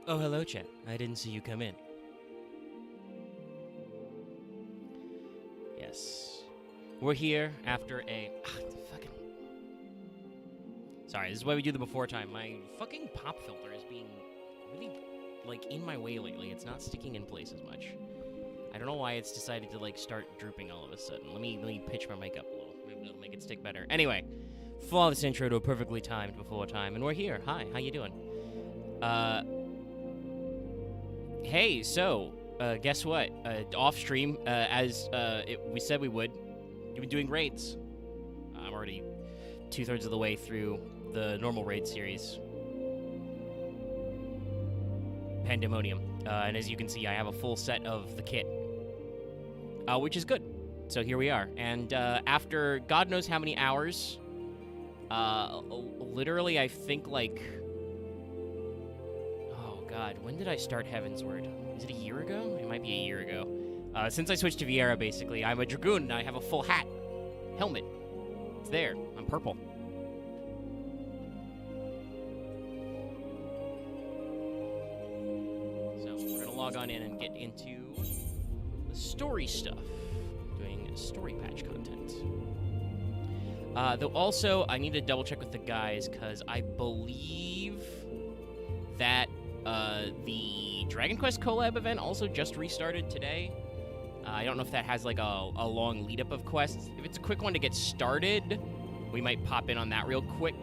Oh, hello, chat. I didn't see you come in. Yes. We're here after a... fucking... Sorry, this is why we do the before time. My fucking pop filter is being really, like, in my way lately. It's not sticking in place as much. I don't know why it's decided to, like, start drooping all of a sudden. Let me pitch my mic up a little. Maybe it'll make it stick better. Anyway, flawless intro to a perfectly timed before time, and we're here. Hi, how you doing? Hey, so, guess what? Off stream, as we said we would, we've been doing raids. I'm already 2/3 of the way through the normal raid series. Pandemonium. And as you can see, I have a full set of the kit, which is good. So here we are. And after God knows how many hours, literally, I think, like... God, when did I start Heaven's Word? Is it a year ago? It might be a year ago. Since I switched to Viera, basically, I'm a Dragoon, and I have a full hat. Helmet. It's there. I'm purple. So, we're gonna log on in and get into the story stuff. Doing story patch content. Though also, I need to double check with the guys, because I believe that the Dragon Quest collab event also just restarted today. I don't know if that has like a long lead up of quests. If it's a quick one to get started, we might pop in on that real quick.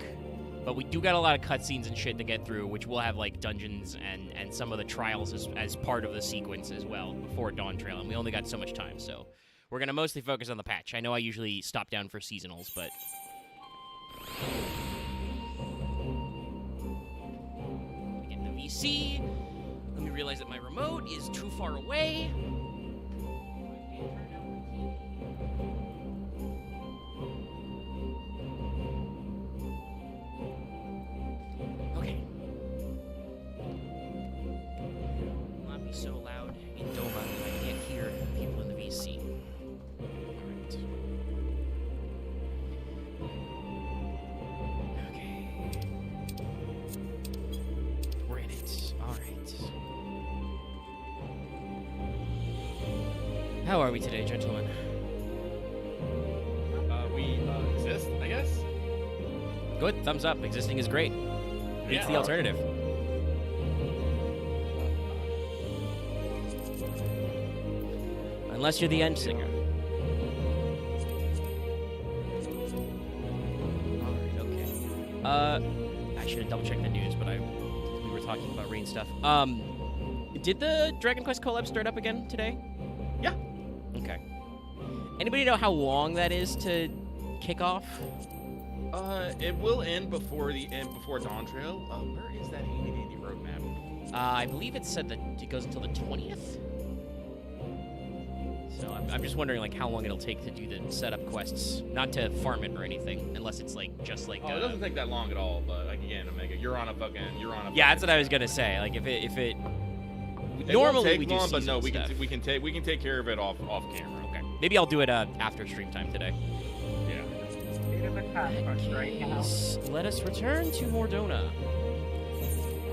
But we do got a lot of cutscenes and shit to get through, which will have like dungeons and some of the trials as part of the sequence as well before Dawn Trail. And we only got so much time, so we're gonna mostly focus on the patch. I know I usually stop down for seasonals, but VC. Let me realize that my remote is too far away. Okay. Will not be so loud in Doma that I can't hear people in the VC. Alright. How are we today, gentlemen? We exist, I guess? Good, thumbs up. Existing is great. Beats the alternative. Unless you're the end singer. Alright, okay. I should have double checked the news, but we were talking about rain stuff. Did the Dragon Quest collab start up again today? Yeah. Okay. Anybody know how long that is to kick off? It will end before Dawn Trail. Where is that handy dandy roadmap? I believe it said that it goes until the 20th. So I'm just wondering like how long it'll take to do the setup quests, not to farm it or anything, unless it's like just like. Oh, it doesn't take that long at all. But like again, Omega, you're on a. Yeah, that's what I was gonna say. Like if it normally won't take we do long, but no, stuff. we can take care of it off camera. Okay, maybe I'll do it after stream time today. Yeah. Let us return to Mordona.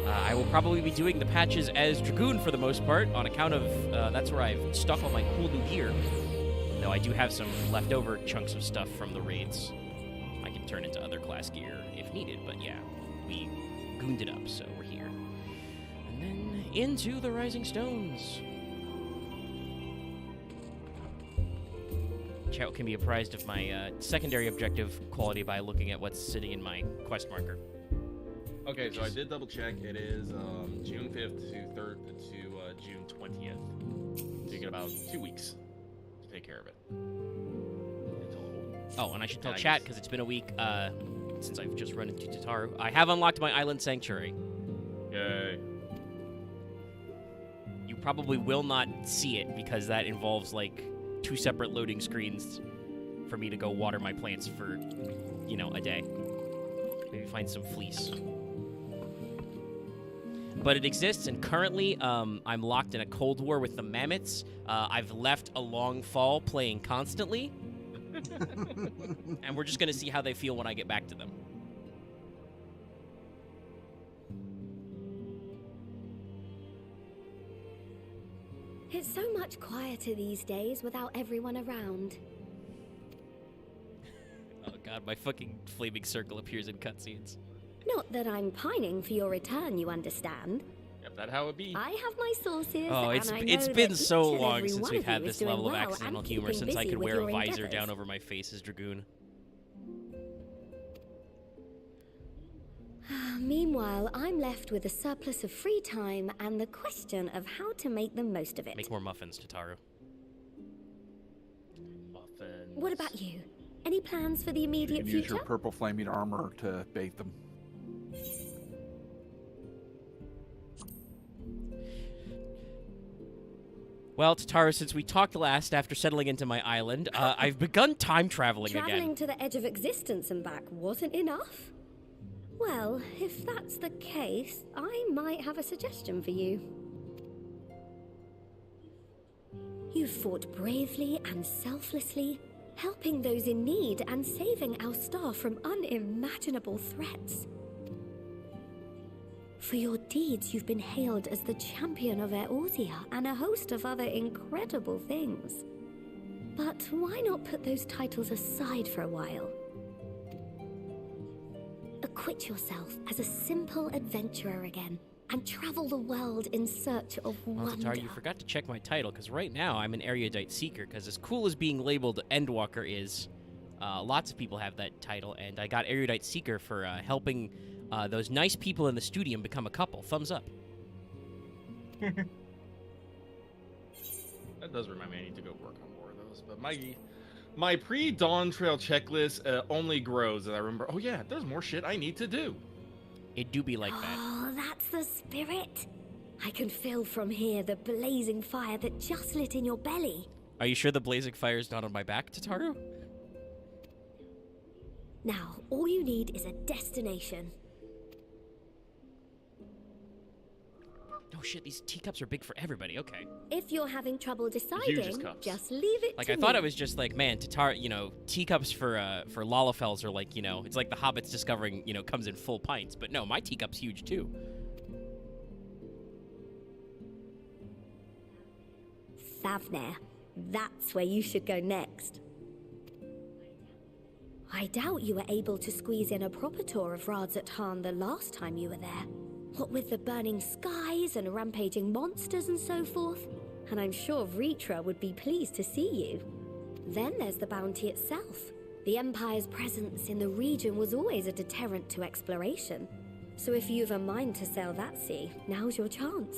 I will probably be doing the patches as Dragoon for the most part, on account of that's where I've stuck all my cool new gear. Though I do have some leftover chunks of stuff from the raids I can turn into other class gear if needed, but yeah, we gooned it up, so we're here. And then into the Rising Stones. Chat can be apprised of my secondary objective quality by looking at what's sitting in my quest marker. Okay, so I did double check. It is June 5th to June 20th. So you get about 2 weeks to take care of it. Oh, and I should tell chat, because it's been a week since I've just run into Tataru. I have unlocked my Island Sanctuary. Yay. You probably will not see it, because that involves, like, 2 separate loading screens for me to go water my plants for, you know, a day. Maybe find some fleece. But it exists, and currently I'm locked in a Cold War with the Mammoths. I've left a long fall playing constantly. And we're just going to see how they feel when I get back to them. It's so much quieter these days without everyone around. Oh god, my fucking flaming circle appears in cutscenes. Not that I'm pining for your return, you understand. Yep, that's how it be. I have my sources, Oh, and it's I it's know been that so each and long every since one we've of had you is this doing level of well accidental and humor, keeping since I busy could with wear a your visor endeavors. down over my face as Dragoon. Meanwhile, I'm left with a surplus of free time and the question of how to make the most of it. Make more muffins, Tataru. Muffins. What about you? Any plans for the You immediate can use future? your purple flaming armor to bait them. Well, Tataru, since we talked last after settling into my island, I've begun time traveling Traveling again. to the edge of existence and back wasn't enough? Well, if that's the case, I might have a suggestion for you. You fought bravely and selflessly, helping those in need and saving our star from unimaginable threats. For your deeds, you've been hailed as the champion of Eorzea and a host of other incredible things. But why not put those titles aside for a while? Acquit yourself as a simple adventurer again and travel the world in search of Well, wonder. Tataru, you forgot to check my title, because right now I'm an erudite seeker, because as cool as being labeled Endwalker is, lots of people have that title, and I got erudite seeker for helping those nice people in the studio become a couple. Thumbs up. That does remind me I need to go work on more of those. But my pre-dawn trail checklist only grows as I remember, oh yeah, there's more shit I need to do. It do be like that. Oh, that's the spirit. I can feel from here the blazing fire that just lit in your belly. Are you sure the blazing fire is not on my back, Tataru? Now, all you need is a destination. Oh shit, these teacups are big for everybody. Okay. If you're having trouble Hugest deciding, cups. just leave it Like, to I thought me. it was just like, man, Tataru, teacups for Lalafels are like, it's like the Hobbits discovering, comes in full pints. But no, my teacup's huge too. Thavner. That's where you should go next. I doubt you were able to squeeze in a proper tour of Radzat the last time you were there. What with the burning skies and rampaging monsters and so forth. And I'm sure Vritra would be pleased to see you. Then there's the bounty itself. The Empire's presence in the region was always a deterrent to exploration. So if you've a mind to sail that sea, now's your chance.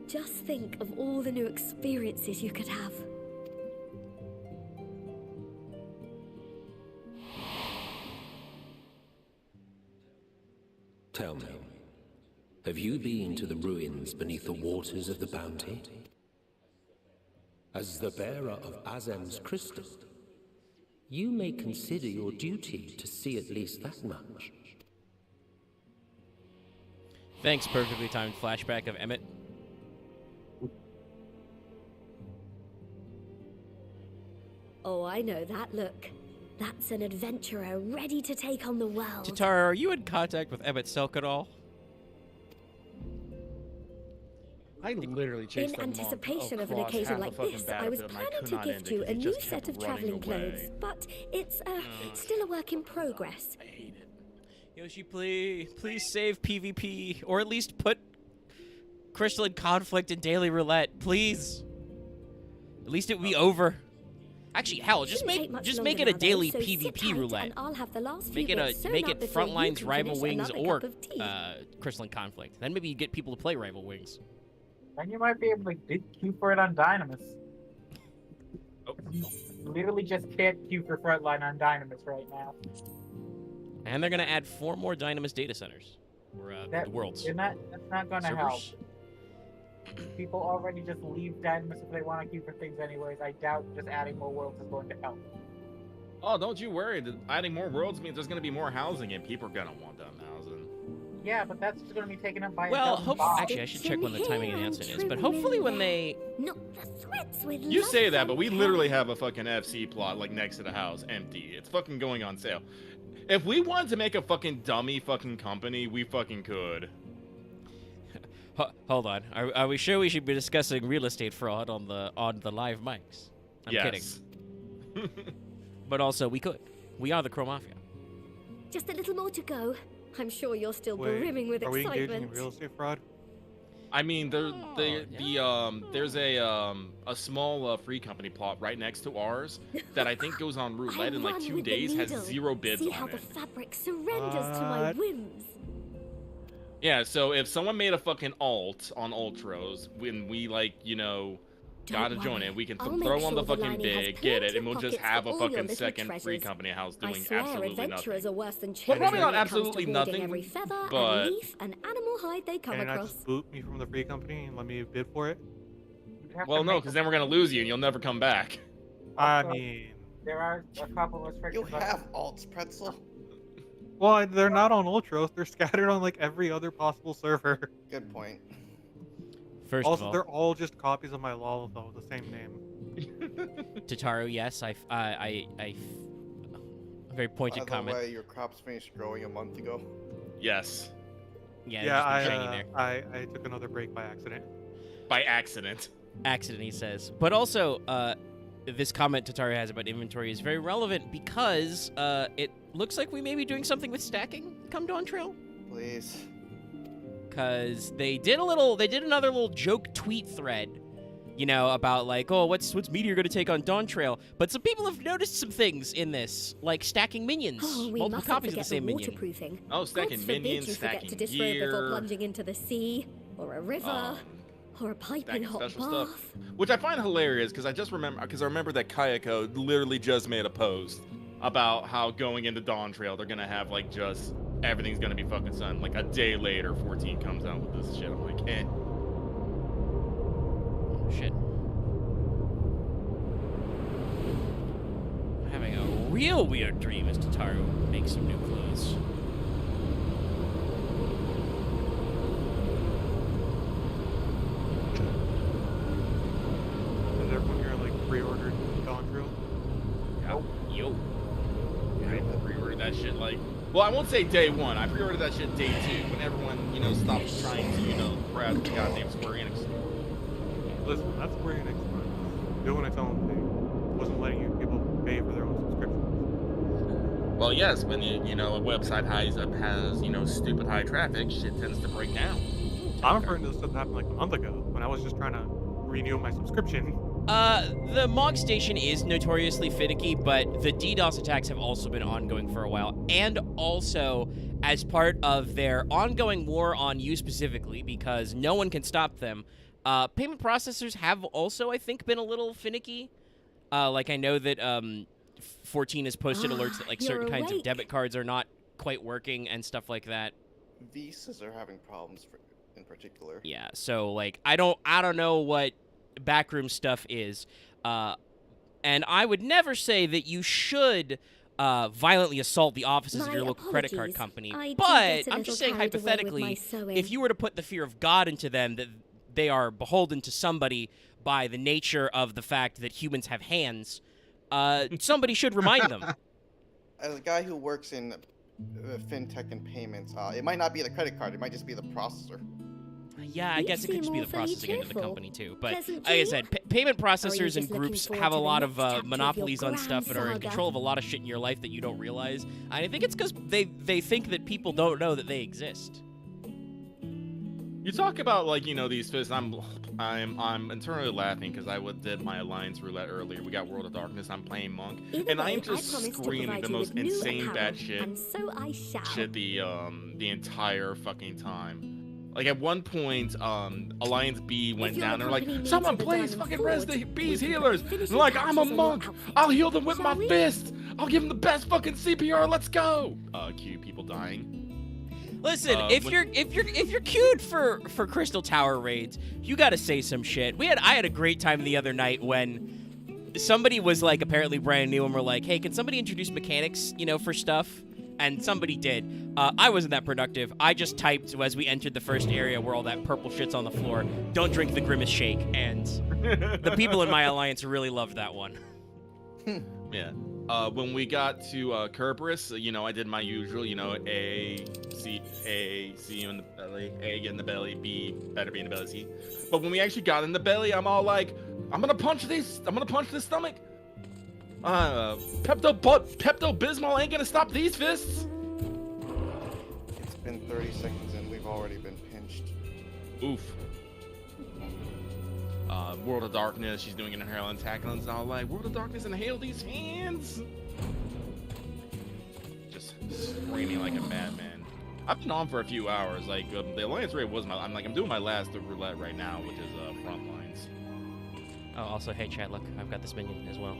Just think of all the new experiences you could have. Tell me, have you been to the ruins beneath the waters of the Bounty? As the bearer of Azem's crystal, you may consider your duty to see at least that much. Thanks, perfectly timed flashback of Emmett. Oh, I know that look. That's an adventurer ready to take on the world. Tataru, are you in contact with Emmett Selk at all? I literally chased In that monk anticipation of an across occasion half like a fucking this, I was battlefield, and planning could to not gift end it you 'cause a he new just set kept of traveling running clothes, away. but it's still a work in progress. I hate it. Yoshi, please save PvP, or at least put Crystalline Conflict in Daily Roulette, please. At least it would be over. Actually, hell, just Shouldn't take make much just longer make it a now, though, daily so sit PvP tight roulette. and I'll have the last Make few it bits sewn make up it before you Frontlines, can Rival finish Wings, another or cup of tea. Crystalline Conflict. Then maybe you get people to play Rival Wings. Then you might be able to queue for it on Dynamis. Oh. You literally just can't queue for Frontline on Dynamis right now. And they're gonna add 4 more Dynamis data centers, or worlds. That's not going to help. Servers. People already just leave Dynamis if they want to queue for things anyways. I doubt just adding more worlds is going to help. Oh, don't you worry. Adding more worlds means there's going to be more housing, and people are going to want them housing. Yeah, but that's just going to be taken up by Well, a dozen hopefully, bots. actually, I should check when the timing Here announcement is. and But trim hopefully, in when there. they Not the threats with You love say that, but and we care. literally have a fucking FC plot like next to the house, empty. It's fucking going on sale. If we wanted to make a fucking dummy fucking company, we fucking could. Hold on. Are we sure we should be discussing real estate fraud on the live mics? I'm kidding. But also, we could. We are the Crow Mafia. Just a little more to go. I'm sure you're still Wait, brimming with are we excitement. engaging in real estate fraud? I mean, there's a small free company plot right next to ours that I think goes on roulette in like run 2 with the days, has needle. 0 bids See on how it. the fabric surrenders to my whims. Yeah, so if someone made a fucking alt on Ultros, when we gotta join it, we can I'll make throw on sure the the fucking lining bid, has get it, plenty and we'll of just pockets have for a all your fucking little second free treasures. company house I doing swear absolutely adventurers nothing. are worse than Well, children probably not when it comes to absolutely hoarding nothing, every feather but- and leaf and animal hide they come Can you not across. just boot me from the free company and let me bid for it? You'd have Well, to no, make because a- then we're gonna lose you and you'll never come back. I Also, mean, there are a couple You restrictions. on- have alts, Pretzel. well, they're not on Ultros. They're scattered on like every other possible server. Good point. First Also, of all, they're all just copies of my LOL though, the same name. Tataru, yes, a very By pointed the comment. way, your crops finished growing a month ago. Yes, Yeah, Yeah, there's just been shiny there. I took another break by accident. by accident. Accident, he says. But also, this comment Tataru has about inventory is very relevant because it looks like we may be doing something with stacking come Dawn Trail. Please. Because they did another little joke tweet thread, about like, oh, what's Meteor gonna take on Dawn Trail? But some people have noticed some things in this, like stacking minions, Oh, we multiple mustn't copies of forget the same minion. waterproofing. Oh, stacking God forbid minions, you forget stacking to disrobe before gear, plunging into the sea, or a river, or a piping stacking hot special bath. stuff. Which I find hilarious because I remember that Kayako literally just made a post about how going into Dawn Trail they're gonna have like just everything's gonna be fucking sun. Like a day later, 14 comes out with this shit. I'm like, eh. Oh, shit. I'm having a real weird dream as Tataru makes some new clothes. Has everyone here like pre-ordered Dawn Trail? Yo. I pre-ordered that shit like. Well, I won't say day one. I pre-ordered that shit day 2 when everyone, stopped trying to, grab the goddamn Square Enix. Listen, that's Square Enix was doing its own thing. It wasn't letting you people pay for their own subscriptions. Well, yes, when a website has stupid high traffic, shit tends to break down. I'm referring to the stuff that happened like a month ago when I was just trying to renew my subscription. The Mog Station is notoriously finicky, but the DDoS attacks have also been ongoing for a while. And also, as part of their ongoing war on you specifically, because no one can stop them, payment processors have also, I think, been a little finicky. Like, I know that 14 has posted alerts that, like, You're certain kinds of awake. debit cards are not quite working and stuff like that. Visas are having problems in particular. Yeah, so, like, I don't know what backroom stuff is, and I would never say that you should violently assault the offices of My your local credit card apologies. company, I do but get a I'm little just saying carried away with my hypothetically, sewing. if you were to put the fear of God into them, that they are beholden to somebody by the nature of the fact that humans have hands, somebody should remind them. As a guy who works in fintech and payments, it might not be the credit card, it might just be the processor. Yeah, I You guess it could just be seem the awfully processing end of the cheerful. company too. But Pleasant like I dream? said, payment Or are you processors and just looking groups forward have a to the lot next of chapter of your monopolies on grand stuff and are in saga? control of a lot of shit in your life that you don't realize. And I think it's because they think that people don't know that they exist. You talk about these fists. I'm internally laughing because I did my alliance roulette earlier. We got World of Darkness. I'm playing Monk, Either and way, I'm I just promise to screaming provide the you most with new insane apparel, bad shit. and so I shall. Shit the entire fucking time. Like at one point, Alliance B went your down. They're like, company needs someone the please Diamond fucking res Forge, the we B's can put healers. the finishing And like, I'm a touches on your monk. outfit. I'll heal them with my Shall we? fist. I'll give them the best fucking CPR. Let's go. Cue people dying. Listen, if you're queued for Crystal Tower raids, you got to say some shit. I had a great time the other night when somebody was like apparently brand new and we're like, hey, can somebody introduce mechanics, for stuff? And somebody did. I wasn't that productive. I just typed as we entered the first area where all that purple shit's on the floor, don't drink the Grimace Shake, and the people in my alliance really loved that one. Yeah. When we got to Kerberos, I did my usual, A, C you in the belly, A, get in the belly, B, better be in the belly, C. But when we actually got in the belly, I'm all like, I'm gonna punch this stomach. Pepto-Bismol ain't gonna stop these fists. It's been 30 seconds and we've already been pinched. Oof. World of Darkness, she's doing an inhale and tackling, and all like, World of Darkness, inhale these hands. Just screaming like a madman. I've been on for a few hours. Like the Alliance raid was I'm doing my last roulette right now, which is front lines. Oh, also, hey, Chad, look, I've got this minion as well.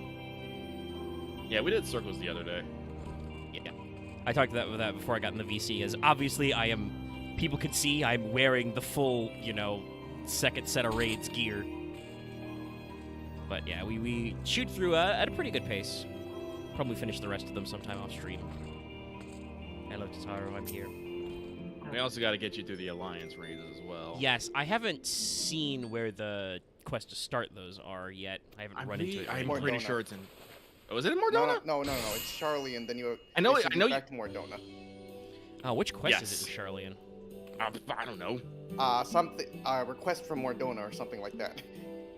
Yeah, we did circles the other day. Yeah. I talked about that before I got in the VC, as obviously people could see I'm wearing the full, second set of raids gear. But yeah, we shoot through at a pretty good pace. Probably finish the rest of them sometime off stream. Hello, Tataru, I'm here. We also got to get you through the Alliance raids as well. Yes, I haven't seen where the quest to start those are yet. I haven't run into it. I'm Mordona. pretty sure it's in. Oh, is it in Mordona? No. It's Charlie, and then you. I know it should be you- back to Mordona. Which quest is Yes. it in Charlian? I don't know. Something. Request from Mordona or something like that.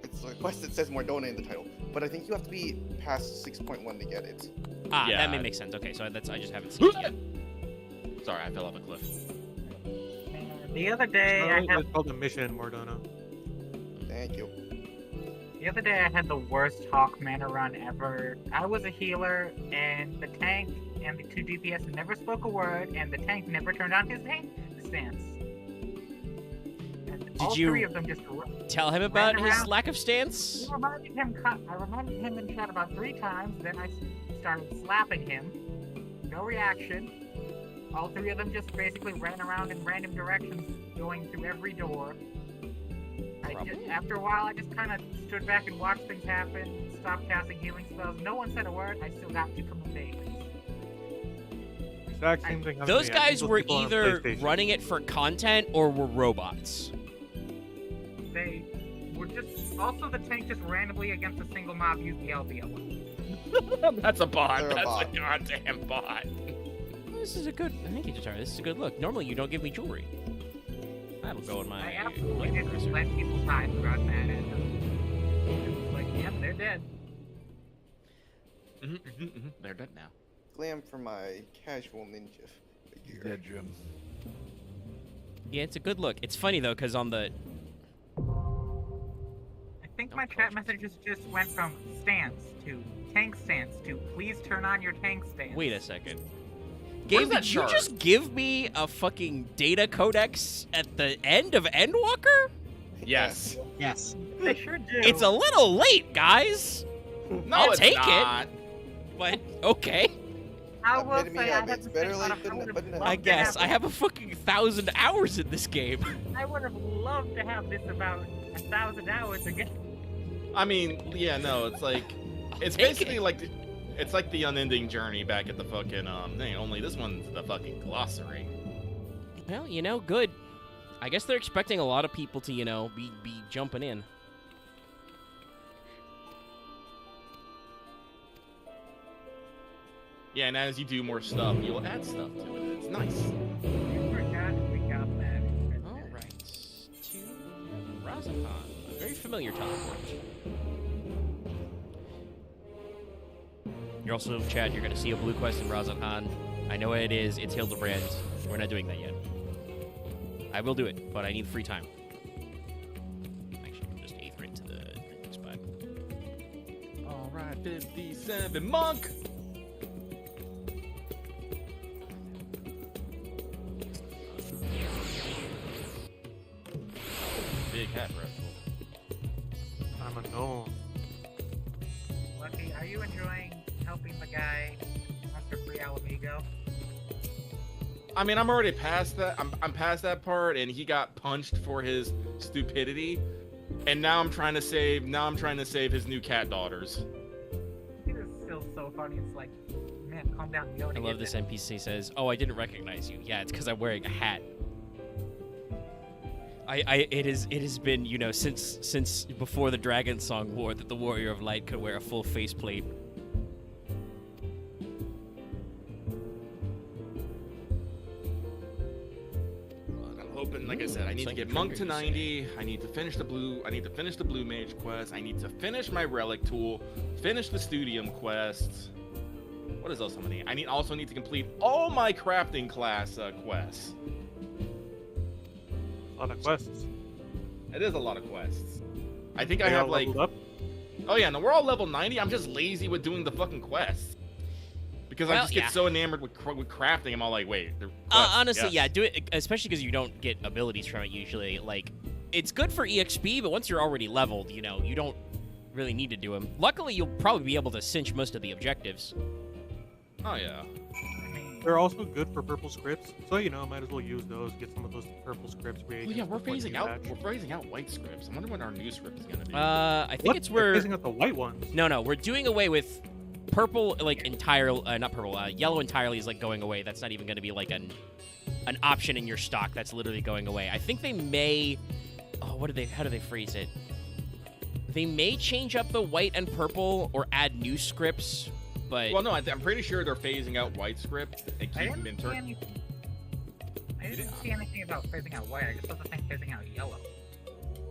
It's a quest that says Mordona in the title, but I think you have to be past 6.1 to get it. Ah, Yeah. that may make sense. Okay, so I just haven't seen it yet. Sorry, I fell off a cliff. The other day, I had It's called a mission in Mordona. Thank you. The other day I had the worst Hawk mana run ever. I was a healer, and the tank and the 2 DPS never spoke a word, and the tank never turned on his stance. And all you three of them just Tell him about ran his around. lack of stance. I reminded him in chat about 3 times, then I started slapping him. No reaction. All 3 of them just basically ran around in random directions, going through every door. After a while, I just kind of stood back and watched things happen, stopped casting healing spells. No one said a word. I still got to come of age. Exact same thing. happened to Those me. I think guys those were people on either PlayStation. running it for content or were robots. They were just... Also, the tank just randomly against a single mob used the LBO. That's a bot. They're a That's bot. a goddamn bot. This is a good... Thank you, Tataru. This is a good look. Normally, you don't give me jewelry. That'll go in my... I absolutely weapon didn't dresser. let people die throughout that. It was like, yep, they're dead. They're dead now. Glam for my casual ninja figure. Dead Jim. Yeah, it's a good look. It's funny, though, because on the... I think my chat messages just went from stance to tank stance to please turn on your tank stance. Wait a second. Where's Gabe, that did you chart? just give me a fucking data codex at the end of Endwalker? Yes. Yes. They sure do. It's a little late, guys. No, I'll it's take not. it. But, okay. I will Epitome say I of had it's to better think on late a- than- I would've but no. loved I to guess. have- I have a fucking 1,000 hours in this game. I would have loved to have this about 1,000 hours again. I mean, yeah, no, it's like, it's take basically it. like, it's like the unending journey back at the fucking thing. Only this one's the fucking glossary. Well, good. I guess they're expecting a lot of people to, be jumping in. Yeah, and as you do more stuff, you'll add stuff to it. It's nice. I forgot we got that. All right. To Razakhan. A very familiar teleport. You're also, Chad, you're going to see a blue quest in Razakhan. I know what it is. It's Hildebrand. We're not doing that yet. I will do it, but I need free time. Actually, just eighth right to the next spot. All right, 57 monk. Big hat wrestle. I'm a gnome. Lucky, are you enjoying helping the guy after free Alamigo? I mean, I'm already past that. I'm past that part, and he got punched for his stupidity, and now I'm trying to save. Now I'm trying to save his new cat daughters. It is still so funny. It's like, man, calm down. You don't I love this NPC says, "Oh, I didn't recognize you." Yeah, it's because I'm wearing a hat. It has been, since before the Dragon Song War that the Warrior of Light could wear a full faceplate. need to get monk to 90. I need to finish the blue. I need to finish the blue mage quest. I need to finish my relic tool. Finish the studium quest. What is else I'm gonna need? Also need to complete all my crafting class quests. A lot of quests. It is a lot of quests. I think I They have all like. leveled up? Oh yeah, no, we're all level 90. I'm just lazy with doing the fucking quests. Because I just get so enamored with crafting. I'm all like, wait. Honestly, yeah, do it, especially because you don't get abilities from it usually. Like, it's good for EXP, but once you're already leveled, you know, you don't really need to do them. Luckily, you'll probably be able to cinch most of the objectives. Oh yeah. They're also good for purple scripts, so you know, might as well use those. Get some of those purple scripts. Oh yeah, we're phasing out white scripts. I wonder what our new script is gonna be. I think They're phasing out the white ones. No, we're doing away with purple, like not purple. Yellow entirely is like going away. That's not even going to be like an option in your stock. That's literally going away. I think they may. Oh, how do they phrase it? They may change up the white and purple or add new scripts. But well, no, I'm pretty sure they're phasing out white script and keeping them in turn. I didn't see anything about phasing out white. I just saw the thing phasing out yellow.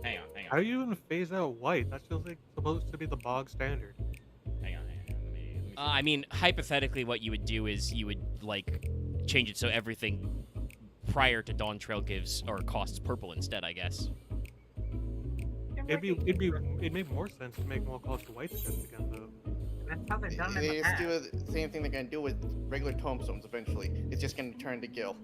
Hang on. How do you even phase out white? That feels like supposed to be the bog standard. Hang on. Let me I mean, hypothetically, what you would do is you would like change it so everything prior to Dawn Trail gives or costs purple instead, I guess. It'd make more sense to make them all cost white scripts again, though. That's how they've done it in They the just past. do the same thing they're gonna do with regular tombstones eventually. It's just gonna turn to Gil.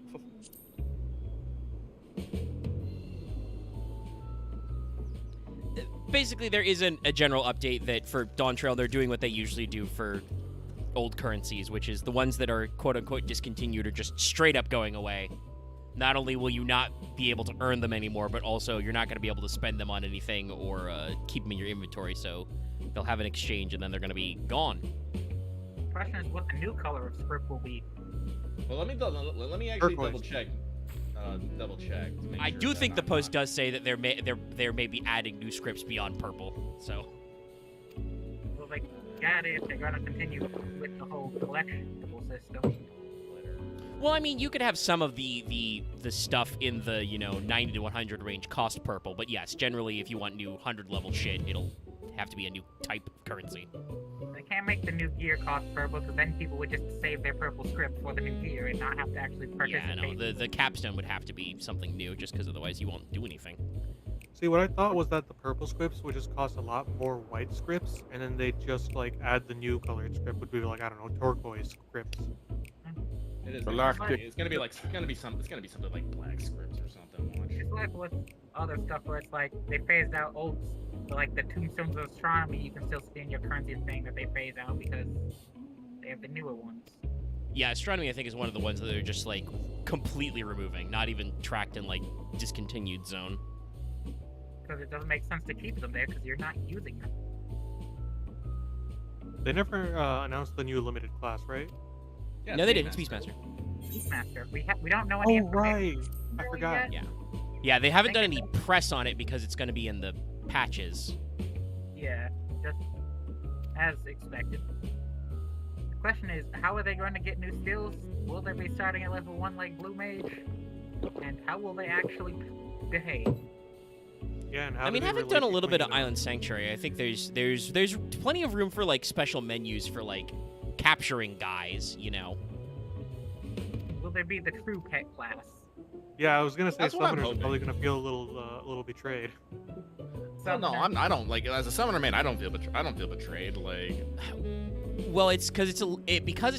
Basically, there isn't a general update that for Dawn Trail they're doing what they usually do for old currencies, which is the ones that are quote-unquote discontinued are just straight up going away. Not only will you not be able to earn them anymore, but also you're not going to be able to spend them on anything or keep them in your inventory, so they'll have an exchange and then they're going to be gone. The question is what the new color of script will be. Well, let me actually Turquoise. double check. I do think the post does say that there may be adding new scripts beyond purple, so. Well, they got it. They're gonna continue with the whole collectible system. Well, I mean, you could have some of the stuff in the, 90 to 100 range cost purple, but yes, generally if you want new 100 level shit, it'll have to be a new type of currency. They can't make the new gear cost purple because then people would just save their purple script for the new gear and not have to actually participate. Yeah, no, the capstone would have to be something new just because otherwise you won't do anything. See, what I thought was that the purple scripts would just cost a lot more white scripts, and then they just like add the new colored script would be like, I don't know, turquoise scripts. It is. Galactic. It's gonna be something like black scripts or something. Watch. It's like with other stuff where it's like they phased out old, like the tombstones of astronomy. You can still see in your currency thing that they phase out because they have the newer ones. Yeah, astronomy I think is one of the ones that they're just like completely removing, not even tracked in like discontinued zone. Because it doesn't make sense to keep them there because you're not using them. They never announced the new limited class, right? Yeah, No, they didn't. It's Beastmaster. Beastmaster. We don't know any Oh, right. information. I forgot. Yeah. Yeah, they haven't done any press on it because it's going to be in the patches. Yeah, just as expected. The question is, how are they going to get new skills? Will they be starting at level 1 like Blue Mage? And how will they actually behave? Yeah, and how I do mean, they having relate done a little bit between of them? Island Sanctuary, I think there's plenty of room for like special menus for like capturing guys, Will there be the true pet class? Yeah, I was gonna say That's what I'm summoners are hoping. probably gonna feel a little betrayed. Well, no, I don't like as a summoner man. I don't feel betrayed. Like, Well, it's because it's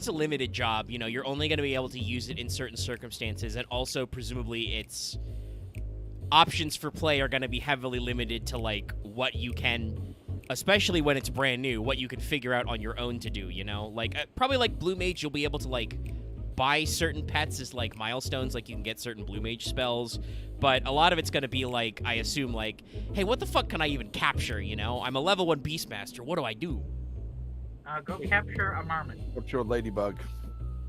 a limited job. You're only going to be able to use it in certain circumstances, and also presumably its options for play are going to be heavily limited to like what you can, especially when it's brand new, what you can figure out on your own to do. Like probably like Blue Mage, you'll be able to like buy certain pets as like milestones, like you can get certain Blue Mage spells, but a lot of it's going to be like, I assume like, hey, what the fuck can I even capture? I'm a level 1 Beastmaster. What do I do? Go capture a marmot. Capture a ladybug.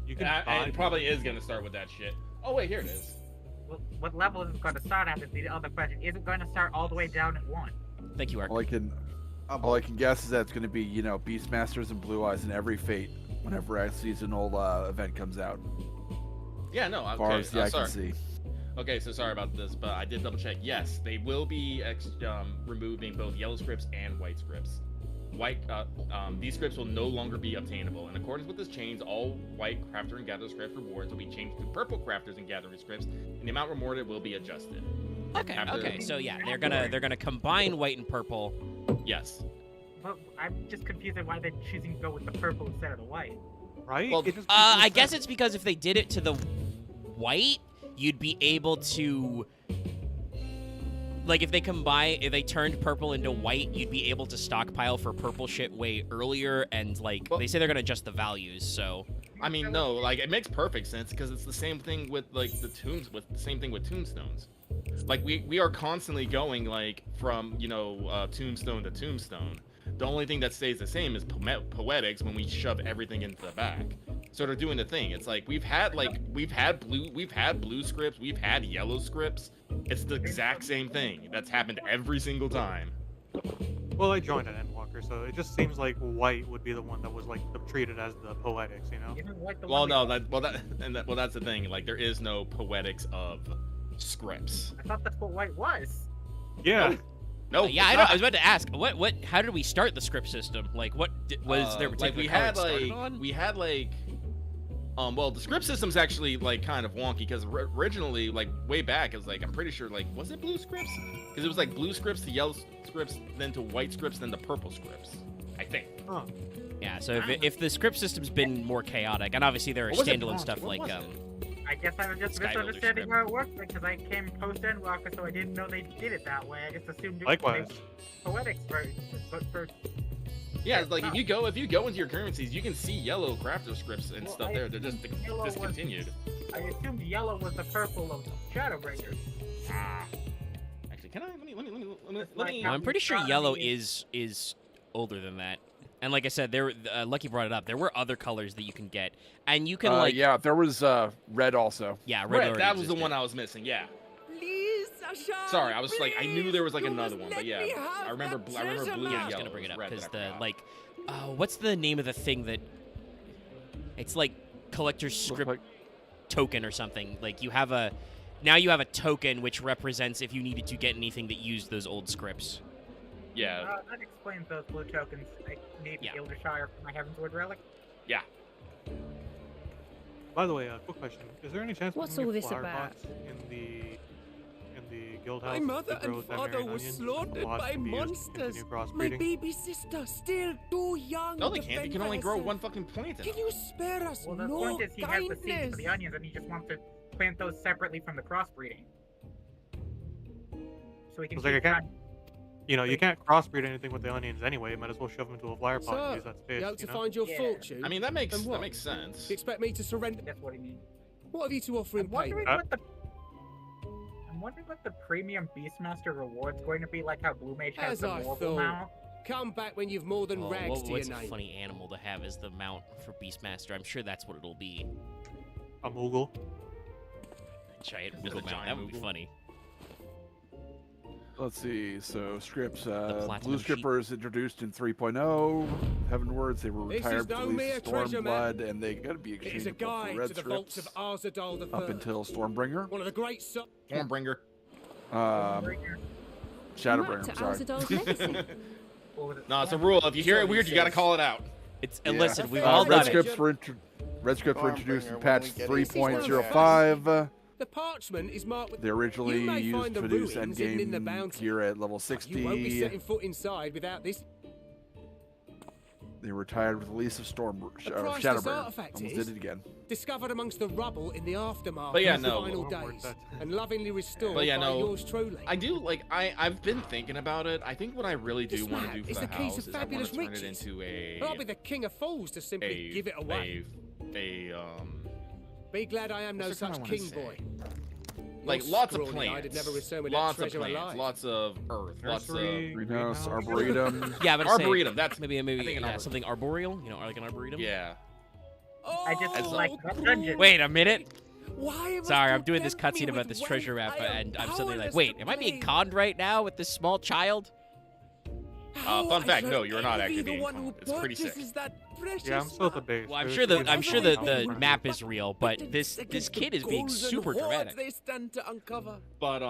You can it probably is gonna start with that shit. Oh wait, here it is. What level is it going to start at is the other question. Is it going to start all the way down at 1? Thank you, Ark. All I can guess is that it's going to be, Beastmasters and Blue Eyes in every fate whenever a seasonal event comes out. Yeah, no. As far Okay, as the eye can sorry. see. Okay, so sorry about this, but I did double check. Yes, they will be removing both yellow scripts and white scripts. These scripts will no longer be obtainable. In accordance with this change, all white crafter and gather script rewards will be changed to purple crafters and gathering scripts, and the amount rewarded will be adjusted. Okay. So yeah, they're gonna combine white and purple. Yes. But I'm just confused at why they're choosing to go with the purple instead of the white. Right? Well, It just makes I no guess sense. it's because if they did it to the white, you'd be able to, like, if they turned purple into white, you'd be able to stockpile for purple shit way earlier, and like Well- they say they're gonna adjust the values. So I mean, no, like it makes perfect sense because it's the same thing with like same thing with tombstones. Like we are constantly going like from tombstone to tombstone. The only thing that stays the same is poetics when we shove everything into the back. So they're doing the thing. It's like we've had blue scripts, we've had yellow scripts. It's the exact same thing. That's happened every single time. Well, I joined an Endwalker, so it just seems like white would be the one that was like treated as the poetics, you know? Isn't white the Well, one no, that's the thing. Like there is no poetics of scripts. I thought that's what white was. Yeah. No, yeah, it's I not. was about to ask how did we start the script system? Like, what was there particular like we color had it started like on? we had like well the script system's actually like kind of wonky because originally like way back it was like I'm pretty sure like was it blue scripts because it was like blue scripts to yellow scripts then to white scripts then to purple scripts I think. Huh. Yeah, so if the script system's been more chaotic, and obviously there are What was it, standalone Bronze? stuff What like was it? I guess I was just Sky Builder misunderstanding script. how it worked because I came post Endwalker, so I didn't know they did it that way. I just assumed it Likewise. was poetics for Yeah, it's like if you go into your currencies you can see yellow crafter scripts and Well, stuff there. They're just yellow was- discontinued. I assumed yellow was the purple of Shadowbringers. Actually, can I let me Like, I'm pretty sure yellow Astronomy is older than that. And like I said, Lucky brought it up. There were other colors that you can get, and you can yeah, there was red also. red. Red, already that was the existed. one I was missing. Yeah. Please, Sasha. Sorry, I was like I knew there was like You another must one, let but yeah, me have I remember that I remember treasure blue Yeah, I and was yellow. gonna bring it up Red because that the I forgot. what's the name of the thing that? It's like collector's script like- token or something. Like you have a token which represents if you needed to get anything that used those old scripts. Yeah. That explains those blue tokens. I need Yeah. Eldershire for my Heavensward relic. Yeah. By the way, quick question: is there any chance we What's can all get this flower about? pots in the guild house? My that mother grows and Tamarian father were onions? slaughtered Lots by can be used to monsters. continue My crossbreeding. baby sister, still too young. No, they to can't. You fend can for only grow herself. one fucking plant. Can you spare us Well, the no point is he has the seeds kindness? for the onions, and he just wants to plant those separately from the crossbreeding. So he can It's like I keep can't- trying- You know, you can't crossbreed anything with the onions anyway. Might as well shove them into a flower pot and So, use that space. you hope to know? find your Yeah. fortune? I mean that makes And what? sense. You expect me to surrender? That's what he means. What have you to offer in I'm wondering payment? what the premium Beastmaster reward's going to be, like how Blue Mage has As the I Warble thought. now. Come back when you've more than Oh, rags to your what's a name. funny animal to have as the mount for Beastmaster? I'm sure that's what it'll be. A Moogle. Giant Just a Moogle mount. giant That would be Moogle. funny. Let's see. So scripts. platinum Blue sheep. Scrippers introduced in 3.0. Heavenwards, they were This is retired no with the mere release of treasure map. Stormblood, and they got to be It is a exchangeable for guide red to the vaults of scripts Arzadal the up Third. until Stormbringer. One of the great Stormbringer. Shadowbringer. to I'm sorry. Arzadal's legacy. What was it? No, it's a rule. If you hear it weird, you gotta call it out. It's Yeah. listen, we've Uh, all red done it. scripts were red scripts were introduced in Stormbringer, patch when we get it. 3.05. The parchment is marked with. They originally You may used find to the produce ruins hidden in the endgame bounty. gear at level You won't be 60. setting foot inside without this. They retired with the release of priceless Shadowbringer. artifact Almost is- did it again. Discovered amongst the rubble in the aftermath But yeah, of the no. final Don't worry days, about and lovingly restored But yeah, by no. yours truly. I do like I've been thinking about it. I think what I really do This want to map do for is the the key to house is I want fabulous to turn it riches. into But I'll be the king of fools to simply give it away. Be glad I am no what's the term such I wanna king say? boy. like You're lots of scrawny, I'd plants, never return with that lots of treasure plants, alive. lots of earth, lots of Nursery, Greenhouse, greenhouse. Arboretum. Yeah, but arboretum. That's maybe I think an arboretum. something arboreal. You know, like an arboretum. Yeah. I just Oh, like that dungeon. Wait a minute. Why must Sorry, you I'm doing this tempt me cutscene about with this wealth treasure map, I am and I'm suddenly like, powerless wait, to am I being pay? conned right now with this small child? Fun fact, no, you're not actually being cloned. It's pretty sick. Yeah, I'm still at the base. Well, I'm There's sure really the nothing else. map is real, but this kid is being super dramatic. They stand to uncover. But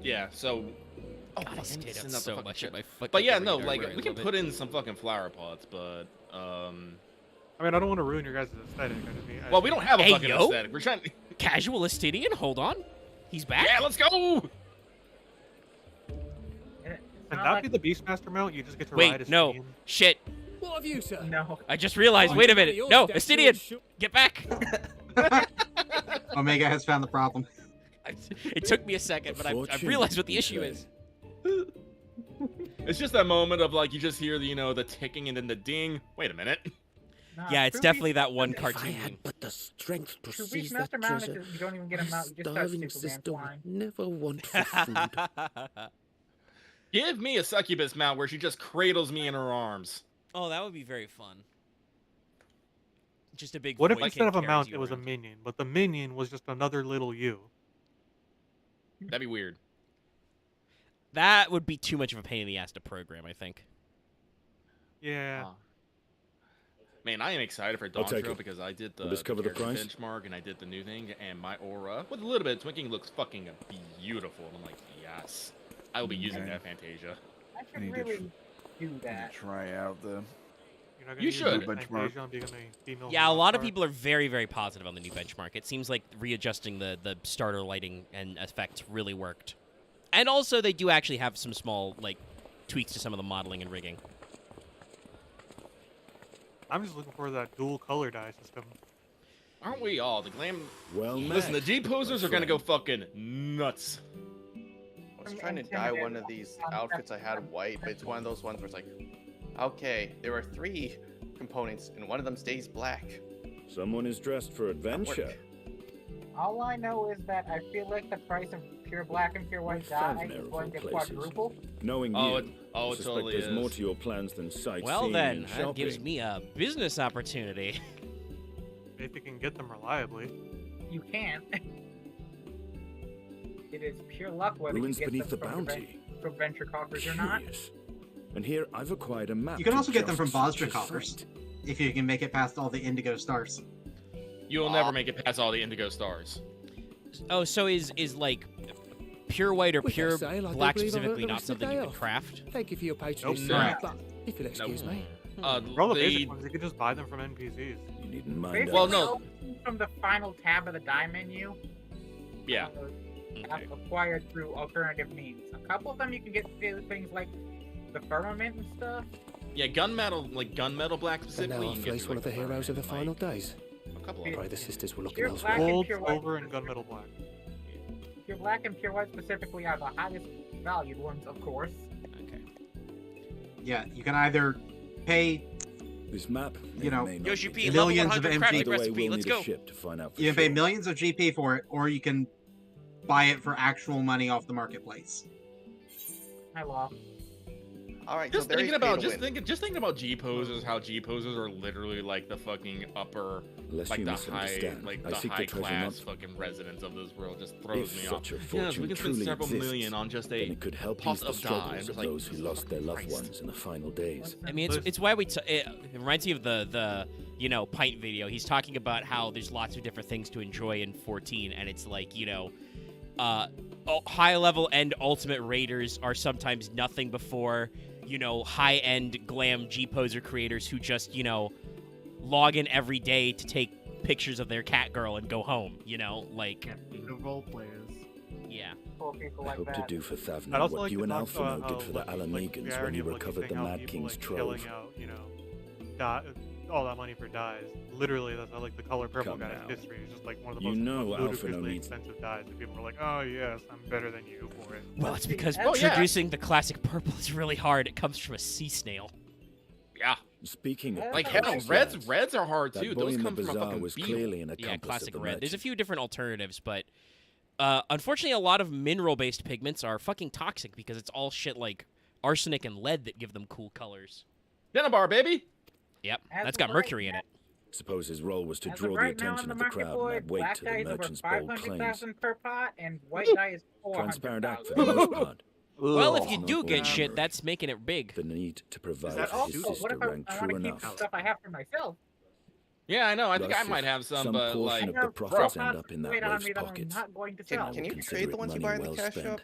yeah. So. Oh, God, I stayed up send out the so fucking much shit. at my fucking But yeah, no, radar like where I we can love put it. in some fucking flower pots, but I mean, I don't want to ruin your guys' aesthetic. well, we don't have a Hey, fucking yo. aesthetic. We're trying. Casual Estidian, hold on. He's back? Yeah, let's go. Can that be the Beastmaster mount? You just get to ride Wait, as no. Estidian? Shit. What have you, sir? No. I just realized, Oh, wait a you minute. got No, yours, that's Estidian, yours. get back. Omega has found the problem. It took me a second, but I realized what the issue is. It's just that moment of like you just hear the the ticking and then the ding. Wait a minute. Nah, Yeah, it's true definitely that one If I cartoon. had but the strength to True seize that Beastmaster mount treasure, is you don't even get a mount. You just start starving Superman system flying. would never want for food. Give me a succubus mount where she just cradles me in her arms. Oh, that would be very fun. Just a big What if void instead kid of a carries mount, you it was a around. minion, but the minion was just another little you? That'd be weird. That would be too much of a pain in the ass to program, I think. Yeah. Huh. Man, I am excited for I'll take Dawntrail it. because I did the We'll discover the character price. benchmark and I did the new thing, and my aura with a little bit of twinking looks fucking beautiful. And I'm like, yes, I will be using Okay. that Fantasia. I I need should to really do Need that. to try out the. You're not gonna You use should. the Benchmark. Fantasia on being a female Yeah, a lot of rockstar? people are very, very positive on the new benchmark. It seems like readjusting the starter lighting and effects really worked. And also, they do actually have some small, like, tweaks to some of the modeling and rigging. I'm just looking for that dual color dye system. Aren't we all? The glam. Well, Listen, the met, G posers my are gonna go friend. fucking nuts. I was trying to dye one of these outfits I had white, but it's one of those ones where it's like, okay, there are 3 components and one of them stays black. Someone is dressed for adventure. All I know is that I feel like the price of pure black and pure white dye is Fathomable going to places. quadruple. Knowing Oh, you, it I totally suspect there's is. more to your plans than sightseeing Well, then, and that gives shopping. me a business opportunity. If you can get them reliably. You can't. It is pure luck whether Ruins you get beneath them the from bounty. from venture coffers or not. Curious. And here I've acquired a map. You can to also get them just from such a Bosra coffers, sight. if you can make it past all the indigo stars. You'll never make it past all the indigo stars. Oh, so is like pure white or With that pure sale, I do black believe I've specifically earned the not rest of something the you day can off. craft? Thank you for your patronage, Nope. sir. Correct. But if you'll excuse me. For all the The- basic ones, you can just buy them from NPCs. You needn't mind Basically, Well, us. no. from the final tab of the die menu. Yeah. Okay. Acquired through alternative means. A couple of them you can get through things like the firmament and stuff. Yeah, gunmetal, like gunmetal black And specifically. now you I can get face through, one like, of the heroes of the firmament, final days. like, a couple of Yeah. them. Pray the sisters were looking Pure elsewhere. black and Gold, pure white. silver, and gunmetal black. Pure black and pure white specifically are the highest valued ones, of course. Okay. Yeah, you can either pay, This map, You know, may not Yoshi be P, good. level Millions of 100 MP. crafting Either way, recipe. we'll Let's need go. a ship to find out for you can pay sure. millions of GP for it, or you can buy it for actual money off the marketplace. I love. Alright, Just so there is thinking about, pay to win. just thinking about G poses, how G poses are literally like the fucking upper, Lest like you the misunderstand, like I the seek high the treasure class not fucking residents of this world. Just throws if me off. such a Yes, fortune we can spend truly several exists, million on just then a it could help pot ease the of dye. struggles I'm of just like, those who lost their loved Christ. ones in the final days. I mean, it's why it reminds me of the pint video. He's talking about how there's lots of different things to enjoy in 14, and it's like high level end ultimate raiders are sometimes nothing before high end glam G poser creators who just log in every day to take pictures of their cat girl and go home. Like Beautiful players. yeah. For people I like hope to that. do for I'd Thavna also what like you to and talk Alphino about did for the how, like, Alamegans when irony you of, like, recovered the seeing how Mad people, King's like, trove. shelling out, all that money for dyes. Literally, that's how, like, the color purple Come guy's now. history is just like one of the You most know Alphino ludicrously needs- expensive dyes. And people were like, "Oh yes, I'm better than you for it." Well, it's because Oh, yeah. producing the classic purple is really hard. It comes from a sea snail. Yeah, Speaking of like That's hell, precious reds lads, are hard that too. boy Those in the come from a bazaar fucking was field. clearly an Yeah, accomplice classic of the red. There's a magic. few different alternatives, but unfortunately, a lot of mineral-based pigments are fucking toxic because it's all shit like arsenic and lead that give them cool colors. Dennabar, baby. Yep, As that's of got right mercury in now- it. Suppose his role was to As draw of the right now attention on of the the market crowd for and it, add weight black to dye the is over merchant's bold claims. 500,000 per pot, and white dye is Transparent act 400,000. for the most part. Well, if It's you not do get all shit, memory. that's making it big. The need to provide That for his also, what sister if I rang want true to keep enough. stuff I have for myself? Yeah, I know. I think I Thus, might if have some, some but portion like, of the profits bro. end up in that Wait on waif's me that I'm pockets, not going to Can, sell. can you consider trade it the ones you money buy in the well cash spent. shop?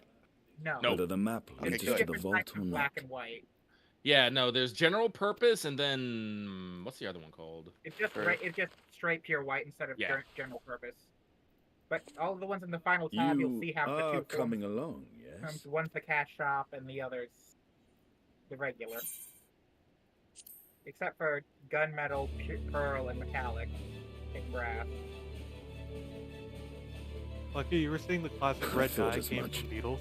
No. Nope. Whether the map Okay, leads good. to the Different vault types or of not. black and white. Yeah, no. There's general purpose, and then what's the other one called? It's just Sure. it's just straight pure white instead of Yeah. general purpose. But all the ones in the final tab you'll see You have the are two coming forms. along, yes? One's the cash shop and the other's the regular. Except for gunmetal, pearl, and metallic, and brass. Lucky, you were saying the classic I red thought dye as came much. from beetles.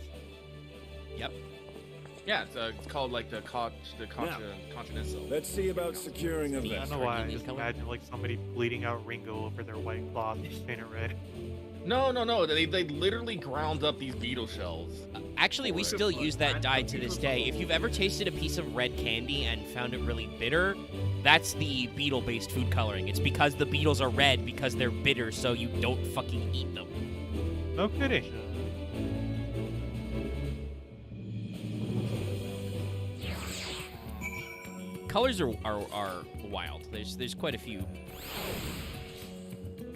Yep. Yeah, it's called like the Continental. Let's see about securing a I don't vest. know why I Indian just color? imagine like somebody bleeding out Ringo over their white cloth and just paint it red. No. They literally ground up these beetle shells. Actually, we still use that dye to this day. If you've ever tasted a piece of red candy and found it really bitter, that's the beetle-based food coloring. It's because the beetles are red because they're bitter, so you don't fucking eat them. No kidding. Colors are wild. There's quite a few.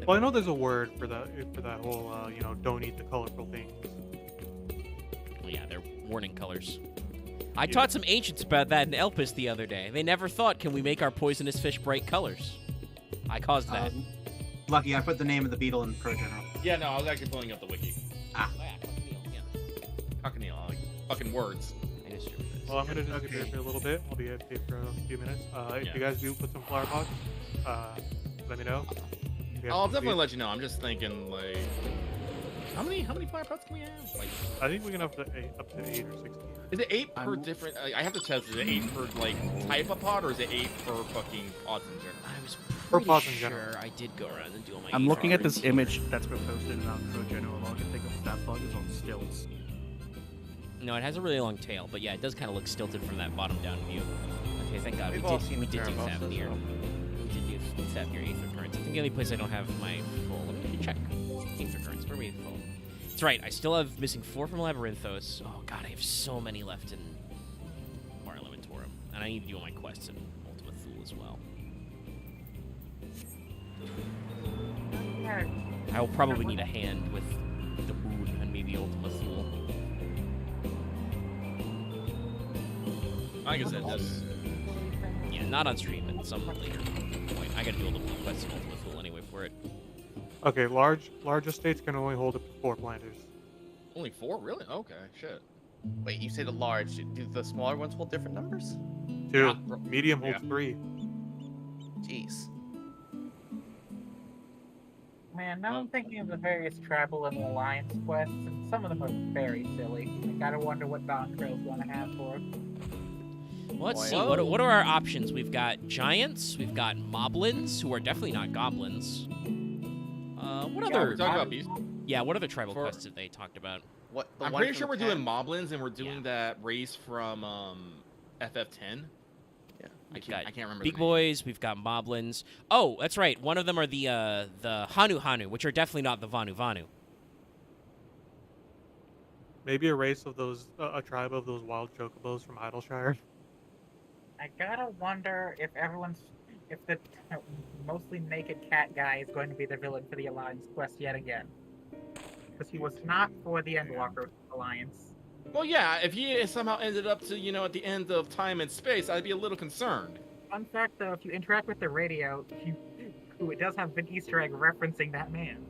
Well, I know there's a word for that whole don't eat the colorful things. Well, yeah, they're warning colors. I taught some ancients about that in Elpis the other day. They never thought, can we make our poisonous fish bright colors? I caused that. Lucky, I put the name of the beetle in Pro General. Yeah, no, I was actually pulling up the wiki. Oh, yeah, Fucking like fucking words. I just drew this. Well, I'm gonna disappear for a little bit. I'll be AFK for a few minutes. If Yeah. you guys do put some flower pots, let me know. I'll definitely let you know. I'm just thinking like, how many flower pots can we have? Like, I think we can up to 8 or 16. is it 8 per different? I have to test. Is it 8 per like type of pot, or is it 8 per fucking pots in general? I was For pretty pots in sure general. I did go around and do all my. I'm looking at favorites. this image that's been posted about Pro General. All I can think of is that bug is on stilts. No, it has a really long tail, but yeah, it does kind of look stilted from that bottom-down view. Okay, thank God We've we all did seen do the Terramosas, Fafnir. so- We did do Fafnir Aether Currents. I think the only place I don't have my full. Let me check. Aether Currents. Where are we full? That's right. I still have missing 4 from Labyrinthos. Oh God, I have so many left in Mar Elementorum, and I need to do all my quests in Ultima Thule as well. I will probably need a hand with the Moon and maybe Ultima Thule. Like I said, that's Yeah, not on stream, at some later point. I gotta do all the quests in Ultima Thule anyway for it. Okay, large estates can only hold up to 4 planters. only 4, really? Okay, shit. Wait, you say the large. Do the smaller ones hold different numbers? 2. Medium holds Yeah. 3. Jeez. Man, now I'm thinking of the various tribal and alliance quests, and some of them are very silly. I gotta wonder what Don Trail's gonna have for us. Well, let's Why see. not? What are our options? We've got giants. We've got moblins, who are definitely not goblins. What Yeah, other? we're talking about beast. Yeah, what other tribal For- quests have they talked about? What? The I'm one pretty from sure we're 10? doing moblins, and we're doing that race from FF10. Yeah. We've got I can't remember. big the name. boys. We've got moblins. Oh, that's right. One of them are the Hanu Hanu, which are definitely not the Vanu Vanu. Maybe a race of those, a tribe of those wild chocobos from Idleshire. I gotta wonder if if the mostly naked cat guy is going to be the villain for the Alliance quest yet again. Because he was not for the Endwalker Alliance. Well, yeah. If he somehow ended up to at the end of time and space, I'd be a little concerned. Fun fact though, if you interact with the radio, it does have an Easter egg referencing that man.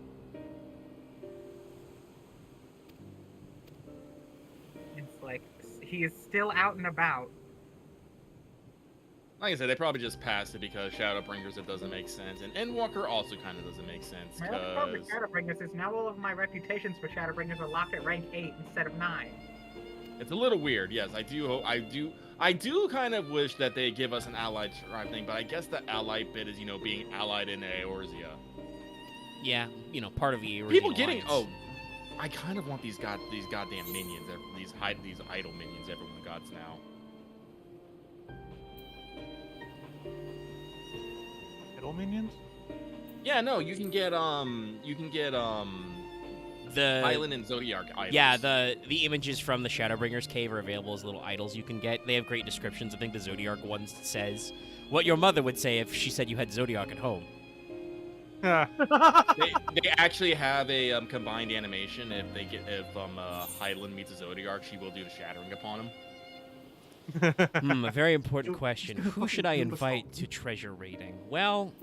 It's like, he is still out and about. Like I said, they probably just passed it because Shadowbringers, it doesn't make sense, and Endwalker also kind of doesn't make sense My other problem because with Shadowbringers is now all of my reputations for Shadowbringers are locked at rank 8 instead of 9. it's a little weird. Yes, I do kind of wish that they give us an allied tribe thing, but I guess the allied bit is being allied in Eorzea. Yeah, part of the Eorzean People getting Alliance. I kind of want these goddamn minions, these idle minions everyone got now. Idle minions? Yeah, no, you can get the Island and Zodiac idols. Yeah, the images from the Shadowbringers cave are available as little idols you can get. They have great descriptions. I think the Zodiac one says what your mother would say if she said you had Zodiac at home. they actually have a combined animation. If Hyland meets a Zodiac, she will do the shattering upon him. A very important question. Who should I invite to treasure raiding? Well,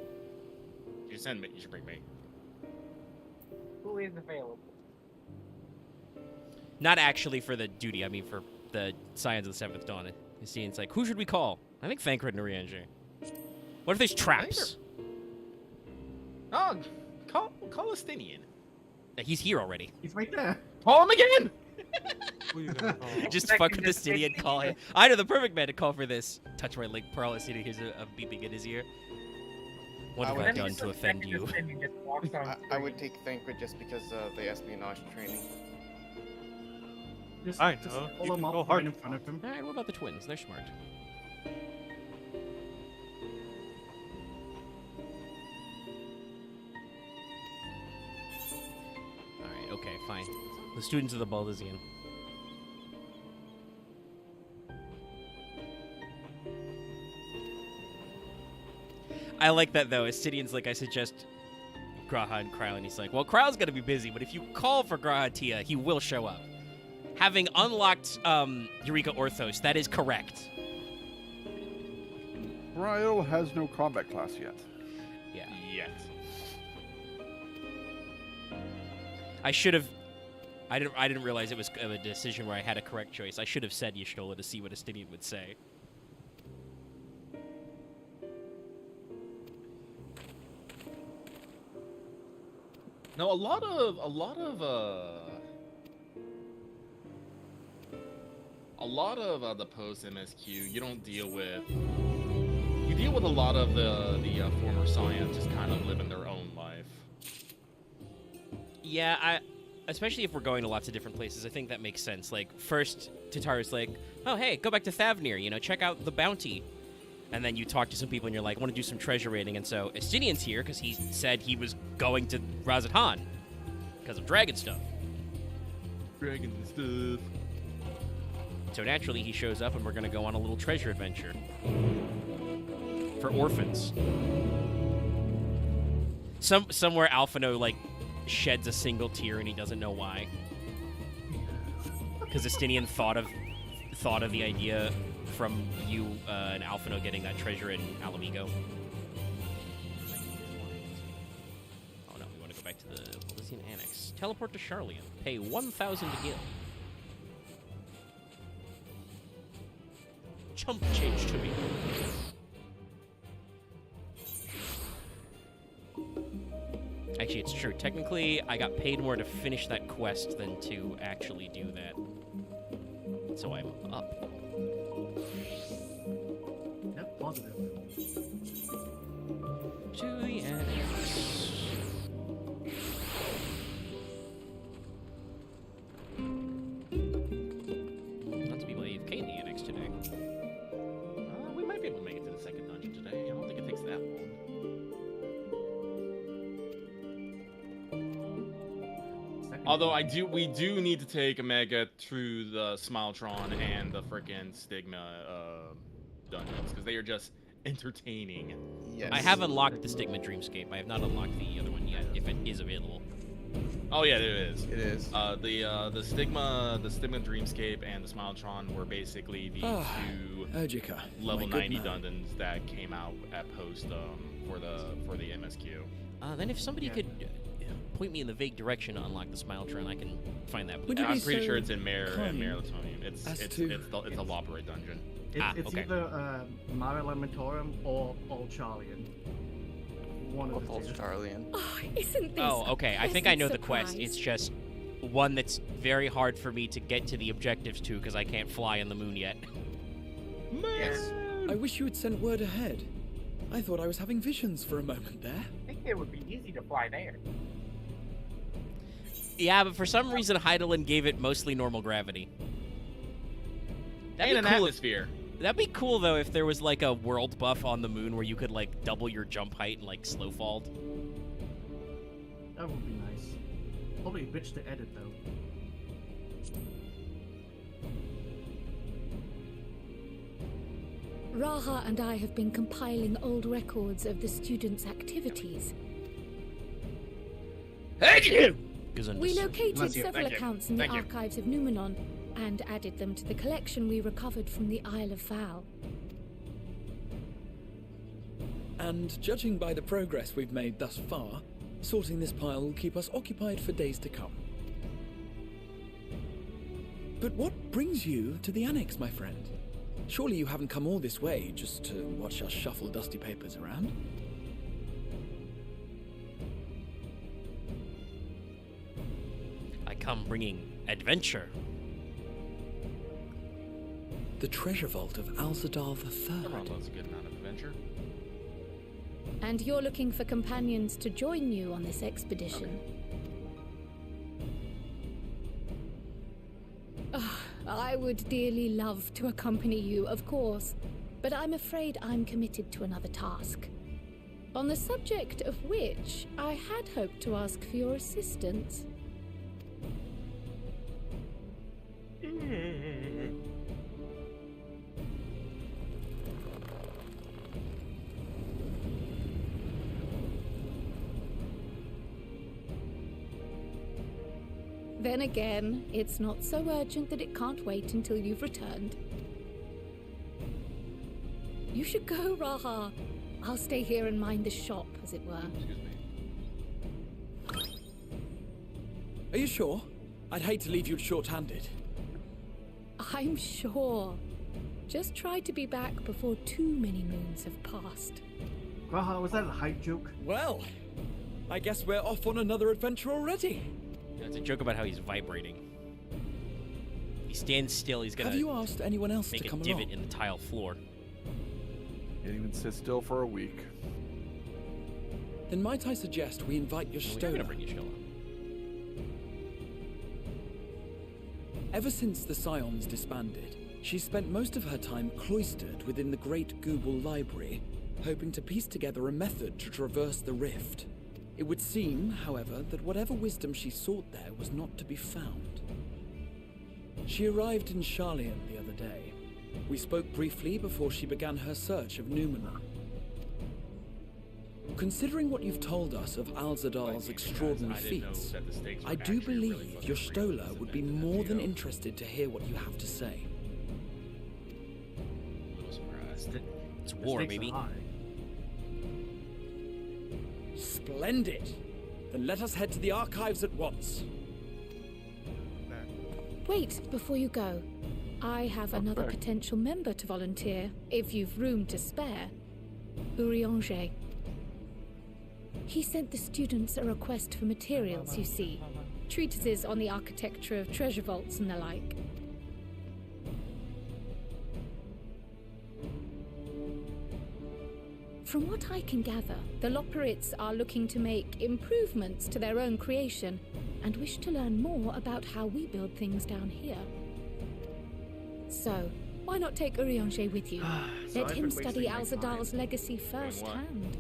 you send me. You should bring me. Who is available? Not actually for the duty. I mean for the Scions of the Seventh Dawn. You see, it's like, who should we call? I think Thancred and Oriange. What if there's traps? Oh, call Estinian. He's here already. He's right there. Call him again. Just fuck with Estinian and call him. I know the perfect man to call for this. Touch my leg, Pearl. Estinian hears a beeping in his ear. What have I done to offend you? I would take Thancred just because of the espionage training. I Just know. pull You him can up go right hard. in front of him. All right, what about the twins? They're smart. All right, okay, fine. The students of the Baldesian. I like that though. Estidian's like, I suggest Graha and Kryl, and he's like, well, Kryl's gonna be busy, but if you call for Graha Tia, he will show up. Having unlocked Eureka Orthos, that is correct. Ryle has no combat class yet. Yeah. Yet. I should have. I didn't realize it was a decision where I had a correct choice. I should have said Y'shtola to see what Estinian would say. No, a lot of the post MSQ, you don't deal with. You deal with a lot of the former Scions just kind of living their own life. Yeah, especially if we're going to lots of different places, I think that makes sense. Like, first, Tataru's like, oh, hey, go back to Thavnir, you know, check out the bounty. And then you talk to some people and you're like, I want to do some treasure raiding. And so Estinian's here because he said he was going to Razathan because of dragon stuff. Dragon stuff. So naturally he shows up and we're going to go on a little treasure adventure. For orphans. Somewhere Alphino, like, sheds a single tear and he doesn't know why. Because Estinian thought of the idea from you and Alphino getting that treasure in Alamigo. Oh no, we want to go back to the Elysian Annex. Teleport to Charlian. Pay 1,000 to Gil. Chump change to me. Actually, it's true. Technically, I got paid more to finish that quest than to actually do that. So I'm up. Yep, positive. To the annex. Lots of people AFK in the annex today. We might be able to make it to the second dungeon today. I don't think it takes that long. Although we do need to take Omega through the Smiletron and the frickin' Stigma dungeons because they are just entertaining. Yes. I have unlocked the Stigma Dreamscape. I have not unlocked the other one yet, if it is available. Oh yeah, it is. It is. The Stigma Dreamscape and the Smiletron were basically the two Ergica, level my good 90 man. dungeons that came out at post for the MSQ. Then if somebody could point me in the vague direction to unlock the Smiletron, I can find that. Would you I'm be pretty so sure it's in Mare kind Latonium. It's as a Loporite dungeon. It's okay. either Mare Lamentorum or Old Charlian. One of the Old two. Charlian. Oh, isn't this Oh, okay. I a think I know pleasant the quest. surprise? It's just one that's very hard for me to get to the objectives to because I can't fly on the moon yet. Yes. I wish you had sent word ahead. I thought I was having visions for a moment there. I think it would be easy to fly there. Yeah, but for some reason Heidelin gave it mostly normal gravity. And an cool if- atmosphere. That'd be cool though if there was like a world buff on the moon where you could like double your jump height and like slow fall. That would be nice. Probably a bitch to edit though. Raha and I have been compiling old records of the students' activities. We located several accounts in the archives of Numenon and added them to the collection we recovered from the Isle of Val. And judging by the progress we've made thus far, sorting this pile will keep us occupied for days to come. But what brings you to the Annex, my friend? Surely you haven't come all this way just to watch us shuffle dusty papers around? I come bringing adventure. The treasure vault of Alzadal III. Everyone loves a good amount of adventure. And you're looking for companions to join you on this expedition. I would dearly love to accompany you, of course, but I'm afraid I'm committed to another task. On the subject of which I had hoped to ask for your assistance. Then again, it's not so urgent that it can't wait until you've returned. You should go, Raha. I'll stay here and mind the shop, as it were. Excuse me. Are you sure? I'd hate to leave you short-handed. I'm sure. Just try to be back before too many moons have passed. Raha, was that a hype joke? Well, I guess we're off on another adventure already. It's a joke about how he's vibrating. If he stands still, he's gonna. Have you asked anyone else make to come a divot along? in the tile floor. Can't even sit still for a week. Then might I suggest we invite your We're Stola? gonna bring you Stola. Ever since the Scions disbanded, she's spent most of her time cloistered within the Great Google Library, hoping to piece together a method to traverse the rift. It would seem, however, that whatever wisdom she sought there was not to be found. She arrived in Charlian the other day. We spoke briefly before she began her search of Numenor. Considering what you've told us of Alzadal's extraordinary feats, I do believe your Stola would be more than interested to hear what you have to say. A little surprised. It's war, baby. Splendid! Then let us head to the archives at once. Wait, before you go. I have another potential member to volunteer, if you've room to spare. Urianger. He sent the students a request for materials, you see. Treatises on the architecture of treasure vaults and the like. From what I can gather, the Loperites are looking to make improvements to their own creation and wish to learn more about how we build things down here. So, why not take Urianger with you? Let him study Alzadal's legacy firsthand.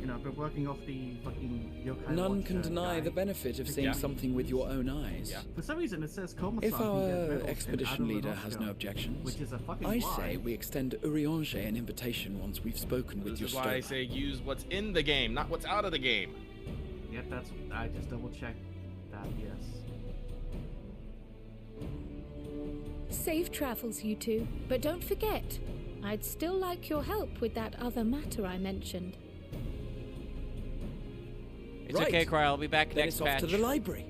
You know, I've been working off the fucking yokai None watch, can deny guy. the benefit of seeing something with your own eyes. For some reason it says Koma-san If can get our medals in expedition leader has Adamanoska, no objections, which is a fucking I lie. say we extend Urianger an invitation once we've spoken with This your is why I Stola. say use what's in the game, not what's out of the game. Yep, that's. I just double checked that. Yes. Safe travels, you two. But don't forget, I'd still like your help with that other matter I mentioned. It's okay, Cry. I'll be back Then next it's off patch. to the library.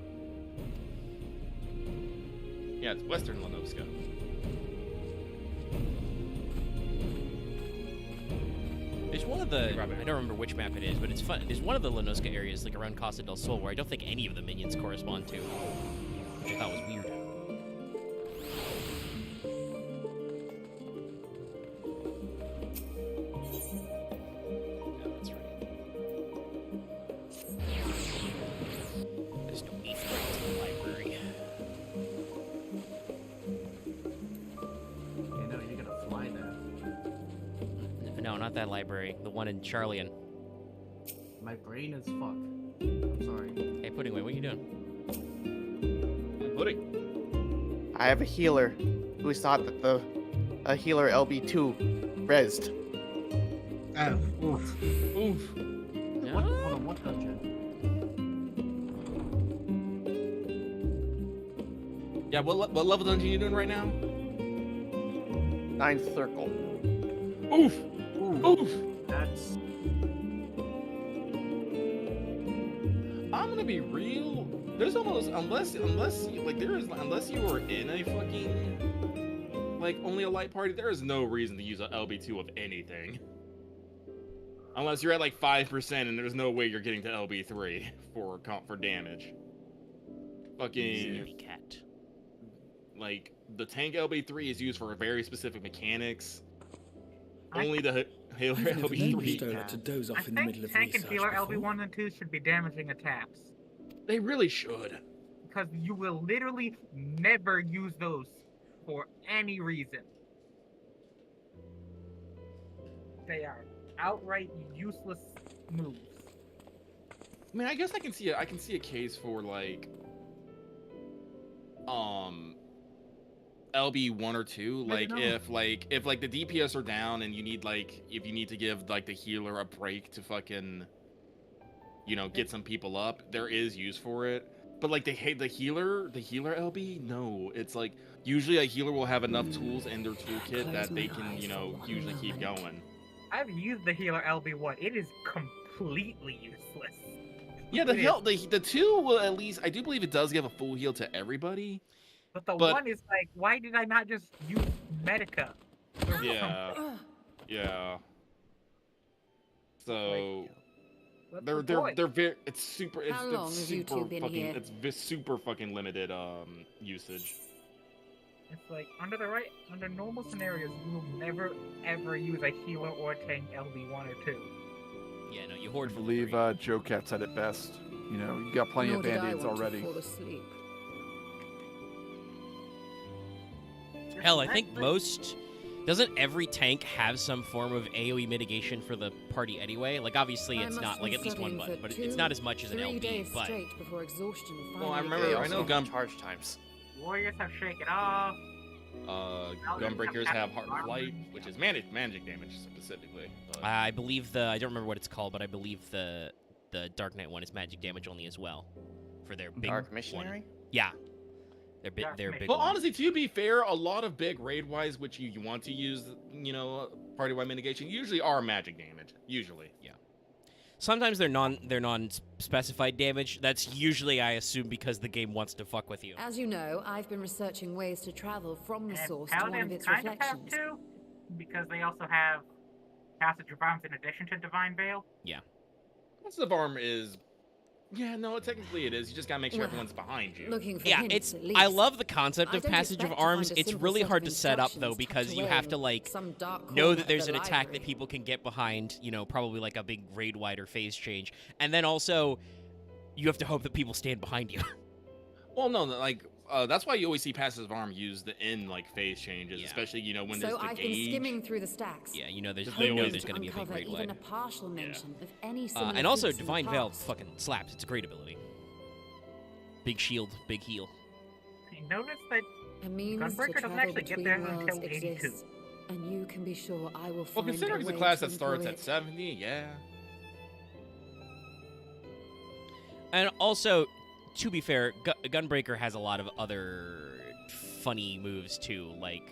Yeah, it's Western Lanoska. There's one of the, I don't remember which map it is, but it's fun. There's one of the Lanoska areas, like around Costa del Sol, where I don't think any of the minions correspond to, which I thought was weird. There's no need for it in the library. You know, you're gonna fly there. No, not that library. The one in Charlian. My brain is fucked. I'm sorry. Hey, Pudding Way, what are you doing? Pudding. I have a healer who thought that a healer LB2 rezzed. Oh, oof. Oof. Hold on, what dungeon? Yeah, what level dungeon are you doing right now? 9th circle. Oof. Oof. That's I'm gonna be real. There's almost unless you are in a fucking like only a light party, there is no reason to use an LB2 of anything. Unless you're at like 5% and there's no way you're getting to LB3 for damage. Fucking cat. Like the tank LB3 is used for very specific mechanics. Only the healer LB3. To doze off I in the middle think of tank and research healer before. LB1 and 2 should be damaging attacks. They really should. Because you will literally never use those for any reason. They are outright useless moves. I mean, I guess I can see a case for like LB1 or 2, like if the DPS are down and you need if you need to give like the healer a break to fucking get some people up, there is use for it. But like the healer LB, no, it's like usually a healer will have enough tools in their toolkit that they can usually keep going. I've used the healer LB1. It is completely useless. Yeah, the 2 will at least, I do believe it does give a full heal to everybody. But the one is like, why did I not just use Medica? Yeah. Yeah. So they're very super fucking limited usage. It's like under normal scenarios you will never ever use a healer or a tank LB1 or 2. Yeah, no, you hoard I for believe Joe Cat said it best. You got plenty of band-aids already. Hell, I think doesn't every tank have some form of AoE mitigation for the party anyway? Like, obviously, it's not, like, at least one button, but it's not as much as an LB, but... Well, I know gun charge times. Warriors have Shake It Off. Gunbreakers have Heart of Light, which is magic damage specifically. I believe I don't remember what it's called, but I believe the Dark Knight one is magic damage only as well. For their big Dark Missionary? one. Yeah. They're big. But honestly, to be fair, a lot of big raid-wise, which you want to use, party-wide mitigation, usually are magic damage. Usually. Yeah. Sometimes they're non-specified damage. That's usually, I assume, because the game wants to fuck with you. As you know, I've been researching ways to travel from the source to one of Paladins its kind of have reflections. two, because they also have Passage of Arms in addition to Divine Veil. Yeah. Passage of Arm is... Yeah, no, technically it is. You just gotta make sure everyone's behind you. Yeah, I love the concept of Passage of Arms. It's really hard to set up, though, because you have to, know that there's an attack that people can get behind, probably like a big raid-wide or phase change. And then also, you have to hope that people stand behind you. Well, no, that's why you always see Passage of Arm used in, phase changes, especially, when there's the I've gauge. been skimming through the stacks. Yeah, there's hoping going to to be a big uncover raid-wide. even a partial mention of any similar And also, feats in the Divine Veil past. fucking slaps. It's a great ability. Big shield, big heal. You notice that A means Gunbreaker to doesn't travel actually get between there worlds until 82. exists, and you can be sure I will Well, find considering it's a way class to that starts employ at it. 70, yeah. And also, to be fair, Gunbreaker has a lot of other funny moves, too. Like,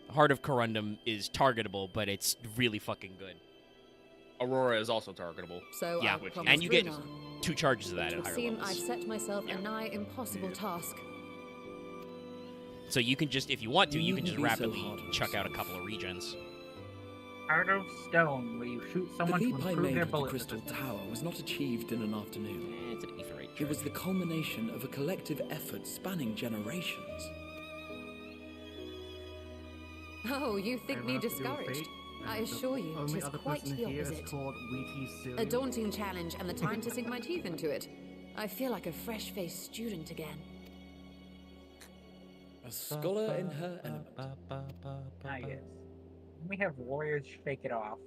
Heart of Corundum is targetable, but it's really fucking good. Aurora is also targetable. So yeah, I and you get Runa, 2 charges of that it at would higher seem levels. I've set myself a nigh impossible task. So you can just, if you want to, you can just Needn't be so rapidly hard on chuck out a couple of regens. Heart of Stone, where you shoot someone The to leap I improve made their with the bullet Crystal resistance. Tower was not achieved in an afternoon. It's an ether rate. It was the culmination of a collective effort spanning generations. Oh, you think me discouraged? I assure you, it is quite the opposite. A daunting challenge and the time to sink my teeth into it. I feel like a fresh-faced student again. A scholar in her element. Ah, yes. We have Warriors Shake It Off.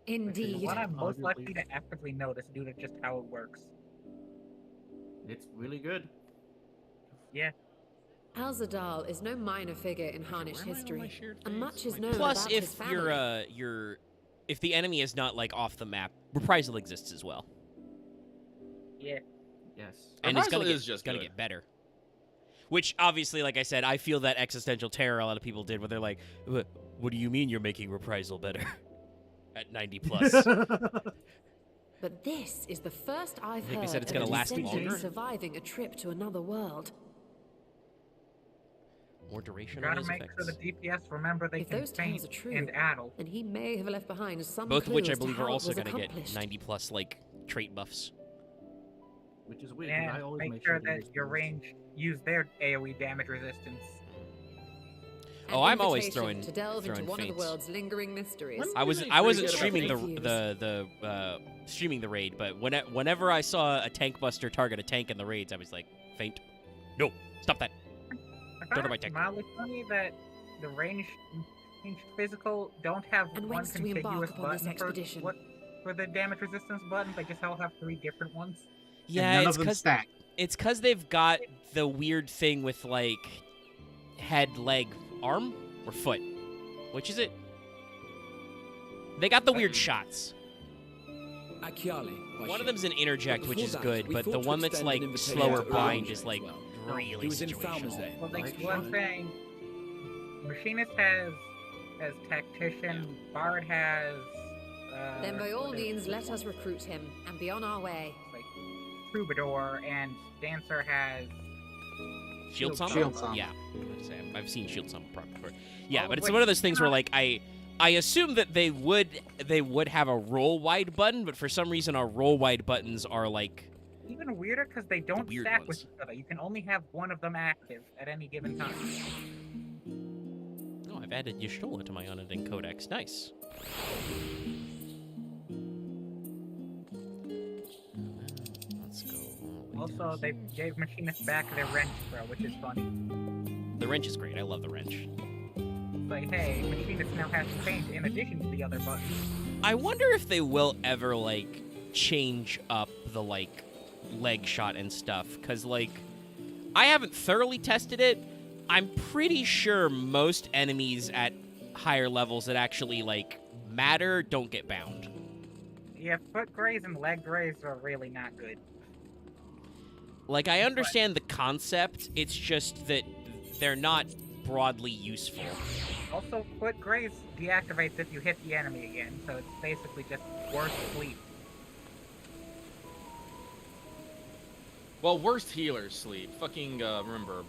Indeed. The one I'm most likely to actively notice due to just how it works. It's really good. Yeah. Al-Zadal is no minor figure in Harnish history, and much is known Plus, about his if family. if the enemy is not like off the map, reprisal exists as well. Yeah. Yes. And it's Reprisal is just gonna good. get better. Which obviously, like I said, I feel that existential terror a lot of people did, where they're like, "What do you mean you're making reprisal better?" At 90 plus. But this is the first I've think they heard said it's of gonna a last descendant longer? surviving a trip to another world. More duration You on gotta those make effects. sure the DPS remember they If can those faint tales are true, and addle. then he may have left behind some Both of which clue I as to believe how are it also was going to get accomplished. 90 plus like trait buffs. Which is weird. 'cause I And always make sure to that use your those. range use their AoE damage resistance. Oh, I'm always Invitation to delve into throwing one of feints. the world's lingering mysteries. I wasn't streaming streaming the raid, but whenever I saw a tank buster target a tank in the raids, I was like, feint. No, stop that. I Don't find my it tank. mildly funny that the ranged physical don't have And one whence do we embark contiguous upon this button for expedition? for the damage resistance button. They just all have 3 different ones. Yeah, none it's of them because stack. it's because they've got the weird thing with like head, leg, arm, or foot. Which is it? They got the weird shots. Achiali. One of them's an interject, But which before is that, good, we but the thought to one that's extend like an invitation slower to bind Orange is like as well. really He was in situational. Falmazane. Well, Right, one sure. thing, Machinist has Tactician, Bard has. Then by all what is means, it? let us recruit him and be on our way. Like Troubadour, and Dancer has. Shield Samba? Shield Samba. Yeah. I've seen Shield Samba proc before. Yeah, Oh, but it's wait, one of those things where cannot- like I assume that they would have a roll wide button, but for some reason our roll wide buttons are like Even weirder because they don't weird stack ones. with each other. You can only have one of them active at any given time. oh, I've added Y'shtola to my Unending Codex. Nice. Let's go. all the way Also, down they here. gave Machinist back their wrench throw, which is funny. The wrench is great. I love the wrench. It's like, hey, Machinist now has paint in addition to the other buttons. I wonder if they will ever like change up the like leg shot and stuff, because like I haven't thoroughly tested it. I'm pretty sure most enemies at higher levels that actually like matter don't get bound. Yeah, foot graze and leg graze are really not good. Like I understand the concept, it's just that they're not broadly useful. Also, foot graze deactivates if you hit the enemy again, so it's basically just worse sleep. Well, worst healers sleep. Fucking remember,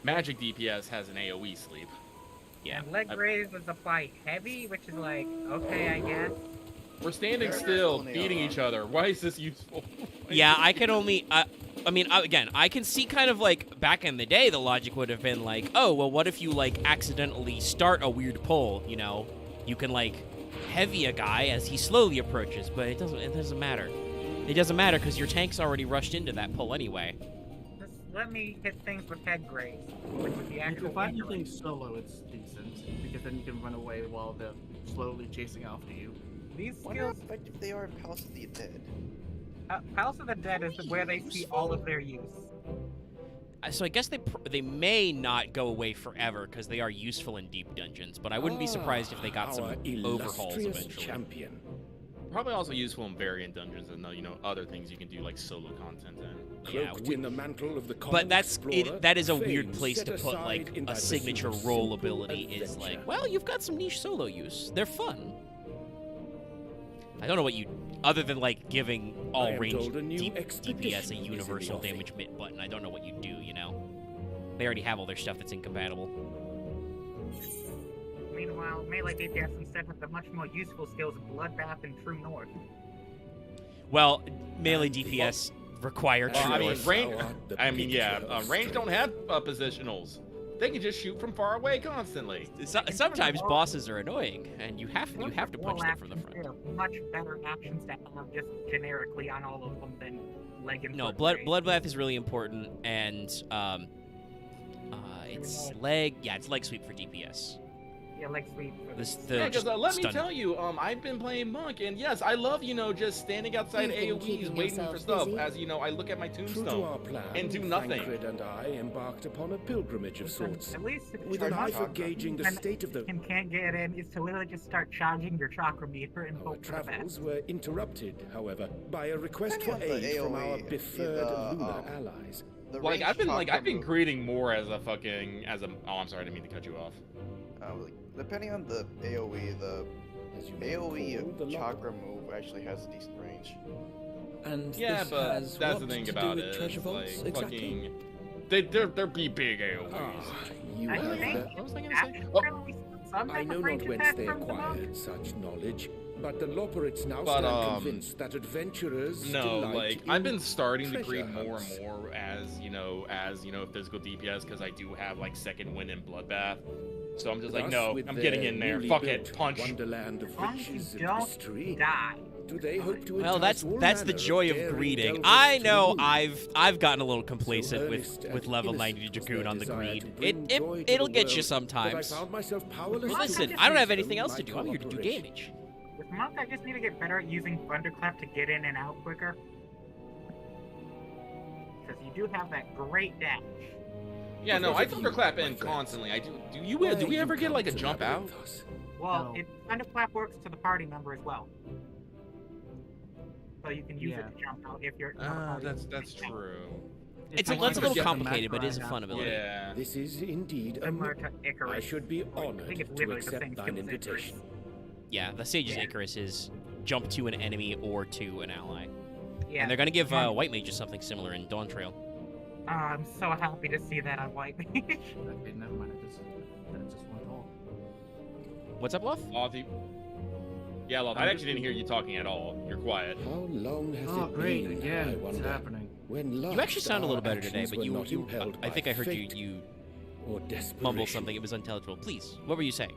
magic DPS has an AOE sleep. Yeah. And leg graze is apply heavy, which is like, okay, I guess. We're standing Very still, nice beating Leon. each other. Why is this useful? Yeah, I can only. I mean, again, I can see kind of like back in the day, the logic would have been like, oh, well, what if you like accidentally start a weird pull? You know, you can like heavy a guy as he slowly approaches, but it doesn't matter. It doesn't matter because your tank's already rushed into that pull anyway. Just let me hit things with head graze, which is the If actual you find injury. anything solo, it's decent because then you can run away while they're slowly chasing after you. These Wonder how skills, effective they are in Palace of the Dead. House of the Dead is where they see all of their use. So I guess they may not go away forever because they are useful in deep dungeons, but I wouldn't be surprised if they got some Our overhauls illustrious eventually. champion. Probably also useful in variant dungeons and you know other things you can do like solo content in. Yeah, Cloaked in the mantle of the common But that is a explorer, weird fame place set to put aside like in a thy signature pursuit of roll simple ability is adventure. like, well, you've got some niche solo use. They're fun. I don't know what you, other than like giving I all am range told a new DPS a expedition is in the universal offing. damage mid button. I don't know what you do, you know? They already have all their stuff that's incompatible. Meanwhile, melee DPS instead have the much more useful skills of Bloodbath and True North. Well, melee DPS require Well, true I mean, north. range. Range don't have positionals. They can just shoot from far away constantly. Sometimes bosses are annoying, and you have to punch them from the front. They are much better actions to have just generically on all of them than leg and No, foot graze. bloodbath is really important, and it's leg. Yeah, it's leg sweep for DPS. Yeah, leg sweep. Yeah, because let me tell you, I've been playing Monk, and yes, I love, just standing outside AoEs waiting for stuff, as, I look at my tombstone and do nothing. Thancred and I embarked upon a pilgrimage of sorts, At least with an eye for gauging the state of the... can't get in is to literally just start charging your chakra meter and hope for the best. Travels were interrupted, however, by a request for aid from our preferred lunar allies. I've been creating more as a oh, I'm sorry, I didn't mean to cut you off. Depending on the AoE, the AoE chakra move actually has a decent range. And yeah, this but has that's the what thing to about do it. with treasure It's vaults, like exactly? fucking, they're be big AoEs. You I have think the... What was I gonna say? I know not whence they acquired such knowledge, but the Loporits now But, stand convinced that adventurers No, delight like in I've been starting to create treasure more hunts. and more as physical DPS because I do have like second wind and bloodbath. So I'm just like, Thus, no, with I'm their getting in there. newly Fuck built it, punch. Wonderland of riches and don't mystery. Die. Do they hope to Well, entice that's all the manner joy of daring greeding. delvers I to know the I've gotten a little complacent earnest with and level innocent 90 was their Dragoon on the desire greed. to bring joy to It'll the get you world, sometimes. that I found myself powerless Well, to listen, resist I don't have them anything else to my do. I'm here to do cooperation. damage. With Monk, I just need to get better at using Thunderclap to get in and out quicker. Because you do have that great dash. Yeah, no, I thunderclap in constantly. I do. Do we ever get like a jump out? Well, Thunderclap works to the party member as well. So you can use it to jump out if you're. That's true. It's a little complicated, but it is a fun ability. Yeah. This is indeed a Similar to Icarus. I should be I honored think it's to literally the accept same thine skill as Icarus. invitation. Yeah, the Sage's Icarus is jump to an enemy or to an ally. Yeah. And they're gonna give White Mages something similar in Dawn Trail. I'm so happy to see that on White Mage. Okay, never mind. That's just one talk. What's up, Luff? Yeah, Luff, I actually didn't hear you talking at all. You're quiet. How long has Oh, it great! been? Again, I it's wonder. happening. When You actually sound a little better today, but you impelled I think I heard fate you or mumble desperation. something. It was unintelligible. Please, what were you saying?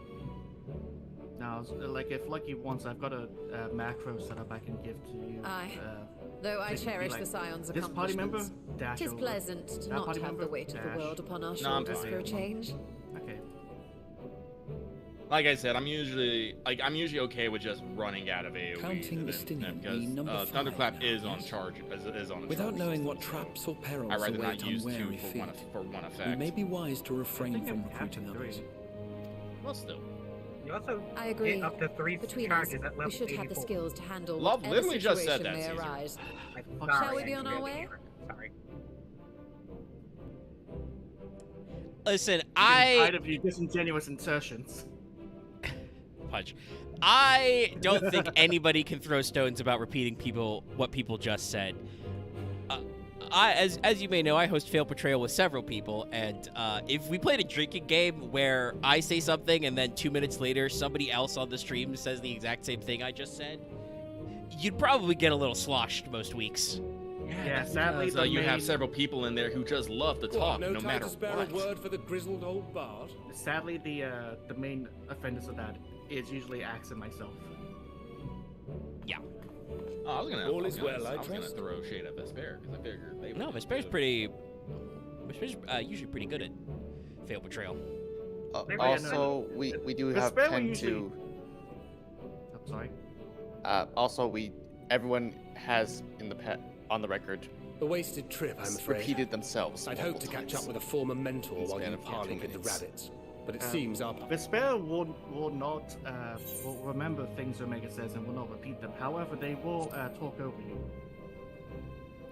Now, like if lucky once, I've got a macro set up I can give to you. Aye. Though I basically, cherish like, the Scion's this party member accomplishments. dash Tis over. pleasant to That not party have member the weight of the dash. world upon our No, I'm shoulders fine. for a change. Okay. Like I said, I'm usually okay with just running out of AoE. Counting the Stinian, because the number 5 Thunderclap now, is on yes? charge. Is on. Without knowing what traps or perils I'd rather await not use two unwary for feet, one we effect. may be wise to refrain think from I'm recruiting captain others. Well, still. You also I agree. get up to 3 Between us, charges at we level should have the 84. skills to handle Love whatever literally just said situation that, may Caesar. arise. I'm Shall sorry, we be on our I way? Sorry. Listen, Tired of you disingenuous insertions. Punch. I don't think anybody can throw stones about repeating what people just said. As you may know, I host Fail Portrayal with several people, and if we played a drinking game where I say something and then 2 minutes later somebody else on the stream says the exact same thing I just said, you'd probably get a little sloshed most weeks. Yeah, sadly, So you have several people in there who just love to talk, no matter what. word for the grizzled old bard. Sadly, the main offenders of that is usually Axe and myself. Yeah. Oh, I was gonna. All is well, I was gonna trust. throw shade at Vesper because I figured they. No, Vesper's usually pretty good at Fail Portrayal. Also, we do have Vesper tend usually- to. I'm sorry. Also, everyone has on the record A wasted trip, I'm afraid. repeated themselves. I'd hoped to catch up with a former mentor while Instead you of parleyed 2 with the minutes. rabbits. But it seems our... Vesper will not will remember things Omega says and will not repeat them. However, they will talk over you.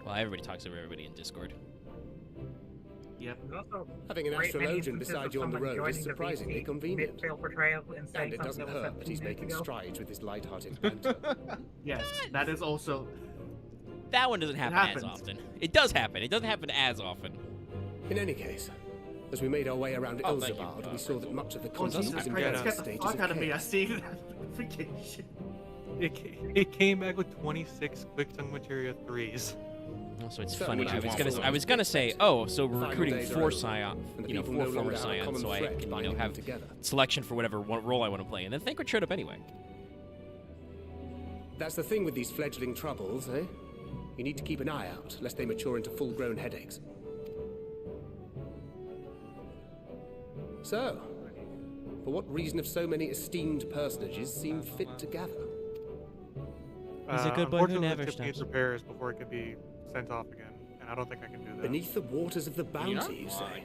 Well, everybody talks over everybody in Discord. Yep. Having an Great many astrologian instances beside of you on the someone road is joining the surprisingly VC convenient. mid-fail portrayal and saying And it doesn't something hurt that he's 17 making minutes ago. strides with his light-hearted banter. Yes, that is also. That one doesn't happen as happens. often. It does happen. It doesn't happen as often. In any case, as we made our way around Oh, thank you. Elzebard, we saw that much of the Oh, continent Jesus was in Christ, various get the stages fuck of out of me! I chaos. see that freaking shit. It came back with 26 quick tongue materia 3s. Also, it's So, funny. what do you want I from was us? gonna say, oh, so we're Final recruiting days are 4 over, scion, and the you know, people 4 no former longer have a scions, common so I threat can, binding them have together. selection for whatever role I want to play, and then Thancred showed up anyway. That's the thing with these fledgling troubles, eh? You need to keep an eye out, lest they mature into full-grown headaches. So, For what reason have so many esteemed personages seemed fit to gather? He's a good boy who Unfortunately, never the ship needs stops. repairs before it can be sent off again, and I don't think I can do that. Beneath the waters of the bounty, you say?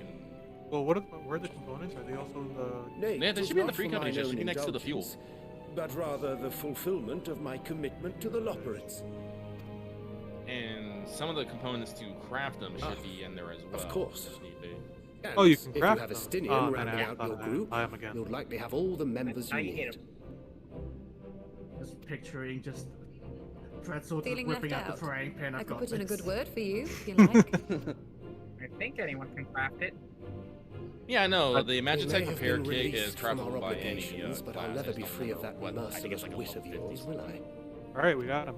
Well, where are the components? Are they also in the... Nay, Yeah, they it should was be in the not free for company. mine They should own be next to the fuel. indulgence, but rather the fulfillment of my commitment to the Loporits. And some of the components to craft them should be in there as well. Of course. if need be. And Oh, you can if craft you have a them. Stinian Oh, rounding man, I out thought your of that. group, I am again. you'll likely have all the members you I hate need. him. Just picturing just Dreadsaw Feeling whipping left out out? the frying pan. I I've could got put in a this. good word for you, if you like. I think anyone can craft it. Yeah, I know. The We may Magitech have repair been kit is released from craftable our by any obligations, but I'll class. I never just be don't free of remember that what. I think it's merciless like a wit level of yours, 50 will I? something. All right, we got them.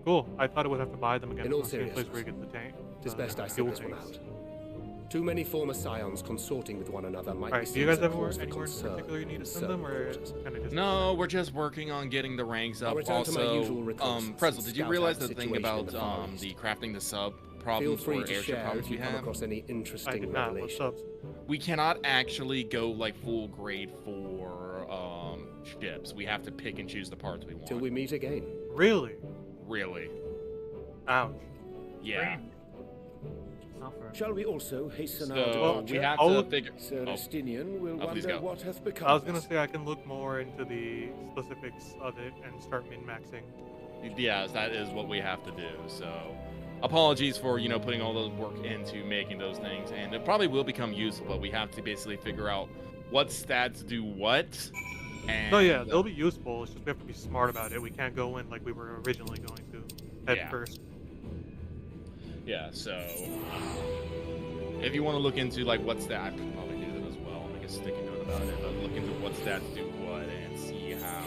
Cool. I thought I would have to buy them again. In all from the same place where you seriousness, get the tank. Tis best I sit fuel this one tanks. out. Too many former scions consorting with one another might All be right, do you seen guys as a have cause for anywhere in concern particular you need to in send them, certain or quarters. kind of just... No, we're just working on getting the ranks up. I'll return to my Also, usual reconnaissance Pretzel, and did you scout realize out the the thing situation in about the Far East. the crafting the sub Feel problems free or to airship share problems if we you come have? across any I interesting did not. What's revelations. up? We cannot actually go like full grade for ships. We have to pick and choose the parts we want. Till we meet again. Really? Really? Ouch. Yeah. Shall we also hasten our So departure? we have I'll- to figure. Sir Oh. Estinian will Oh, please wonder go. what hath become I was of gonna us. say I can look more into the specifics of it and start min-maxing. Yes, that is what we have to do. So, apologies for putting all those work into making those things, and it probably will become useful. But we have to basically figure out what stats do what. And No, yeah, they'll be useful. It's just we have to be smart about it. We can't go in like we were originally going to, head Yeah. first. Yeah. So, if you want to look into like what stat, I could probably do that as well. Make a sticky note about it. But look into what stats do what and see how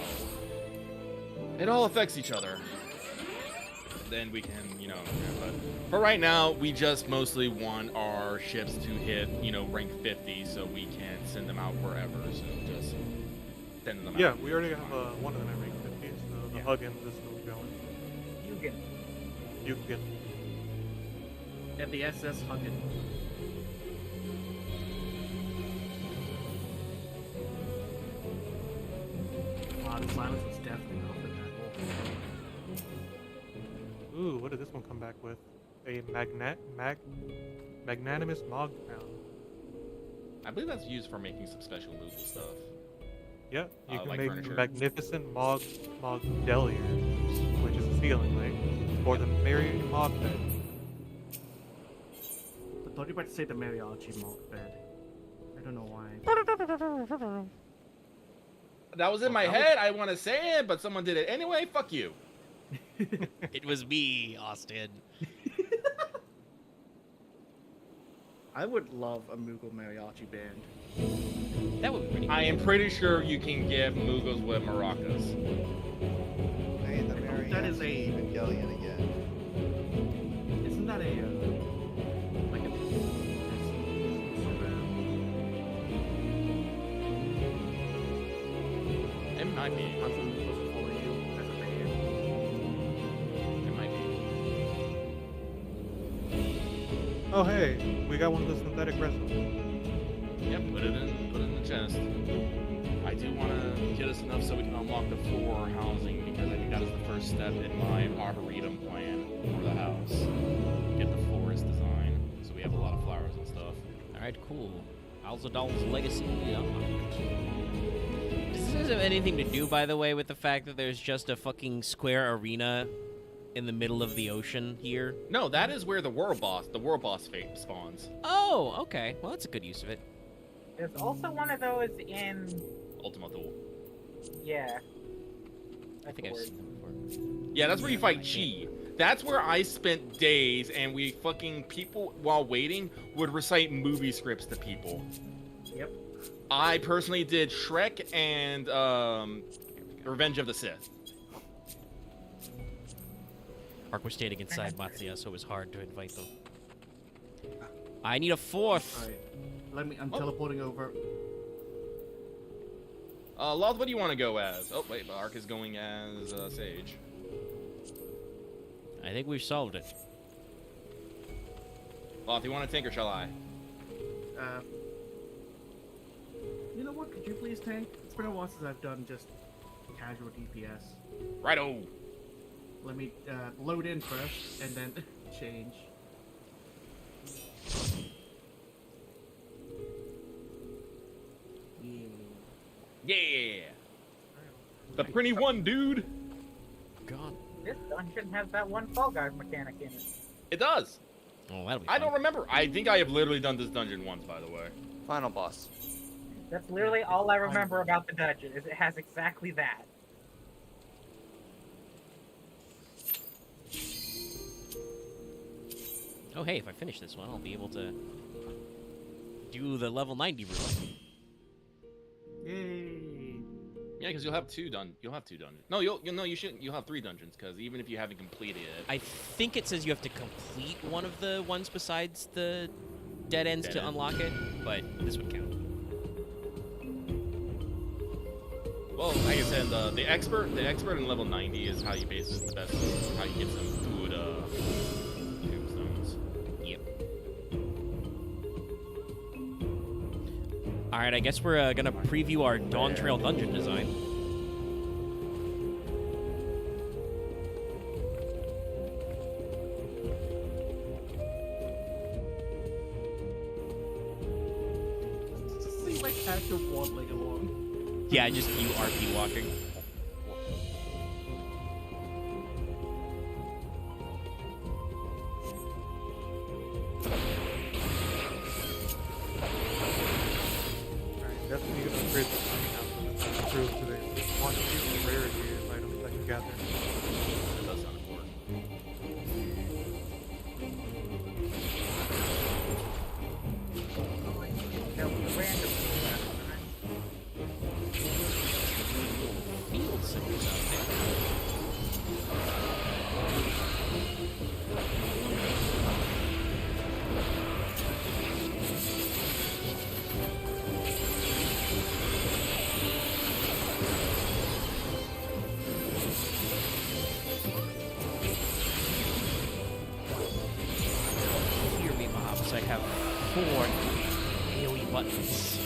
it all affects each other. Then we can, but for right now, we just mostly want our ships to hit, rank 50 so we can send them out wherever. So just send them Yeah, out. we already have one of them at rank 50, so the Hug and this is going. You can. At the SS Huggin. Wow, the silence was definitely over that Ooh, what did this one come back with? A magnanimous Mog Crown. I believe that's used for making some special moves and stuff. Yeah, you can like make furniture. magnificent Mog Delier, which is a ceiling light, or the Merry Mog Bed. I thought you were about to say the mariachi milk bed. I don't know why. That was in my head. I want to say it, but someone did it anyway. Fuck you. It was me, Austin. I would love a Moogle mariachi band. That would be pretty I am pretty sure you can get Moogles with maracas. Hey, the that is a Evangelion again. Isn't that a like a It might be. It might be. Oh hey, we got one of the synthetic resins. Yep, put it in the chest. I do want to get us enough so we can unlock the floor housing because I think that is the first step in my arboretum plan for the house. Get the florist design so we have a lot of flowers and stuff. All right, cool. Alzadal's legacy. Does this have anything to do, by the way, with the fact that there's just a fucking square arena in the middle of the ocean here? No, that is where the world boss fate spawns. Oh, okay. Well, that's a good use of it. There's also one of those in. Ultima Thule. Yeah. I think I've seen them before. Yeah, that's where you fight Chi. That's where I spent days, and we fucking people while waiting would recite movie scripts to people. Yep. I personally did Shrek and Revenge of the Sith. Mark was standing inside Matsuya, so it was hard to invite them. I need a fourth. Alright. I'm teleporting over. Loth, what do you want to go as? Oh, wait, but Ark is going as Sage. I think we've solved it. Loth, you want to tank or shall I? You know know what? Could you please tank? It's been a while since I've done just casual DPS. Righto. Let me load in first and then change. Yeah. The pretty one, dude. God. This dungeon has that one Fall Guys mechanic in it. It does. Oh, that'll be I don't remember. I think I have literally done this dungeon once, by the way. Final boss. That's literally all I remember about the dungeon, is it has exactly that. Oh, hey, if I finish this one, I'll be able to do the level 90 route. Yay! Yeah, because you'll have two dungeons. No, you shouldn't. You'll have 3 dungeons because even if you haven't completed it, I think it says you have to complete one of the ones besides the dead ends to unlock it, but this would count. well, like I said, the expert in level 90 is how you base the best, how you get some good tombstones. Yep. All right, I guess we're gonna preview our Dawn Trail dungeon design. Seems like actual waddling along. Yeah, just you RP walking. Definitely gonna upgrade the mining house and improve to the quantity and rarity of items I can gather. That does sound important. Field signals out Hear me, mobs. I have 4 AoE buttons.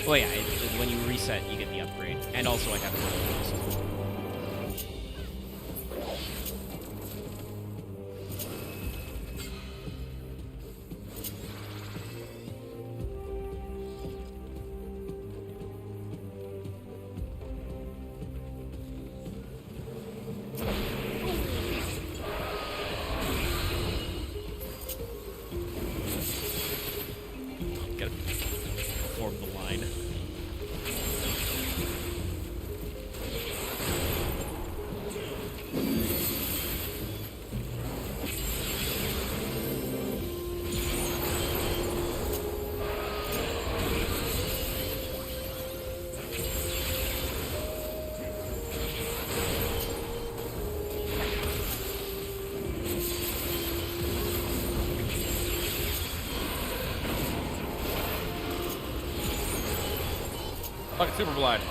Oh yeah, when you reset, you get the upgrade. And also I have one. Gotta form the line. Fucking super blind.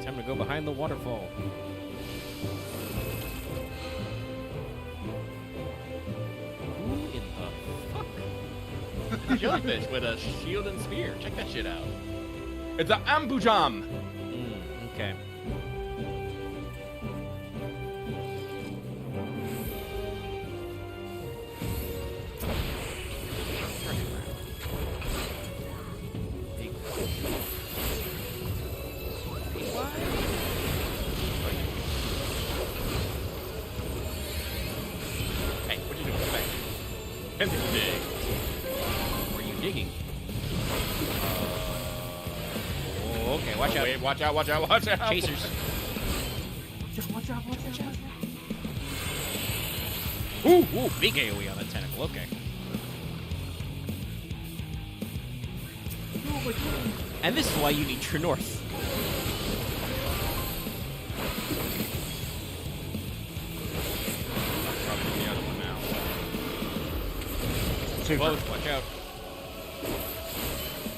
Time to go behind the waterfall. Who in the fuck? A jellyfish with a shield and spear. Check that shit out. It's an ambujam. Okay. Hey, what you doing? Get back. And dig. Where are you digging? okay, watch out. Wait, watch out, watch out, watch out. Chasers. Watch out. Ooh, big AoE on that tentacle. Okay. And this is why you need True North. Probably the other one now. Close, watch out.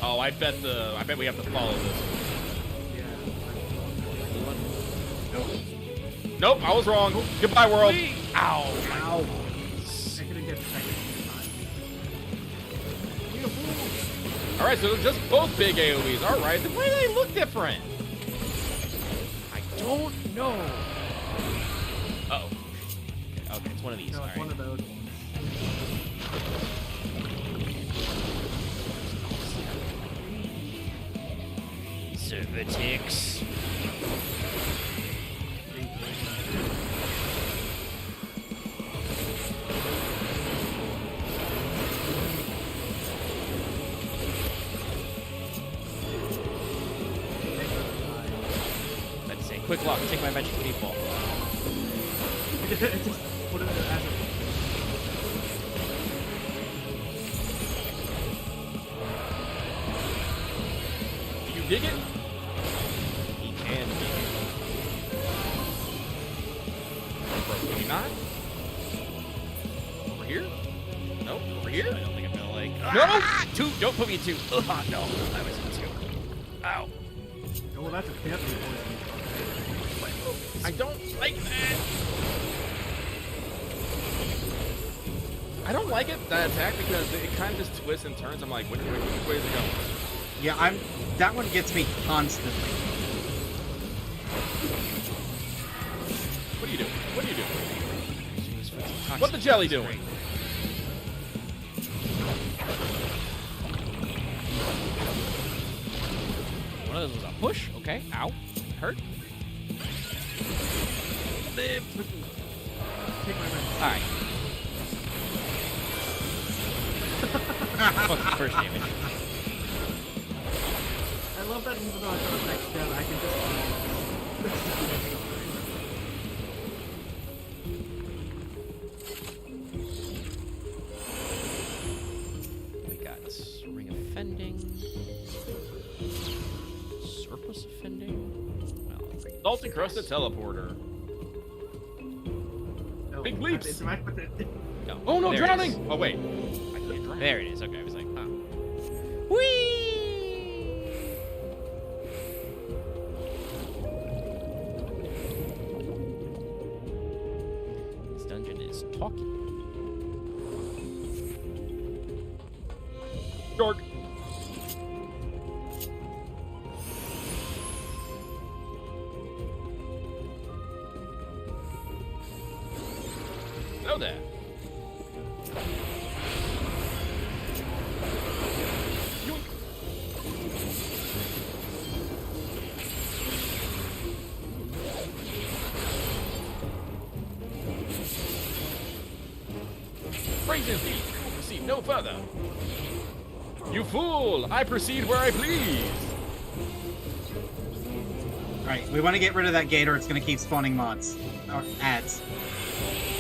Oh, I bet we have to follow this. Nope, I was wrong. Goodbye, world. Ow. Ow. I couldn't get All right, so they're just both big AoEs. All right, then why do they look different? I don't know. Uh-oh. Okay, it's one of these. No, All it's right. one of those ones. Servatics. Let's say, quick lock, take my magic meatball. Just put it as a... Do you dig it? He can dig it. Can you not? Over here? No, over here? I don't think I'm gonna like. No! Ah! Two! Don't put me in two. Ugh, no, I was in two. Ow. Oh, well, that's a deadly poison. I don't like that. I don't like it, that attack, because it kind of just twists and turns. I'm like, which way is it going? Yeah, that one gets me constantly. What are you doing? What are you doing? Toxic. What the jelly doing? One of those was a push. Okay. Ow. Hurt. Alright. Fucking first damage. I love that even though I don't affect them, I can We got Ring Offending. Surplus Offending. Well, Salty Crusted Teleporter. Oh, Big leaps. no. Oh no, There it drowning! is. Oh wait. I can't drown. There it is. Okay, I was like, huh. Whee! This dungeon is talky. Dork. Know that. Phrases thee, proceed no further. You fool! I proceed where I please. Alright, we want to get rid of that gate or it's going to keep spawning mods. Or ads.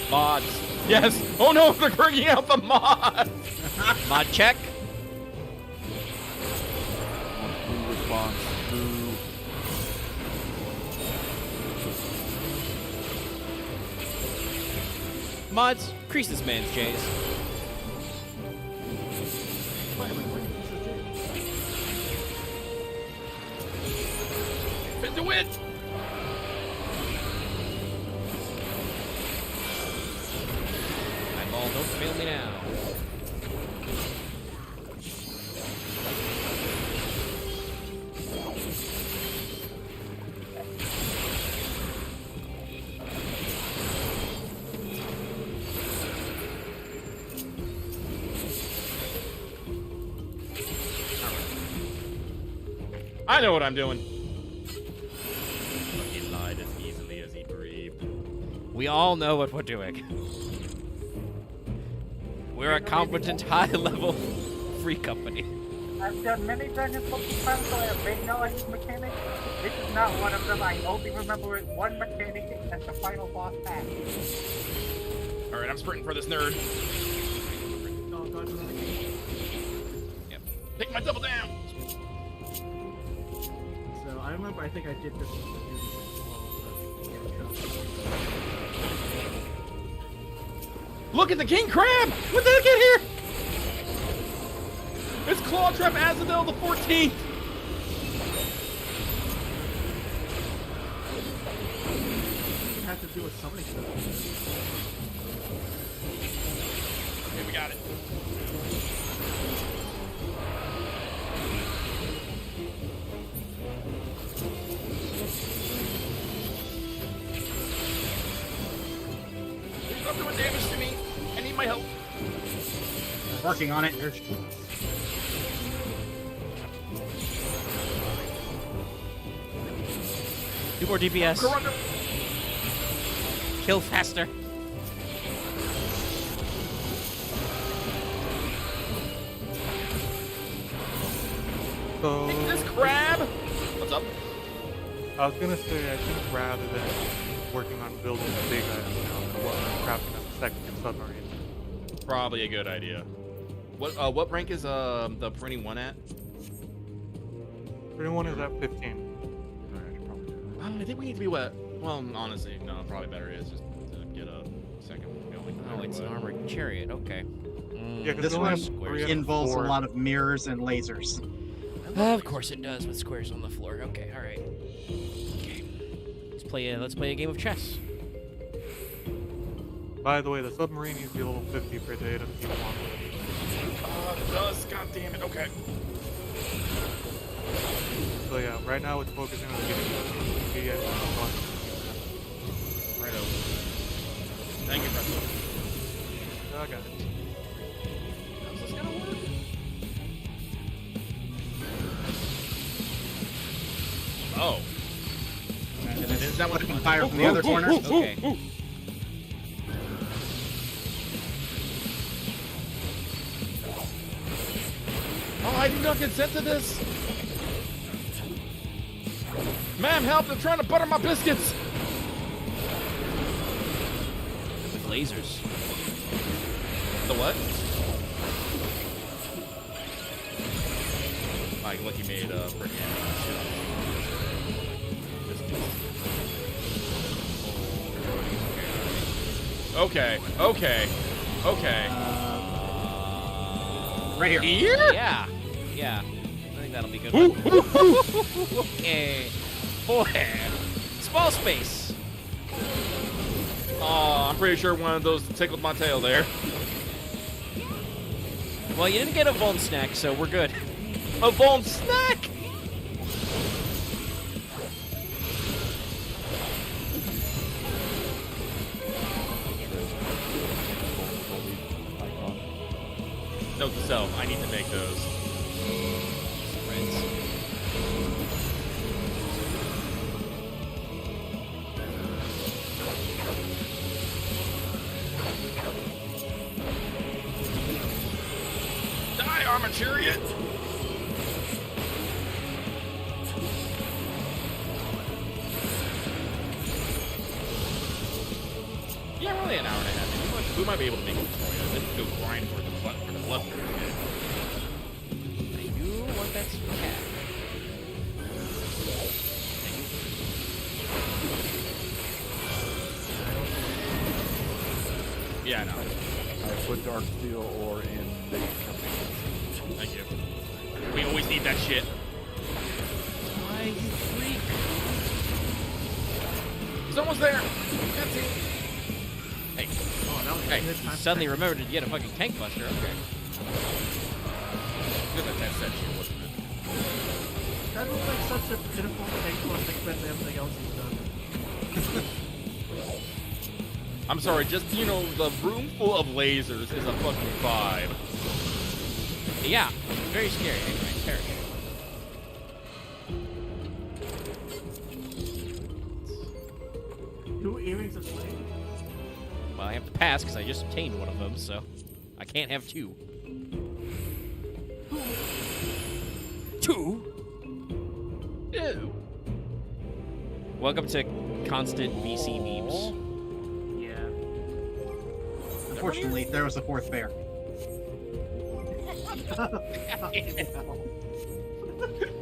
Mods. Yes! Oh no, they're bringing out the mods! Mod check. Boo response. Boo. Mods, increase this man's J's. Been to win! Eyeball, don't fail me now. I know what I'm doing. But he lied as easily as he breathed. We all know what we're doing. We're a competent, high-level free company. I've done many dungeons multiple times, so I have vague knowledge of mechanics. This is not one of them. I only remember it one mechanic at the final boss pass. Alright, I'm sprinting for this nerd. Oh, God, another game. Yep. Take my double down! So I remember, I think I did this with the duty as well. Look at the king crab! What did I get here? It's Clawtrap Azadel the 14th! It has to do with summoning stuff. Okay, we got it. Stop doing damage to me. I need my help. Working on it. Do more DPS. Kill faster. So, Take this crab! What's up? I was gonna say, I think rather than working on building a big item now, I'm gonna work on crafting a second submarine. Probably a good idea. What rank is the printing one at? Printing one is at 15. I think we need to be wet. Well, honestly, no, probably better is just to get a second one going. Oh, it's an armored chariot. Okay. Yeah, 'cause This we only one have three out of involves a 4. lot of mirrors and lasers. Of course it does with squares on the floor. Okay, all right. Okay. Let's play a game of chess. By the way, the submarine needs to be level 50 for data to keep on. It does. God damn it. Okay. So yeah, right now it's focusing on getting the one. Right over. Thank you, Presto. I got it. How's this gonna work? Oh. Is that what it Fire from the other corner? Okay. Oh, I did not consent to this. Ma'am, help! They're trying to butter my biscuits. With lasers. The what? Like, look, he made a freaking Okay, okay, okay. Right here. Here? Yeah. Yeah. I think that'll be good. Okay. Boy. Small space. Oh, I'm pretty sure one of those tickled my tail there. Well, you didn't get a Von snack, so we're good. A Von snack? Note to self, I need to make those. Friends. Die, armor chariot! Yeah, really an hour and a half. We might be able to make it for you. Let's go grind for the blood. You want that cat? Yeah, I know. I put Dark Steel ore in the company. Thank you. We always need that shit. Why, you freak? He's almost there. That's it. Hey. Oh, that was Hey, good you time. suddenly remembered to get a fucking tank buster. Okay. Good that said shit, wasn't it? That looks like such a pitiful thing compared to everything else he's done. I'm sorry, just, you know, the room full of lasers is a fucking vibe. Yeah, very scary. Anyway, perish. Two earrings of flame. Well, I have to pass because I just obtained one of them, so I can't have two. Two? Ew. Welcome to constant VC memes. Yeah. Unfortunately, there was a fourth bear.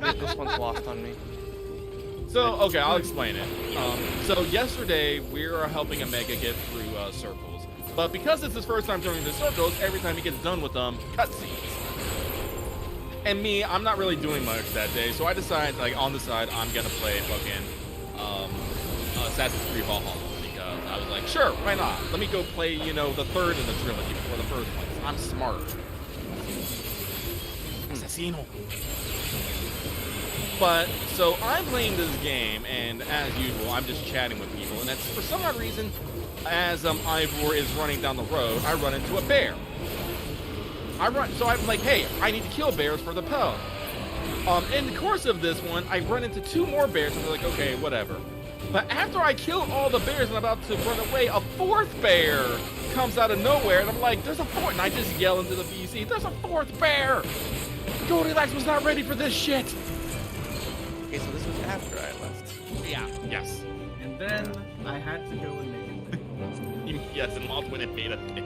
This one's lost on me. So, okay, I'll explain it. So yesterday, we were helping a Mega get through circles. But because it's his first time doing the circles, every time he gets done with them, cutscenes. And me, I'm not really doing much that day, so I decided, like, on the side, I'm gonna play fucking Assassin's Creed Valhalla. Because I was like, sure, why not? Let me go play, you know, the third in the trilogy before the first one. I'm smart. Assassino. But, so I'm playing this game, and as usual, I'm just chatting with people, and that's, for some odd reason, as Ivor is running down the road, I run into a bear. So I'm like, hey, I need to kill bears for the poem. In the course of this one, I run into 2 more bears, and they're like, okay, whatever. But after I kill all the bears and I'm about to run away, a 4th bear comes out of nowhere, and I'm like, there's a 4th, and I just yell into the VC, there's a 4th bear! Goldilocks was not ready for this shit! Okay, so this was after I left. Yeah, yes. And then I had to go and make it. Yes, and Malt went and made a thing.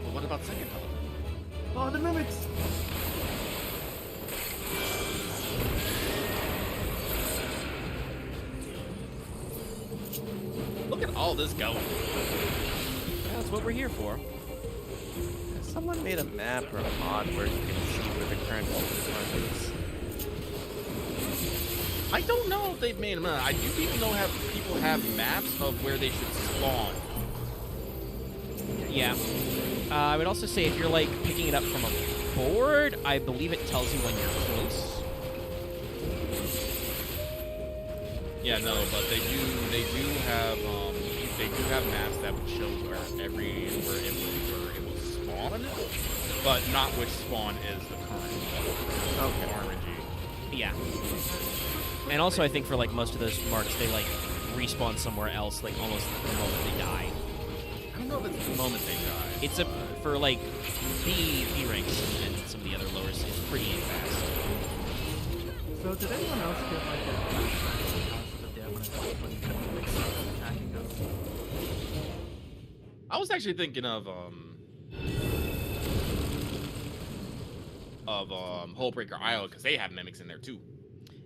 Well, what about second telephone? Oh, the mimics! Look at all this going. That's what we're here for. Someone made a map or a mod where you can see where the current ultimate is. I don't know if they've made them. I do people know people have maps of where they should spawn. Yeah. I would also say if you're like picking it up from a board, I believe it tells you when you're close. Yeah, no, but they do have maps that would show where it will spawn, but not which spawn is the current RNG. Yeah. And also I think for like most of those marks, they like respawn somewhere else, like almost the moment they die. I don't know if it's the moment they die. It's for like B ranks and some of the other lowers, it's pretty fast. So did anyone else get like a flashback of the House of the Dead when attacking us? I was actually thinking of Hullbreaker Isle because they have mimics in there too.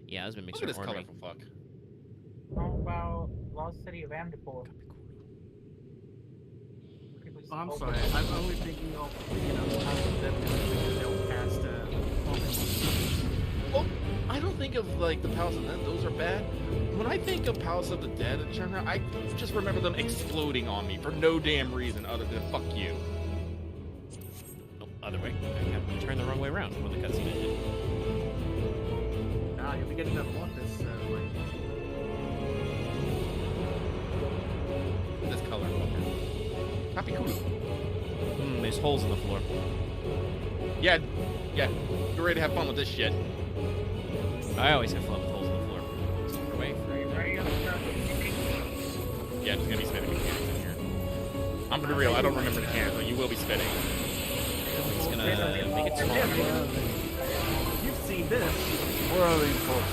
Yeah, those mimics Look are at this ornery. colorful fuck. How about Lost City of Amdapur? Oh, I'm sorry, I'm only thinking of, you know, House of the Dead because they'll cast Well, I don't think of like the Palace of the Dead; those are bad. When I think of Palace of the Dead in general, I just remember them exploding on me for no damn reason other than fuck you. Oh, other way. I have to turn the wrong way around when the cutscene ended. Ah, you'll be getting that lot this way. This color. Copy cool. There's holes in the floor. Yeah. Get ready to have fun with this shit. I always have fun with holes in the floor. Step away. Yeah, there's gonna be spitting mechanics in here. I'm gonna be real, I don't remember the mechanics, but you will be spitting. It's gonna make it smaller. You've seen this. Where are these folks?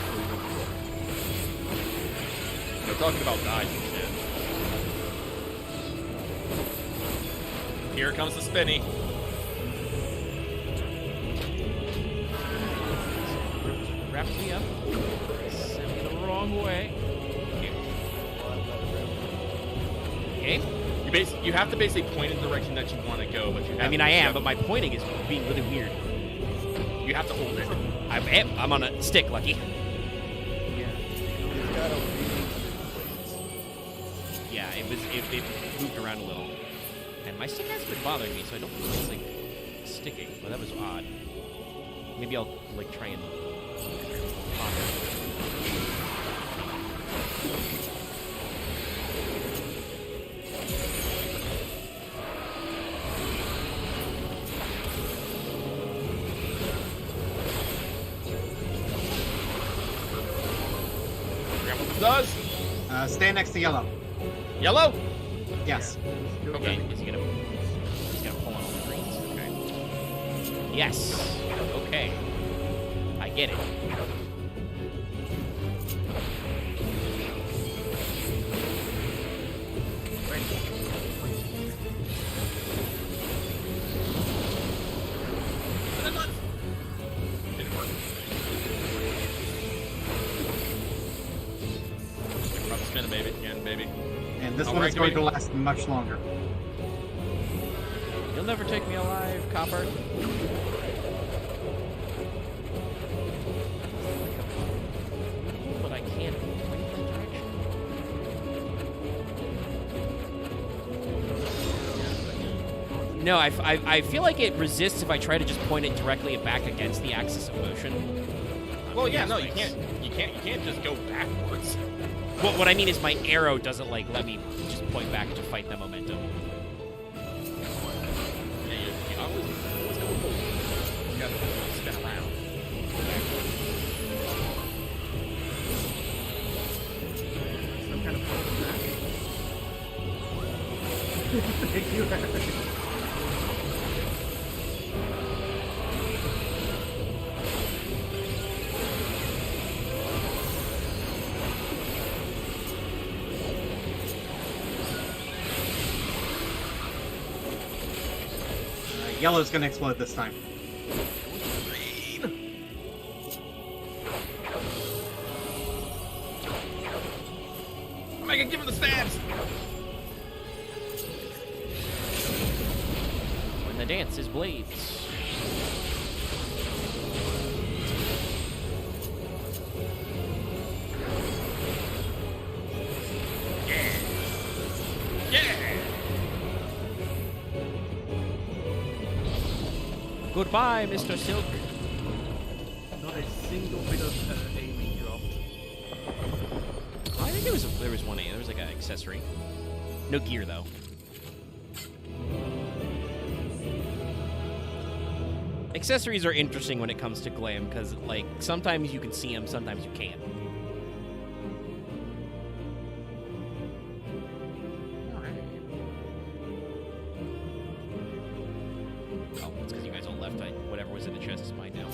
They're talking about dice and shit. Here comes the spinny. Wrapped me up. Sent me the wrong way. Okay. You have to basically point in the direction that you want to go, but you have I mean, I am, but my pointing is being really weird. You have to hold it. I'm on a stick, Lucky. Yeah, it moved around a little. And my stick has been bothering me, so I don't think it's like sticking, but that was odd. Maybe I'll like try and pop it. Grab the does? Stand next to yellow. Yellow? Yes. Okay. Is he gonna? He's gonna pull on all the greens. Okay. Yes. Okay. I get it. Didn't work. Rub spin a baby again, baby. And this one is going to last much longer. You'll never take me alive, Copper. But I can't point that direction. No, I feel like it resists if I try to just point it directly back against the axis of motion. Well, yeah, no, you can't just go backwards. What I mean is my arrow doesn't like let me just point back to fight the momentum. Yeah, you always go forward. You gotta spin around. Some kind of Thank you. Yellow's gonna explode this time. Omega, give him the stabs! When the dance is blades. Goodbye, Mr. Silk. Not a single bit of aiming dropped. I think there was one there was like an accessory. No gear though. Accessories are interesting when it comes to glam because like sometimes you can see them, sometimes you can't. Oh, it's because you guys all left. Whatever was in the chest is mine now.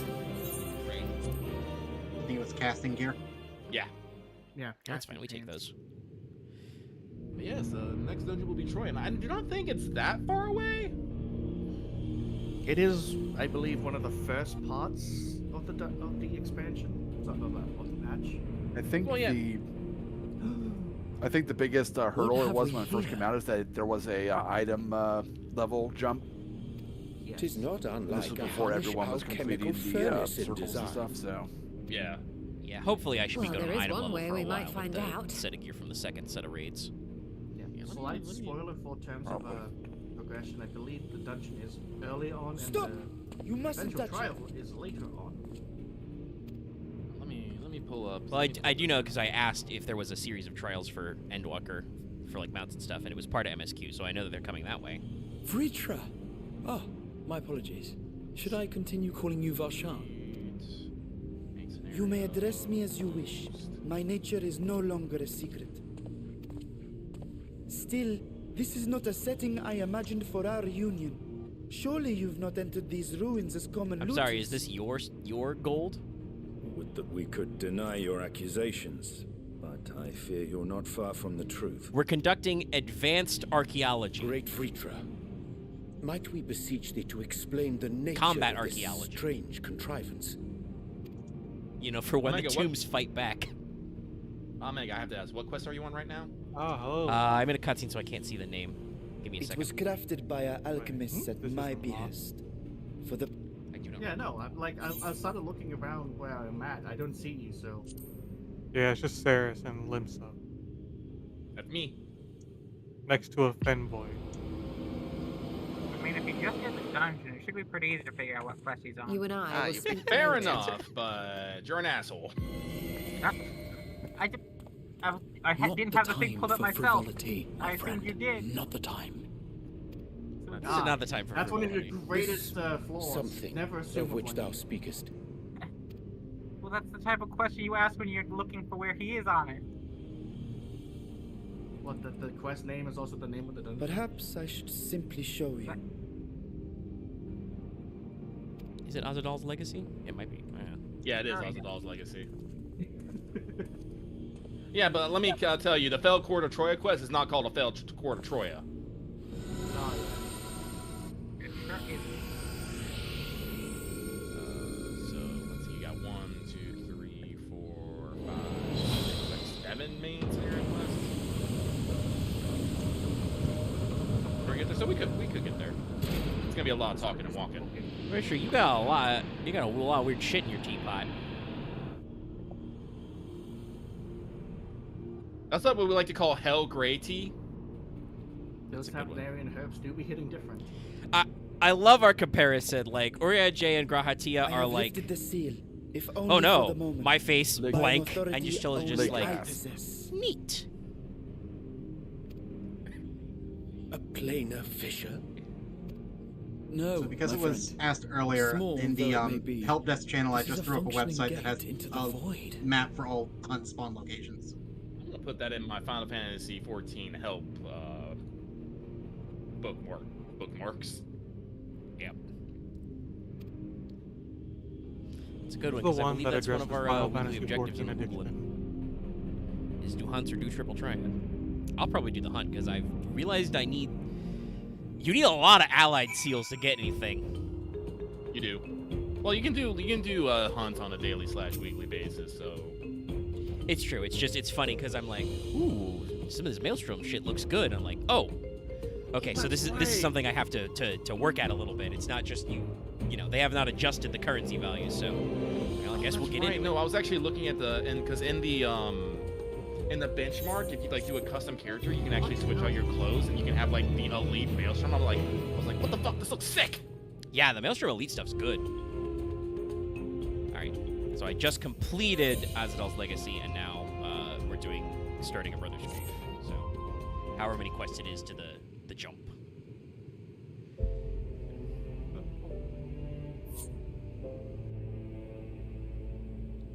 Right. I think it was casting gear. Yeah. Yeah. That's fine. We take those. But yes, the next dungeon will be Troy, and I do not think it's that far away. It is, I believe, one of the first parts of the expansion, of the patch. I think Well, yeah. I think the biggest hurdle it was when it first came out is that there was a item level jump. Tis not unlike This was before everyone was completing the circles and stuff, so. Yeah. Yeah, hopefully I should be Well, going there is item one level way for a we while might with find the out. set of gear from the second set of raids. Yeah. Slight spoiler for terms of progression. I believe the dungeon is early on, Stop! and the You mustn't eventual touch trial is later on. Let me pull up. Well, I do know because I asked if there was a series of trials for Endwalker for like mounts and stuff, and it was part of MSQ, so I know that they're coming that way. Vritra! Oh, my apologies. Should I continue calling you Varshan? You may address me as you wish. My nature is no longer a secret. Still, this is not a setting I imagined for our union. Surely you've not entered these ruins as common I'm looters. sorry, is this your gold? Would that we could deny your accusations, but I fear you're not far from the truth. We're conducting advanced archaeology. Great Vritra. Might we beseech thee to explain the nature Combat of archaeology. this strange contrivance? You know, for when Omega, the tombs fight back. Omega, I have to ask, what quest are you on right now? Oh, hello. I'm in a cutscene, so I can't see the name. Give me a It second. was crafted by our alchemists at This is my the law. behest. For the Yeah, no, I started looking around where I'm at. I don't see you, so. Yeah, it's just Saris and Limsa. That's me. Next to a Fenboy. I mean, if you just get the dungeon, it should be pretty easy to figure out what quest he's on. You and I will speak Fair later. enough, but you're an asshole. Didn't have the thing pulled up myself. I assumed you did. Not the time. This is not the time for That's one of your frivolity. greatest flaws. Something Never assume of which one. thou speakest. Well, that's the type of question you ask when you're looking for where he is on it. What, the quest name is also the name of the dungeon? Perhaps I should simply show you. Is it Azadal's Legacy? It might be. Yeah, it is Azadal's Legacy. Yeah, but let me tell you, the failed Court of Troya quest is not called a failed Court of Troya. So let's see, you got 1, 2, 3, 4, 5, 6, like 7 mains here in West. We're get there, so we could get there. It's gonna be a lot of talking and walking. Pretty sure you got a lot of weird shit in your teapot. That's not what we like to call Hell Grey tea. Those Valerian herbs do be hitting different. I love our comparison. Like Urianger and Grahatia are like, the seal, if oh only no, for the moment. my face By blank, authority and Yashtil is only just I like, possess. neat. A planar fissure? No, So because my it was friend. asked earlier Small in though the it may be, help desk channel, I this is just a threw up a functioning website that has gate into the a void. map for all hunt spawn locations. I'm gonna put that in my Final Fantasy 14 help bookmarks. Yeah. It's a good one The because I one believe that that's one of addresses our Final weekly Fantasy objectives in 14 Woodland. Is do hunts or do triple triad. I'll probably do the hunt because I've realized you need a lot of allied seals to get anything. You do. Well, you can do hunts on a daily / weekly basis. So it's true. It's funny because I'm like, ooh, some of this Maelstrom shit looks good. I'm like, oh, okay. So this is something I have to work at a little bit. It's not just you know, they have not adjusted the currency value. So well, I guess we'll get into it. No, I was actually looking at because in the benchmark, if you like do a custom character, you can actually switch out your clothes and you can have like the elite Maelstrom. I was like, what the fuck? This looks sick. Yeah, the Maelstrom Elite stuff's good. All right, so I just completed Azadal's Legacy, and now we're starting a Brother's Grief. So, however many quests it is to the jump.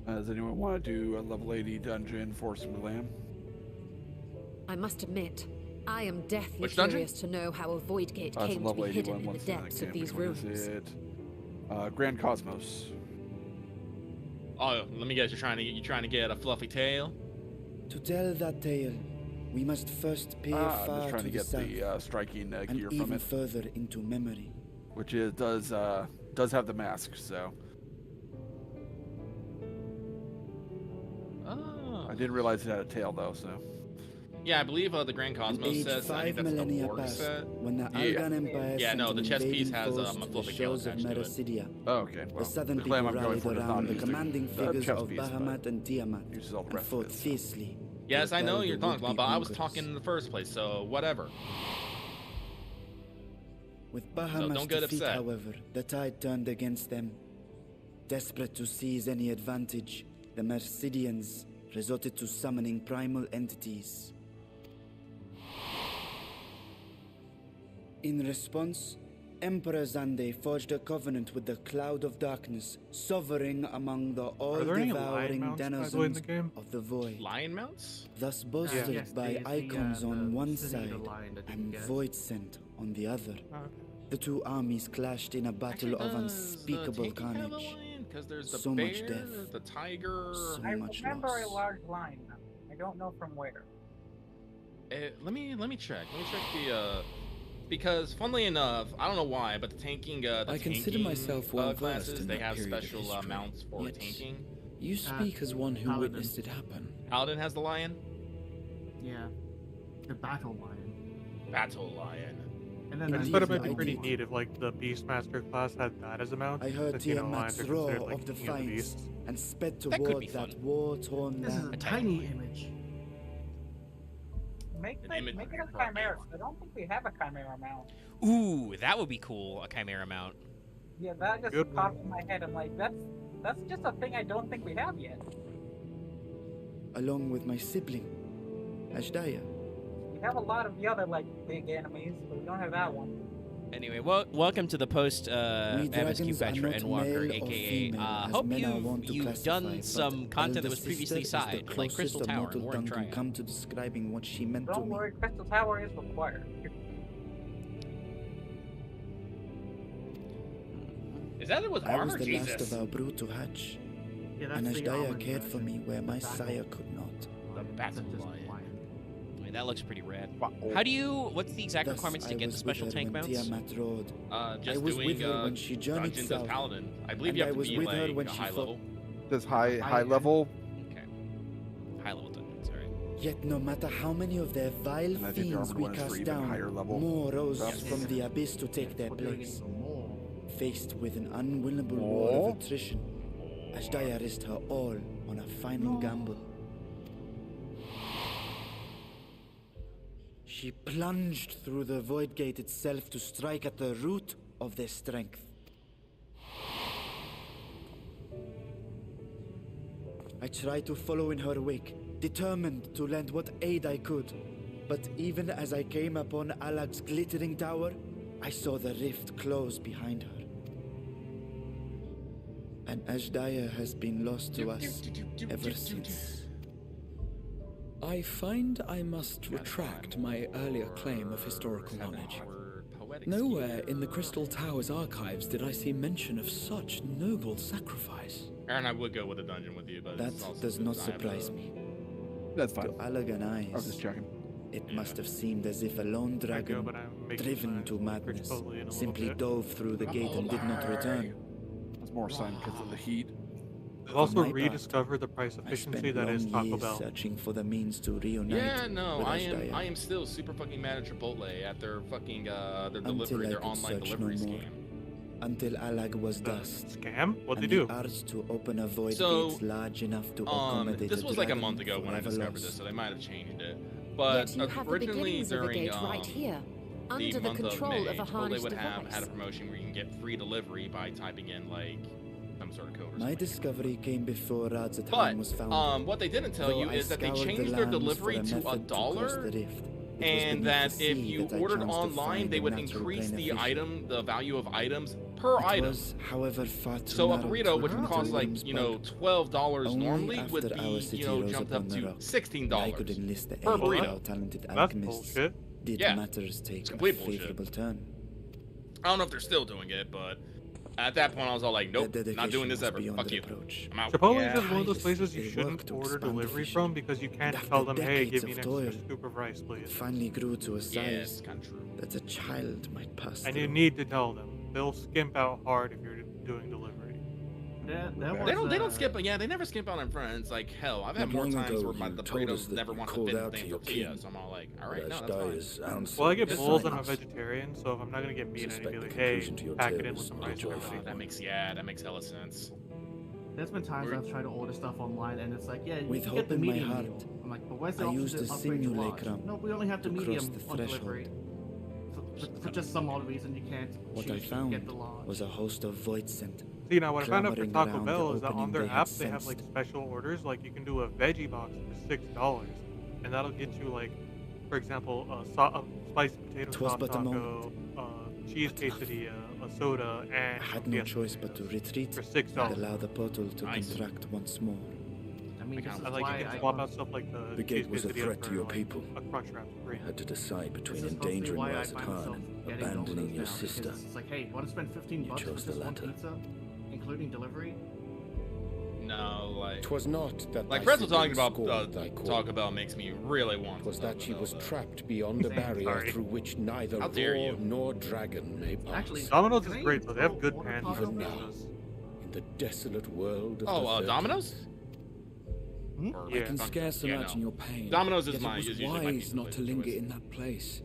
Does anyone want to do a level 80 dungeon for some lamb? I must admit, I am deathly Which dungeon? curious to know how a void gate It's came to level be 81. hidden in the depths of these rooms. Grand Cosmos. Oh, let me guess. You're trying to get a fluffy tail. To tell that tale, we must first peer I'm far just trying to the get south, the striking and gear even from it, further into memory. which does have the mask. So I didn't realize it had a tail though. So Yeah, I believe the Grand Cosmos Age says. I think 5 that's the millennia Borg passed, set. when the Yeah. Algan Empire Yeah, sent no, an the chess piece invading has force a to the fluffy tail shores of attached to it. Mericidia. Oh, okay. Well, The southern the claim people I'm going rallied for does around not the use commanding the figures chess of piece, but Bahamut and Tiamat, uses all the and rest fought of it, so. fiercely. Yes, to I know repel you're the talking about, would-be but I was conquerors. talking in the first place, so whatever. With don't Bahamut's get defeat, upset. however, the tide turned against them. Desperate to seize any advantage, the Mercidians resorted to summoning primal entities. In response, Emperor Zande forged a covenant with the Cloud of Darkness, sovereign among the Are there any lion all-devouring mounts, by the way, in denizens the game? of the void. Lion mounts? Thus bolstered Yes, by the, icons on one city side lion that you and get. void scent on the other. Oh, okay. The two armies clashed in a battle of unspeakable carnage. Because there's the So bear, much death. the tiger. So I much remember loss. a large lion. I don't know from where. Let me check. Let me check the because funnily enough, I don't know why, but the tanking I consider tanking, myself well versed classes, in they that have period of special history. mounts for Yet tanking. You speak as one who Paladin. witnessed it happen. Paladin has the lion. Yeah. The battle lion. Battle lion. And then In I just these thought it might be I pretty did. neat if like the Beastmaster class had that as a mount. I heard since, you know, lions Tiamat's are roar considered, like, of king the defiance beasts. and sped That could toward be that fun. war-torn This is land. a tiny image. Make An it image a of chimera. I don't think we have a chimera mount. Ooh, that would be cool. A Chimera mount. Yeah, that just Good popped in my head. I'm like, that's just a thing I don't think we have yet. Along with my sibling, Ashdaya. We have a lot of the other like big enemies, but we don't have that one. Anyway, welcome to the post MSQ patch for Endwalker, aka hope you've done some content that was previously side, like Crystal Tower and Warren Triad. Come to describing what she meant to Don't me. worry, Crystal Tower is required. Is that it was I was armor? the Jesus. last of our brood to hatch, Yeah, and that's the Ashdaya armored cared for version. me where my The sire battle. could not. The battle lion. I mean, that looks pretty rad. How do you? What's the exact Thus, requirements to I get the was special with her tank when mounts? Tiamat rode. Just I was doing with her when she journeyed Dungeons south. of Paladin. I believe And you have I to was be with her like when a she high fought- level. This high level. Okay. High level dungeons, alright. Yet no matter how many of their vile And I think the fiends armored we one is for cast even down, higher level more rose stuff. from the abyss to take their We're doing it place. for more. Faced with an unwinnable war of attrition, Ashdaya risked her all on a final gamble. She plunged through the void gate itself to strike at the root of their strength. I tried to follow in her wake, determined to lend what aid I could. But even as I came upon Alag's glittering tower, I saw the rift close behind her. And Ashdaya has been lost to us ever since. I find I must retract my earlier claim of historical knowledge. Nowhere in the Crystal Tower's archives did I see mention of such noble sacrifice. Aaron, I would go with a dungeon with you, but That it's also does not because I have surprise a- me. That's fine. To Allagan eyes, I was just checking. it must have seemed as if a lone dragon, but I'm making driven my to madness, Crispoli in a little simply bit. dove through the gate and did not return. That's more sun because of the heat. I've also my part, rediscovered the price I efficiency spent that is long Taco years Bell. searching for the means to reunite Yeah, no, with I Ashdaya. am still super fucking mad at Chipotle at their fucking their Until delivery, I their could online search delivery no more. scam. Until Alag was dust. Scam? What'd and they do? the urge to open a void So, gate large enough to accommodate this a was like a dragon month ago when I forever discovered lost. this, so they might have changed it. But Yet you have the originally beginnings of the during gate right here, the under the month control of May, of a Chipotle harnessed would have device. had a promotion where you can get free delivery by typing in like some sort of code or My something. discovery came before Radzatan But was founded. what they didn't tell Though you I is that they scoured the changed their lands delivery for a to method to cross $1, the rift. It was and beneath that the if sea you that I ordered chanced to online, find they a would natural increase the beneficiary. the value of items per It item. was, however, far too So a narrow burrito, to which would enter cost like, William's you know, bulk. $12 Only normally, would after be, our city you know, rose jumped up upon the to rock, $16 I could enlist the aid per of burrito. our talented That's alchemists. bullshit. Did Yeah, matters take a complete bullshit. favorable turn? I don't know if they're still doing it, but at that point I was all like, nope, Their not doing dedication this was ever. beyond Fuck you. reproach. I'm out. Chipotle Yeah. is just one of those places They you worked shouldn't to order expand the delivery fishing. from because you can't After tell them, hey, decades give me an of extra toil, scoop of rice, It please. finally grew to a Yeah, it's size kind of true. that a child might pass And through. you need to tell them. They'll skimp out hard if you're doing delivery. They don't skip, yeah, they never skip out on friends. Like hell, I've had Not more long times ago, where you the told us burritos that never you want to called fit out the to damn your tortilla, king. so I'm all like, all right, But no, Ashdaya's that's fine. answer Well, I get was bulls and I'm a silence. vegetarian, so if I'm not gonna get meat, I need to Suspect be the like, hey, conclusion to your pack tale it in with is some not rice joyful. already. That makes hella sense. There's been times I've tried to order stuff online and it's like, yeah, you With can hope get the in my medium heart, meal. I'm like, but where's the I option used to a upgrade to large? simulacrum No, we only have the to cross medium the on threshold. delivery. For just some odd reason, you can't What choose I to found get the large. was a host of void scent. See, now what I found out for clamoring Taco around Bell the is that on opening their they had app they have like sensed. special orders. Like you can do a veggie box for $6, and that'll get you like, for example, a spiced potato 'Twas sauce but a taco, cheese quesadilla, a soda, and I had no choice but to retreat for and $6. allow the portal to contract once more. I mean, this is And like why you can I swap out stuff like the The gate cheese was a quesadilla threat to for, your like, people. a crunch wrap free. You had to decide between This is mostly endangering why I find myself Razatan and getting abandoning those your now, sister. because It's like, hey, want to spend 15 You bucks for chose the just one latter. pizza, including delivery? No, like 'Twas not that like thy Pretzel talking siblings about scorned thy call. Taco Bell makes me really want. Was some that Taco she Bell, was though. trapped beyond the Same, barrier sorry. through which neither How dare roar you. nor dragon may pass. Actually, Domino's can is I great though. They have good order pan Taco Even Bell? now, in the desolate world of Oh, the Domino's? 13th. Or, I can like, scarce yeah, imagine no. your pain. Domino's is yet my it was is usually my wise not to linger choice. in that place.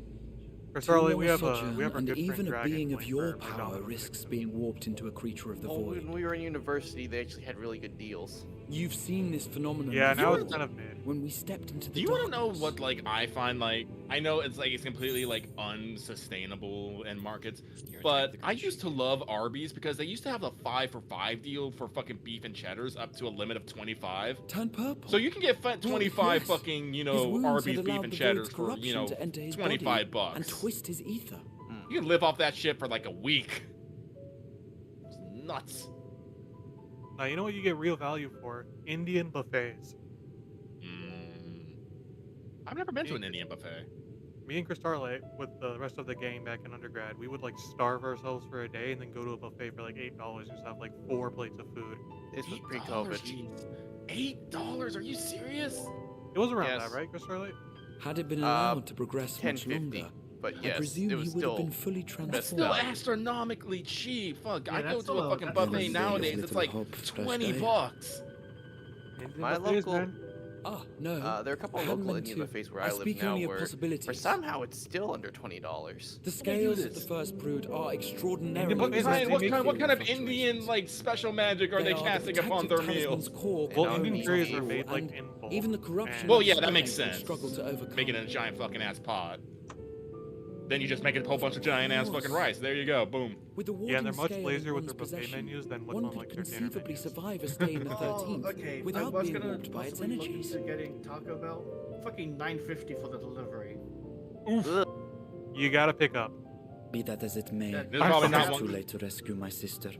Charlie, Two we more have a sojourn, we have our and good friend even a Dragon being of playing your for power Domino's risks being warped into a creature of the Well, void. when we were in university, they actually had really good deals. You've seen this phenomenon. Yeah, now it's before. kind of mid. When we stepped into the Do you want to know darkness. what like I find like I know it's like it's completely like unsustainable in markets, but I used to love Arby's because they used to have the 5 for $5 deal for fucking beef and cheddars up to a limit of 25. Turn purple. So you can get 25 yes. fucking His wounds Arby's had beef allowed and the cheddars void's for corruption to enter his 25 body bucks. and twist his ether. You can live off that shit for like a week. It's nuts. Now, you know what you get real value for? Indian buffets. I've never been to an Indian buffet. Me and Chris Starlight, with the rest of the gang back in undergrad, we would like starve ourselves for a day and then go to a buffet for like $8 and just have like 4 plates of food. This was pre-COVID. $8? Are you serious? It was around that, right, Chris Starlight? Had it been allowed to progress much $10.50, longer, but I yes, presume it was he would have still been fully transformed. That's still astronomically cheap. Fuck, Yeah, I go that's to a still fucking that's buffet still nowadays. little It's like hope for $20 day. bucks. My local. Ah, no. There are a couple I of hadn't local meant Indian to. buffets where I I live speak now only of where possibilities. somehow it's still under $20. The scales of the first brood are extraordinarily What kind of fluctuations. Indian like special magic are they They are casting the upon their protective meals? talisman's core Well, quality, Indian curries are and made like in bulk. even the corruption. Well, of yeah, that strength makes would sense. Struggle to overcome. Make it in a giant fucking ass pot. Then you just make a whole bunch of giant ass fucking rice. There you go. Boom. With the Yeah, and they're much scale lazier in with their one's buffet possession, menus than what's one on could like their dinner conceivably menus. survive a stay in the 13th Okay, without I was being gonna warped by its possibly look energies. into getting Taco Bell. Fucking $9.50 for the delivery. Oof. You gotta pick up. Be that as it may, There's probably not it's too one. late to rescue my sister.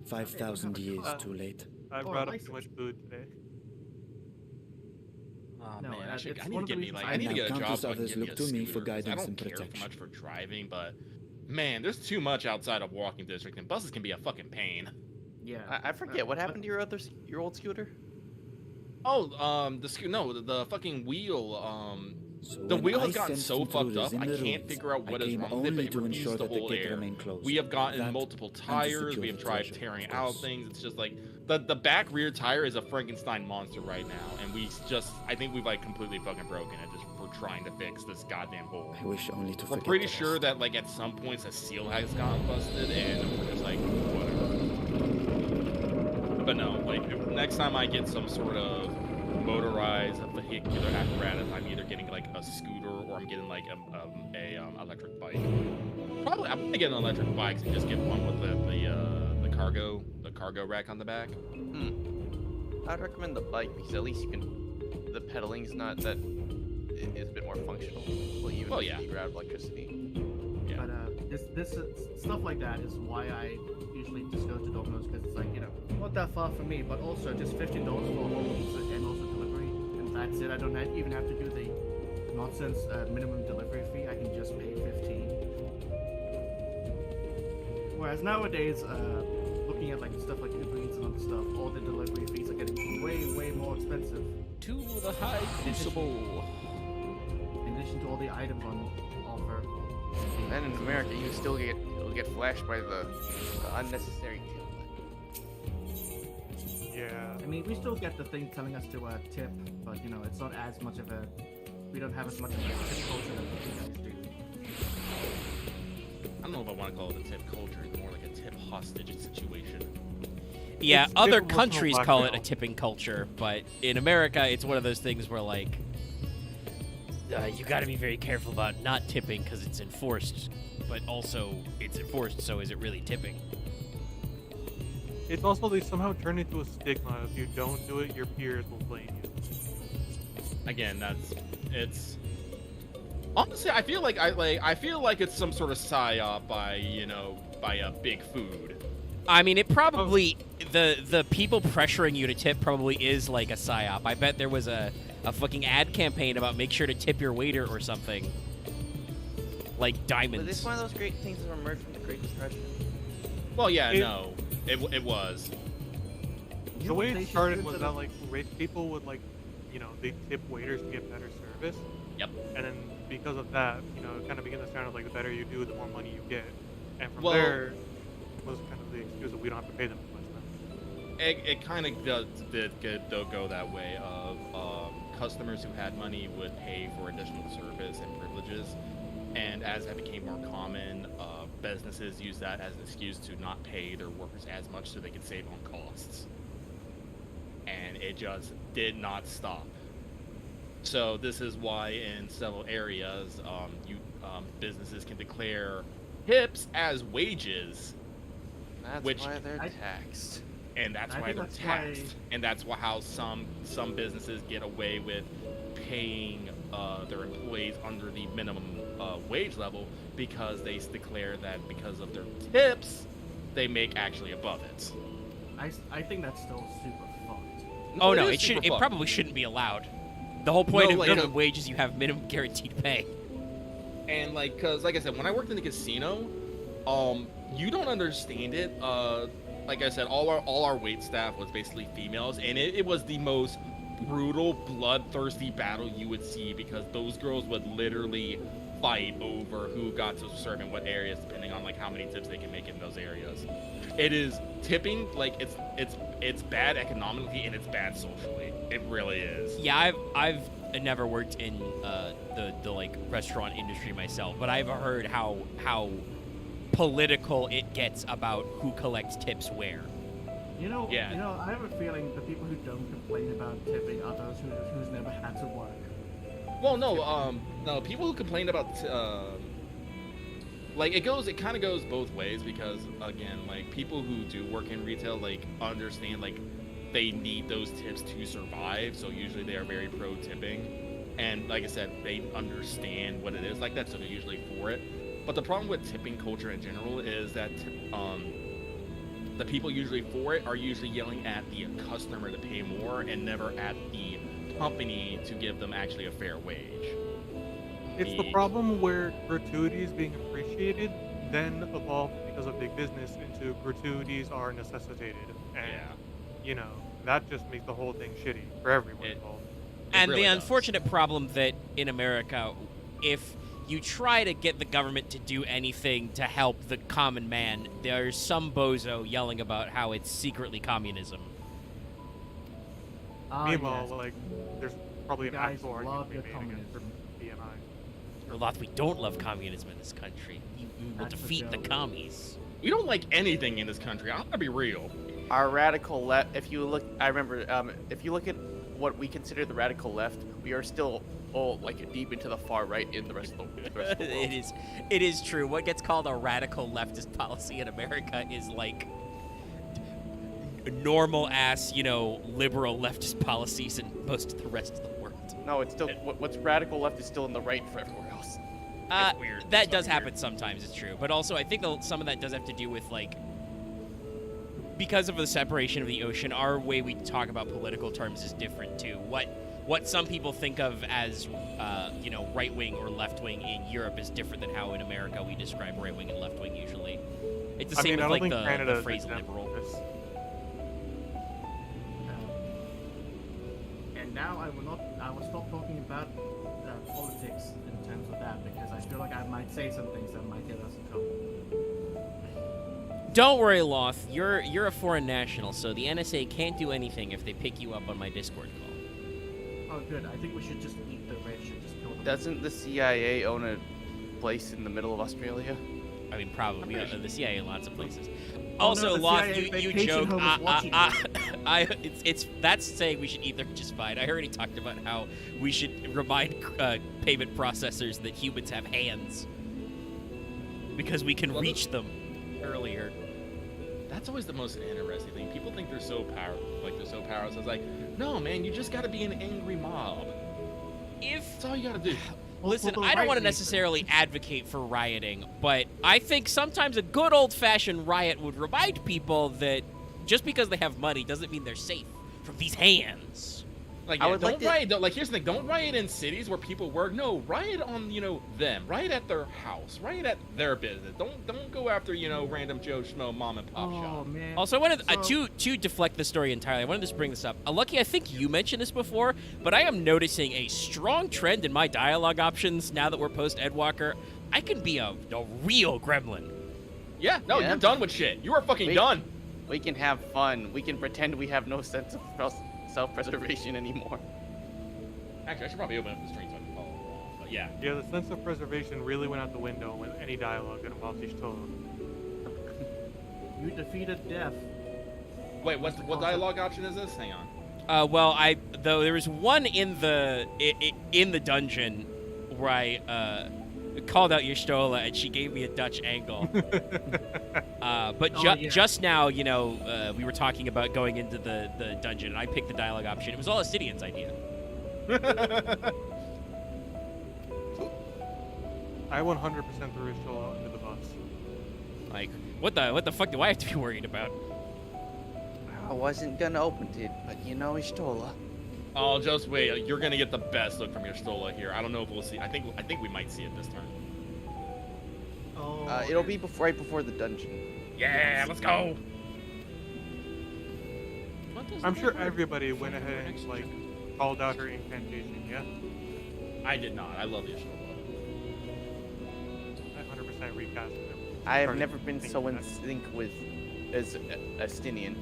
5,000 years too late. I brought up too much food today. Oh No, man, I need it's to one of get the me reasons like I need to get a job countless so I can others get me look a to me for scooter, 'cause guidance I don't and care protection. much for driving, but man, there's too much outside of walking district, and buses can be a fucking pain. Yeah. I forget what happened to your old scooter. Oh, the fucking wheel, So the when wheel I has gotten sensed so fucked intruders up, in I the can't ruins, figure out what I is came wrong with only it. It to ensure refuses to that the hold gate air. remained closed. We have gotten That multiple and to tires. secure We have the tried treasure, tearing of out course. things. It's just like the back rear tire is a Frankenstein monster right now, and I think we've like completely fucking broken it just for trying to fix this goddamn hole. I wish only to We're forget pretty the sure rest. that like at some points a seal has gotten busted, and we're just like whatever. But no, like next time I get some sort of motorized vehicular apparatus, I'm either getting like a scooter or I'm getting like a electric bike. Probably I'm gonna get an electric bike and just get one with the cargo rack on the back. I'd recommend the bike because at least you can. The pedaling is not that. It is a bit more functional. Well, even if you grab electricity. Yeah. But this stuff like that is why I usually just go to Domino's because it's like not that far from me, but also just $15 for a whole pizza and also delivery, and that's it. I don't even have to do the nonsense minimum delivery fee. I can just pay $15. Whereas nowadays, looking at like stuff like Uber Eats and other stuff, all the delivery fees are getting way more expensive. To the high crucible. In addition to all the items on offer. And in America, you'll get flashed by the unnecessary tip. Yeah. I mean, we still get the thing telling us to tip, but it's not as much of a. We don't have as much of a tip culture that you guys do. I don't know if I want to call it a tip culture. It's more like a tip hostage situation. Yeah, It's other different from countries call it a blackmail. tipping culture, but in America, it's one of those things where, like, you got to be very careful about not tipping because it's enforced, but also it's enforced, so is it really tipping? It's also they somehow turn into a stigma. If you don't do it, your peers will blame you. Again, it's honestly, I feel like it's some sort of psyop by Big Food. I mean, it probably the people pressuring you to tip probably is like a psyop. I bet there was a fucking ad campaign about make sure to tip your waiter or something. Like diamonds. Was this one of those great things that emerged from the Great Depression? Well, yeah, no, it was. The way it started was that like rich people would they tip waiters to get better service. Yep. And then because of that, it kind of began to sound like the better you do, the more money you get. And from Well, there was kind of the excuse that we don't have to pay them too much then. It kind of did go that way of customers who had money would pay for additional service and privileges, and as that became more common, businesses used that as an excuse to not pay their workers as much so they could save on costs. And it just did not stop. So this is why in several areas, businesses can declare tips as wages. That's why they're taxed. And that's why they're taxed. And that's how some businesses get away with paying their employees under the minimum wage level because they declare that because of their tips, they make actually above it. I think that's still super fucked. Oh no, it probably shouldn't be allowed. The whole point of minimum wage is you have minimum guaranteed pay. And like, cause like I said, when I worked in the casino, you don't understand it. Like I said, all our wait staff was basically females, and it was the most brutal, bloodthirsty battle you would see because those girls would literally fight over who got to serve in what areas, depending on like how many tips they can make in those areas. It is tipping, like it's bad economically and it's bad socially. It really is. Yeah, I've never worked in the like restaurant industry myself, but I've heard how political it gets about who collects tips where. You know, I have a feeling the people who don't complain about tipping are those who's never had to work. Well, no, people who complain about like it kind of goes both ways because again, like people who do work in retail like understand like they need those tips to survive, so usually they are very pro tipping, and like I said, they understand what it is like that, so they're usually for it. But the problem with tipping culture in general is that the people usually for it are usually yelling at the customer to pay more and never at the company to give them actually a fair wage. It's the problem where gratuities being appreciated then evolve because of big business into gratuities are necessitated. And, you know, that just makes the whole thing shitty for everyone involved. And really the unfortunate problem that in America, if you try to get the government to do anything to help the common man, there's some bozo yelling about how it's secretly communism. Meanwhile, like, there's probably an guys actual love argument your being made against communism. BMI. Loth, we don't love communism in this country. You will defeat the commies. We don't like anything in this country. I'm gonna be real. Our radical left, if you look, I remember, if you look at what we consider the radical left, we are still all like deep into the far right in the rest of the world. It is true. What gets called a radical leftist policy in America is like normal ass, you know, liberal leftist policies in most of the rest of the world. No, it's still what's radical left is still in the right for everywhere else. It's weird. That does happen sometimes. It's true, but also I think some of that does have to do with like because of the separation of the ocean. Our way we talk about political terms is different too. What some people think of as you know, right wing or left wing in Europe is different than how in America we describe right wing and left wing usually. It's the same with like the phrase liberal. And now I will stop talking about politics in terms of that because I feel like I might say some things that might get us in trouble. Don't worry, Loth. You're a foreign national, so the NSA can't do anything if they pick you up on my Discord call. Oh, good. I think we should just eat the rich and just kill them. Doesn't the CIA own a place in the middle of Australia? I mean, probably. The CIA in lots of places. Oh, Also, no, Loth, CIA you vacation joke. home is watching It's that's saying we should eat them just fine. I already talked about how we should remind payment processors that humans have hands because we can reach them earlier. That's always the most interesting thing. People think they're so powerful, So it's like, no, man, you just gotta be an angry mob. That's all you gotta do. Listen, I don't want to necessarily advocate for rioting, but I think sometimes a good old-fashioned riot would remind people that just because they have money doesn't mean they're safe from these hands. Like, yeah, don't riot. Like, here's the thing: don't riot in cities where people work. No, riot on them. Riot at their house. Riot at their business. Don't go after random Joe Schmo mom and pop shop. Man. Also, I wanted to deflect the story entirely. I wanted to bring this up. Lucky, I think you mentioned this before, but I am noticing a strong trend in my dialogue options now that we're post Endwalker. I can be a real gremlin. Yeah, no, you're done with shit. You are fucking done. We can have fun. We can pretend we have no sense of self-preservation anymore. Actually, I should probably open up the stream so I can follow along. But yeah. Yeah, the sense of preservation really went out the window with any dialogue that involves Ishtola. You defeated death. Wait, what dialogue option is this? Hang on. Well, though there was one in the dungeon where I called out Y'shtola and she gave me a Dutch angle. But just now, we were talking about going into the dungeon, and I picked the dialogue option. It was all Astidian's idea. I 100% threw Stola under the bus. Like, what the fuck do I have to be worried about? I wasn't gonna open it, but you know, Stola. Oh, just wait. You're gonna get the best look from your Stola here. I don't know if we'll see. I think we might see it this time. Oh. It'll be right before the dungeon. Yeah, let's go. I'm sure everybody went ahead and like called out her incantation. Yeah. I did not. I love the Stola. I 100% recasted it. I have never been so in sync with as Astinian.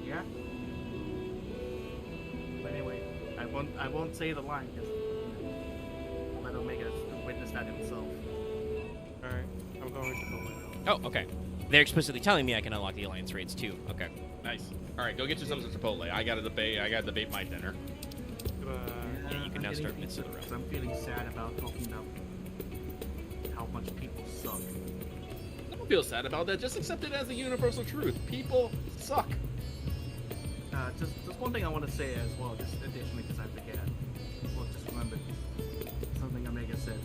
Yeah. But anyway, I won't say the line because let Omega witness that himself. All right, I'm going to go now. Oh, okay. They're explicitly telling me I can unlock the alliance raids too. Okay. Nice. All right, go get you some Chipotle. I gotta debate my dinner. Yeah, you can now start mid of the round. I'm feeling sad about talking about how much people suck. Don't feel sad about that. Just accept it as a universal truth. People suck. Just one thing I want to say as well, just additionally, because I forget. Well, just remember something Omega said.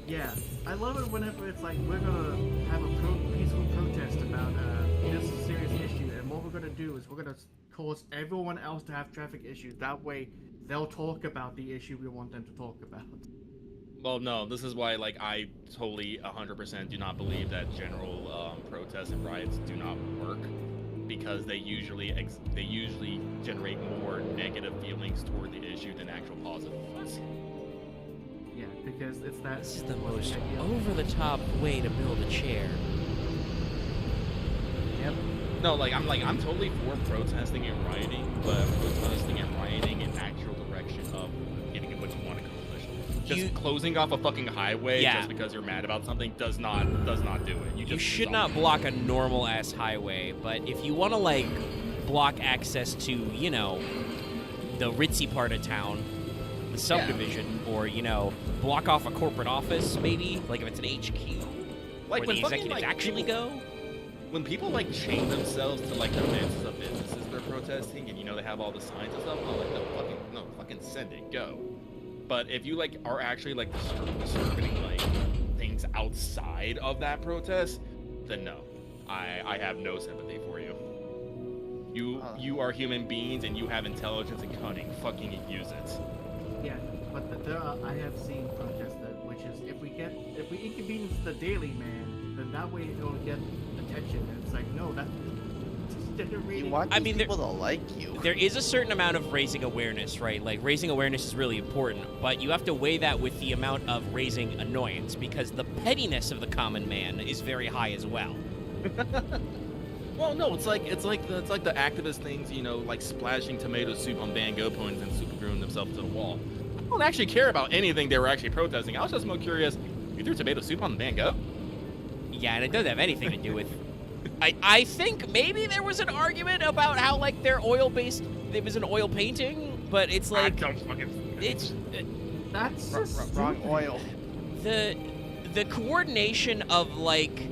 Yeah, I love it whenever it's like we're gonna have a peaceful protest about this serious issue, and what we're gonna do is we're gonna cause everyone else to have traffic issues. That way, they'll talk about the issue we want them to talk about. Well, no, this is why, like, I totally 100% do not believe that general protests and riots do not work, because they usually generate more negative feelings toward the issue than actual positive ones. Yeah, because it's that. This is the most over-the-top way to build a chair. Yep. No, I'm totally for protesting and rioting, but protesting and rioting in actual direction of getting what you want to accomplish. Just closing off a fucking highway just because you're mad about something does not do it. You should not block a normal ass highway, but if you want to like block access to, you know, the ritzy part of town, the subdivision, or, you know, block off a corporate office, maybe, like if it's an HQ, like where the executives actually go. When people like chain themselves to like the fences of businesses they're protesting, and you know they have all the signs and stuff, I'm like, fucking send it, go. But if you like are actually like disturbing like things outside of that protest, then no, I have no sympathy for you. You are human beings and you have intelligence and cunning. Fucking use it. Yeah, but there are, I have seen protests that, which is if we inconvenience the Daily Man, then that way it'll get attention. And it's like, no, that you want these people to like you. There is a certain amount of raising awareness, right? Like, raising awareness is really important, but you have to weigh that with the amount of raising annoyance, because the pettiness of the common man is very high as well. Well, no, it's like the activist things, you know, like splashing tomato soup on Van Gogh points and super gluing themselves to the wall. I don't actually care about anything they were actually protesting. I was just more curious. You threw tomato soup on Van Gogh? Yeah, and it doesn't have anything to do with. I think maybe there was an argument about how like they're oil-based. It was an oil painting, but it's like that's wrong oil. The coordination of like,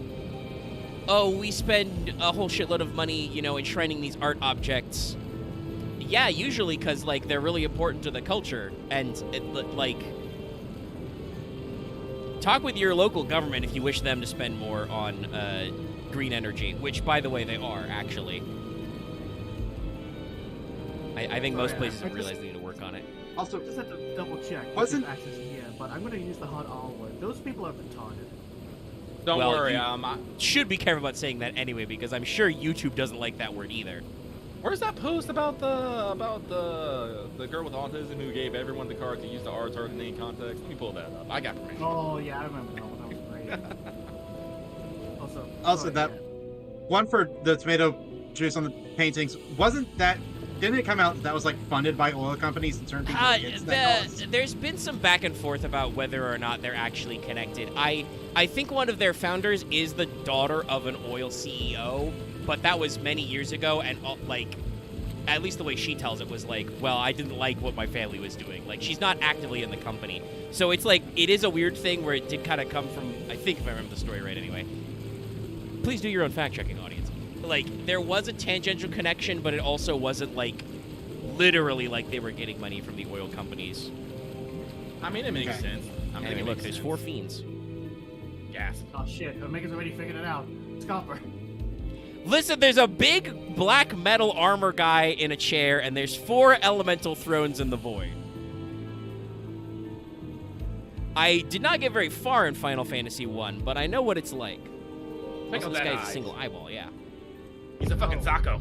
oh, we spend a whole shitload of money, you know, enshrining these art objects. Yeah, usually because like they're really important to the culture, and like talk with your local government if you wish them to spend more on green energy, which, by the way, they are, actually. I think most places have realized they need to work on it. Also, just have to double check. Access here, but I'm going to use the hot R word. Those people are retarded. Don't worry. You should be careful about saying that anyway, because I'm sure YouTube doesn't like that word either. Where's that post about the girl with autism who gave everyone the card to use the R target in context? Let me pull that up. I got permission. Oh yeah, I remember that one. That was great. Also, that one for the tomato juice on the paintings, didn't it come out that was like funded by oil companies to turn people against that cause? There's been some back and forth about whether or not they're actually connected. I think one of their founders is the daughter of an oil CEO, but that was many years ago, and like, at least the way she tells it was like, well, I didn't like what my family was doing. Like, she's not actively in the company. So it's like, it is a weird thing where it did kind of come from, I think if I remember the story right anyway. Please do your own fact-checking, audience. Like, there was a tangential connection, but it also wasn't like, literally like they were getting money from the oil companies. I mean, it makes sense. I mean, Hey, look, there's 4 fiends. Gasp. Oh shit, Omega's already figured it out. It's copper. Listen, there's a big black metal armor guy in a chair, and there's 4 elemental thrones in the void. I did not get very far in Final Fantasy 1, but I know what it's like. Check Also, out this that guy's eye. a single eyeball, yeah. He's a fucking Zako.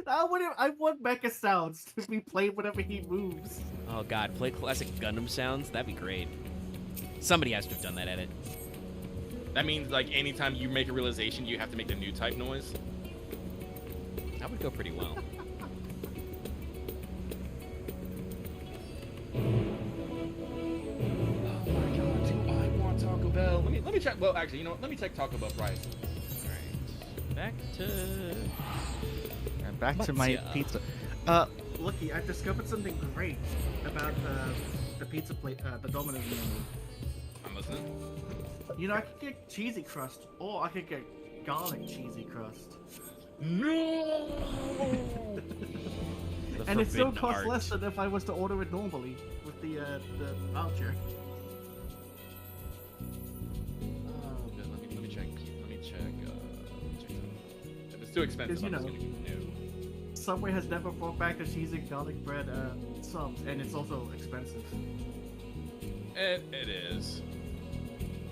I want Mecha sounds to be played whenever he moves. Oh god, play classic Gundam sounds? That'd be great. Somebody has to have done that edit. That means, like, anytime you make a realization, you have to make the new type noise. That would go pretty well. Oh my god, do I want Taco Bell? Let me check. Well, actually, you know what? Let me check Taco Bell price. Alright. Back to... Back to my Matsuya. pizza. Lucky, I've discovered something great about the pizza plate, the Domino's menu. I'm listening. You know, I could get cheesy crust, or I could get garlic cheesy crust. No! And it still forbidden costs art. less than if I was to order it normally with the voucher. Oh, good. Let me check. Let me check. If it's too expensive, Because, you I'm just know, gonna go no. Subway has never brought back the cheesy garlic bread subs, and it's also expensive. It is.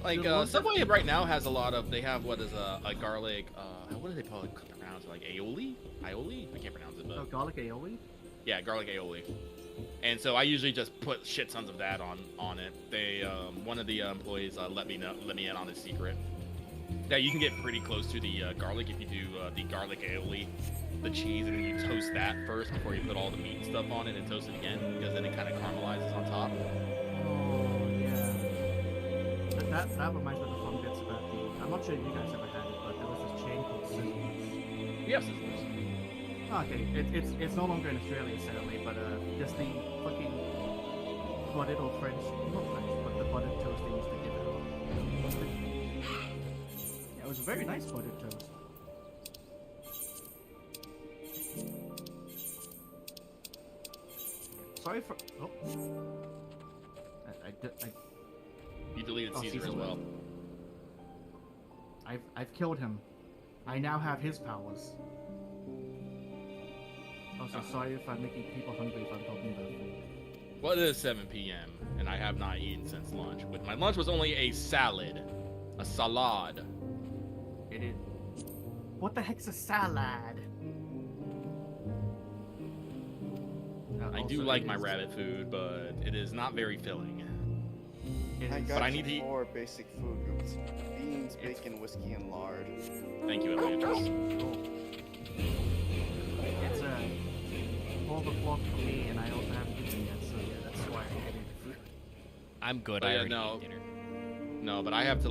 Like, The one Subway right now has a lot of, they have what is a garlic, what do they call it? Pronounce it like aioli? Aioli? I can't pronounce it, but. Oh, garlic aioli? Yeah, garlic aioli. And so I usually just put shit tons of that on it. They, one of the employees let me in on a secret. That you can get pretty close to the garlic if you do the garlic aioli, the cheese, and then you toast that first before you put all the meat and stuff on it and toast it again, because then it kind of caramelizes on top. Oh, yeah. That reminds me of the fun bits about the... I'm not sure if you guys ever had it, but there was this chain called Sizzlers. We have Sizzlers. Okay, it's no longer in Australia, sadly, but just the fucking buttered or French, not French, but the buttered toast they used to give out. Yeah, it was a very nice buttered toast. Sorry for... Oh. You deleted Oh, Caesar as Caesar well. I've killed him. I now have his powers. Also, sorry if I'm making people hungry if I'm talking about food. Well, it is 7 p.m. and I have not eaten since lunch. My lunch was only a salad. A salad. It is... What the heck's a salad? I do like my rabbit food, but it is not very filling. I need to eat. 4 basic food groups: beans, bacon, whiskey, and lard. Thank you, Atlantis. It's 12 o'clock for me, and I also haven't eaten yet, so yeah, that's why I ate food. I'm good. But I yeah, already no. ate dinner. No, but I have to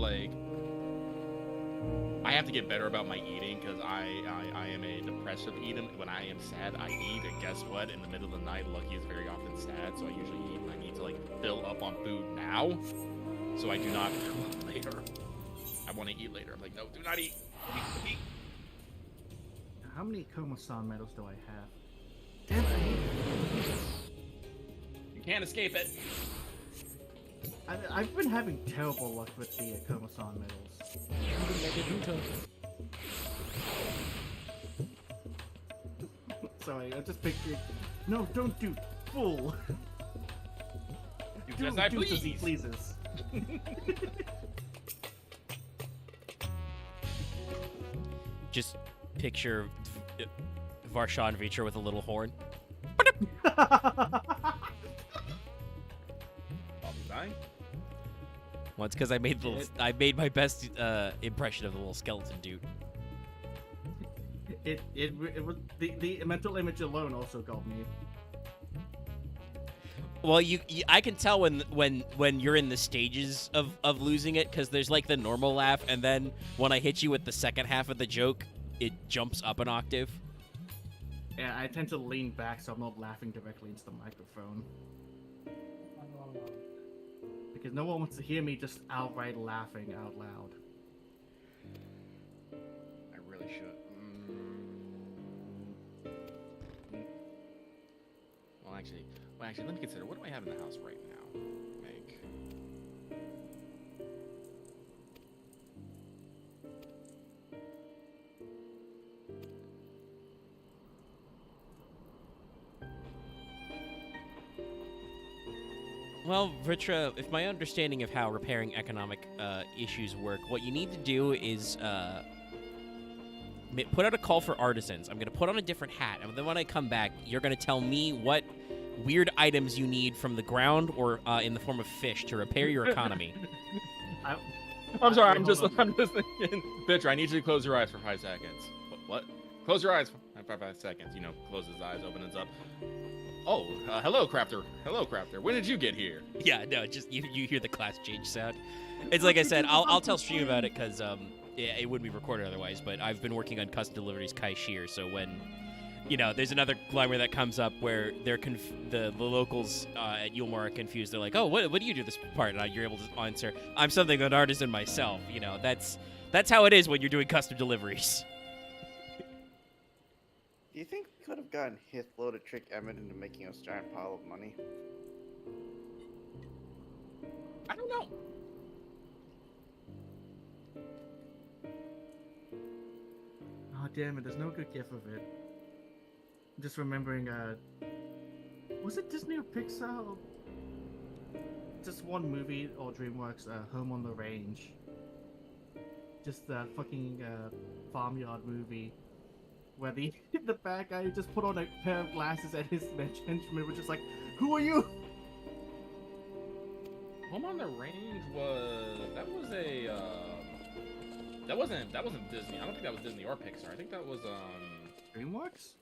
I have to get better about my eating because I am a depressive eater. When I am sad, I eat, and guess what? In the middle of the night, Lucky is very often sad, so I usually eat. And I need to fill up on food now, so I do not fill up later. I want to eat later. I'm like, no, do not eat. Eat. How many Komo-san medals do I have? Damn it. You can't escape it. I've been having terrible luck with the Komo-san medals. Sorry, I just pictured. No, don't do full. Do as I do as he please. pleases. Just picture Varshan Vitra with a little horn. Well, it's because I made my best impression of the little skeleton dude. It was the mental image alone also got me. Well, I can tell when you're in the stages of losing it, because there's like the normal laugh, and then when I hit you with the second half of the joke, it jumps up an octave. Yeah, I tend to lean back so I'm not laughing directly into the microphone. Because no one wants to hear me just outright laughing out loud. I really should. Well, actually, Well, actually, let me consider. What do I have in the house right now? Make. Well, Vritra, if my understanding of how repairing economic issues work, what you need to do is put out a call for artisans. I'm going to put on a different hat, and then when I come back, you're going to tell me what weird items you need from the ground or in the form of fish to repair your economy. I'm sorry, I'm just thinking. Bitch, I need you to close your eyes for 5 seconds. What? Close your eyes for 5 seconds. You know, close his eyes, open his up. Oh, hello, Crafter. Hello, Crafter. When did you get here? Yeah, no, just you hear the class change sound. It's like I said, I'll tell Stream about it because it wouldn't be recorded otherwise. But I've been working on custom deliveries Kai Shear, so when there's another line where that comes up where they're the locals at Yulmar are confused. They're like, oh, what do you do this part? And you're able to answer, I'm something of an artisan myself. That's how it is when you're doing custom deliveries. Do you think we could have gotten Hithlo to trick Emmett into making us a giant pile of money? I don't know. Oh, damn it, there's no good gif of it. I'm just remembering, was it Disney or Pixar? Just one movie, or DreamWorks, Home on the Range. Just the fucking, farmyard movie. Where the bad guy just put on a pair of glasses and his henchmen were just like, who are you? Home on the Range that wasn't Disney. I don't think that was Disney or Pixar. I think that was DreamWorks?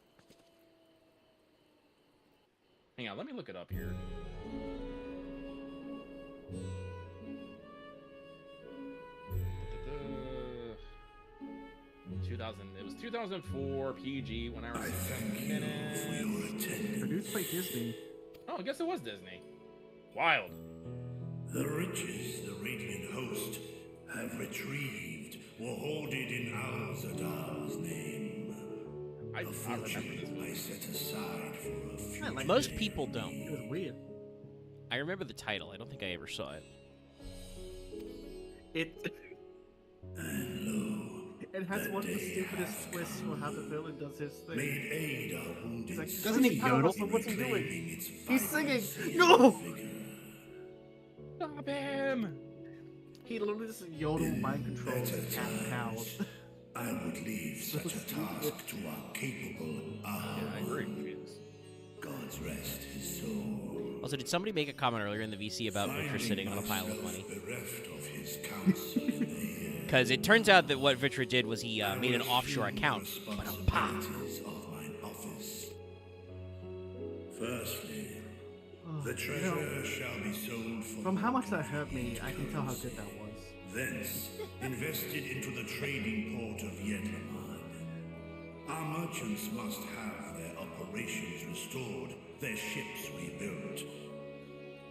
Hang on, let me look it up here. It was 2004 PG when I was 7 minutes. Produced by Disney. Oh, I guess it was Disney. Wild. The riches the Radiant Host have retrieved were hoarded in Al-Zadar's name. I remember this movie. I set aside for a few. Most people don't. It was weird. I remember the title. I don't think I ever saw it. It has one of the stupidest twists for how the villain does his thing. He's like, doesn't he yodel? What's he doing? He's singing! No! Stop him! He literally just yodel mind controls cat and cows. I would leave such a task to our capable I agree. God's rest his soul. Also, did somebody make a comment earlier in the VC about Vitra sitting on a pile of money? Because it turns out that what Vitra did was he made an offshore account. Firstly, the treasure shall be sold for. From how much that hurt me, I can tell how good that was. Thence, invested into the trading port of Yedlamad. Our merchants must have their operations restored, their ships rebuilt.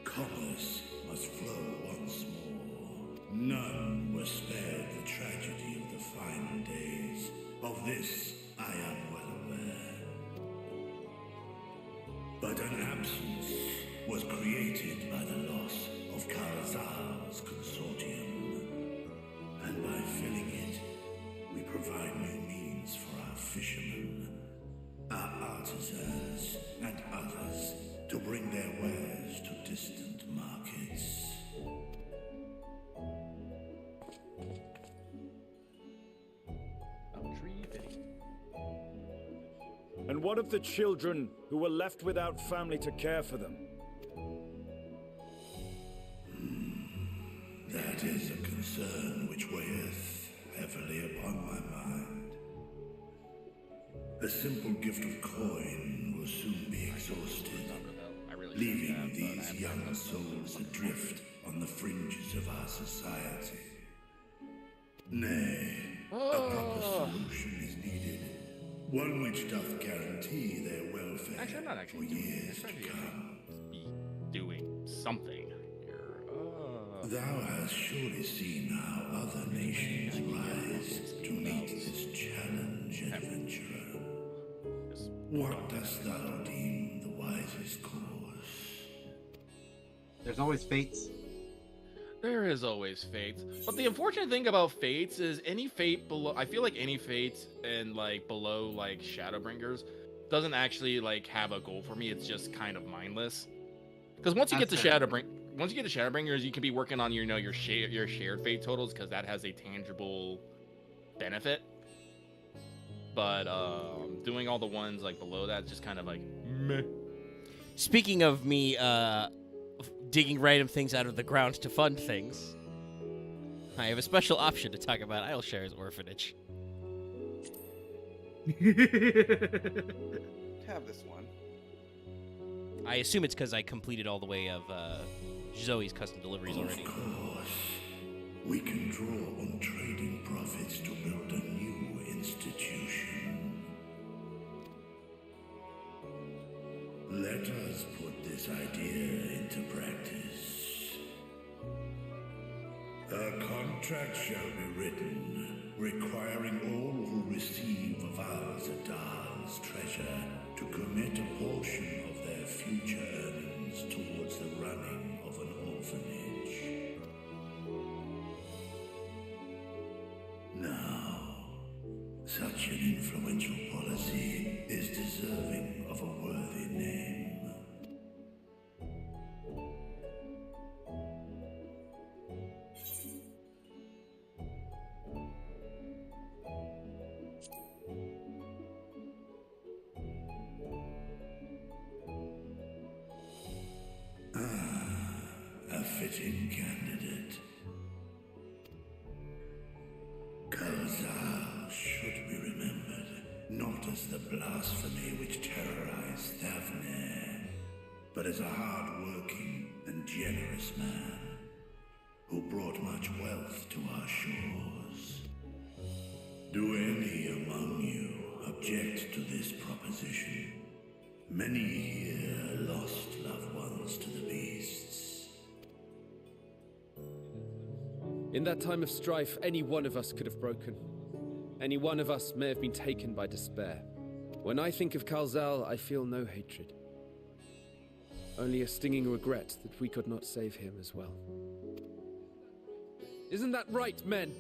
Commerce must flow once more. None were spared the tragedy of the final days. Of this, I am well aware. But an absence was created by the loss of Kalazar's consortium. And by filling it, we provide new means for our fishermen, our artisans, and others to bring their wares to distant markets. And what of the children who were left without family to care for them? That is a concern which weigheth heavily upon my mind. A simple gift of coin will soon be exhausted, leaving these young souls adrift on the fringes of our society. Nay, a proper solution is needed, one which doth guarantee their welfare for years to come. Doing something. Thou hast surely seen how other nations rise to meet this challenge, adventurer. What dost thou deem the wisest course? There's always fates. There is always fates. But the unfortunate thing about fates is any fate below, I feel like any fate and like below like Shadowbringers doesn't actually like have a goal for me. It's just kind of mindless. Because once you get to Shadowbringers, you can be working on your shared fate totals because that has a tangible benefit. But doing all the ones like below that just kind of like meh. Speaking of me digging random things out of the ground to fund things, I have a special option to talk about Isleshare's orphanage. Have this one. I assume it's because I completed all the way of Zoe's custom deliveries already. Of course. We can draw on trading profits to build a new institution. Let us put this idea into practice. A contract shall be written, requiring all who receive Valzadar's treasure to commit a portion of their future earnings towards the running of an orphanage. Now, such an influential policy is deserving of a worthy name. A fitting candidate. Kalzal should be remembered, not as the blasphemy which terrorized Thavne, but as a hard-working and generous man who brought much wealth to our shores. Do any among you object to this proposition? Many here lost loved ones to the beasts. In that time of strife, any one of us could have broken. Any one of us may have been taken by despair. When I think of Kalzal, I feel no hatred. Only a stinging regret that we could not save him as well. Isn't that right, men?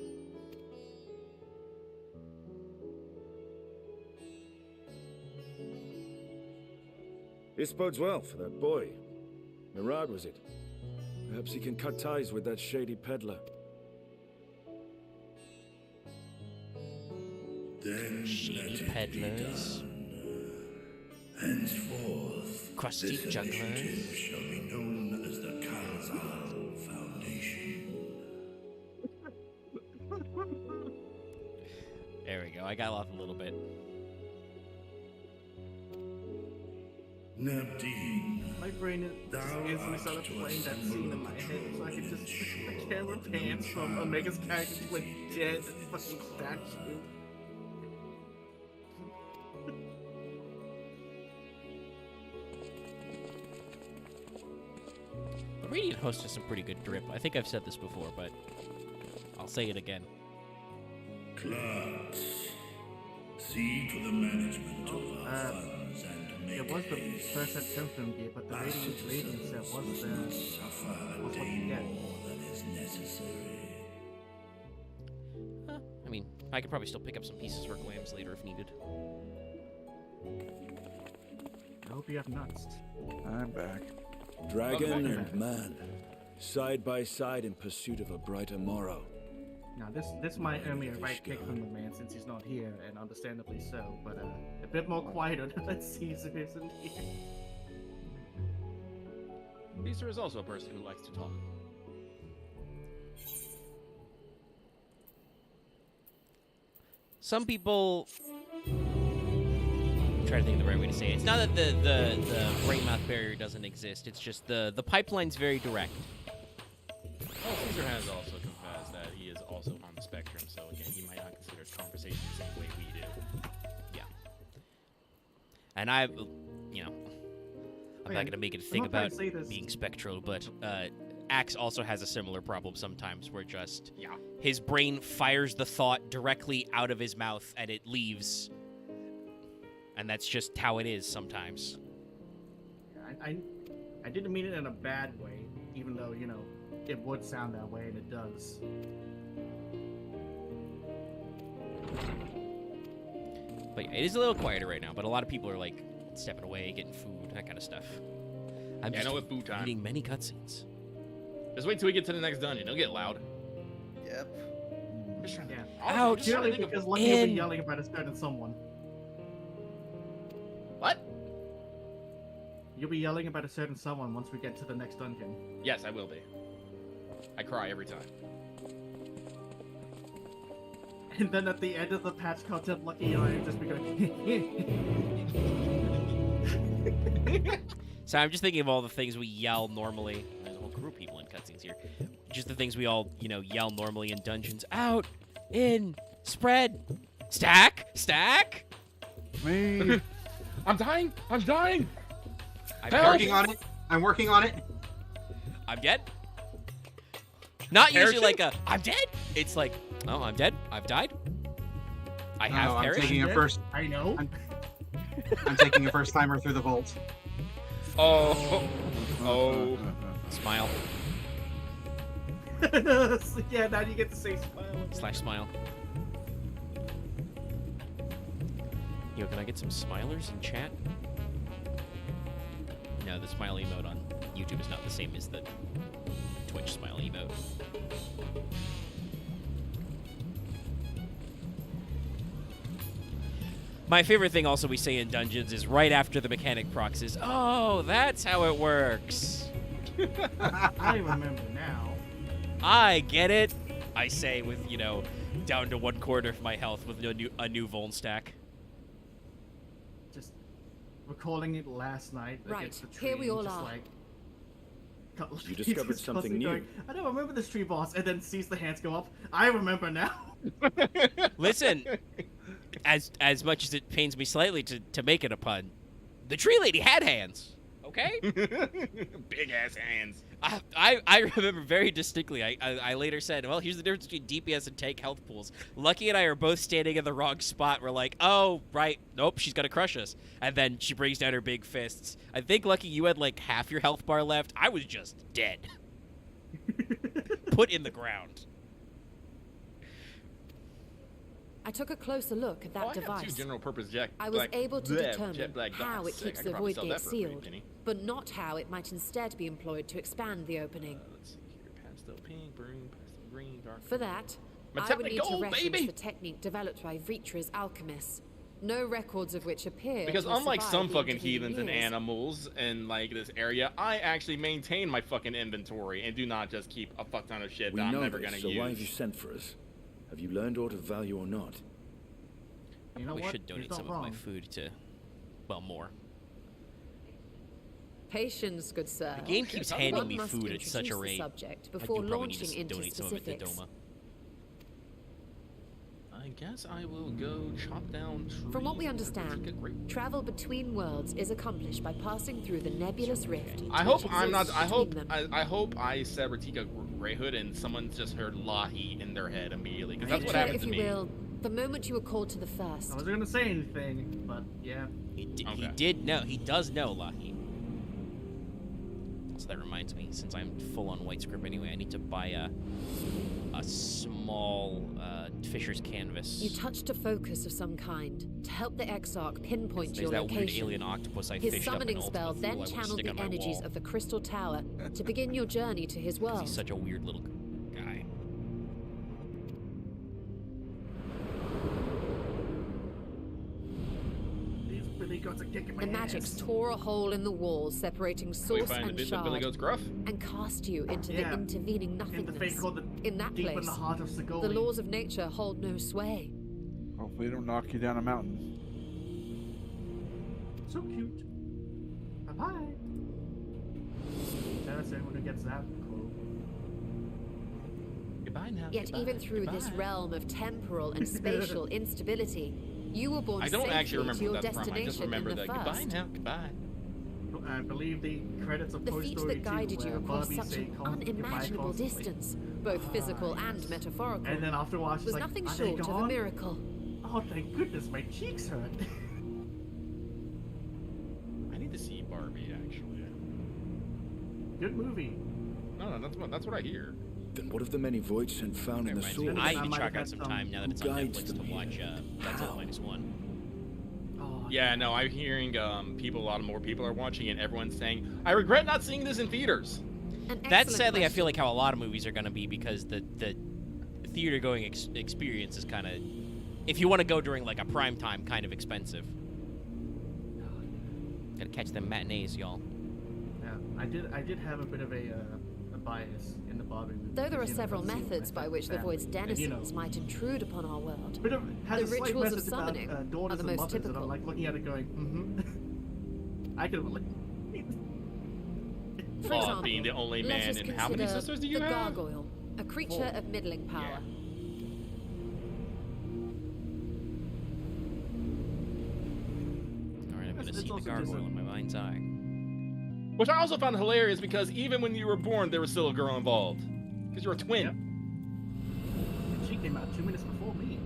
This bodes well for that boy. Mirad, was it? Perhaps he can cut ties with that shady peddler. Then Shady peddlers. Henceforth, Crusty this jugglers. initiative shall be known as the Kalzal Foundation. There we go. I got off a little bit. Nabdeen, My brain is instantly started playing that scene in my head, so I could just the camera pans from Omega's character to a dead fucking statue. The Radiant Host has some pretty good drip. I think I've said this before, but I'll say it again. clerks, see to the management of our funds and make It was the haste. first that symptom gear, but the radiant set was Bastards the must suffer a was what day you get. more than is necessary. I mean, I could probably still pick up some pieces for glams later if needed. I hope you have nuts. I'm back. Dragon Welcome and back. man, side by side in pursuit of a brighter morrow. Now this might earn me a right kick from the man since he's not here, and understandably so. But a bit more quieter now that Caesar isn't here. Caesar is also a person who likes to talk. Some people... I'm trying to think of the right way to say it. It's not that the brain mouth barrier doesn't exist. It's just the pipeline's very direct. Well, Caesar has also confessed that he is also on the spectrum, so again, he might not consider his conversation the same way we do. Yeah. And I, you know, I'm not going to make it a thing not trying about to say this. being spectral, but Axe also has a similar problem sometimes where just his brain fires the thought directly out of his mouth and it leaves. And that's just how it is sometimes. I didn't mean it in a bad way, even you know, it would sound that way, and it does. But yeah, it is a little quieter right now, but a lot of people are like stepping away, getting food, that kind of stuff. I'm Yeah, I just know it's food time. reading many cutscenes. Just wait till we get to the next dungeon. It'll get loud. Yep. Yeah. Ouch. Purely because Lucky will be yelling about a certain someone. What? You'll be yelling about a certain someone once we get to the next dungeon. Yes, I will be. I cry every time. And then at the end of the patch content, Lucky and I will just be going. So I'm just thinking of all the things we yell normally. There's a whole crew of people in cutscenes here. Just the things we all, you know, yell normally in dungeons. Out, in, spread, stack, stack. Me. I'm dying. I'm dying. I'm working on it. I'm working on it. I'm dead. Not usually Perishing? like a I'm dead. It's like, oh, I'm dead. I've died. I have I'm perished. taking a first. I know. I'm taking a first timer through the vault. Oh. Oh. Smile. Yeah, now you get to say smile. / smile. Yo, can I get some smilers in chat? No, the smile emote on YouTube is not the same as the Twitch smile emote. My favorite thing also we say in dungeons is right after the mechanic procs is, oh, that's how it works. I remember now. I get it. I say with, you know, down to 1/4 of my health with a new Vuln stack. Just recalling it last night. Right, against the tree, here we all just are. Like, You discovered just something constantly new. going, I don't remember this tree boss, and then sees the hands go up. I remember now. Listen, as much as it pains me slightly to make it a pun, the tree lady had hands. Okay? Big ass hands. I remember very distinctly. I later said, well, here's the difference between DPS and tank health pools. Lucky and I are both standing in the wrong spot. We're like, oh, right. Nope, she's going to crush us. And then she brings down her big fists. I think, Lucky, you had like half your health bar left. I was just dead. Put in the ground. I took a closer look at that I have device. 2 general purpose jet. I was able to determine jet black how dots. it keeps Sick. I the could probably void sell gate that for a pretty sealed, penny. but not how it might instead be employed to expand the opening. Let's see here. Pastel pink, green, pastel green, dark. For that, I Metallic would need gold, to reference baby! the technique developed by Vritra's alchemists. No records of which appear Because to have unlike some survived the fucking intervening heathens and years. animals in like this area, I actually maintain my fucking inventory and do not just keep a fuck ton of shit We that I'm know never this, gonna so use. why have you sent for us? Have you learned aught of value or not? You know We what? should donate He's not some of my wrong. food to, well, more. Patience, good sir. The game keeps One handing me must food at such a introduce the rate. subject I before do probably need launching to into donate some of it to specifics. Doma. I guess I will go chop down trees. From what we and understand, take a great- travel between worlds is accomplished by passing through the nebulous rift. I which hope I'm not. exists I hope. between them. I hope I said Ratika Grey Hood and someone's just heard Lahi in their head immediately because that's what Picture, happened if to you me. will, the moment you were called to the first. I wasn't gonna say anything, but yeah. He did know. He does know, Lahi. So that reminds me, since I'm full on white script anyway, I need to buy a small Fisher's canvas. You touched a focus of some kind to help the Exarch pinpoint There's your that weird location. alien octopus I His fished up in summoning Ultima spell Thule I then wanna channeled stick the on my energies wall. of the Crystal Tower to begin your journey to his world. He's such a weird little guy. These Billy Goats are kicking my The magics ass. tore a hole in the wall separating we source find and the Billy shard, Goat's gruff? and cast you into Yeah. the intervening In the nothingness. fate called the In that deep place, in the heart of Segoli. the laws of nature hold no sway. Hopefully, they don't knock you down a mountain. So cute. Bye bye. That's anyone who gets that cool. Goodbye now. Yet goodbye, even through this goodbye. realm of temporal and spatial instability, you were born I don't safely actually remember to your where that's from. I destination just remember in the that. Goodbye first. now. Goodbye. I believe the credits of The Toy feat Story that guided 2, you where across Barbie such say an goodbye unimaginable constantly. distance, both physical and metaphorical, And then afterwards, was she's like, nothing "Are they short of a gone?" miracle. Oh, thank goodness, my cheeks hurt. I need to see Barbie actually. Good movie. No, That's what I hear. Then what of the many voids sent found in the source? I need to track out some time now that it's on Netflix to watch Godzilla -1. Yeah, no, I'm hearing a lot more people are watching it. Everyone's saying, "I regret not seeing this in theaters." That's sadly, I feel like how a lot of movies are going to be, because the theater going experience is kind of, if you want to go during like a prime time, kind of expensive. Gotta catch them matinees, y'all. Yeah, I did have a bit of a bias in the Barbie movie. Though there are several methods by which the Void's denizens might intrude upon our world, the rituals of summoning are the most typical. And I'm like looking at it going, I could have For example, being the only let man us in how many consider sisters do you the have? gargoyle, a creature of middling power. Alright, I'm going to see the gargoyle in my mind's eye. Which I also found hilarious, because even when you were born, there was still a girl involved. Because you're a twin. Yep. She came out 2 minutes before me.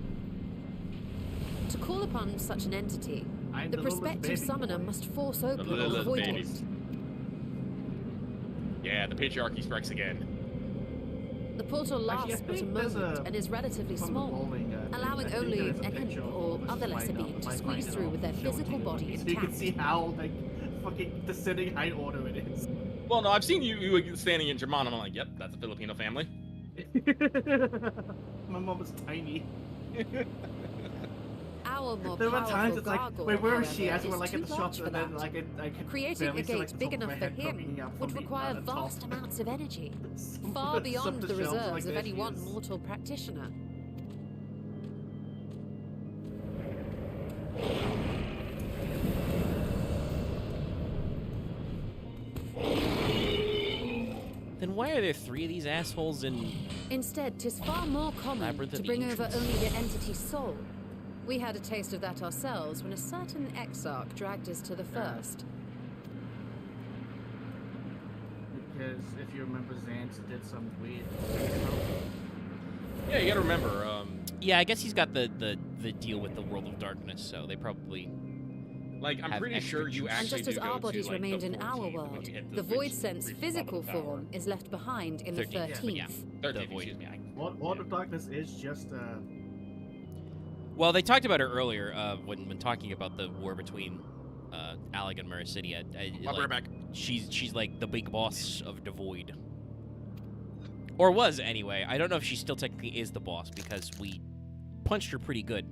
To call upon such an entity, the the prospective baby summoner must force open the little void babies. gate. Yeah, the patriarchy strikes again. The portal lasts but a moment and is relatively small, allowing only an imp or other lesser being to squeeze through with their physical body So you can intact. see how like fucking descending height order it is. Well, no, I've seen you standing in German. I'm like, yep, that's a Filipino family. My mom was tiny. Our more There were powerful times it's like, gargoyle, wait, where is she? however, As we're is like at too the shop, large for and then that. like I could Creating a barely see, like, gate the big top of enough my for head poking him out would from the, require top. vast amounts of energy, Some far of beyond the the shelves, reserves like, of there any she one is. mortal practitioner. Then why are there 3 of these assholes in... Instead, 'tis far more common Labyrinth of to the bring over Ancients? only the entity's soul. We had a taste of that ourselves when a certain exarch dragged us to the first. Because if you remember, Xant's did some weird. Yeah, you gotta remember. Yeah, I guess he's got the deal with the World of Darkness, so they probably... Like, I'm have pretty extra sure you juice. And actually just as do go our to, bodies like, remained the in our 14th, world, when you hit the Void which Sense reaches physical bottom of the form is left behind in the 13th, 13th. yeah. 13th, Void. excuse me. World of Darkness is just Well, they talked about it earlier when talking about the war between Alec and Mericidia. Back. She's like the big boss of the Void. Or was, anyway. I don't know if she still technically is the boss, because we punched her pretty good.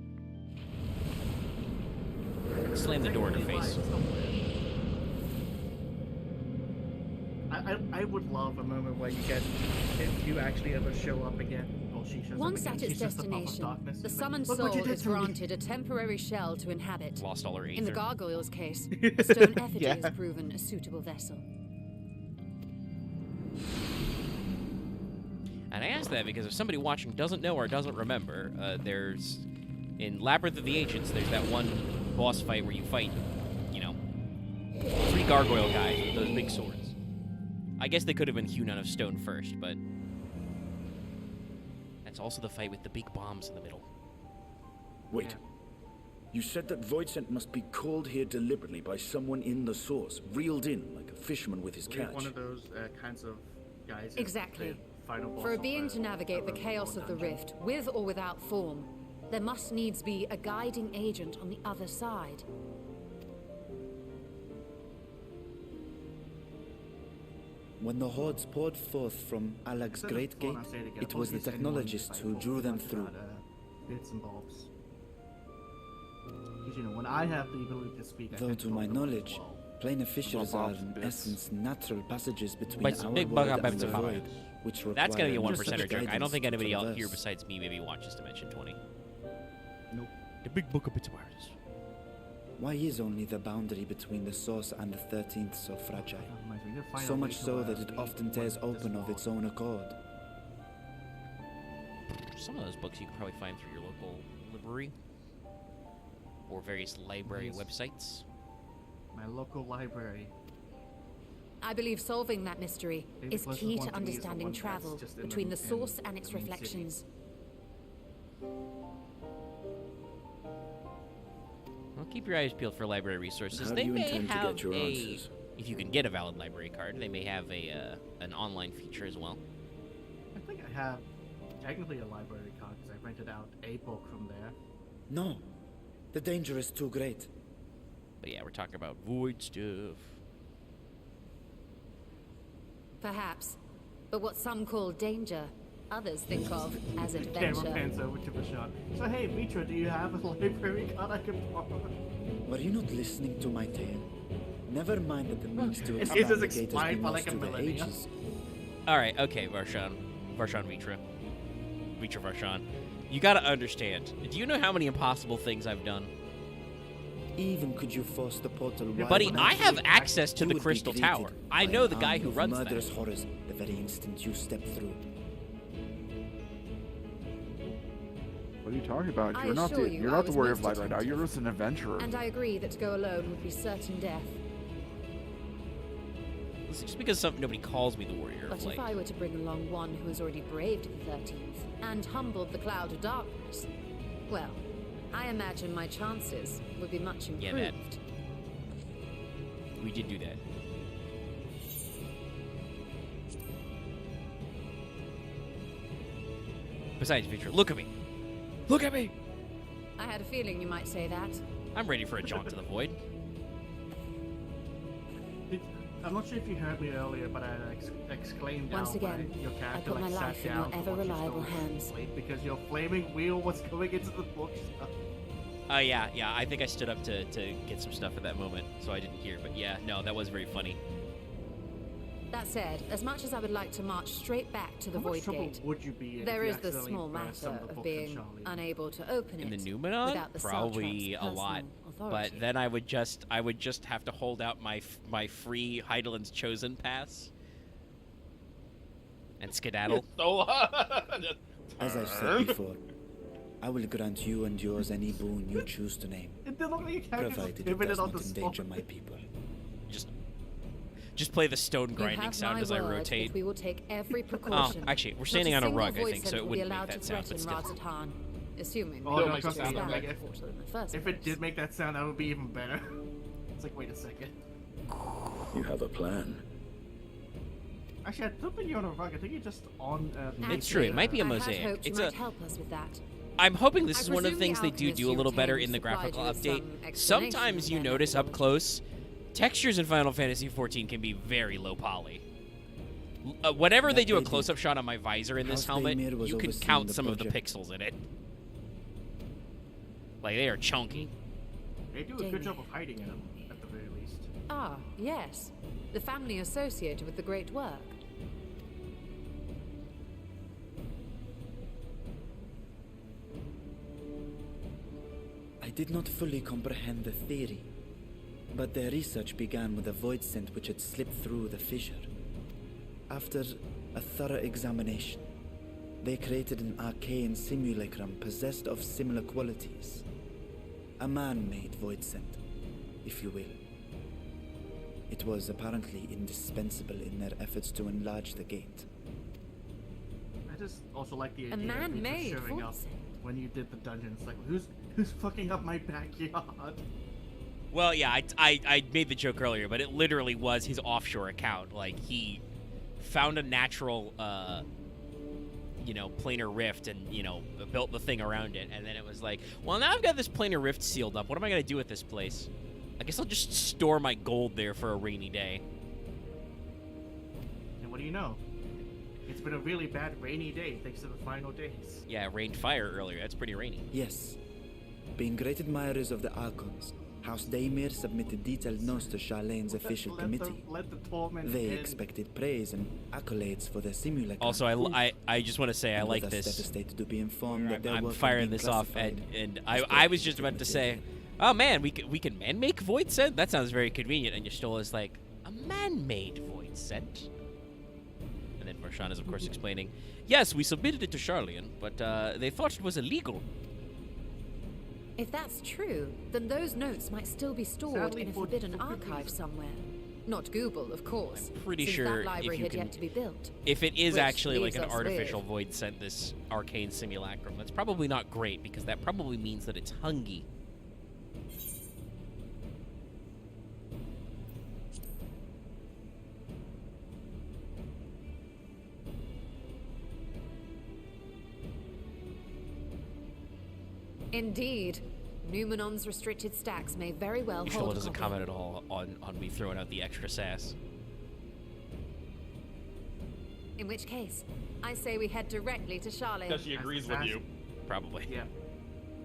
Slammed the door in her face. I would love a moment where you get, if you actually ever show up again, or she shows Once up at again, its she's just the path of destination, darkness. the It's summoned like, "Look what soul you did is to me." granted a temporary shell to inhabit. Lost all her In the aether. gargoyle's case, a stone effigy Yeah. has proven a suitable vessel. And I ask that because if somebody watching doesn't know or doesn't remember, there's... In Labyrinth of the Ancients, there's that one boss fight where you fight, 3 gargoyle guys with those big swords. I guess they could have been hewn out of stone first, but... That's also the fight with the big bombs in the middle. Wait. You said that Voidsent must be called here deliberately by someone in the source, reeled in like a fisherman with his We're catch. one of those kinds of guys. Exactly. The final boss For a of being to navigate the of a chaos of the dungeon. rift, with or without form, there must needs be a guiding agent on the other side. When the hordes poured forth from Alak's Great Gate, it was the technologists who drew them through. Bits and bobs. Because when I have the ability to speak, I Though can to talk my about knowledge, it well. planar fissures Well, are bobs in and bits. essence natural passages between But our big world bug up and the episode void, which require That's gonna be a 1% such joke. I don't guidance think to anybody out here traverse. besides me maybe watches Dimension 20. Nope. The big book of bits wires. Why is only the boundary between the source and the 13th so fragile? So much so that it often tears open of its own accord. Some of those books you can probably find through your local library or various library websites. My local library. I believe solving that mystery Maybe is closest key one to to me is the understanding one that's travel just in between the the- source in and its the main city. reflections. Well, keep your eyes peeled for library resources. How They do you may intend to have get your a, answers? if you can get a valid library card. They may have an online feature as well. I think I have technically a library card because I rented out a book from there. No, the danger is too great. But yeah, we're talking about void stuff. Perhaps. But what some call danger, others think of as Camera adventure. pans over to Vashon. So hey, Mitra, do you have a library card I can borrow? Were you not listening to my tale? Never mind that the means to It's expand just the gate has explained been by lost like a to the millennia. ages. Alright, okay, Varshan Vitra. Varshan. You gotta understand. Do you know how many impossible things I've done? Even could you force the portal wide Buddy, enough, I have access to you the would be Crystal greeted Tower. I by know an the guy army who of runs murderous that. horrors the very instant you step through. What are you talking about? I You're not assure the, you You're I not the was warrior of most light right now. attentive. You're just an adventurer. And I agree that to go alone would be certain death. It's just because nobody calls me the warrior But of light. if I were to bring along one who has already braved the 13th and humbled the cloud of darkness, well, I imagine my chances would be much improved. Yeah, that. We did do that. Besides, Victor, look at me. Look at me. I had a feeling you might say that. I'm ready for a jaunt to the void. I'm not sure if you heard me earlier, but I exclaimed Once out again, when your I character put like my sat life in down your to watch ever-reliable story hands. sleep because your flaming wheel was going into the bookshelf. Yeah. I think I stood up to get some stuff at that moment, so I didn't hear. But yeah, no, that was very funny. That said, as much as I would like to march straight back to the How much Void trouble Gate, would you be in there if is you the accidentally small burned some matter of the of books in being Charlie? unable to open In the it Numenon, without the probably Sartrop's a lot. personal authority. But then I would just have to hold out my free Heideland's Chosen pass and skedaddle. As I've said before, I will grant you and yours any boon you choose to name, It didn't look like your character provided it pivoted does on not the endanger spot. my people. Just play the stone You grinding have sound my as I word rotate. that we will take every Oh, precaution. actually, we're Not standing on a single rug, I void think, so center it will be wouldn't make allowed that to sound, but threaten still. Razatan, assuming Oh, we no, manage to trust me, expand like, the portal in the first If it did make that sound, that would be even better. It's like, wait a second. You have a plan. Actually, I don't think you're on a rug. I think you're just on. It's true. It might be a I had mosaic. hoped you It's might a. help us with that. I'm hoping this I is one of the presume things the they do alchemist a you little better obtained in the supplied graphical you with update. some explanation Sometimes you then. notice up close, textures in Final Fantasy XIV can be very low poly. Whenever they do a close-up shot on my visor in this House helmet, Daymir was you can overseeing count the some of the project. pixels in it. Like, they are chunky. They do a good job of hiding them, at the very least. Ah, yes. The family associated with the great work. I did not fully comprehend the theory, but their research began with a void scent which had slipped through the fissure. After a thorough examination, they created an arcane simulacrum possessed of similar qualities. A man-made void scent, if you will. It was apparently indispensable in their efforts to enlarge the gate. I just also like the A idea of you man-made just showing void up scent. when you did the dungeon. It's like, who's fucking up my backyard? Well, yeah, I made the joke earlier, but it literally was his offshore account. Like, he found a natural, planar rift and, built the thing around it. And then it was like, well, now I've got this planar rift sealed up. What am I going to do with this place? I guess I'll just store my gold there for a rainy day. And what do you know? It's been a really bad rainy day thanks to the final days. Yeah, it rained fire earlier. That's pretty rainy. Yes. Being great admirers of the Archons, House Daymir submitted detailed notes to Charlene's official committee. Let the torment They end. expected praise and accolades for their simulacrum. Also, I just want to say I And like were thus this. devastated to be informed that their I'm work had firing been this off, classified and as I was just about to say, oh man, we can man-make void scent? That sounds very convenient. And Y'shtola is like, a man-made void scent? And then Marshawn is, of course, explaining, yes, we submitted it to Charlian, but they thought it was illegal. If that's true, then those notes might still be stored Sadly, in a for forbidden good archive reason. somewhere. Not Google, of course. Pretty since sure that library if you had can, yet to be built. if it is Which actually like leaves an us artificial with- void scent, this arcane simulacrum, that's probably not great because that probably means that it's hungy. Indeed. Numenon's restricted stacks may very well hold Y'shtola a doesn't copy. comment at all on me throwing out the extra sass. In which case, I say we head directly to Charlotte. Because she agrees with you. Probably. Yeah.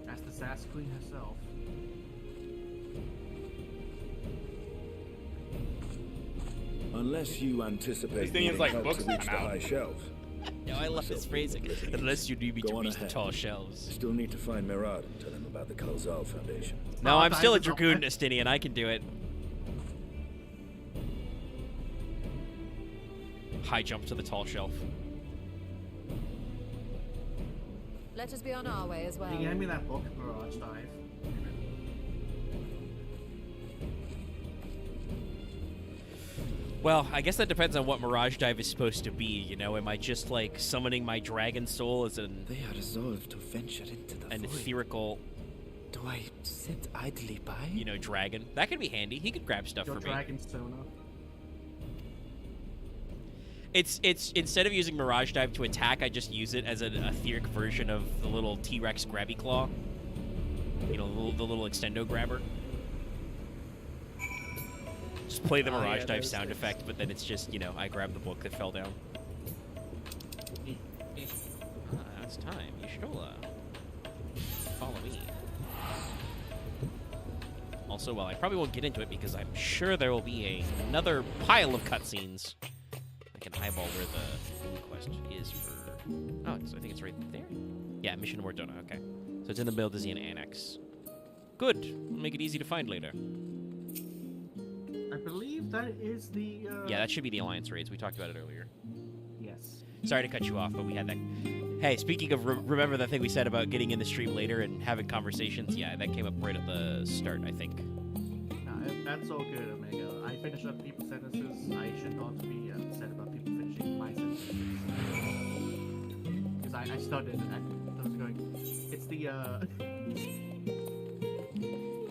That's the Sass Queen herself. Unless you anticipate This thing is needing like help books to reach the come out. high shelves. No, I love this phrasing. Unless you need me to Go on reach the ahead. tall shelves. Still need to find Mirad and tell him about the Kalzal Foundation. No, I'm still a Dragoon Justinian. I can do it. High jump to the tall shelf. Let us be on our way as well. Can you hand me that book, Mirage Dive? Well, I guess that depends on what Mirage Dive is supposed to be, you know? Am I just, like, summoning my dragon soul as an... They are resolved to venture into the an void. ethereal... Do I sit idly by? You know, dragon. That could be handy. He could grab stuff Your for me. dragon sonar. It's instead of using Mirage Dive to attack, I just use it as an etheric version of the little T-Rex grabby claw. You know, the little extendo grabber. Just play the Mirage Dive sound effect, but then it's just, you know, I grab the book that fell down. Ah, it's time. Y'shtola. Follow me. Also, well, I probably won't get into it because I'm sure there will be another pile of cutscenes. I can eyeball where the quest is for... Oh, I think it's right there. Yeah, Mission Mordona, okay. So it's in the Mildezian Annex. Good. We'll make it easy to find later. I believe that is the. Yeah, that should be the Alliance raids. We talked about it earlier. Yes. Sorry to cut you off, but we had that. Hey, speaking of, remember that thing we said about getting in the stream later and having conversations? Yeah, that came up right at the start, I think. Nah, that's all good, Omega. I finish up people's sentences. I should not be upset about people finishing my sentences. Because I started. I was going. It's the.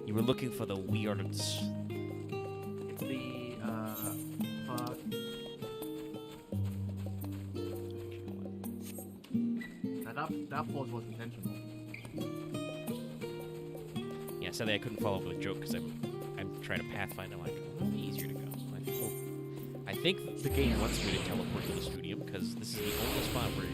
You were looking for the weirds. It's the. Fuck. That pause was intentional. Yeah, sadly I couldn't follow up with a joke because I'm trying to pathfind. I'm like, oh, it'll be easier to go. I think the game wants me to teleport to the studio because this is the only spot where.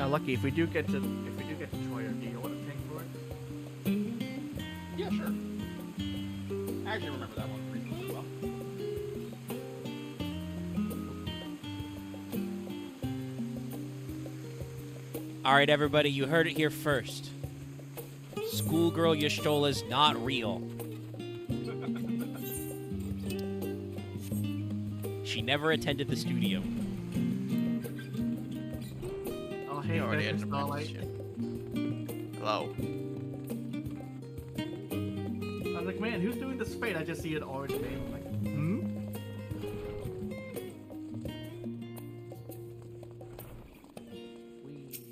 Lucky, if we do get to Troyer, do you want to tank for it? Yeah, sure. I actually remember that one reasonably well. All right, everybody, you heard it here first. Schoolgirl Y'shtola's not real. She never attended the studio. Oh, hey, already Becky had Starlight. Hello. I was like, man, who's doing this fate? I just see an orange name. I'm like,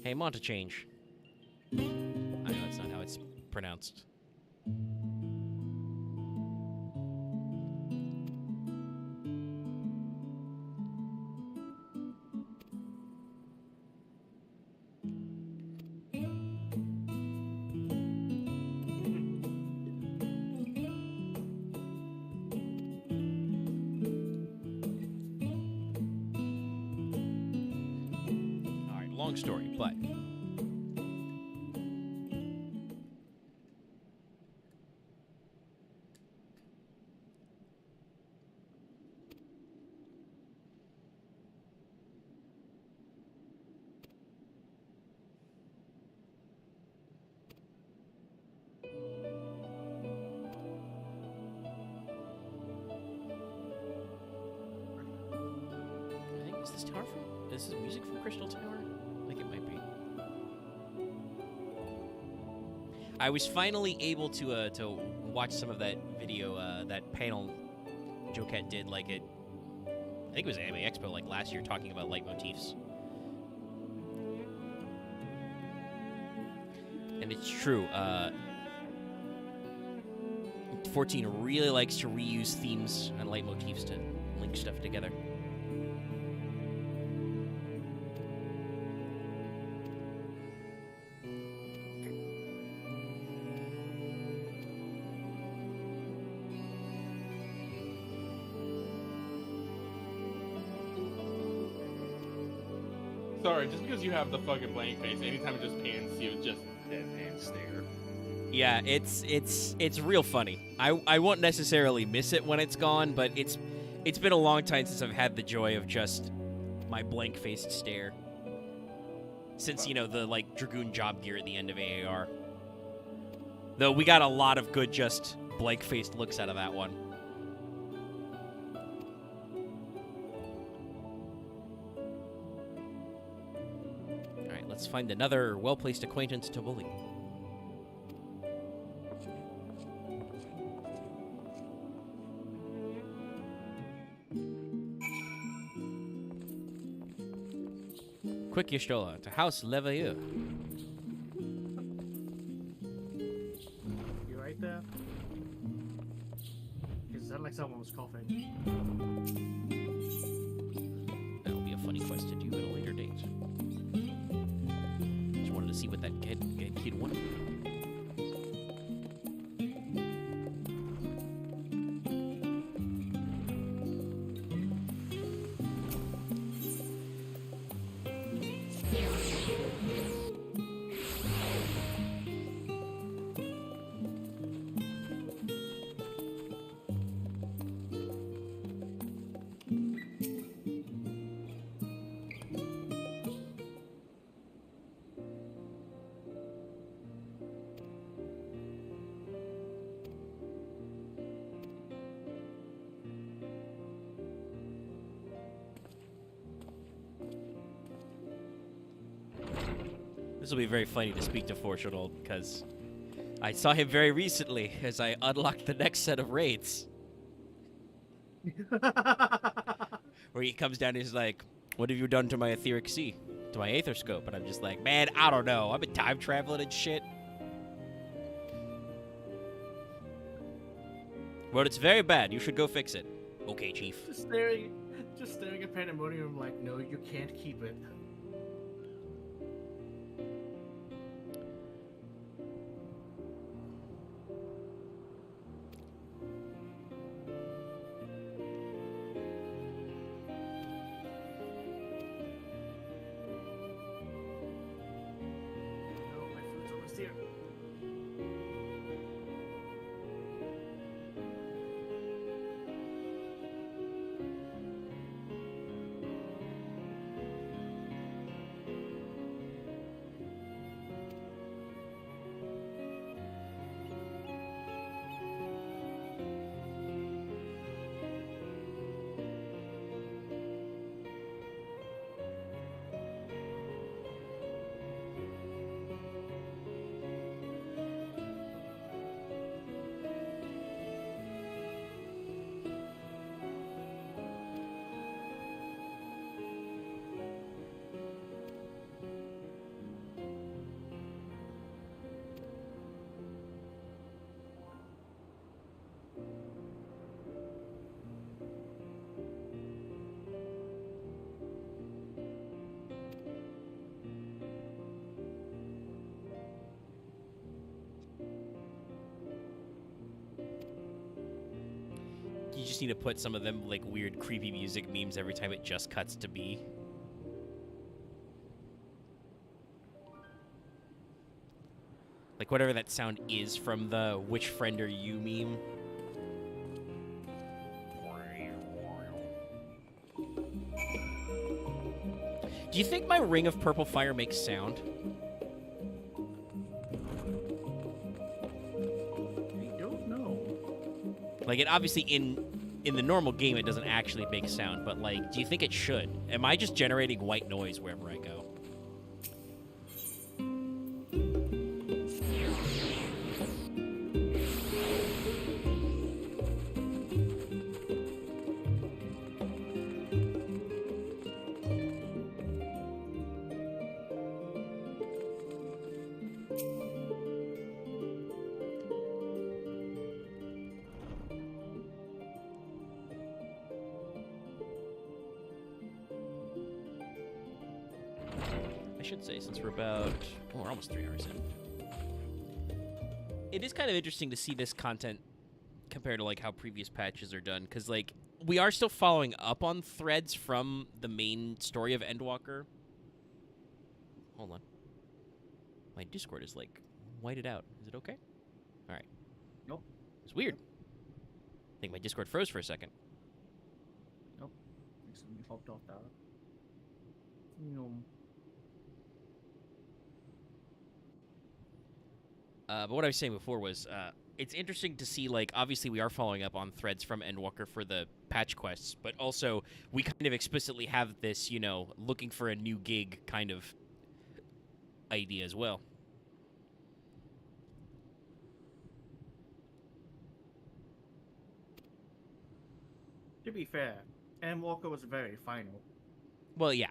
Hey, Montechange. I know that's not how it's pronounced. Long story, but I think is this tower from? Is this music from Crystal Tower? I think it might be. I was finally able to watch some of that video, that panel Joket did, like it. I think it was Anime Expo, like last year, talking about leitmotifs. And it's true. 14 really likes to reuse themes and leitmotifs to link stuff together. Sorry, just because you have the fucking blank face, anytime it just pans you, just deadpan stare. Yeah, it's real funny. I won't necessarily miss it when it's gone, but it's been a long time since I've had the joy of just my blank-faced stare. Since, you know, the, like, Dragoon job gear at the end of AAR. Though we got a lot of good just blank-faced looks out of that one. Alright, let's find another well-placed acquaintance to bully. Quick, Yashtola, to House Leveilleux. You right there? It sounded like someone was coughing. That'll be a funny quest to do at a later date. Just wanted to see what that kid wanted. This will be very funny to speak to Fortunal, because I saw him very recently as I unlocked the next set of raids. Where he comes down and he's like, what have you done to my etheric sea? To my aether scope? And I'm just like, man, I don't know. I've been time traveling and shit. Well, it's very bad. You should go fix it. Okay, Chief. Just staring at Pandemonium like, no, you can't keep it. You just need to put some of them, like, weird, creepy music memes every time it just cuts to B. Like, whatever that sound is from the Which Friend Are You meme. Do you think my ring of purple fire makes sound? I don't know. Like, it obviously in the normal game it doesn't actually make sound, but like, do you think it should? Am I just generating white noise wherever I go? should say, since we're about... Oh, we're almost 3 hours in. It is kind of interesting to see this content compared to, like, how previous patches are done, because, like, we are still following up on threads from the main story of Endwalker. Hold on. My Discord is, like, whited out. Is it okay? All right. Nope. It's weird. I think my Discord froze for a second. Nope. Recently hopped off that. But what I was saying before was, it's interesting to see, like, obviously we are following up on threads from Endwalker for the patch quests, but also we kind of explicitly have this, you know, looking for a new gig kind of idea as well. To be fair, Endwalker was very final. Well, yeah.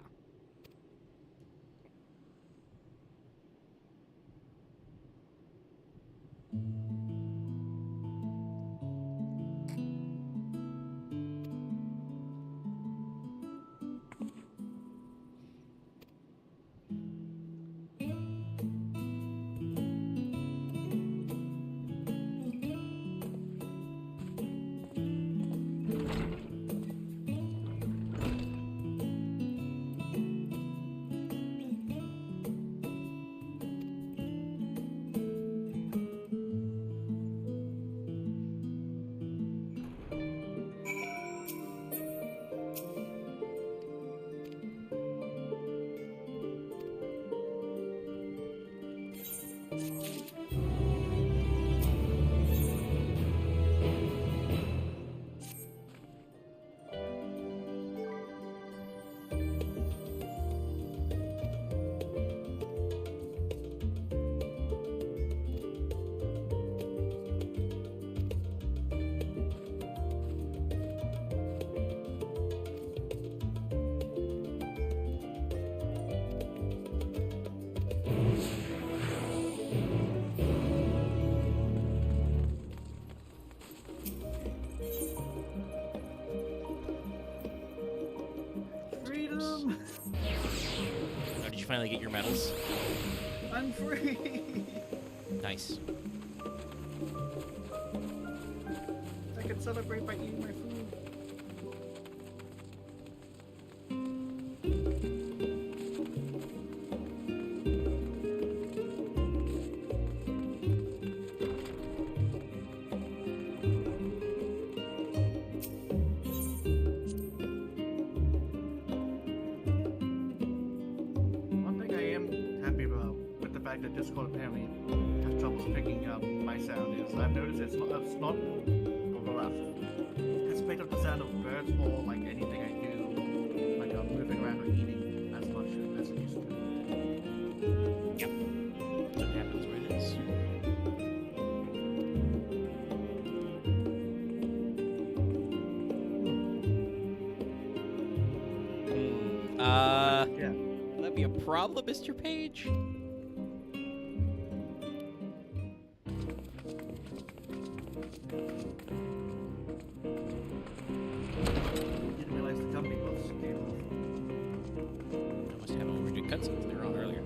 Freedom! Oh, did you finally get your medals? I'm free! Nice. I can celebrate by eating my food. One thing I am happy about with the fact that Discord apparently has troubles picking up my sound is I've noticed it's not it's picked up the sound of birds or like anything I do, like moving around or eating as much as it used to. Yep. That happens where it is. Yeah. Will that be a problem, Mr. Page? Didn't realize the company buffs came off. I must have overdue cutscenes they were on earlier.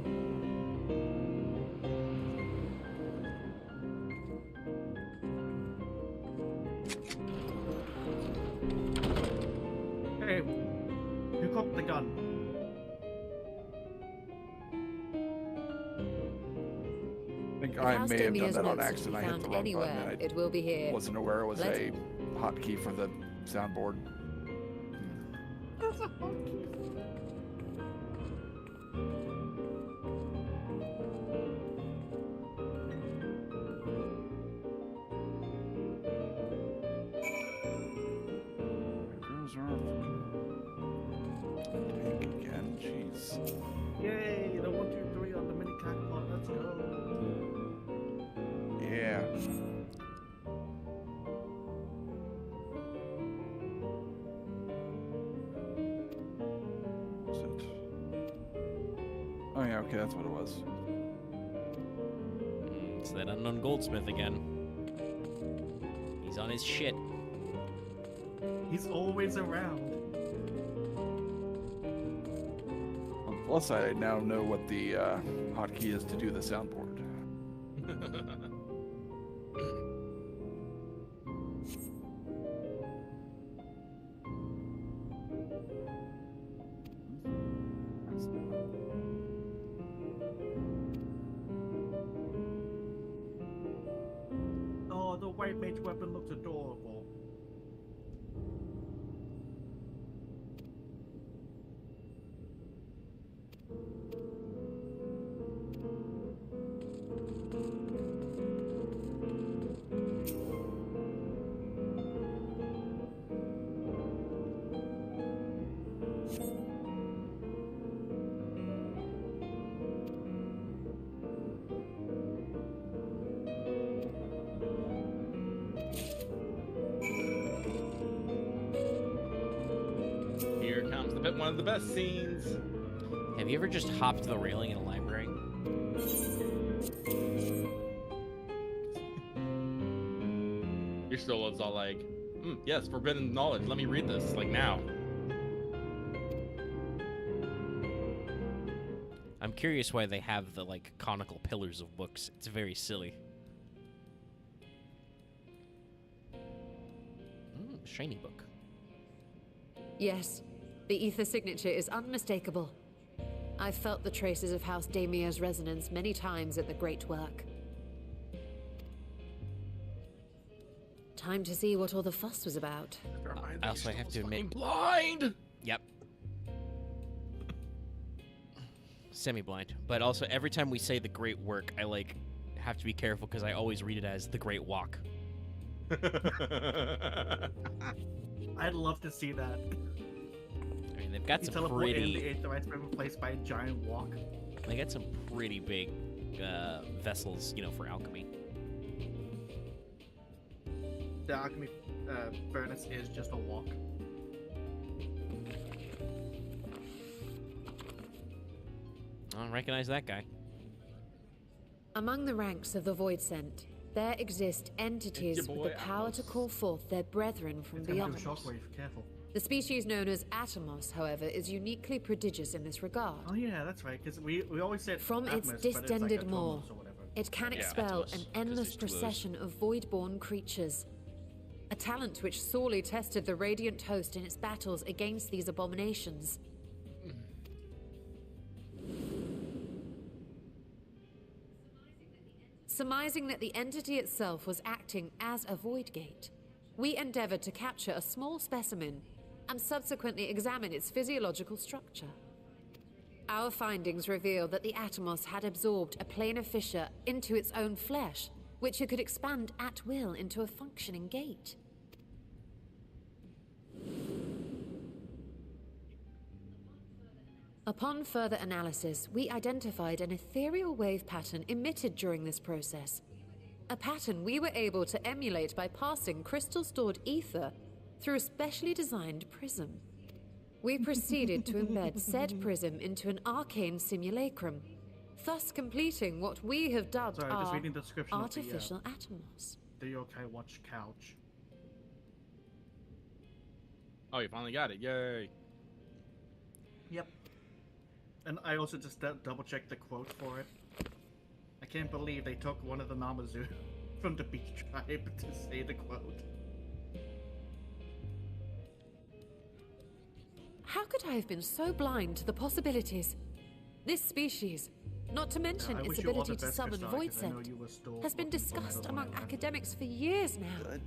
Hey, who cocked the gun? I think If I may have done Alstomier's that on notes accident. can I be hit found the wrong anywhere, button. it will be here. I wasn't aware it was Let's- a hotkey for the soundboard. That's a hotkey. Girls are tank again. Jeez. Yay, the 1, 2, 3 on the mini crackpot, let's go. Yeah. What's it? Oh yeah, okay, that's what it was. It's that unknown goldsmith again. He's on his shit. He's always around. Plus, I now know what the hotkey is to do the soundboard. Oh, the white mage weapon looks adorable. Here comes one of the best scenes. Have you ever just hopped the railing in a library? Your still was all like, yes, forbidden knowledge. Let me read this, like now. I'm curious why they have the like conical pillars of books. It's very silly. Shiny book. Yes, the ether signature is unmistakable. I've felt the traces of House Damia's resonance many times at the Great Work. Time to see what all the fuss was about. I also have to admit, blind. Yep. Semi-blind, but also every time we say the Great Work, I like have to be careful because I always read it as the Great Walk. I'd love to see that. I mean, they've got You some teleport in, pretty. the Aetherites been replaced by a giant walk. They got some pretty big vessels, you know, for alchemy. The alchemy furnace is just a walk. I don't recognize that guy. Among the ranks of the Void Sent, there exist entities with the power to call forth their brethren from beyond. Shockwave, careful. The species known as Atomos, however, is uniquely prodigious in this regard. Oh yeah, that's right, because we always said From Atmos, its but it's distended like maw, Atomos or whatever. it can Yeah, expel Atomos, an 'cause endless there's two O's. procession of void-born creatures. A talent which sorely tested the Radiant Host in its battles against these abominations. Surmising that the entity itself was acting as a void gate, we endeavored to capture a small specimen and subsequently examine its physiological structure. Our findings reveal that the Atomos had absorbed a planar fissure into its own flesh, which it could expand at will into a functioning gate. Upon further analysis, we identified an ethereal wave pattern emitted during this process. A pattern we were able to emulate by passing crystal-stored ether through a specially designed prism. We proceeded to embed said prism into an arcane simulacrum, thus completing what we have dubbed Sorry, just our reading the description artificial of Atomos. the Yokai Watch couch. Oh, you finally got it! Yay! Yep. And I also just double-checked the quote for it. I can't believe they took one of the Namazu from the Beach Tribe to say the quote. How could I have been so blind to the possibilities? This species, not to mention I its wish you all ability the to best, summon Kasai, Void 'cause I know Scent, you were still has been looking for discussed another among one. academics for years now.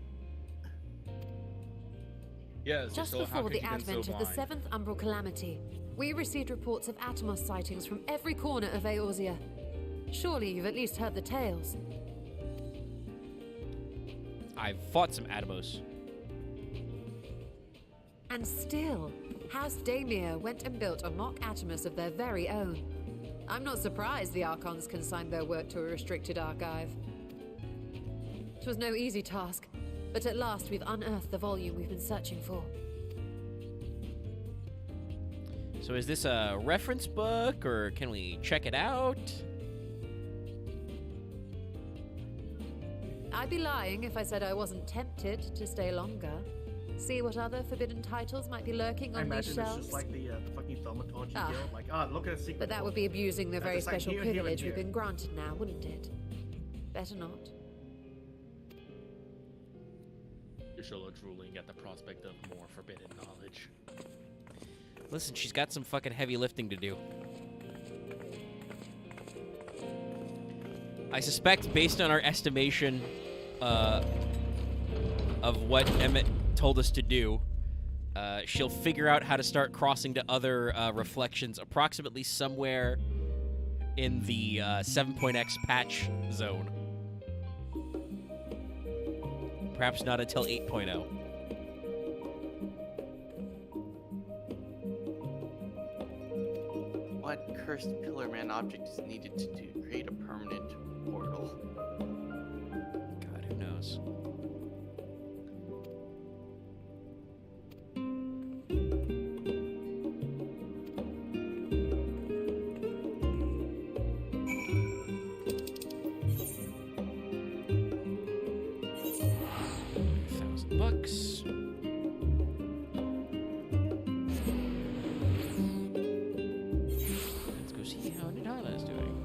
Yes. Just so how before could the you been advent so of the blind? Seventh Umbral Calamity, we received reports of Atomos sightings from every corner of Eorzea. Surely you've at least heard the tales. I've fought some Atomos. And still, House Damia went and built a mock Atomos of their very own. I'm not surprised the Archons consigned their work to a restricted archive. It was no easy task, but at last we've unearthed the volume we've been searching for. So is this a reference book, or can we check it out? I'd be lying if I said I wasn't tempted to stay longer. See what other forbidden titles might be lurking I on these imagine shelves? it's just like the fucking thaumaturgy Ah. guild. Like, look at a secret. But that would book. be abusing the And very it's like, special here, here, and privilege here. we've been granted now, wouldn't it? Better not. Yashola drooling at the prospect of more forbidden knowledge. Listen, she's got some fucking heavy lifting to do. I suspect, based on our estimation of what Emmett told us to do, she'll figure out how to start crossing to other reflections approximately somewhere in the 7.x patch zone. Perhaps not until 8.0. What cursed Pillar Man object is needed to create a permanent portal? God, who knows? $1,000. Let's go see how Nidana is doing.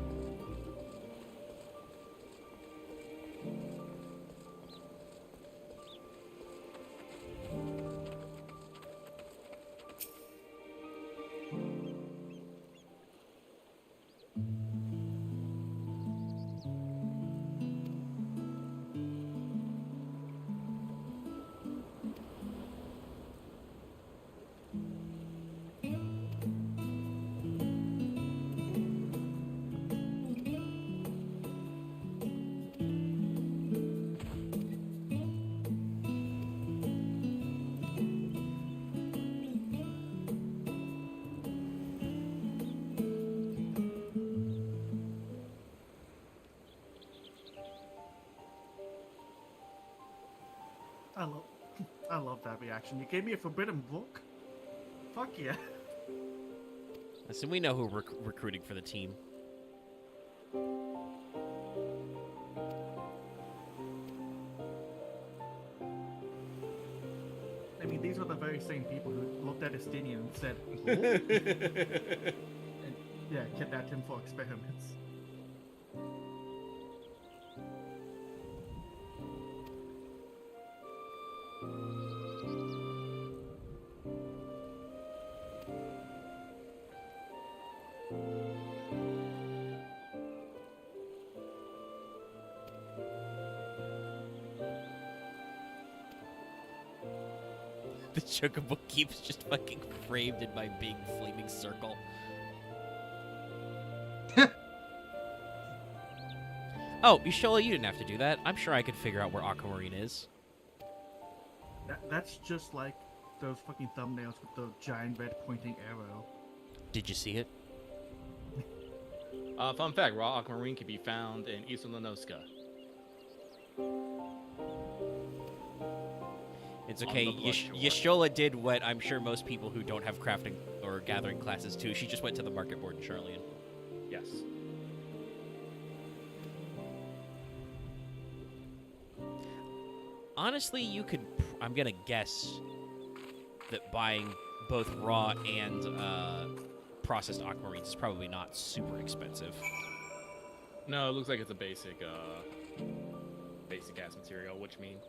I love that reaction. You gave me a forbidden book? Fuck yeah. Listen, we know who we're recruiting for the team. I mean, these are the very same people who looked at Estinian and said, "Who?" And, yeah, kidnapped him for experiments. The chocobo keeps just fucking framed in my big flaming circle. Oh, Yashola, you didn't have to do that. I'm sure I could figure out where Aquamarine is. That's just like those fucking thumbnails with the giant red pointing arrow. Did you see it? Fun fact, raw aquamarine can be found in Eastern Lenoska. It's okay. Yashola did what I'm sure most people who don't have crafting or gathering classes do. She just went to the market board in Charlian. Yes. Honestly, you could... I'm going to guess that buying both raw and processed aquamarines is probably not super expensive. No, it looks like it's a basic ass material, which means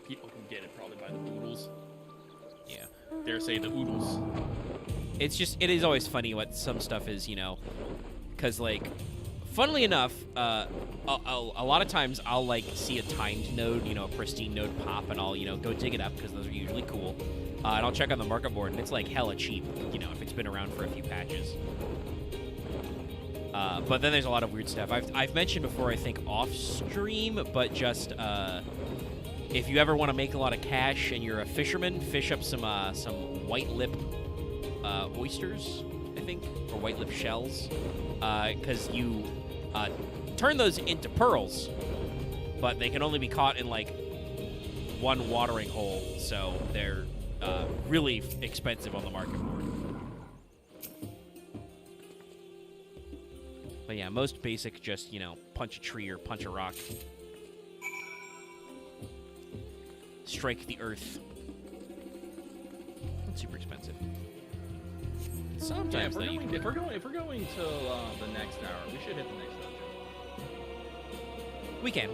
people can get it probably by the oodles. Yeah. Dare say the oodles. It's just, it is always funny what some stuff is, you know, because, like, funnily enough, a lot of times I'll, like, see a timed node, you know, a pristine node pop, and I'll, you know, go dig it up, because those are usually cool. And I'll check on the market board, and it's, like, hella cheap, you know, if it's been around for a few patches. But then there's a lot of weird stuff. I've mentioned before, I think, off-stream, but just, if you ever want to make a lot of cash and you're a fisherman, fish up some white lip oysters, I think, or white lip shells, because you turn those into pearls, but they can only be caught in like one watering hole, so they're really expensive on the market board. But yeah, most basic, just, you know, punch a tree or punch a rock. Strike the earth. super expensive. Yeah, Sometimes if though, we're going till the next hour, we should hit the next dungeon. we can.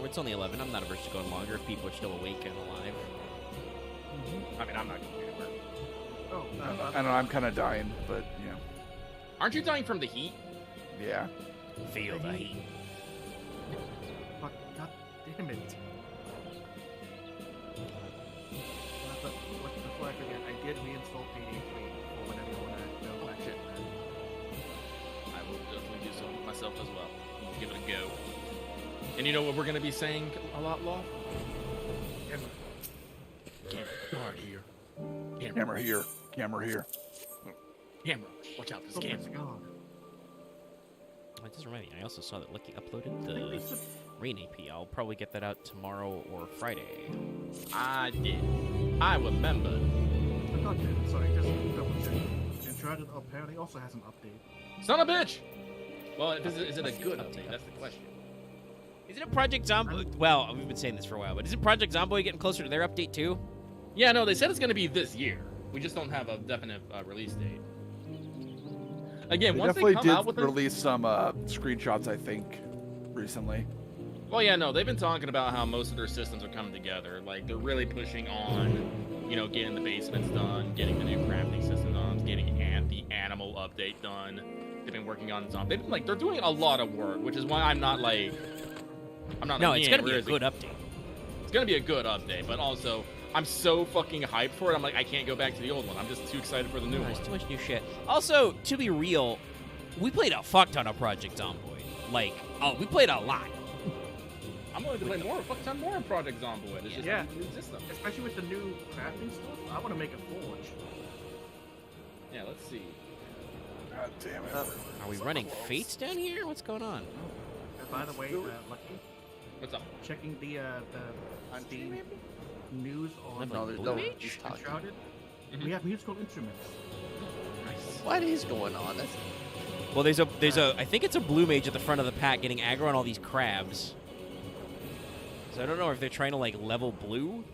It's only 11. I'm not averse to going longer if people are still awake and alive. I mean, I'm not going anywhere. Oh, I know I'm kind of dying, but yeah. Aren't you dying from the heat? Yeah. Feel the heat. Fuck, god damn it. Before I forget, I did reinstall PD3 for whenever you want to go back in. I will definitely do so myself as well. We'll give it a go. And you know what we're going to be saying a lot, Law? Camera here. Camera here. Camera here. Camera. Watch out, this camera. That does remind me. I also saw that Lucky uploaded the Rain AP. I'll probably get that out tomorrow or Friday. I did. I remember. I thought that. Sorry, just double check. Uncharted apparently also has an update. Son of a bitch! Well, is it a good update? That's the question. Isn't it Project Zomboid? Well, we've been saying this for a while, but isn't Project Zomboid getting closer to their update too? Yeah, no, they said it's going to be this year. We just don't have a definite release date. Again, once they come out with release some screenshots, I think, recently. Well, yeah, no, they've been talking about how most of their systems are coming together. Like, they're really pushing on, getting the basements done, getting the new crafting system done, getting the animal update done. They've been working on zombies. They're doing a lot of work, which is why I'm not like, No, it's gonna be a good update. It's gonna be a good update, but also I'm so fucking hyped for it. I'm like, I can't go back to the old one. I'm just too excited for the new one. There's too much new shit. Also, to be real, we played a fuck ton of Project Zomboid. We played a lot. I'm willing to play more, a fuck ton more in Project Zomboid. It's just a new system. Especially with the new crafting stuff. I want to make a forge. Yeah, let's see. God damn it. Are we running fates down here? What's going on? By the way, Lucky. What's up? Checking the news on Uncharted. We have musical instruments. What is going on? Well, there's a I think it's a blue mage at the front of the pack getting aggro on all these crabs. So I don't know if they're trying to level blue.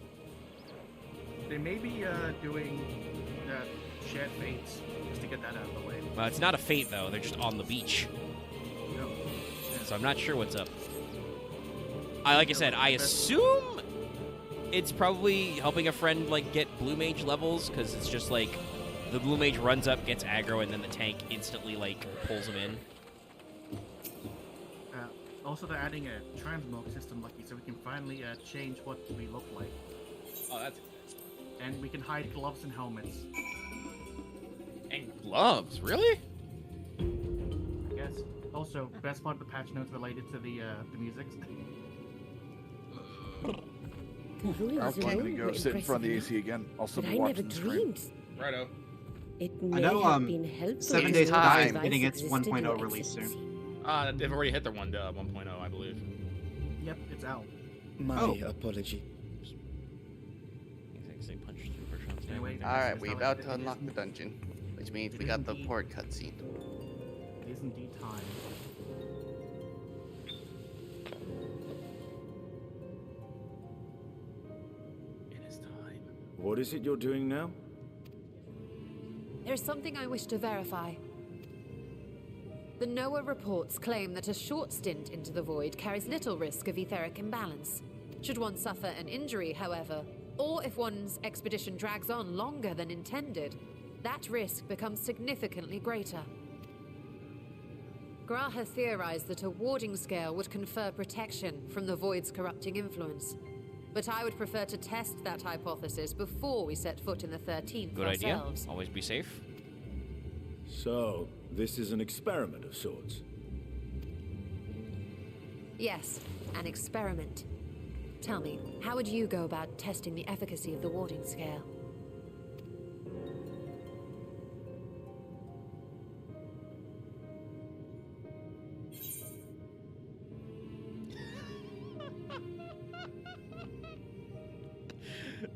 They may be doing shared fates just to get that out of the way. Well, it's not a fate though. They're just on the beach. No. So I'm not sure what's up. Like I said, I assume it's probably helping a friend get blue mage levels, because it's just the blue mage runs up, gets aggro, and then the tank instantly pulls him in. Also, they're adding a transmog system, Lucky, so we can finally change what we look like. Oh, that's. And we can hide gloves and helmets. And gloves, really? I guess. Also, best part of the patch notes related to the music. I'll finally go sit in front of the AC again. Also be watching the stream. Righto. It I know, been helpful 7 Days to Die is getting its 1.0 release soon. They've already hit their 1.0, I believe. Yep, it's out. My apology. Anyway, Alright, we're about to unlock the dungeon, which means we got the port cutscene. It is indeed time. It is time. What is it you're doing now? There's something I wish to verify. The NOAA reports claim that a short stint into the void carries little risk of etheric imbalance. Should one suffer an injury, however, or if one's expedition drags on longer than intended, that risk becomes significantly greater. Graha theorized that a warding scale would confer protection from the void's corrupting influence. But I would prefer to test that hypothesis before we set foot in the 13th Good ourselves. idea. Always be safe. So, this is an experiment of sorts. Yes, an experiment. Tell me, how would you go about testing the efficacy of the warding scale?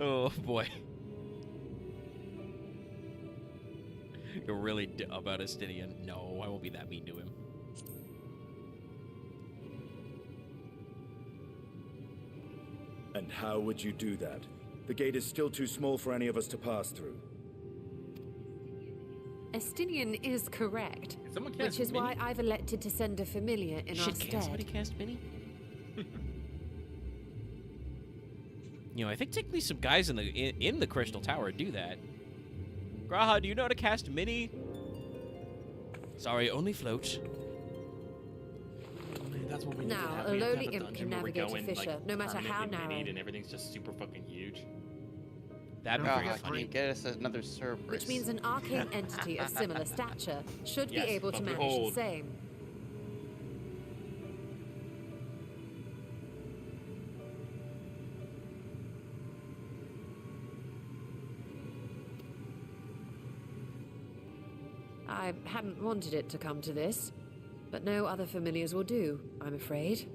Oh boy. You're really about Estinian. No, I won't be that mean to him. And how would you do that? The gate is still too small for any of us to pass through. Estinian is correct, someone which is why I've elected to send a familiar in our Can stead. somebody cast Mini? You know, I think technically some guys in the Crystal Tower do that. Graha, do you know how to cast Mini? Sorry, only float. That's what we Now, a lowly imp can navigate a fissure, no matter how narrow. And everything's just super fucking huge. That'd be very Can funny. you get us another Cerberus? Which means an arcane entity of similar stature should be Yes, able to but manage behold. the same. I hadn't wanted it to come to this, but no other familiars will do, I'm afraid.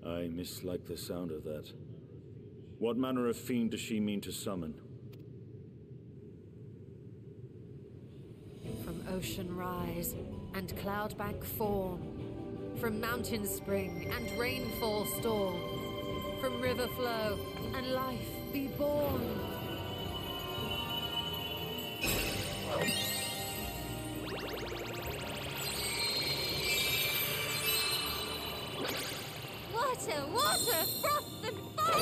I mislike the sound of that. What manner of fiend does she mean to summon? From ocean rise and cloudbank form, from mountain spring and rainfall storm, from river flow and life be born. Water, froth and fire!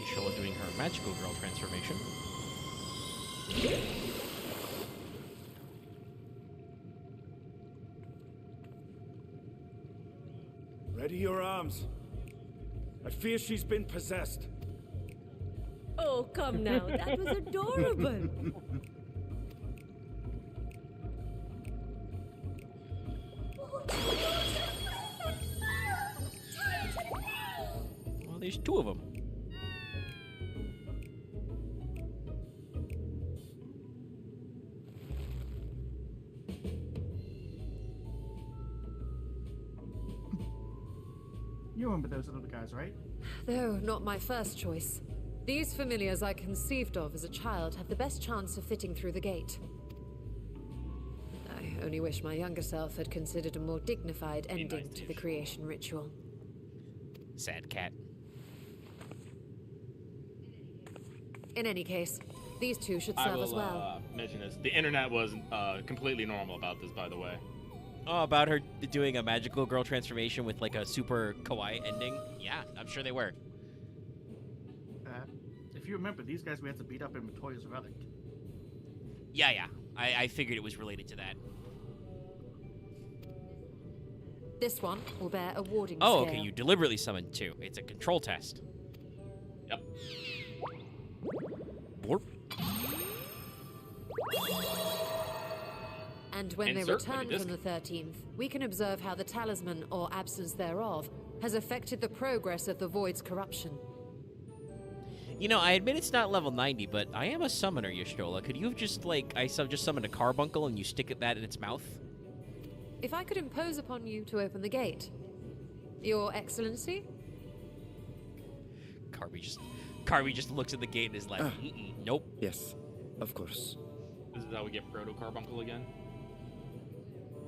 Ishola doing her magical girl transformation. Ready your arms. I fear she's been possessed. Oh, come now, that was adorable. Well, there's two of them. You remember those little guys, right? Though not my first choice. These familiars I conceived of as a child have the best chance of fitting through the gate. I only wish my younger self had considered a more dignified ending to the creation ritual. Sad cat. In any case, these two should I serve will as well. mention this. The internet was completely normal about this, by the way. Oh, about her doing a magical girl transformation with like a super kawaii ending? Yeah, I'm sure they were. If you remember, these guys we had to beat up in Matoya's relic. Yeah. I figured it was related to that. This one will bear a warding Oh, scale. okay, you deliberately summoned two. It's a control test. Yep. Borp. And when they Insert return mini from the 13th, we can observe how the talisman, or absence thereof, has affected the progress of the Void's corruption. You know, I admit it's not level 90, but I am a summoner, Y'shtola. Could you have just, like, just summoned a carbuncle and you stick that in its mouth? If I could impose upon you to open the gate, Your Excellency? Carby just looks at the gate and is like, nope. Yes, of course. This is how we get Proto Carbuncle again.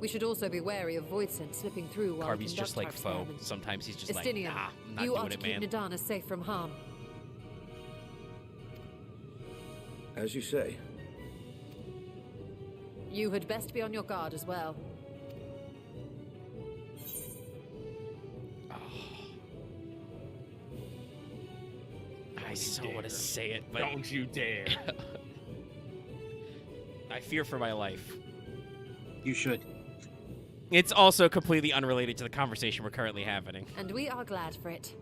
We should also be wary of void scent slipping through while we Carby's conduct just like our foe. experiments. Sometimes he's just Estinian, like, nah, I'm not you are doing to it, keep man. Nadana safe from harm. As you say. You had best be on your guard as well. I so want to say it, but Don't you dare. I fear for my life. You should. It's also completely unrelated to the conversation we're currently having. And we are glad for it.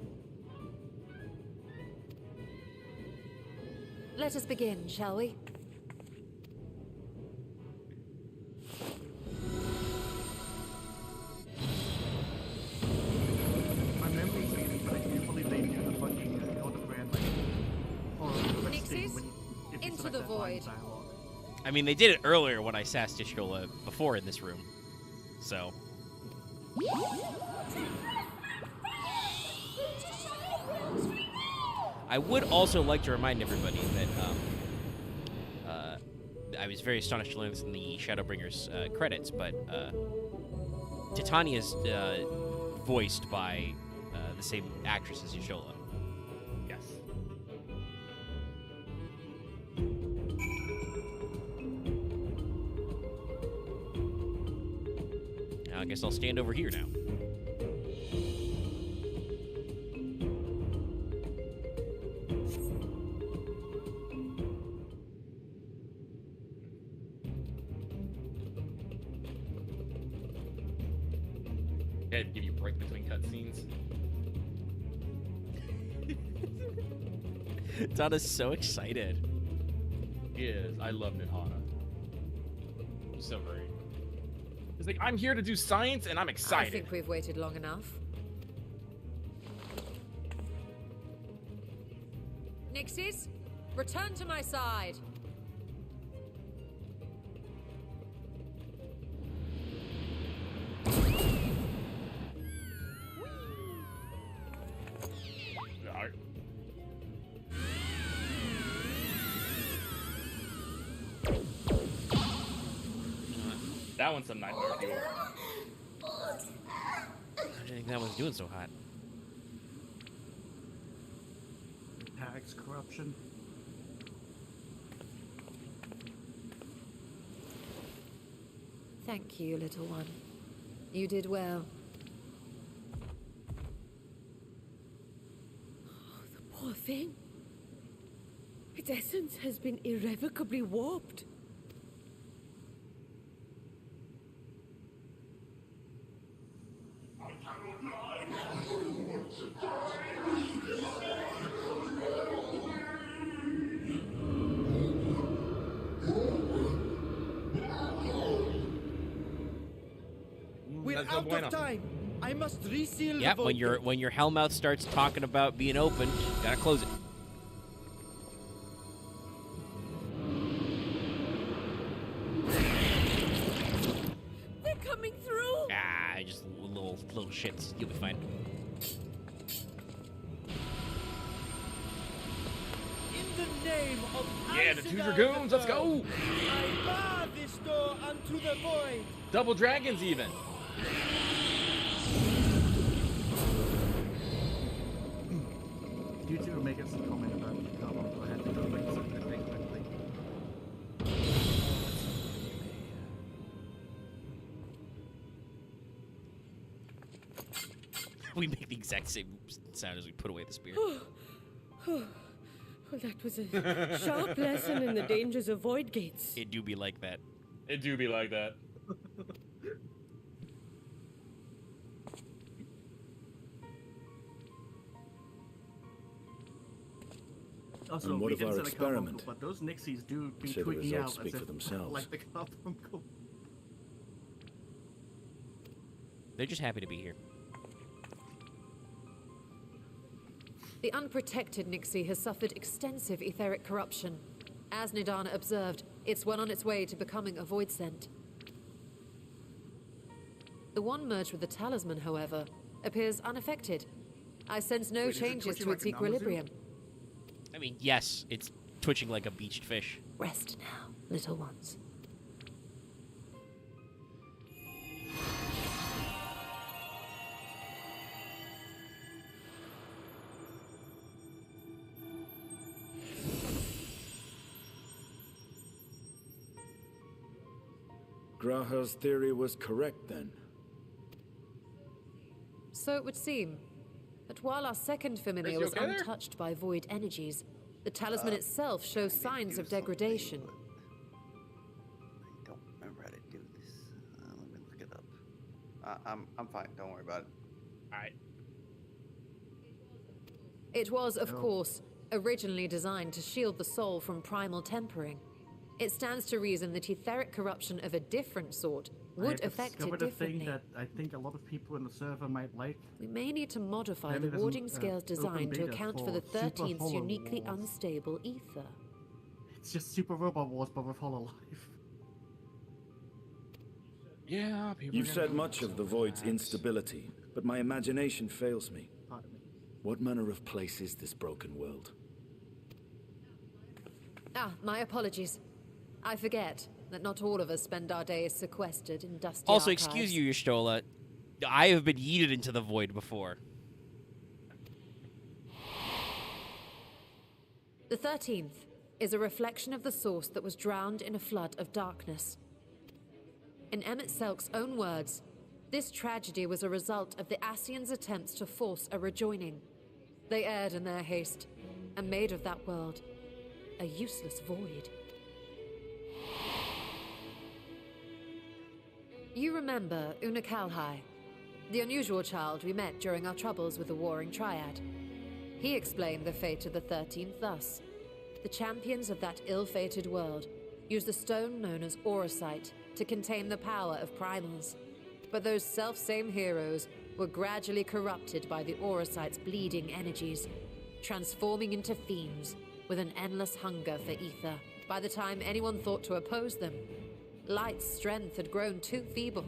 Let us begin, shall we? My memory's fading, but I do believe they do the fucking Hildebrand like horror Nixies, thing if you into select the that line void. dialogue. I mean, they did it earlier when I sassed Y'shtola before in this room. So. I would also like to remind everybody that I was very astonished to learn this in the Shadowbringers credits, but Titania's voiced by the same actress as Y'shtola. Yes. I guess I'll stand over here now. Yeah, give you a break between cutscenes. Tana's so excited. He is. I love Nidhana. He's so great. He's like, I'm here to do science, and I'm excited. I think we've waited long enough. Nixies, return to my side. That one's some nightmare fuel. I didn't think that one's doing so hot. Tax corruption. Thank you, little one. You did well. Oh, the poor thing. Its essence has been irrevocably warped. We're out of time. I must reseal Yep, the when your Hellmouth starts talking about being open, you gotta close it. They're coming through. Ah, just little shits. You'll be fine. In the name of Yeah, the two Dragoons, let's go! I bar this door unto the void. Double dragons, even. You two were making some comment about the carbon. I had to go make something quickly. We make the exact same sound as we put away the spear. Well, that was a sharp lesson in the dangers of void gates. It do be like that. It do be like that. Also, And what we of didn't our say the carbuncle, experiment? but those Nixies do be So the tweaking results out speak as for if, themselves. like the carbuncle. They're just happy to be here. The unprotected Nixie has suffered extensive etheric corruption. As Nidhana observed, it's well on its way to becoming a void scent. The one merged with the talisman, however, appears unaffected. I sense no Wait, is it changes twitching to like its a Namazu? equilibrium. I mean, yes, it's twitching like a beached fish. Rest now, little ones. Graha's theory was correct then. So it would seem. But while our second familiar was okay there? untouched by void energies, the talisman itself shows signs of degradation. I don't remember how to do this. Let me look it up. I'm fine. Don't worry about it. All right. It was, of course, originally designed to shield the soul from primal tempering. It stands to reason that etheric corruption of a different sort would affect it discovered a differently. thing that I think a lot of people in the server might like. We may need to modify Maybe the there's warding an, scale's open design to beta account for for the super 13th's hollow uniquely walls. unstable ether. It's just Super Robot Wars, but with Hololive. Yeah, people. You've said much of the void's instability, but my imagination fails me. Pardon me. What manner of place is this broken world? Ah, my apologies. I forget that not all of us spend our days sequestered in dusty Also, archives. excuse you, Y'shtola. I have been yeeted into the void before. The 13th is a reflection of the source that was drowned in a flood of darkness. In Emmett Selk's own words, this tragedy was a result of the Ascians' attempts to force a rejoining. They erred in their haste, and made of that world a useless void. You remember Una Kalhai, the unusual child we met during our troubles with the Warring Triad. He explained the fate of the 13th thus. The champions of that ill-fated world used the stone known as Auracite to contain the power of primals. But those self-same heroes were gradually corrupted by the Auracite's bleeding energies, transforming into fiends with an endless hunger for ether. By the time anyone thought to oppose them, Light's strength had grown too feeble,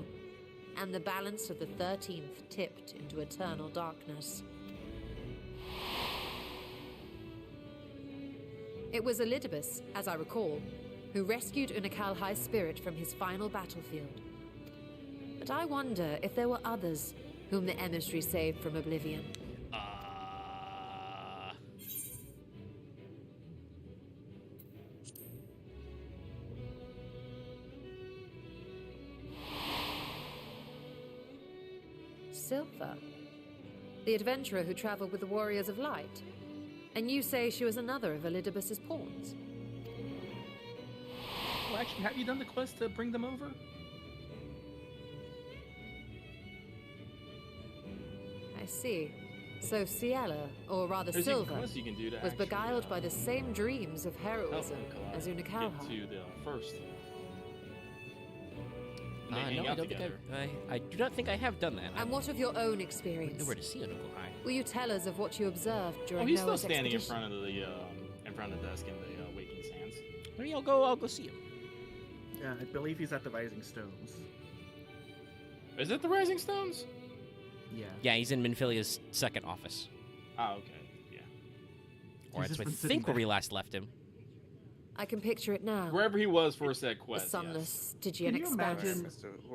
and the balance of the 13th tipped into eternal darkness. It was Elidibus, as I recall, who rescued Una Kalhai's spirit from his final battlefield. But I wonder if there were others whom the emissary saved from oblivion. Silva, the adventurer who traveled with the Warriors of Light. And you say she was another of Elidibus's pawns? Well, actually, have you done the quest to bring them over? I see. So Ciela, or rather There's Silva, quest you can do to was actually, beguiled by the same dreams of heroism as Una Kalhai. Get to the first. No, I don't think I do not think I have done that. And what of your own experience? Nowhere to see Una Kalhai. Will you tell us of what you observed during he's Noah's still standing expedition? in front of the desk in the Waking Sands. Maybe I'll go see him. Yeah, I believe he's at the Rising Stones. Is it the Rising Stones? Yeah. Yeah, he's in Minfilia's second office. Oh, okay. Yeah. Or that's I think where we last left him. I can picture it now. Wherever he was for said The quest. sunless Stygian Can you expanse, imagine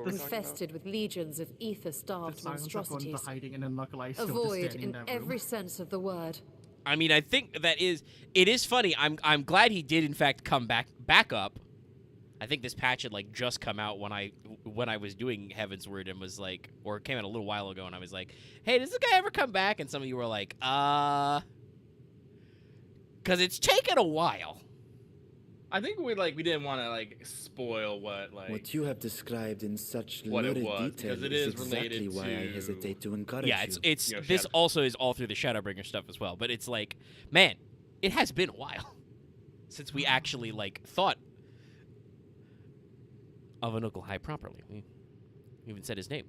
infested with legions of ether-starved monstrosities. Hiding and then Luckily A still just void standing in that room. every sense of the word. I mean, I think it is funny. I'm glad he did in fact come back up. I think this patch had like just come out when I was doing Heavensward and was like, or it came out a little while ago, and I was like, hey, does this guy ever come back? And some of you were like, because it's taken a while. I think we didn't want to spoil what you have described in such what lurid it was, detail because it is is exactly related why to I hesitate to encourage Yeah, you. it's this also is all through the Shadowbringer stuff as well. But it's like, man, it has been a while since we actually thought of Una Kalhai properly. We even said his name.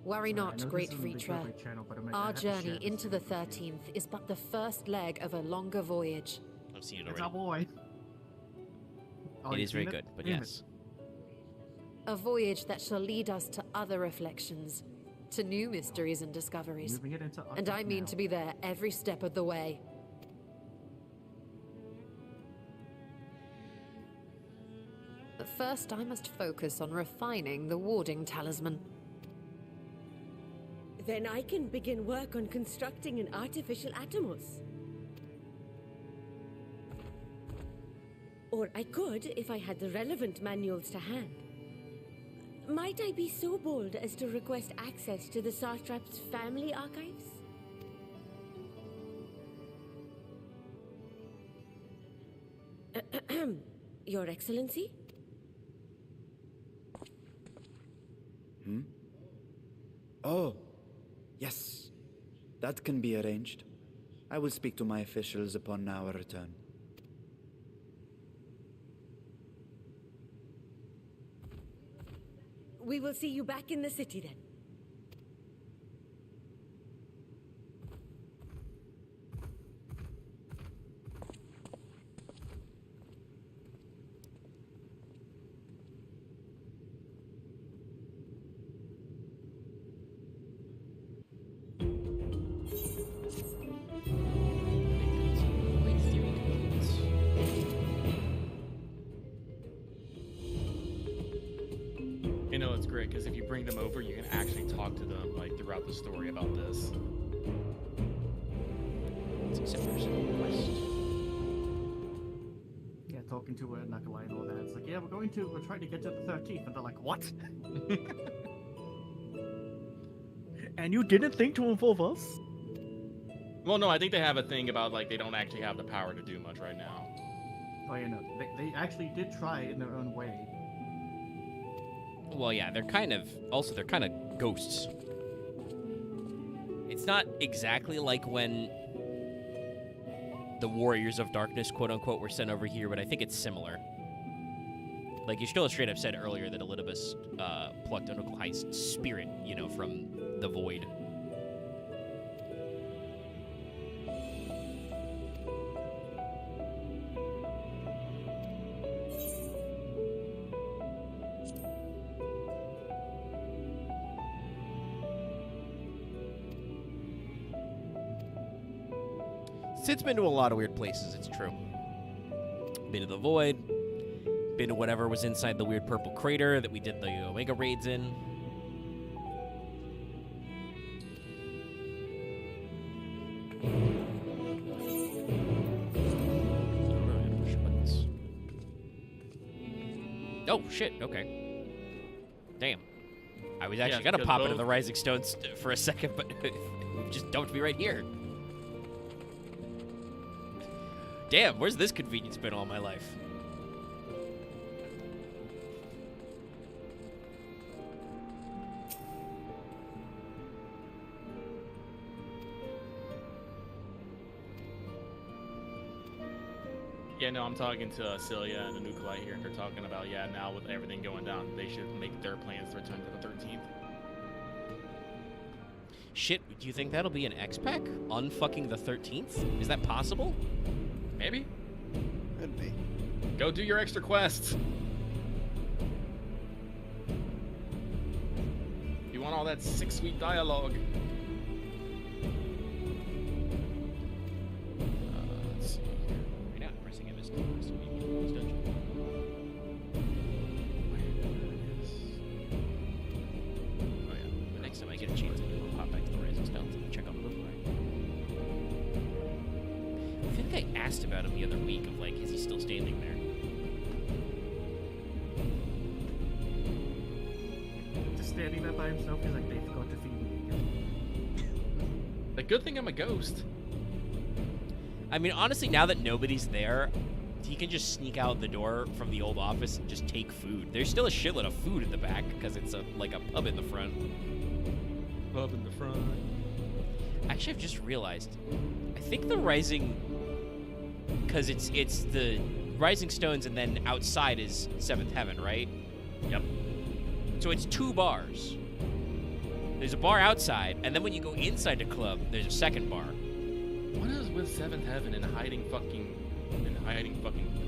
Worry Sorry, I not, know great this isn't a big Reacher. Broadway channel, but I Our have to share journey this into the 13th is but the first leg of a longer voyage. I've seen it It's already. our boy. Oh, It you've is very seen good, but Damn it. yes. A voyage that shall lead us to other reflections, to new mysteries and discoveries. Moving it into And I mean now. to be there every step of the way. But first, I must focus on refining the warding talisman. Then I can begin work on constructing an artificial Atomos. Or I could if I had the relevant manuals to hand. Might I be so bold as to request access to the Satrap's family archives? Your Excellency? Oh, yes. That can be arranged. I will speak to my officials upon our return. We will see you back in the city then. secret, because if you bring them over, you can actually talk to them like throughout the story about this. Except for quest. Yeah, talking to Nakalai and all that. It's like, yeah, we're trying to get to the 13th, and they're like, what? And you didn't think to involve us? Well, no, I think they have a thing about like they don't actually have the power to do much right now. Oh, yeah, no, they actually did try in their own way. Well, yeah, they're kind of ghosts. It's not exactly like when the Warriors of Darkness, quote unquote, were sent over here, but I think it's similar. Like, you still straight up said earlier that Elidibus plucked Uncle Heist's spirit, you know, from the void. Sid's been to a lot of weird places, it's true. Been to the Void, been to whatever was inside the weird purple crater that we did the Omega raids in. Oh, shit, okay. Damn. I was actually gonna pop into the Rising Stones for a second, but we just dumped me right here. Damn, where's this convenience been all my life? Yeah, no, I'm talking to Celia and the Nuclei here, and they're talking about, yeah, now with everything going down, they should make their plans to return to the 13th. Shit, do you think that'll be an X-Pack? Unfucking the 13th? Is that possible? Maybe. Could be. Go do your extra quests. You want all that sick, sweet dialogue. Let's see. Right now, pressing MS key. This dungeon. Oh yeah. But next time I get a chance, I'll pop back to the Rising Stones and check out the Nuclei. I think I asked about him the other week of like, is he still standing there? Just standing there by himself, he's like, they forgot to feed me again. The good thing I'm a ghost. I mean, honestly, now that nobody's there, he can just sneak out the door from the old office and just take food. There's still a shitload of food in the back because it's like a pub in the front. Pub in the front. Actually, I've just realized, I think the Rising, because it's the Rising Stones and then outside is Seventh Heaven, right? Yep. So it's 2 bars. There's a bar outside, and then when you go inside the club, there's a second bar. What is with Seventh Heaven and hiding fucking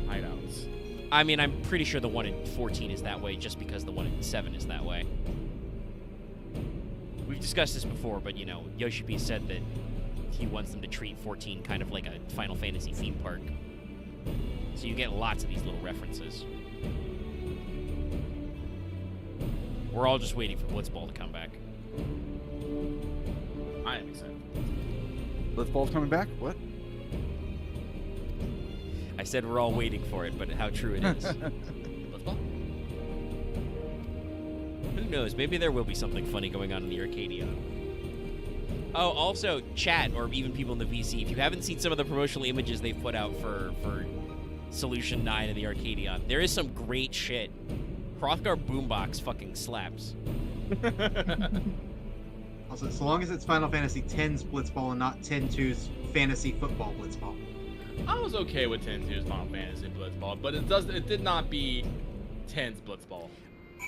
hideouts? I mean, I'm pretty sure the one in 14 is that way just because the one in 7 is that way. We've discussed this before, but, you know, Yoshi P said that he wants them to treat 14 kind of like a Final Fantasy theme park. So you get lots of these little references. We're all just waiting for Blitzball to come back. I am excited. Blitzball's coming back? What? I said we're all waiting for it, but how true it is. Blitzball? Who knows? Maybe there will be something funny going on in the Arcadion. Oh, also, chat, or even people in the VC, if you haven't seen some of the promotional images they've put out for Solution 9 in the Arcadion, there is some great shit. Hrothgar Boombox fucking slaps. Also, so long as it's Final Fantasy X's Blitzball and not 10-2's Fantasy Football Blitzball. I was okay with 10-2's Final Fantasy Blitzball, but it did not be 10's Blitzball.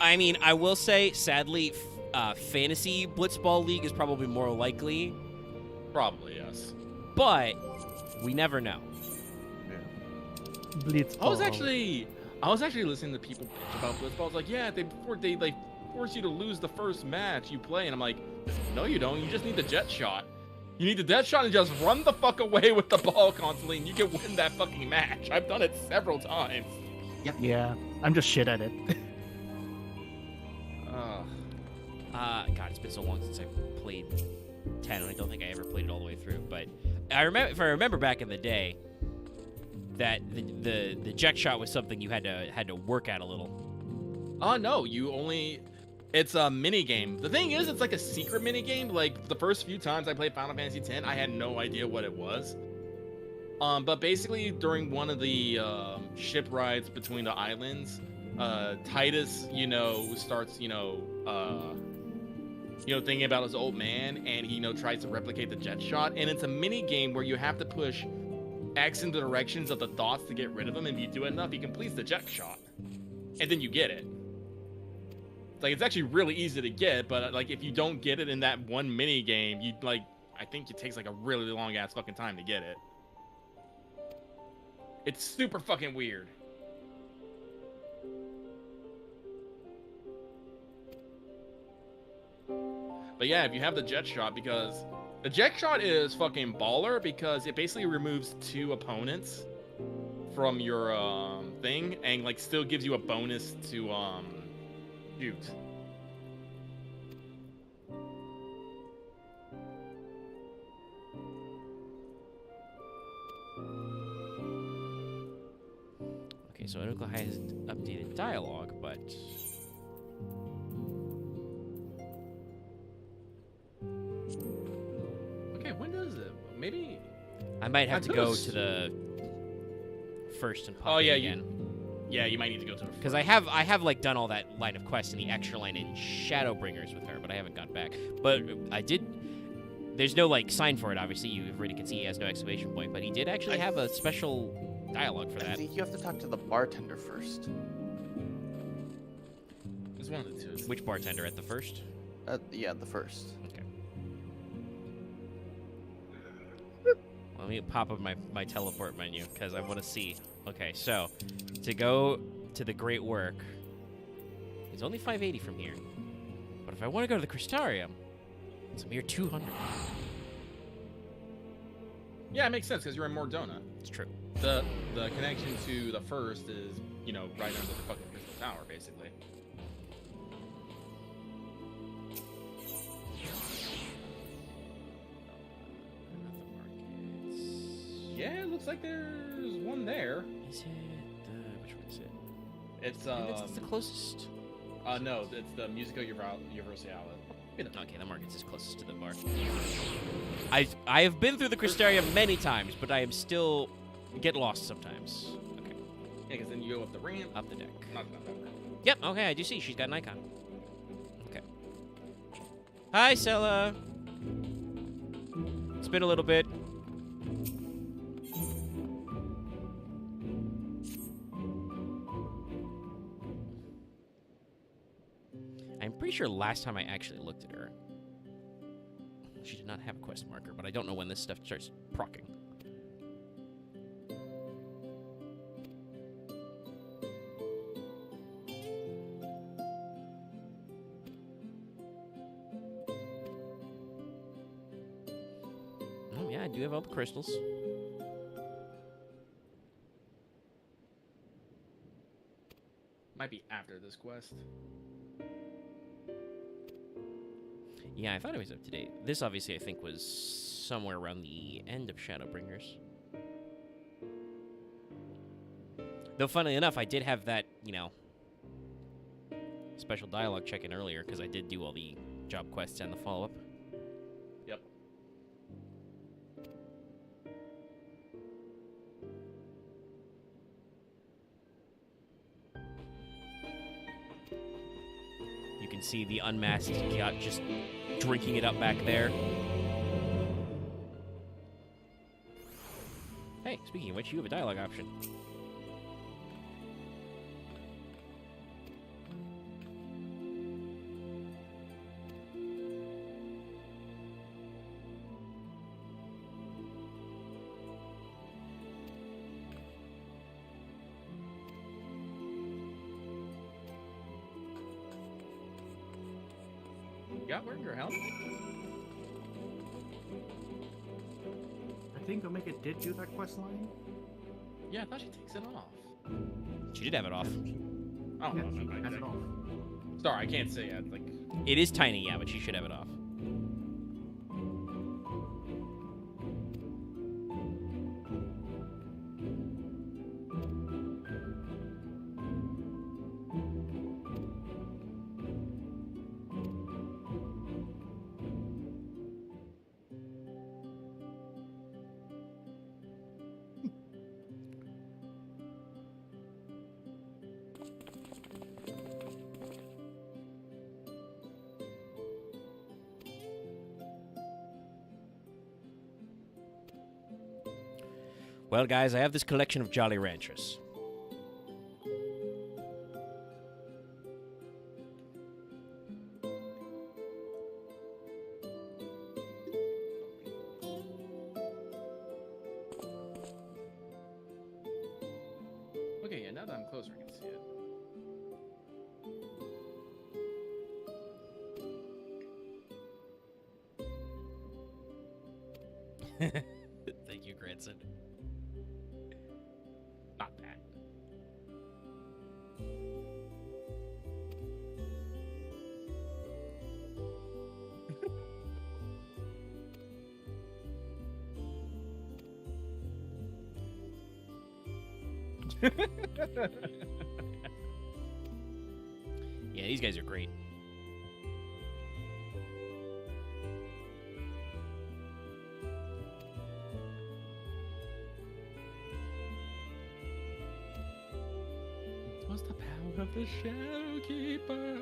I mean, I will say, sadly, Fantasy Blitzball League is probably more likely. Probably, yes. But we never know. Blitzball. I was actually listening to people bitch about Blitzball. I was like, yeah, they force you to lose the first match you play, and I'm like, no, you don't. You just need the jet shot. You need the jet shot and just run the fuck away with the ball constantly, and you can win that fucking match. I've done it several times. Yep. Yeah, I'm just shit at it. God, it's been so long since I played 10, and I don't think I ever played it all the way through. But I remember, if I remember back in the day, that the jet shot was something you had to work at a little. No, it's a mini game. The thing is, it's like a secret mini game. Like the first few times I played Final Fantasy X, I had no idea what it was. But basically during one of the ship rides between the islands, Titus, starts, thinking about his old man, and he, tries to replicate the jet shot. And it's a mini game where you have to push X in the directions of the dots to get rid of them. And if you do it enough, he completes the jet shot, and then you get it. Like, it's actually really easy to get, but like if you don't get it in that one mini game, I think it takes like a really long ass fucking time to get it. It's super fucking weird. But yeah, if you have the jet shot, because the jet shot is fucking baller, because it basically removes 2 opponents from your thing, and like still gives you a bonus to shoot. Okay, so Endwalker has updated dialogue, but okay, when does it? Maybe I might have to go to the first and pop it again. You might need to go to the first. Because I have like done all that line of quests in the extra line in Shadowbringers with her, but I haven't gone back. But I did. There's no like sign for it, obviously. You already can see he has no exclamation point, but he did actually have a special dialogue for that. I think you have to talk to the bartender first. It's one of the 2. Which bartender? At the first? Yeah, the first. Okay. Let me pop up my teleport menu, because I want to see. Okay, so to go to the Great Work, it's only 580 from here. But if I want to go to the Crystarium, it's a mere 200. Yeah, it makes sense, because you're in Mordona. It's true. The connection to the first is, right under the fucking Crystal Tower, basically. Yeah, it looks like there's one there. Is it which one is it? It's it's the closest. No, it's the Musica Universalis. Okay, the market's is closest to the bar. I have been through the Crystarium many times, but I am still get lost sometimes. Okay. Yeah, because then you go up the ramp. Up the deck. Not that ramp. Yep, okay, I do see. She's got an icon. Okay. Hi, Sella. It's been a little bit. I'm pretty sure last time I actually looked at her, she did not have a quest marker, but I don't know when this stuff starts proccing. Oh yeah, I do have all the crystals. Might be after this quest. Yeah, I thought it was up to date. This obviously I think was somewhere around the end of Shadowbringers. Though funnily enough, I did have that, special dialogue check-in earlier, because I did do all the job quests and the follow-up. Yep. You can see the unmasked yacht just drinking it up back there. Hey, speaking of which, you have a dialogue option. Got where your help? I think Omega did do that quest line. Yeah, I thought she takes it off. She did have it off. Oh, Yeah, no, she has it off. Sorry, I can't say it. Like, It is tiny, yeah, but she should have it off. Well, guys, I have this collection of Jolly Ranchers. Okay, yeah, now that I'm closer, I can see it. Thank you, grandson. Not bad. Yeah, these guys are great. What's the power of the Shadow Keeper?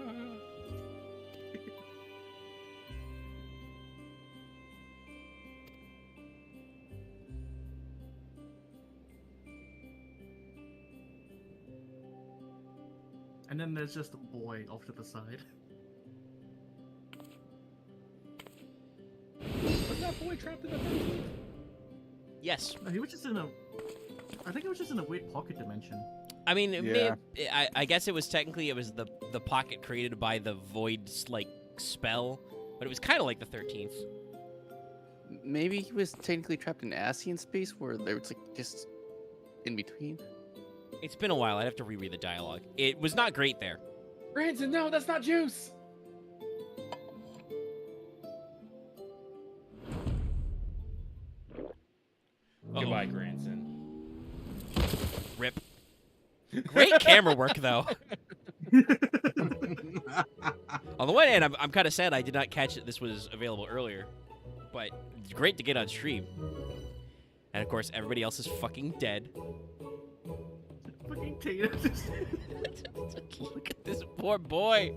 And then there's just a boy off to the side. Was that boy trapped in the 13th? Yes. No, he was just in a... I think it was just in a weird pocket dimension. I mean, I guess it was technically the pocket created by the void spell, but it was kind of like the 13th. Maybe he was technically trapped in Asian space where there was just in between. It's been a while. I'd have to reread the dialogue. It was not great there. Branson, no, that's not juice. Goodbye, Granson. Rip. Great camera work, though. On the one hand, I'm kind of sad I did not catch that this was available earlier, but it's great to get on stream. And of course, everybody else is fucking dead. Fucking Tatum. Look at this poor boy.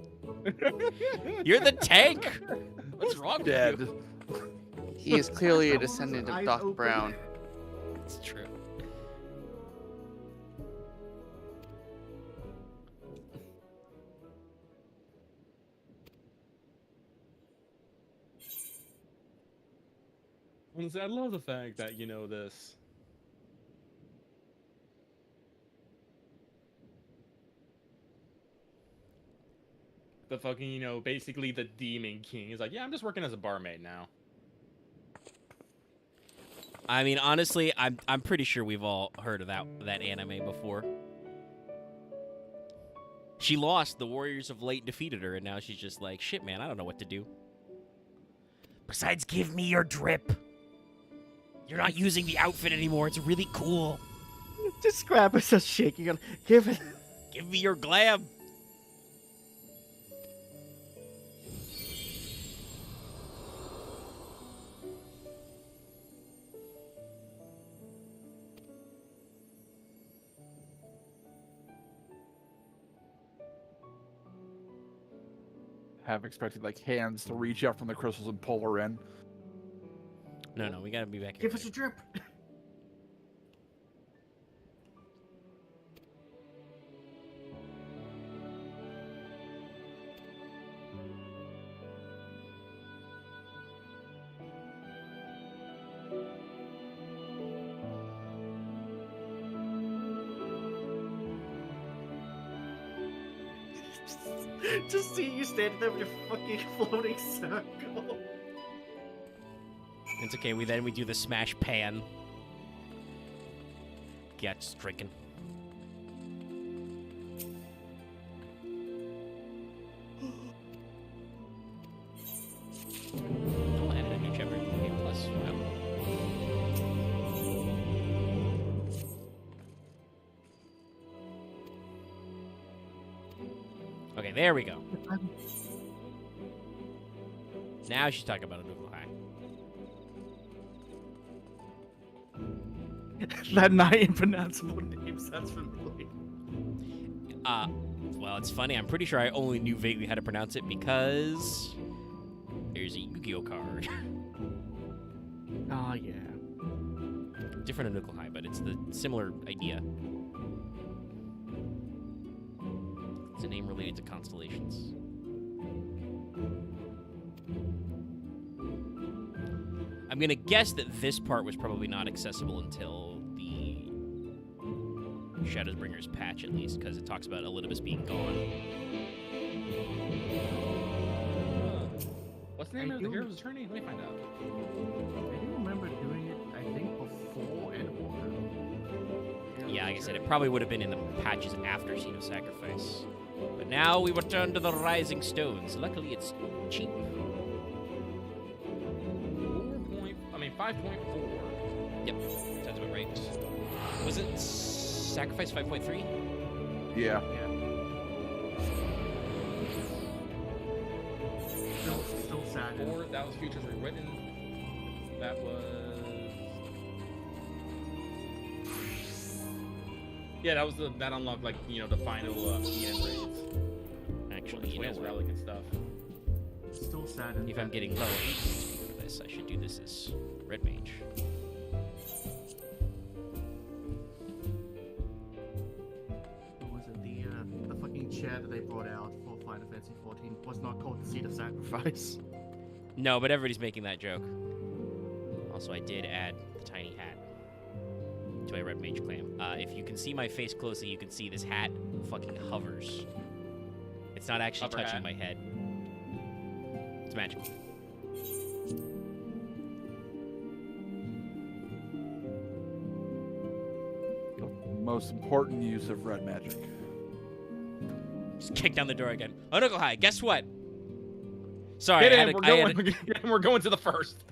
You're the tank. What's wrong with you? He is clearly a descendant of Doc Brown. It's true. I love the fact that you know this. The fucking, basically the Demon King is like, yeah, I'm just working as a barmaid now. I mean, honestly, I'm pretty sure we've all heard of that anime before. She lost. The Warriors of Light defeated her, and now she's just like, shit, man, I don't know what to do. Besides, give me your drip. You're not using the outfit anymore. It's really cool. Just Scrap is just shaking on. Give it. Give me your glam. Have expected hands to reach out from the crystals and pull her in. No, we gotta be back. Give us a drip. Just see you standing there with your fucking floating circle. It's okay. We do the smash pan. Yeah, just drinking. Okay, there we go. Now she's talking about a nuclear high. That nigh impronounceable name sounds familiar. Well, it's funny. I'm pretty sure I only knew vaguely how to pronounce it because there's a Yu-Gi-Oh card. Oh, yeah. Different nuclear high, but it's the similar idea. It's a name related to constellations. I'm gonna guess that this part was probably not accessible until the Shadowbringers patch, at least, because it talks about Elidibus being gone. What's the name of the hero's attorney? Let me find out. I do remember doing it, I think, before Endwalker. Yeah, like I said, it probably would have been in the patches after Scene of Sacrifice. But now we return to the Rising Stones. Luckily, it's cheap. 5.4. Yep, sounds about right. Was it Sacrifice 5.3? Yeah. Still sad. 4, that was Futures Rewritten. That was... Yeah, that was that unlocked, like, you know, the final EN raids. Actually, you know what? Relic and stuff. Still sad. If I'm getting low for this, I should do this as Red Mage. What was it? The fucking chair that they brought out for Final Fantasy 14 was not called the Seat of Sacrifice. No, but everybody's making that joke. Also, I did add the tiny hat to my Red Mage claim. If you can see my face closely, you can see this hat fucking hovers. It's not actually Hover touching hat. my head. It's magical. Most important use of red magic. Just kick down the door again. Onuko High, guess what? Sorry, Get I in, had we're to, I going. had to, We're going to the first.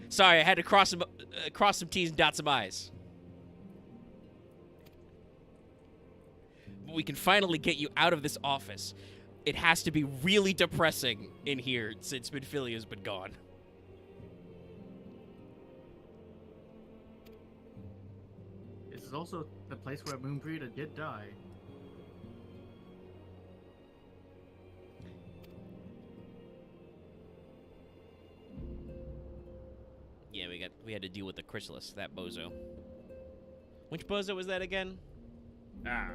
sorry, I had to cross some T's and dot some I's. But we can finally get you out of this office. It has to be really depressing in here since Midphilia's been gone. This is also the place where Moonbreeder did die. Yeah, we had to deal with the Chrysalis, that bozo. Which bozo was that again? Ah.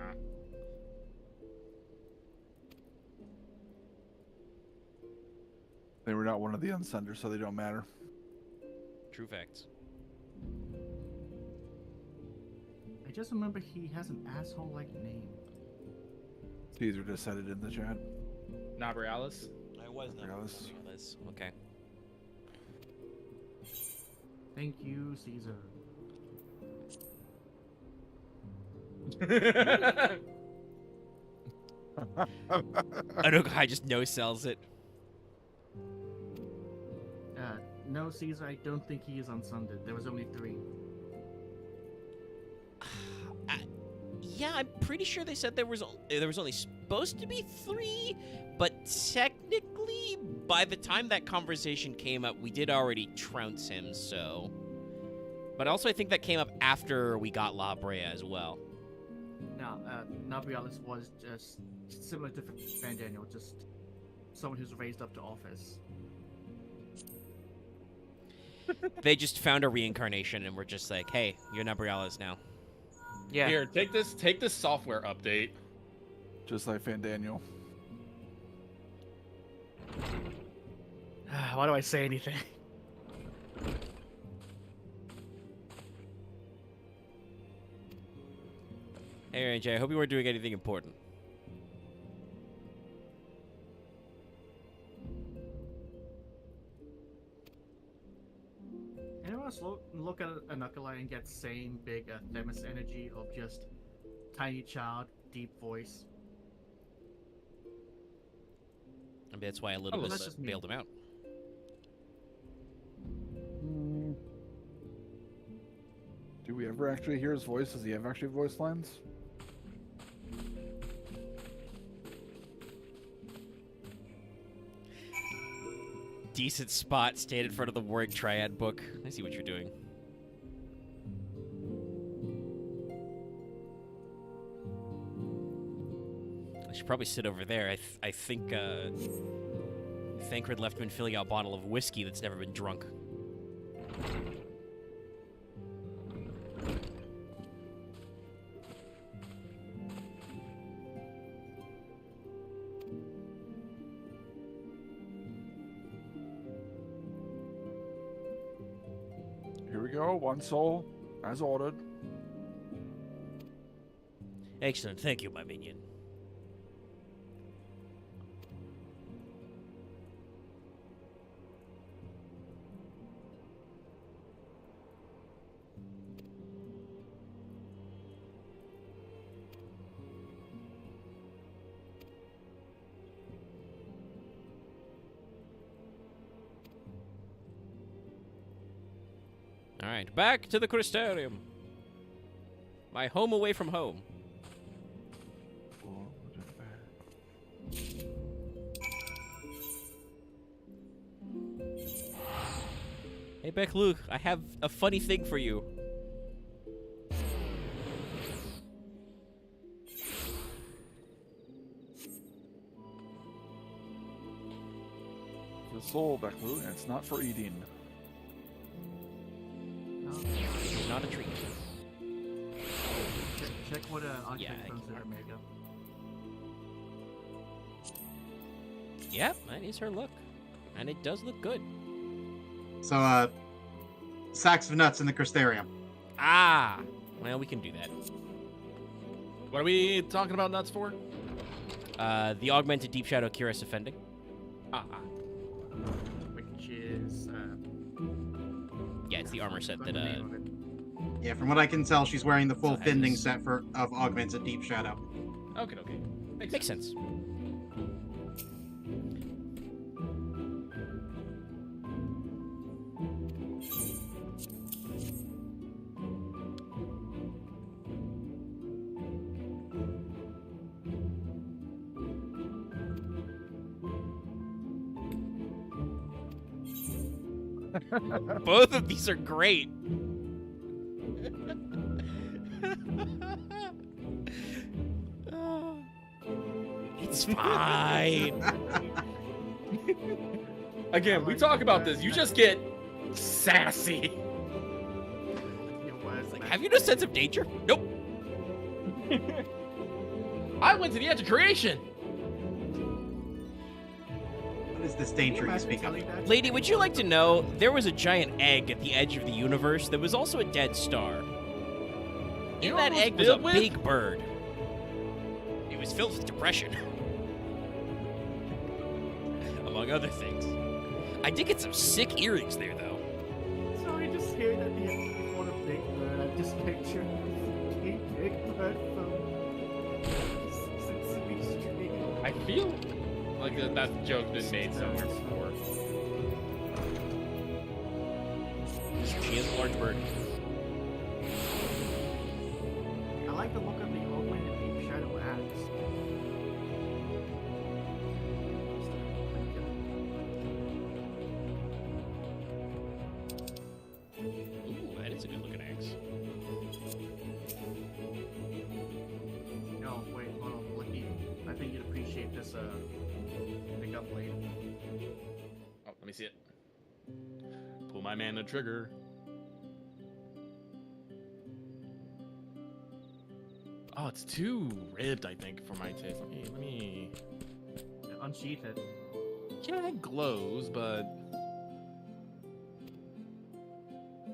They were not one of the Unsunders, so they don't matter. True facts. I just remember he has an asshole-like name. Caesar just said it in the chat. Nabrialis. I was Nabrialis. Nabrialis. Okay. Thank you, Caesar. I just no-sells it. No, Caesar, I don't think he is unsunded. There was only 3. Yeah, I'm pretty sure they said there was only supposed to be 3, but technically, by the time that conversation came up, we did already trounce him, so... But also, I think that came up after we got La Brea as well. No, Nabrialis was just similar to Van Daniel, just someone who's raised up to office. They just found a reincarnation and were just like, hey, you're Nabrialis now. Yeah. Here, take this software update. Just like Van Daniel. Why do I say anything? Hey, AJ, I hope you weren't doing anything important. Anyone else look at a Knuckle and get same big Themis energy of just tiny child, deep voice? I mean, that's why a little bit bailed him out. Do we ever actually hear his voice? Does he have actually voice lines? decent spot, stand in front of the Warring Triad book. I see what you're doing. I should probably sit over there. I think Thancred left me filling out a bottle of whiskey that's never been drunk. Here we go. One soul, as ordered. Excellent. Thank you, my minion. All right, back to the Crystarium. My home away from home. Hey, Beck Luke, I have a funny thing for you. The soul, Becklu, and it's not for eating. It's not a treat. Check what architect comes to Omega. Yep, that is her look. And it does look good. So, sacks of nuts in the Crystarium. Ah! Well, we can do that. What are we talking about nuts for? The augmented Deep Shadow Cuirass Offending. Which is, Yeah, it's the armor set that, Yeah, from what I can tell, she's wearing the full fending set of augmented Deep Shadow. Okay. Makes sense. Both of these are great. It's fine. Again, we talk about this. You just get sassy. Like, have you no sense of danger? Nope. I went to the edge of creation. What is this danger you speak of? Lady, would you like to know, there was a giant egg at the edge of the universe that was also a dead star. In that egg was a big bird. It was filled with depression. Among other things. I did get some sick earrings there, though. Sorry, just scared at the end before the big bird. I just pictured a big bird from Sesame Street. I feel like that joke's been made somewhere before. She is a large bird. I like the look of the augmented Deep Shadow axe. Ooh, that is a good looking axe. No, wait, hold on, Blicky. I think you'd appreciate this, pickup blade. Oh, let me see it. Pull my man the trigger. Oh, it's too ribbed, I think, for my taste. Let me... Unsheath it. Yeah, it glows, but...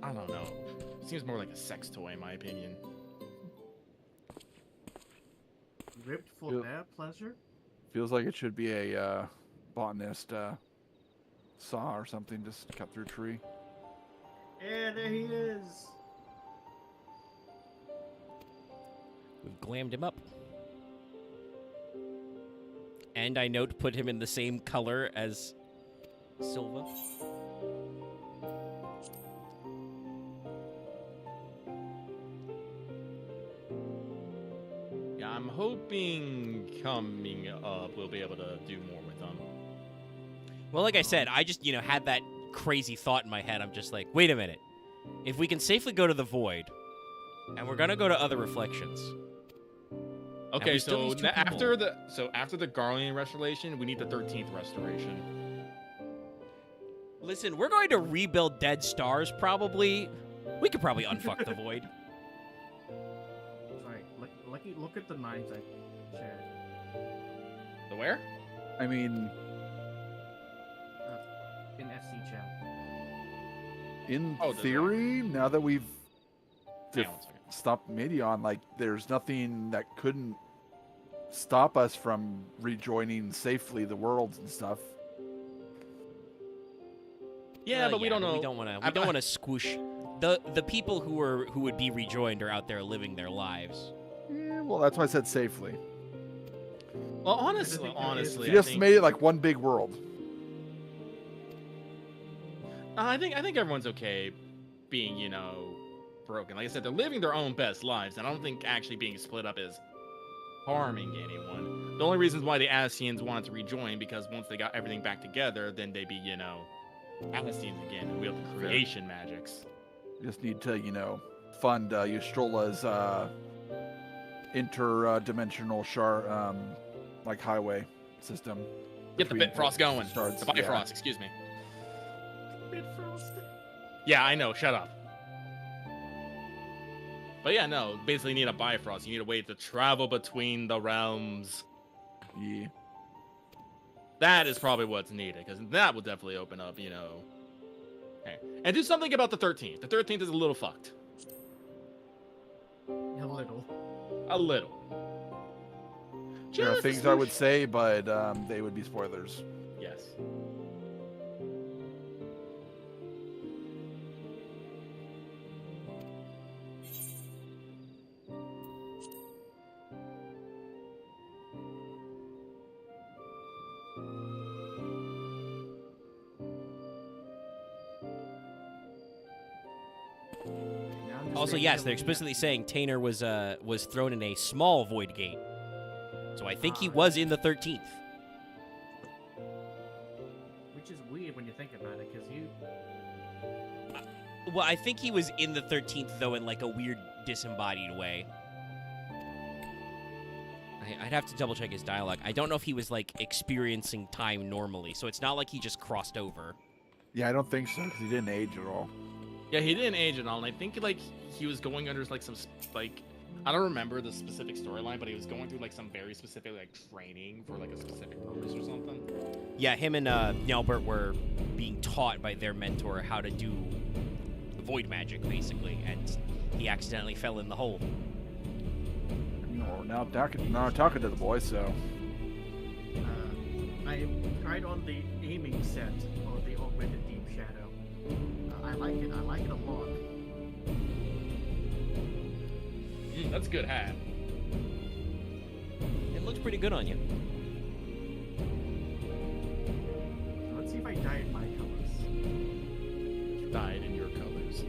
I don't know. Seems more like a sex toy, in my opinion. Ripped for their pleasure? Feels like it should be a botanist saw or something, just cut through a tree. Yeah, there he is. We've glammed him up. And I note put him in the same color as Silva. Yeah, I'm hoping coming up we'll be able to do more with them. Well, like I said, I just, had that crazy thought in my head. I'm just like, wait a minute. If we can safely go to the Void, and we're gonna go to other reflections. Okay, so after the Guardian restoration, we need the 13th restoration. Listen, we're going to rebuild dead stars, probably. We could probably unfuck the Void. Sorry, look at the names I shared. The where? I mean... in FC chat. In theory, now that we've stopped Midion, like, there's nothing that couldn't stop us from rejoining safely the worlds and stuff. Yeah, but we don't know. We don't want to squish the people who would be rejoined are out there living their lives. Yeah, well, that's why I said safely. Well, honestly, you just made it like one big world. I think everyone's okay being, broken. Like I said, they're living their own best lives, and I don't think actually being split up is harming anyone. The only reasons why the Ascians wanted to rejoin, because once they got everything back together, then they'd be, Ascians again and wield the creation magics. You just need to, fund Yustrola's interdimensional highway system. Get the Bifrost going. Starts, the Bifrost, excuse me. Yeah, I know. Shut up. But yeah, no. Basically, you need a Bifrost. You need a way to travel between the realms. Yeah. That is probably what's needed, because that will definitely open up, Okay. And do something about the 13th. The 13th is a little fucked. A little. A little. There are things I would say, but they would be spoilers. Yes. Also, yes, they're explicitly saying Tainer was thrown in a small void gate. So I think he was in the 13th. Which is weird when you think about it, because you... Well, I think he was in the 13th, though, in like a weird disembodied way. I'd have to double-check his dialogue. I don't know if he was, like, experiencing time normally, so it's not like he just crossed over. Yeah, I don't think so, because he didn't age at all. Yeah, he didn't age at all, and I think, like, he was going under, like, some, like... I don't remember the specific storyline, but he was going through, like, some very specific, like, training for, like, a specific purpose or something. Yeah, him and Nelbert were being taught by their mentor how to do void magic, basically, and he accidentally fell in the hole. Now talking to the boy, so... I tried on the aiming set of the augmented Deep Shadow. I like it a lot. That's a good hat. It looks pretty good on you. Let's see if I dye in my colors. Dyed in your colors.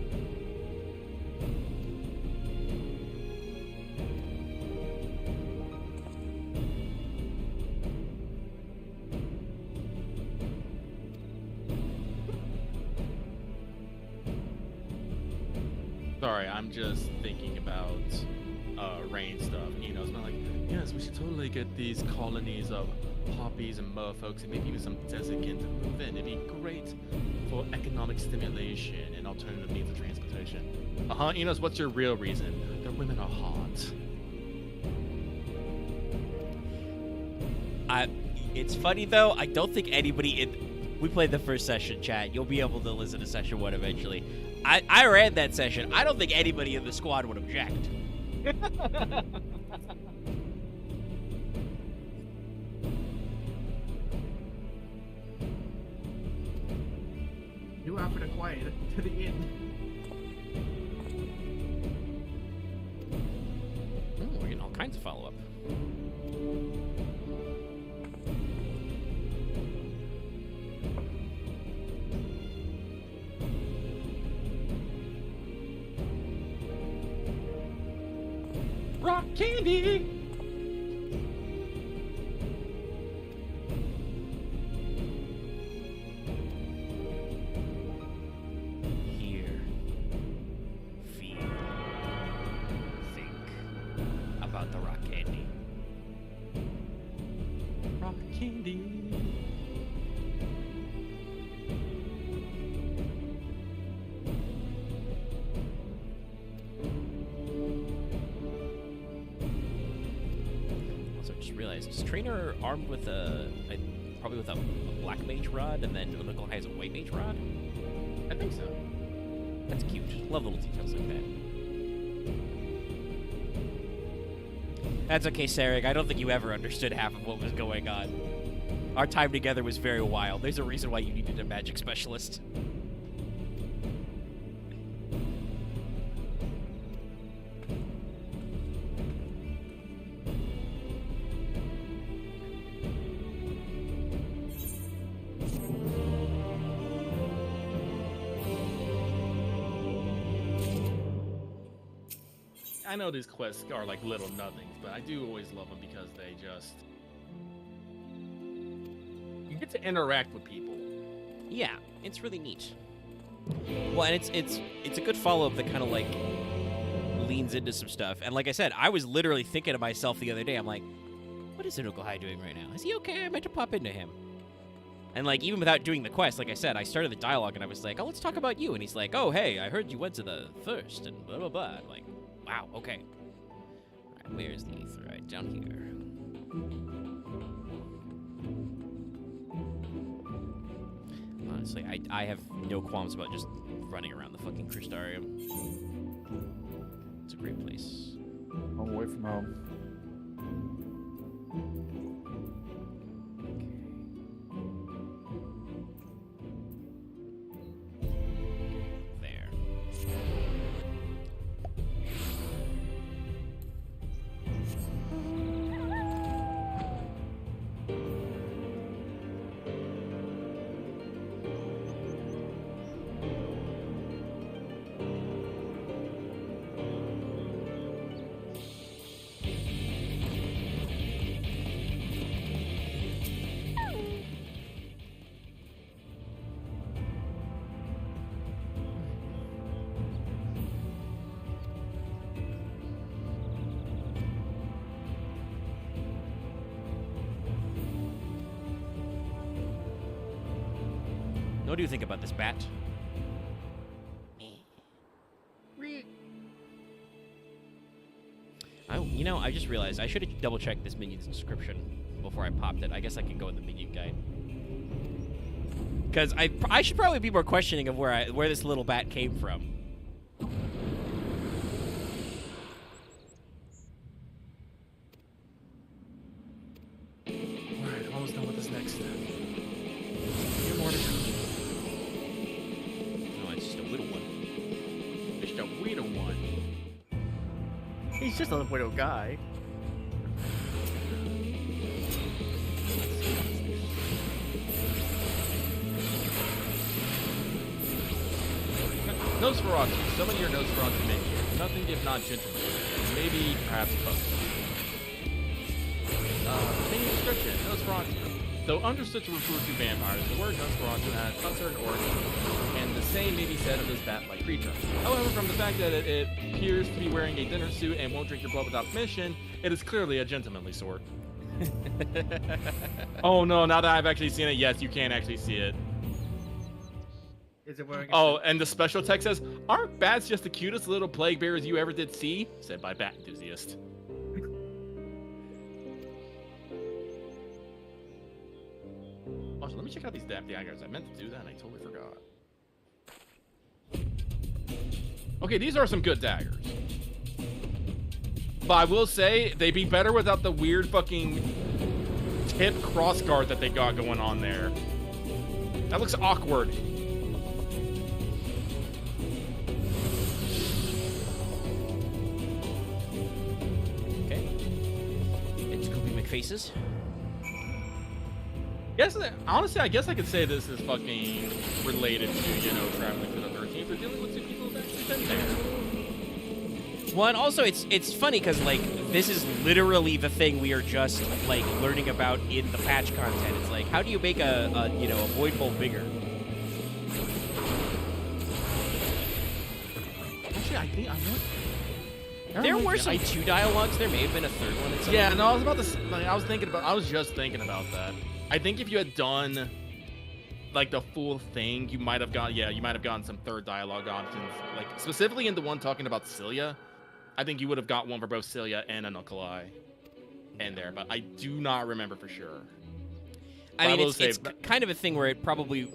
Sorry, I'm just thinking about rain stuff. It's not like, yes, we should totally get these colonies of poppies and merfolks and maybe even some desiccant to move in. It'd be great for economic stimulation and alternative means of transportation. Enos, what's your real reason? That women are hot. It's funny, though. I don't think anybody we played the first session, chat. You'll be able to listen to session 1 eventually. I ran that session. I don't think anybody in the squad would object. New outfit acquired to the inn. We're getting all kinds of follow-up. Rock candy! realize, is Trainer armed with probably with a black mage rod, and then Unukalhai has a white mage rod? I think so. That's cute. Love little details like that. That's okay, Sarek. I don't think you ever understood half of what was going on. Our time together was very wild. There's a reason why you needed a magic specialist. I know these quests are like little nothings, but I do always love them because they just... You get to interact with people. Yeah, it's really neat. Well, and it's a good follow-up that kind of like leans into some stuff. And like I said, I was literally thinking to myself the other day, I'm like, what is Unukalhai doing right now? Is he okay? I meant to pop into him. And like, even without doing the quest, like I said, I started the dialogue and I was like, oh, let's talk about you. And he's like, oh, hey, I heard you went to the Thirst and blah, blah, blah. I'm like, wow, okay. All right, where's the ether? Right, down here. Honestly, I have no qualms about just running around the fucking Crystarium. It's a great place. I'm away from home. There. What do you think about this bat? I just realized I should have double-checked this minion's description before I popped it. I guess I can go in the minion guide. Because I should probably be more questioning of where this little bat came from. Alright, almost done with this next step. More to go. No, it's just a little one. Just a little one. He's just a widow guy. Nosferatu. Summon your Nosferatu minion. Nothing if not gentleman. Maybe, perhaps, custom. Minion description. Nosferatu. Though understood to refer to vampires, the word Nosferatu has uncertain origin, and the same may be said of this bat-like creature. However, from the fact that it appears to be wearing a dinner suit and won't drink your blood without permission, it is clearly a gentlemanly sort. Oh no, now that I've actually seen it, yes, you can actually see it. Is it wearing and the special text says, aren't bats just the cutest little plague bearers you ever did see? Said by Bat Enthusiast. Also, let me check out these daggers. I meant to do that and I totally forgot. Okay, these are some good daggers. But I will say, they'd be better without the weird fucking tip crossguard that they got going on there. That looks awkward. Okay. It's Goopy McFaces. Honestly, I guess I could say this is fucking related to, traveling to the 13th or dealing with two people who've actually been there. Well, and also it's funny because like this is literally the thing we are just like learning about in the patch content. It's like, how do you make a void bolt bigger? Actually, I think there were some two dialogues. There may have been a third one. Yeah, no, I was about to. I was just thinking about that. I think if you had done like the full thing, you might have gotten some third dialogue options. Like specifically in the one talking about Cilia, I think you would have got one for both Cilia and Unukalhai. in there, but I do not remember for sure. I mean, it's kind of a thing where it probably,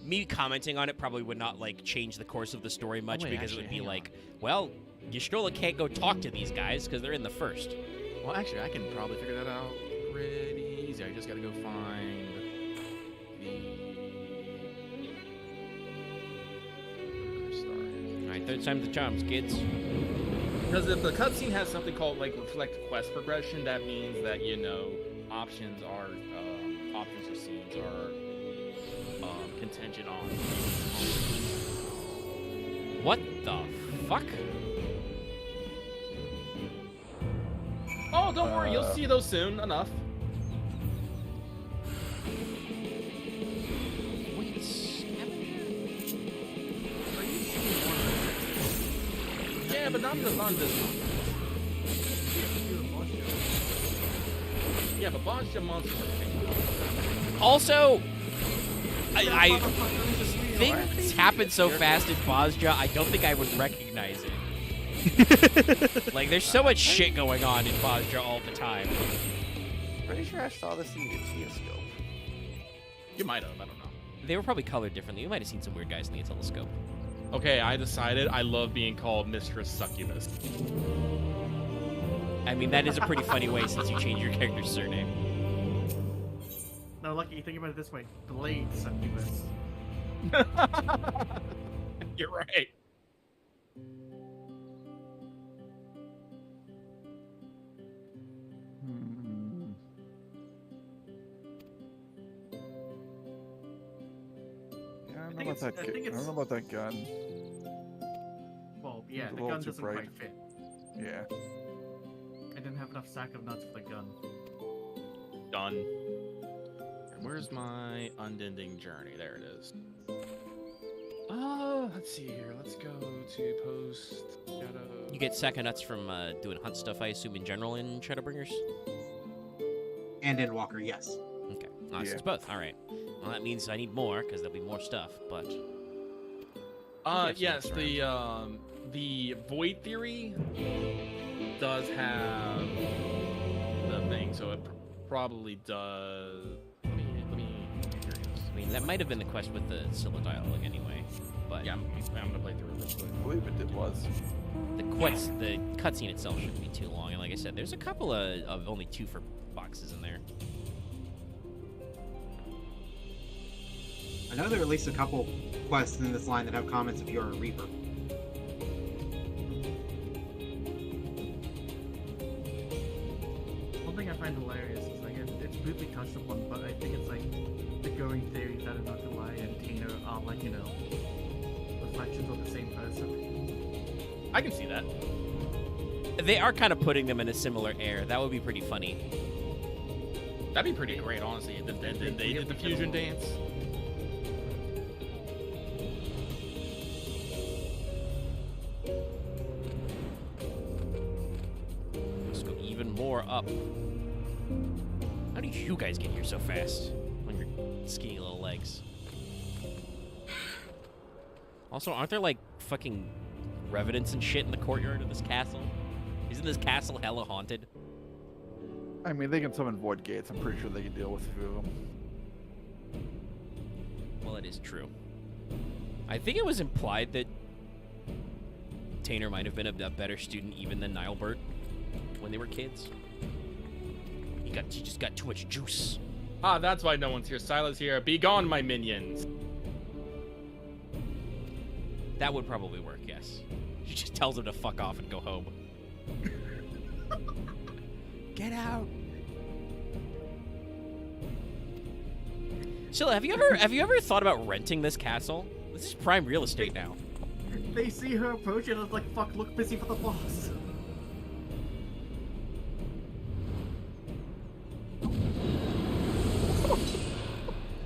me commenting on it probably would not like change the course of the story much, because it would be like, well, Ystrola can't go talk to these guys because they're in the first. Well, actually, I can probably figure that out pretty easy. I just gotta go find the... Alright, third time's the charms, kids. Because if the cutscene has something called like reflect quest progression, that means that, you know, options or scenes are contingent on. What the fuck? Oh, don't worry, you'll see those soon enough. Yeah, but not this one. Yeah, but Bonja monster. Also, I things happen so fast in Bozja, I don't think I would recognize it. Like, there's so much shit going on in Bozja all the time. Pretty sure I saw this in the telescope. You might have, I don't know. They were probably colored differently. You might have seen some weird guys in the telescope. Okay, I decided I love being called Mistress Succubus. I mean, that is a pretty funny way since you changed your character's surname. No, Lucky, you think about it this way. Delayed Succubus. You're right. I don't know about that gun. Well, yeah, It's a the little gun too doesn't bright. quite fit. Yeah. I didn't have enough sack of nuts for the gun. Done. And where's my unending journey? There it is. Let's see here. Let's go to post shadow. You get sack of nuts from doing hunt stuff, I assume, in general in Shadowbringers? And Endwalker, yes. Okay. So it's both. All right. Well, that means I need more, because there'll be more stuff, but... Yes, the Void Theory does have the thing, so it probably does... Let me I mean, that might have been the quest with the Scylla dialogue anyway, but... Yeah, I'm gonna play through it real quick. I believe it was. The cutscene itself shouldn't be too long, and like I said, there's a couple of only 2 for boxes in there. I know there are at least a couple quests in this line that have comments if you're a Reaper. One thing I find hilarious is like it's briefly touched upon, but I think it's like the going theory that Inoculai and Tina are like, you know, reflections of the same person. I can see that. They are kind of putting them in a similar air. That would be pretty funny. That'd be pretty great, honestly. They did the fusion dance. Let's go even more up. How do you guys get here so fast on your skinny little legs? Also, aren't there like fucking revenants and shit in the courtyard of this castle? Isn't this castle hella haunted? I mean, they can summon void gates. I'm pretty sure they can deal with a few of them. Well, it is true. I think it was implied that Tainer might have been a better student even than Nilebert when they were kids. He just got too much juice. Ah, that's why no one's here. Silas here. Be gone, my minions. That would probably work, yes. She just tells him to fuck off and go home. Get out. Scylla, have you ever thought about renting this castle? This is prime real estate now. They see her approach and it's like, fuck, look busy for the boss.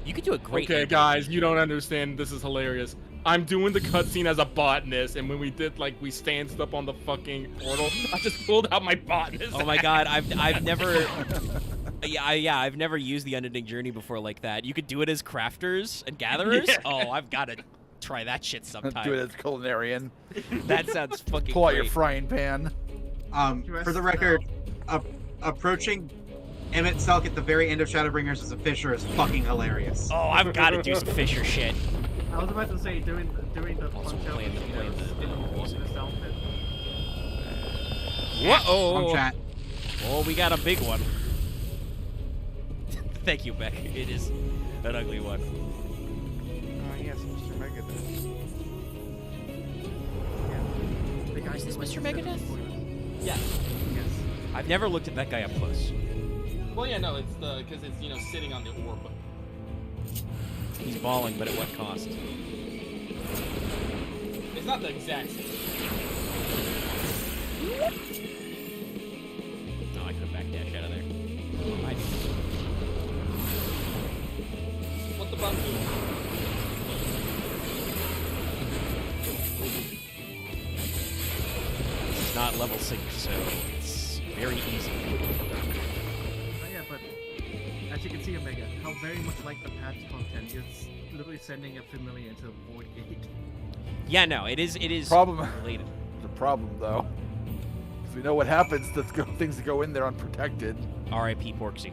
You could do a great... Okay, guys, you don't understand. This is hilarious. I'm doing the cutscene as a botanist, and when we did, like, we stanced up on the fucking portal, I just pulled out my botanist. Oh my god, I've never... Yeah, I've never used the Unending Journey before like that. You could do it as crafters and gatherers? Yeah. Oh, I've got to try that shit sometime. Do it as culinarian. That sounds fucking Pull out great. your frying pan. For the record, approaching Emmett Selk at the very end of Shadowbringers as a Fisher is fucking hilarious. Oh, I've got to do some Fisher shit. I was about to say doing the Also punch out playing the in this outfit. Whoa! Chat. Oh, we got a big one. Thank you, Beck. It is an ugly one. Yes, Mr. Megadeth. Yeah. Is this Mr. Megadeth? Yeah. Yes. I've never looked at that guy up close. Well, yeah, no, it's because it's sitting on the orb. He's balling, but at what cost? It's not the exact same. No, I could have backdashed out of there. I did. What the bum do? This is not level 6, so it's very easy. Oh, yeah, but as you can see, Omega, how very much like the patch content, it's literally sending a familiar into a void gate. Yeah, no, it is Problem. related. The problem, though, because we know what happens to things that go in there unprotected. R.I.P. Porksy.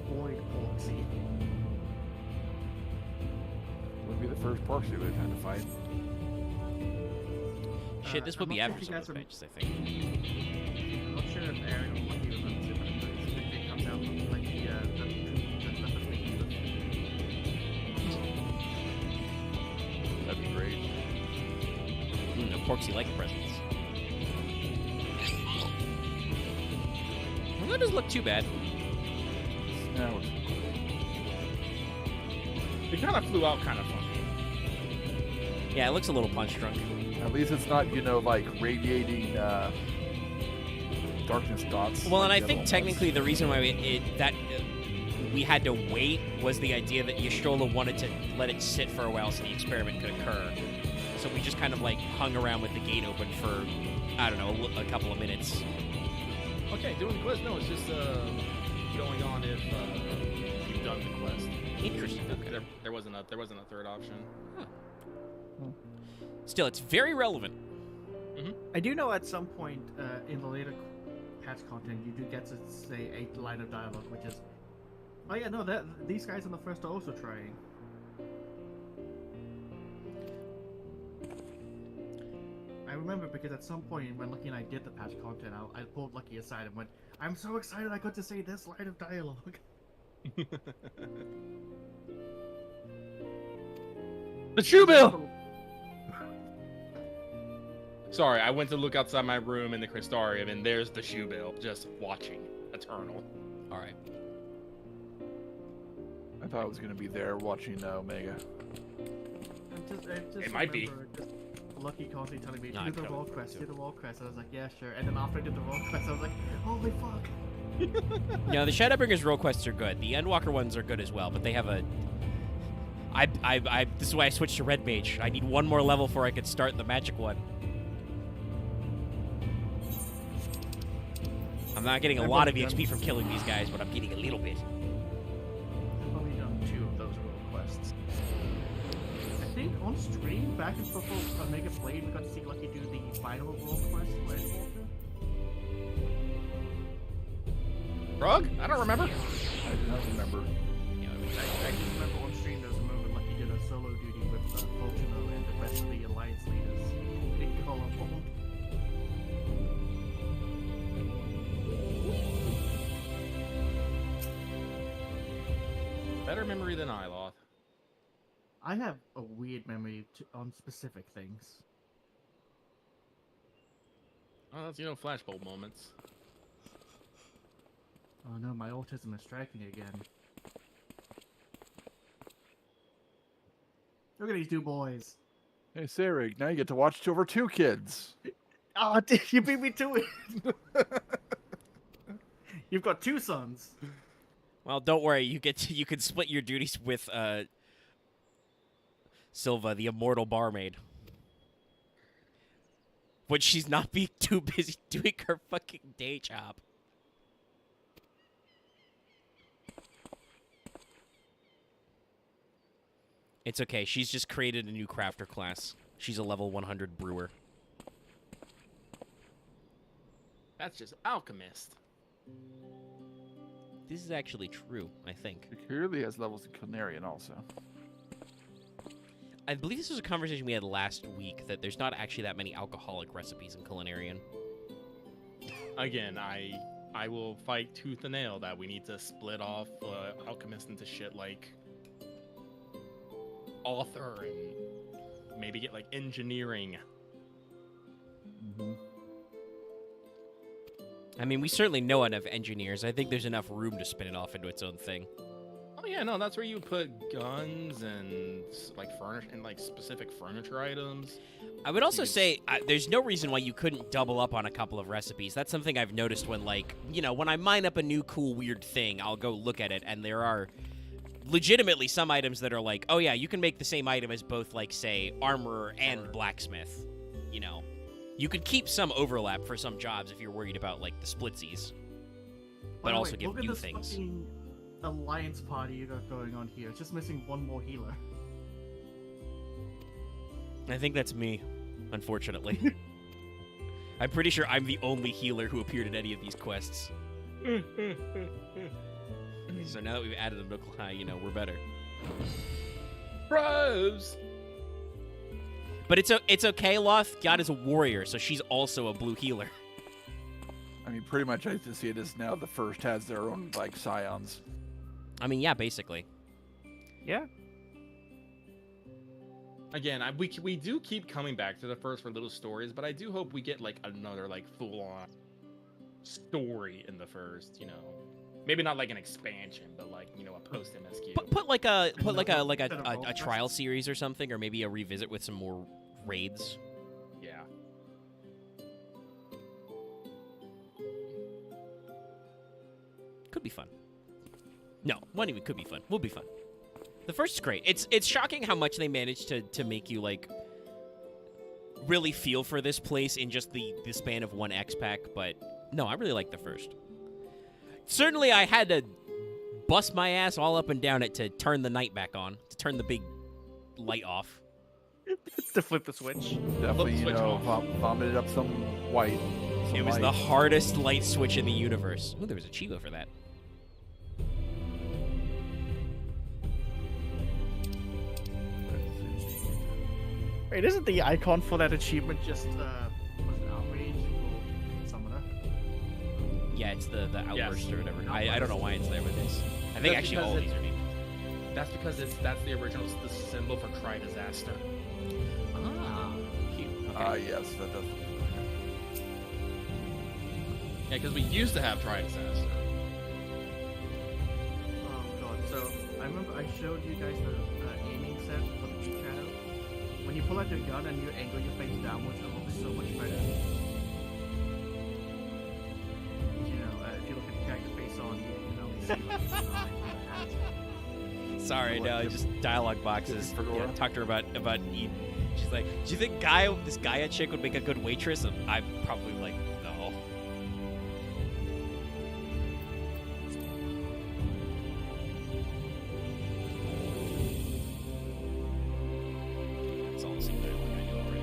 Void Porksy. Would be the first Porksy we've had to fight. Shit, this would be I'm after not some sure of if the you pages, I think. I'm not sure if Aaron or Lucky remembers it, but I'm pretty sure it comes out from like That'd be great. The Porksy-like presents. Well, that doesn't look too bad. No. It kind of flew out kind of funky. Yeah, it looks a little punch-drunk. At least it's not, like radiating darkness dots. Well, and like I the other think one technically the reason why we had to wait was the idea that Y'shtola wanted to let it sit for a while so the experiment could occur. So we just kind of hung around with the gate open for, I don't know, a couple of minutes. Okay, doing the quest? No, it's just going on if you've done the quest. Interesting. Okay. There wasn't a third option. Huh. Still, it's very relevant. Mm-hmm. I do know at some point in the later patch content you do get to say a line of dialogue, which is, oh yeah, no, these guys in the first are also trying. I remember because at some point when Lucky and I did the patch content, I pulled Lucky aside and went, "I'm so excited I got to say this line of dialogue." The shoe bill. Sorry, I went to look outside my room in the Crystarium, and there's the shoe bill just watching Eternal. All right. I thought it was going to be there watching Omega. It might be. Just Lucky constantly telling me, No, do the wall quest, do the wall quest. I was like, yeah, sure. And then after I did the wall quest, I was like, holy fuck. No, the Shadowbringers role quests are good. The Endwalker ones are good as well, but they have a... This is why I switched to Red Mage. I need one more level before I could start the magic one. I'm not getting a lot of EXP from killing these guys, but I'm getting a little bit. I've only done 2 of those role quests. I think on stream, back before Omega played, we got to see Lucky do the final role quest for Endwalker. Rug? I don't remember. I do not remember. Yeah, I just remember on stream there was a moment Lucky did a solo duty with Fulchino and the rest of the Alliance leaders in Colorful. Better memory than Iloth. I have a weird memory on specific things. Oh, that's, flashbulb moments. Oh no, my autism is striking again. Look at these 2 boys. Hey, Sarig, now you get to watch over 2 kids. Oh, you beat me to it. You've got 2 sons. Well, don't worry. You can split your duties with Silva, the immortal barmaid. But she's not being too busy doing her fucking day job. It's okay. She's just created a new crafter class. She's a level 100 brewer. That's just alchemist. This is actually true, I think. It clearly has levels in Culinarian also. I believe this was a conversation we had last week, that there's not actually that many alcoholic recipes in Culinarian. Again, I will fight tooth and nail that we need to split off alchemist into shit like author and maybe get like engineering. I mean, we certainly know enough engineers. I think there's enough room to spin it off into its own thing. Oh yeah, no, that's where you put guns and like furniture and like specific furniture items. I would also say there's no reason why you couldn't double up on a couple of recipes. That's something I've noticed when, like, you know, when I mine up a new cool weird thing, I'll go look at it, and there are legitimately some items that are like, oh yeah, you can make the same item as both, like, say, armorer and blacksmith. You know, you could keep some overlap for some jobs if you're worried about, like, the splitsies, but also give new things. Alliance party you got going on here. It's just missing one more healer. I think that's me, unfortunately. I'm pretty sure I'm the only healer who appeared in any of these quests. So now that we've added a Nuklai, you know, we're better. Bros! But it's okay, Loth. God is a warrior, so she's also a blue healer. I mean, pretty much I have to see it as now the first has their own, like, scions. I mean, yeah, basically. Yeah. Again, we do keep coming back to the first for little stories, but I do hope we get like another like full-on story in the first. You know, maybe not like an expansion, but like, you know, a post MSQ. Put like a trial series or something, or maybe a revisit with some more raids. Yeah. Could be fun. No, one even could be fun. Will be fun. The first is great. It's shocking how much they managed to make you, like, really feel for this place in just the span of one X-Pack, but no, I really like the first. Certainly I had to bust my ass all up and down it to turn the night back on, to turn the big light off. To flip the switch. Definitely, you know, vomited up some white. It was the hardest light switch in the universe. Ooh, there was a Chivo for that. Wait, isn't the icon for that achievement just, was it Outrage or Summoner? Yeah, it's the Outburst or whatever. I don't know why it's there with this. I think actually all these are named. That's because that's the original the symbol for Cry Disaster. Ah, cute. Okay. Yes, that does. Yeah, because we used to have Try Disaster. Oh god, so I remember I showed you guys the aiming set for the Deep Shadow. When you pull out your gun and you angle your face downwards, it looks so much better. You know, if you look at the character face on, you can only see Sorry, no, just dialogue boxes. Yeah, talk to her about Eve. She's like, do you think this Gaia chick would make a good waitress? And I'm probably like, no. It's all the same dialogue I know already.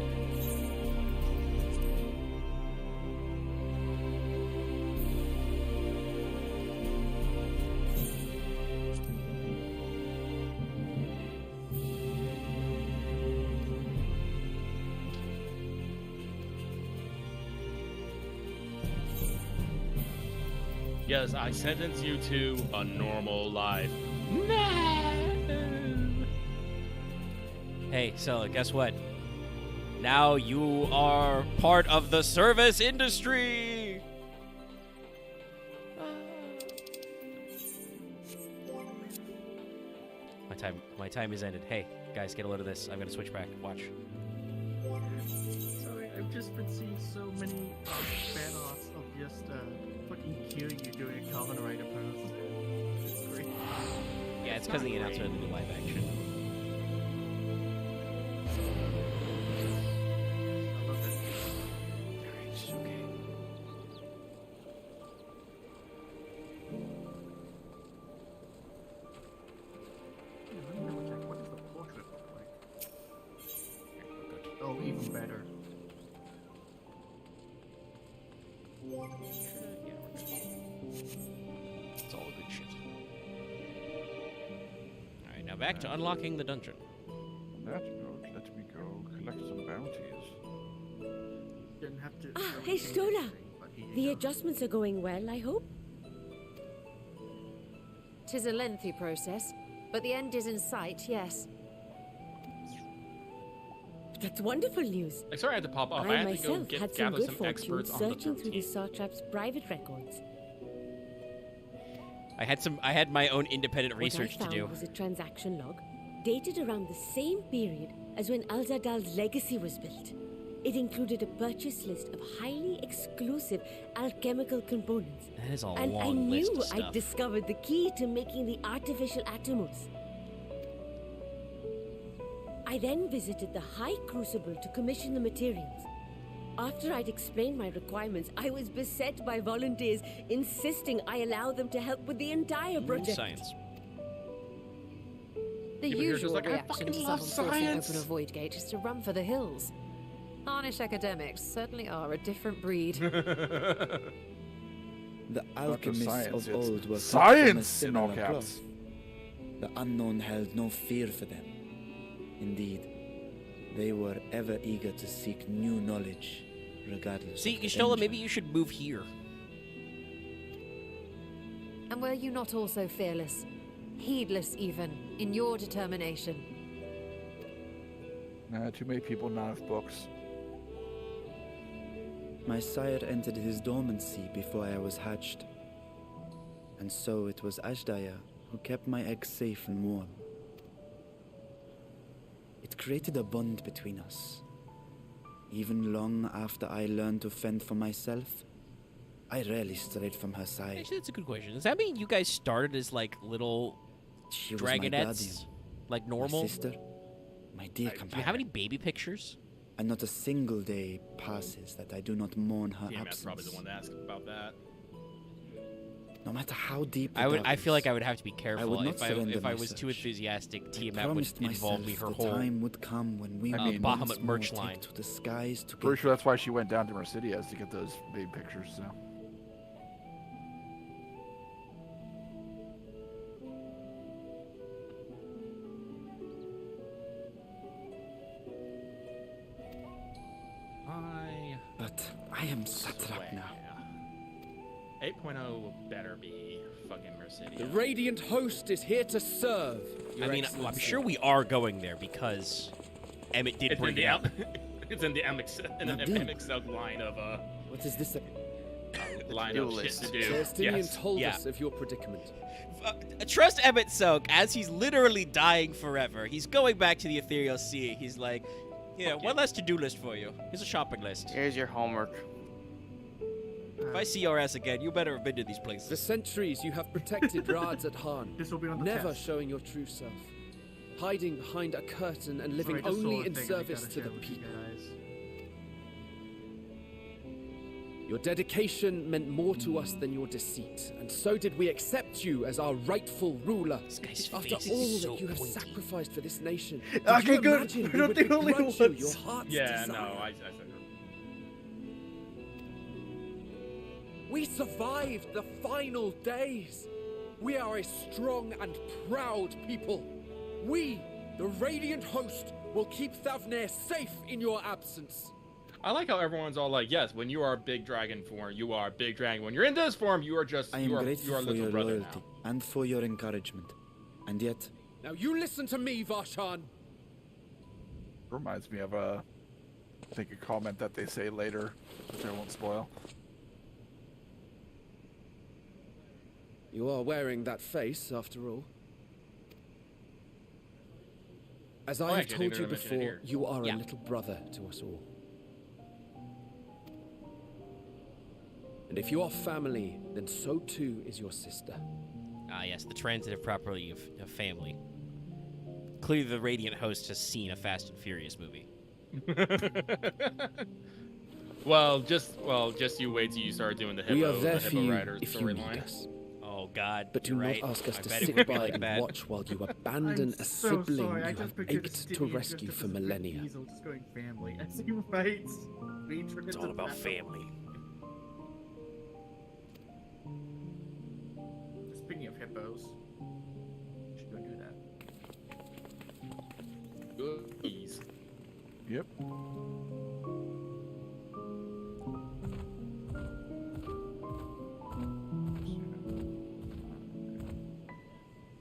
Yes, I sentence you to a normal life. Hey, Sella, guess what? Now you are part of the service industry! My time is ended. Hey, guys, get a load of this. I'm gonna switch back. Watch. Sorry, I've just been seeing so many fan arts of just fucking Kiryu doing a Kamen Rider pose. It's great. Yeah, it's because of the announcement of the new live action. I love it. Alright, okay. Let me double check. What does the portrait look like? Oh, even better. Now back to unlocking the dungeon. On that note, let me go collect some bounties. Didn't have to. Hey, Stola. The adjustments are going well, I hope? 'Tis a lengthy process, but the end is in sight, yes. That's wonderful news. Like, sorry I had to pop off. I had to go myself had some gather good some fortune experts on the searching through the 13th. Satrap's private records. I had my own independent What research I to found do. was a transaction log dated around the same period as when Alzadal's legacy was built. It included a purchase list of highly exclusive alchemical components. That is a And I long list knew of stuff. I'd discovered the key to making the artificial atomos. I then visited the High Crucible to commission the materials. After I'd explained my requirements, I was beset by volunteers insisting I allow them to help with the entire project. Science. The People here are just usual like, "I reaction to fucking love someone forcing science." open a void gate is to run for the hills. Harnish academics certainly are a different breed. The alchemists science, of it's old were science cut in from a all similar caps. cloth. The unknown held no fear for them. Indeed, they were ever eager to seek new knowledge, regardless See, of the Y'shtola, danger. maybe you should move here. And were you not also fearless, heedless even, in your determination? Too many people not have books. My sire entered his dormancy before I was hatched. And so it was Ashdaya who kept my eggs safe and warm. It created a bond between us. Even long after I learned to fend for myself, I rarely strayed from her side. Actually, that's a good question. Does that mean you guys started as like little She was my guardian, dragonettes, like normal? my sister, my dear Do you companion. have any baby pictures? And not a single day passes that I do not mourn her Tiamat's absence. probably the one to ask about that. No matter how deep the I darkness, feel like I would have to be careful. would not If I surrender was my too search. enthusiastic, I Tiamat would promised involve myself me her the whole time would come when we I would mean, once Bahamut more merch take line. to the skies together. Pretty sure that's why she went down to Mercedes to get those baby pictures. So. But I am satrap now. 8.0 better be fucking Mercedes. The Radiant Host is here to serve. I mean, I'm sure we are going there because Emmett did It's bring in the it up. it's in the MX line of What is this? line of shit to do. Celestinian Yes. told us of your predicament. Trust Emmett Soak, as he's literally dying forever. He's going back to the Ethereal Sea. He's like, yeah, one less to-do list for you. Here's a shopping list. Here's your homework. If I see your ass again, you better have been to these places. For centuries, you have protected Rads at Han, This will be on the never test. showing your true self, hiding behind a curtain and living Sorry, just saw only a in thing I service gotta to share the with you people. guys. Your dedication meant more to us than your deceit, and so did we accept you as our rightful ruler. After face is all so that you have pointy. sacrificed for this nation, Okay, did you good. imagine We're we not would the only begrudge you ones. your heart's Yeah, desire? no, I said that. We survived the final days. We are a strong and proud people. We, the Radiant Host, will keep Thavnair safe in your absence. I like how everyone's all like, yes, when you are big dragon form, you are big dragon. When you're in this form, you are just I am you are grateful for little your brother loyalty now. and for your encouragement. And yet, Now you listen to me, Varshan. Reminds me of I think a comment that they say later, which I won't spoil. You are wearing that face, after all. As I have actually, I think told you they're gonna mention it before, here. you are Yeah. a little brother to us all. And if you are family, then so too is your sister. Ah, yes, the transitive property of family. Clearly, the Radiant Host has seen a Fast and Furious movie. Well, just you wait till you start doing the We are Hippo, there the for Hippo you Riders if you need storyline. us. Oh, God. But do you're not right. ask us I to bet it sit would be by like and that. watch while you abandon a so sibling sorry. I you just have pictured ached Stevie to just rescue as for a Vin millennia. Diesel just going family as he fights. It's all about family. Speaking of hippos, should go do that. Yep.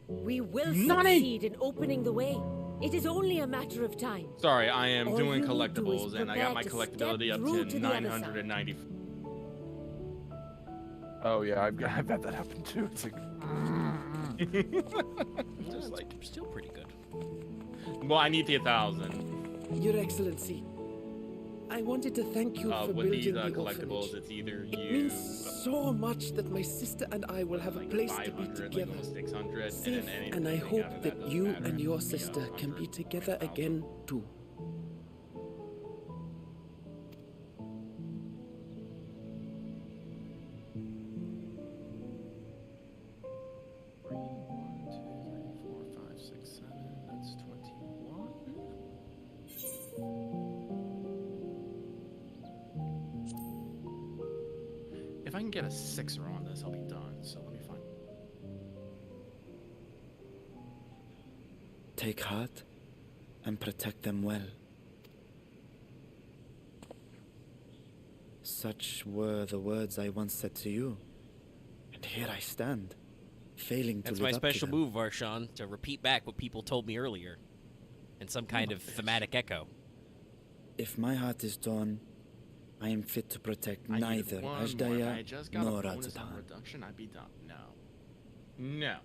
We will succeed in opening the way. It is only a matter of time. Sorry, I am All doing you need to do is collectibles, and I got my prepare to collectability step up through to to the other side. 990. Oh yeah, I've had that happen too. It's like, Just like still pretty good. Well, I need the 1,000. Your Excellency, I wanted to thank you for with building these the collectibles, orphanage. it's either It you means so much that my sister and I will have a place to be together. like 600, Safe, and I hope that you and your sister can be together again too. That's 21. If I can get a 6er on this, I'll be done. So let me find. Take heart and protect them well. Such were the words I once said to you. And here I stand, failing to That's live my up to special them. move, Varshan, to repeat back what people told me earlier. In some kind of thematic echo. If my heart is torn, I am fit to protect I neither need one more. If I Ajdaya just got nor a bonus on Radzatan. reduction, I'd be done. No. No.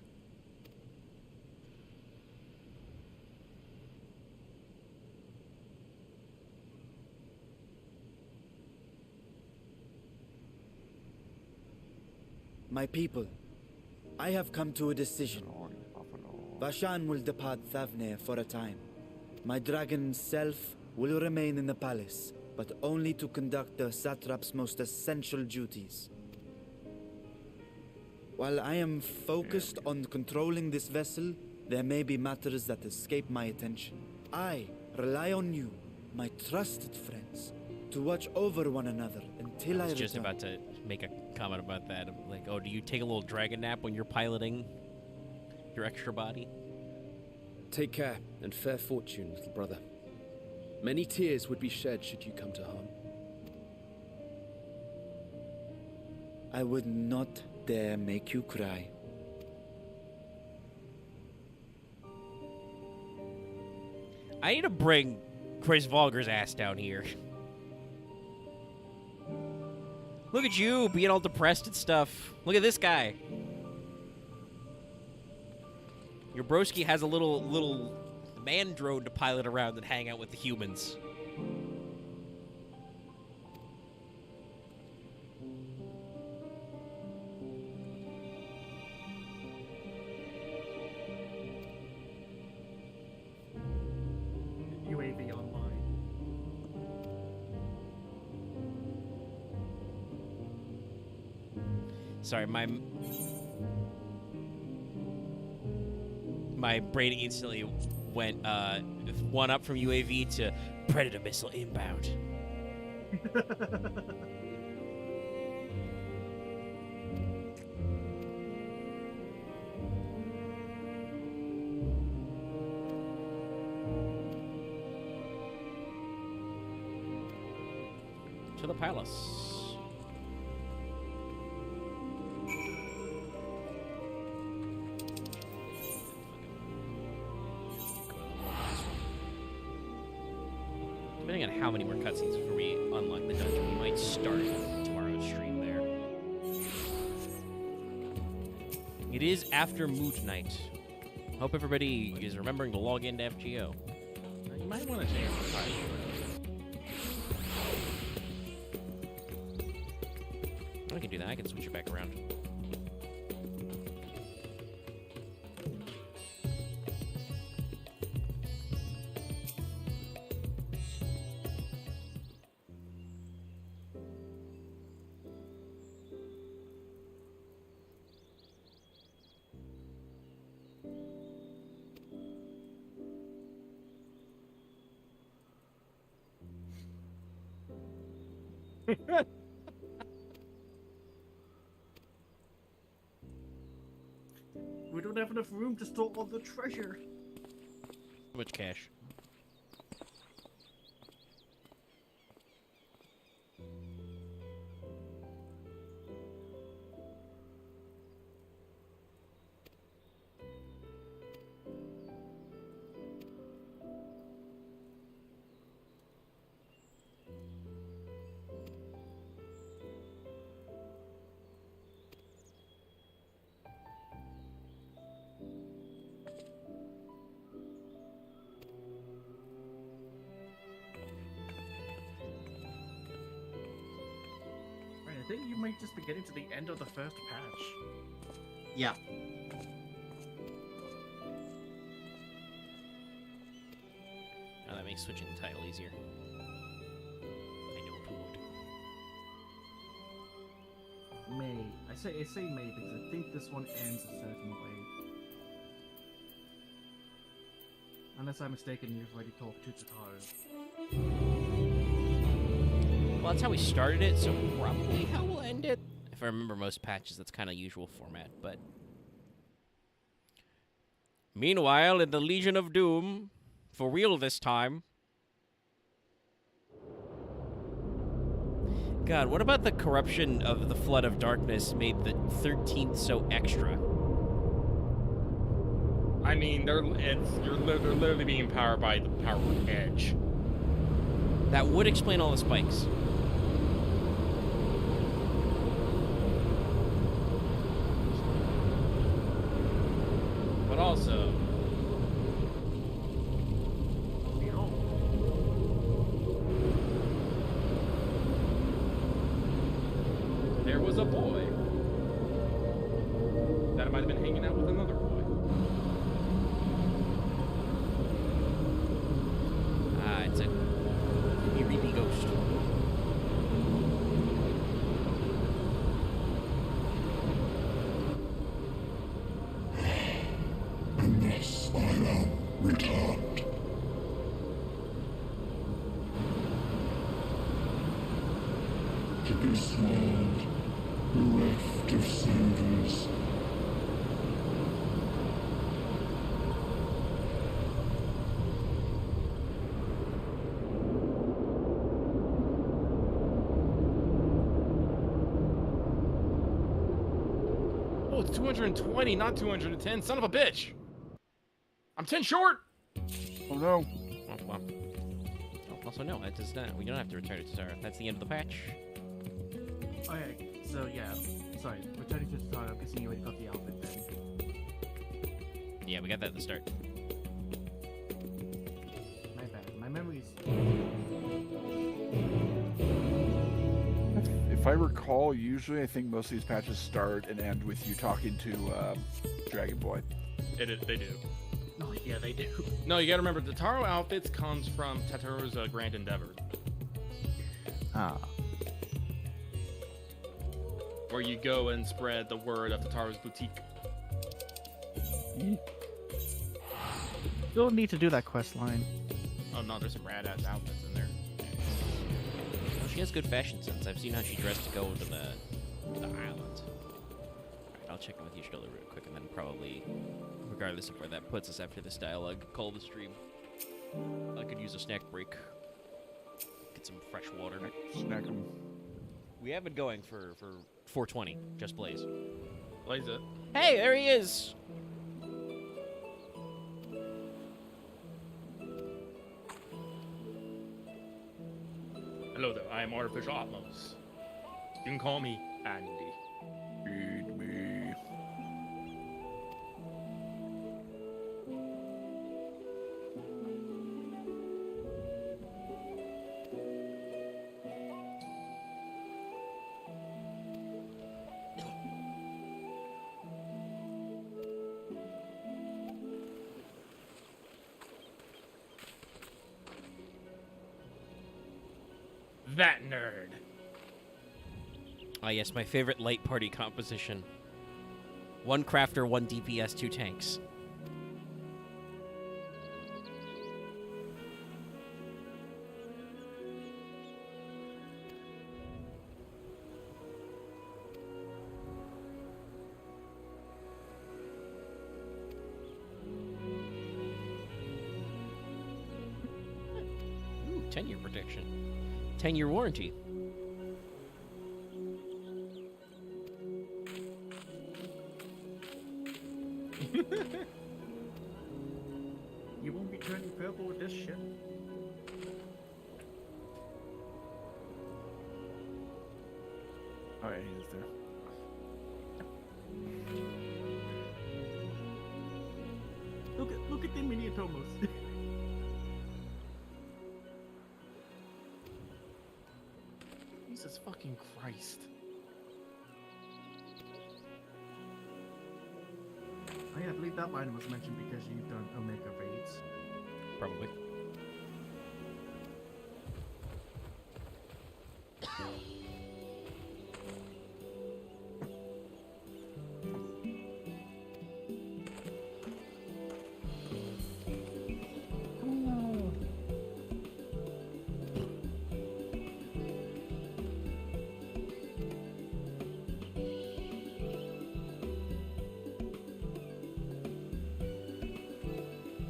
My people, I have come to a decision. Vashan will depart Thavnir for a time. My dragon self will remain in the palace, but only to conduct the satrap's most essential duties. While I am focused on controlling this vessel, there may be matters that escape my attention. I rely on you, my trusted friends, to watch over one another until I was return. just about to make a comment about that. I'm like, oh, do you take a little dragon nap when you're piloting your extra body? Take care and fair fortune, little brother. Many tears would be shed should you come to harm. I would not dare make you cry. I need to bring Chris Volger's ass down here. Look at you being all depressed and stuff. Look at this guy. Your broski has a little man drone to pilot around and hang out with the humans. UAV online. Sorry, my brain instantly went one up from UAV to Predator missile inbound. To the palace. Depending on how many more cutscenes before we unlock the dungeon, we might start tomorrow's stream there. It is after Moot Night. Hope everybody is remembering to log into FGO. You might want to change the time. I can do that. I can switch it back around. We don't have enough room to store all the treasure. How much cash? think you might just be getting to the end of the first patch. Yeah. Oh, that makes switching the title easier. I know it would. May. I say May because I think this one ends a certain way. Unless I'm mistaken, you've already talked to Tataru. Well, that's how we started it, so probably how we'll end it. If I remember most patches, that's kind of usual format, but... Meanwhile, in the Legion of Doom, for real this time... God, what about the corruption of the Flood of Darkness made the 13th so extra? I mean, they're literally being powered by the power of Edge. That would explain all the spikes. But also... there was a boy that might have been hanging out with another boy. It's a creepy ghost. And thus I am returned. To be small, bereft of savours. Oh, it's 220, not 210. Son of a bitch! I'm 10 short! Oh no. Oh, well. Oh, also, no, it does not. We don't have to return it to Tataru. That's the end of the patch. Okay, so yeah. Sorry, returning to Tataru, I'm guessing you already got the outfit then. Yeah, we got that at the start. My bad. My memory's... If I recall, usually I think most of these patches start and end with you talking to Dragon Boy. They do. Oh, yeah, they do. No, you gotta remember, the Taro outfits comes from Tataru's Grand Endeavor. Ah. Where you go and spread the word of Tataru's boutique. Don't need to do that quest line. Oh no, there's some rad-ass outfits in there. Well, she has good fashion sense. I've seen how she dressed to go to the island. Alright, I'll check in with you real quick, and then probably, regardless of where that puts us after this dialogue, call the stream. I could use a snack break. Get some fresh water. Snack 'em. We have been going for 420. Just Blaze. Blaze it. Hey, there he is! Hello there, I am Artificial Atmos. You can call me Andy. Feed me. That nerd. Ah, yes, my favorite light party composition. 1 crafter, 1 DPS, 2 tanks. Ooh, 10-year protection. 10-year warranty. You won't be turning purple with this shit. Oh yeah, he's there. Look at the mini Tomos. Jesus fucking Christ. Yeah, I believe that line was mentioned because you've done Omega raids. Probably.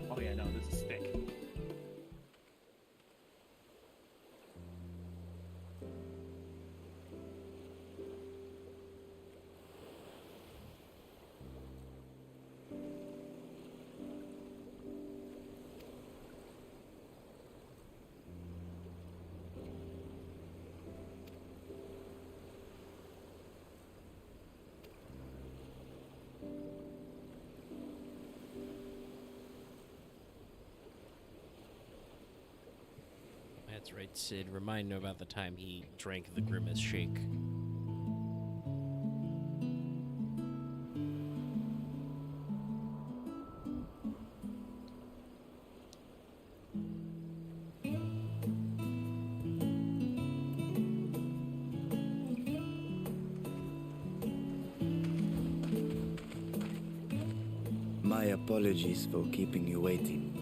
Oh yeah, no, this is thick. That's right, Sid. Remind him about the time he drank the Grimace Shake. My apologies for keeping you waiting.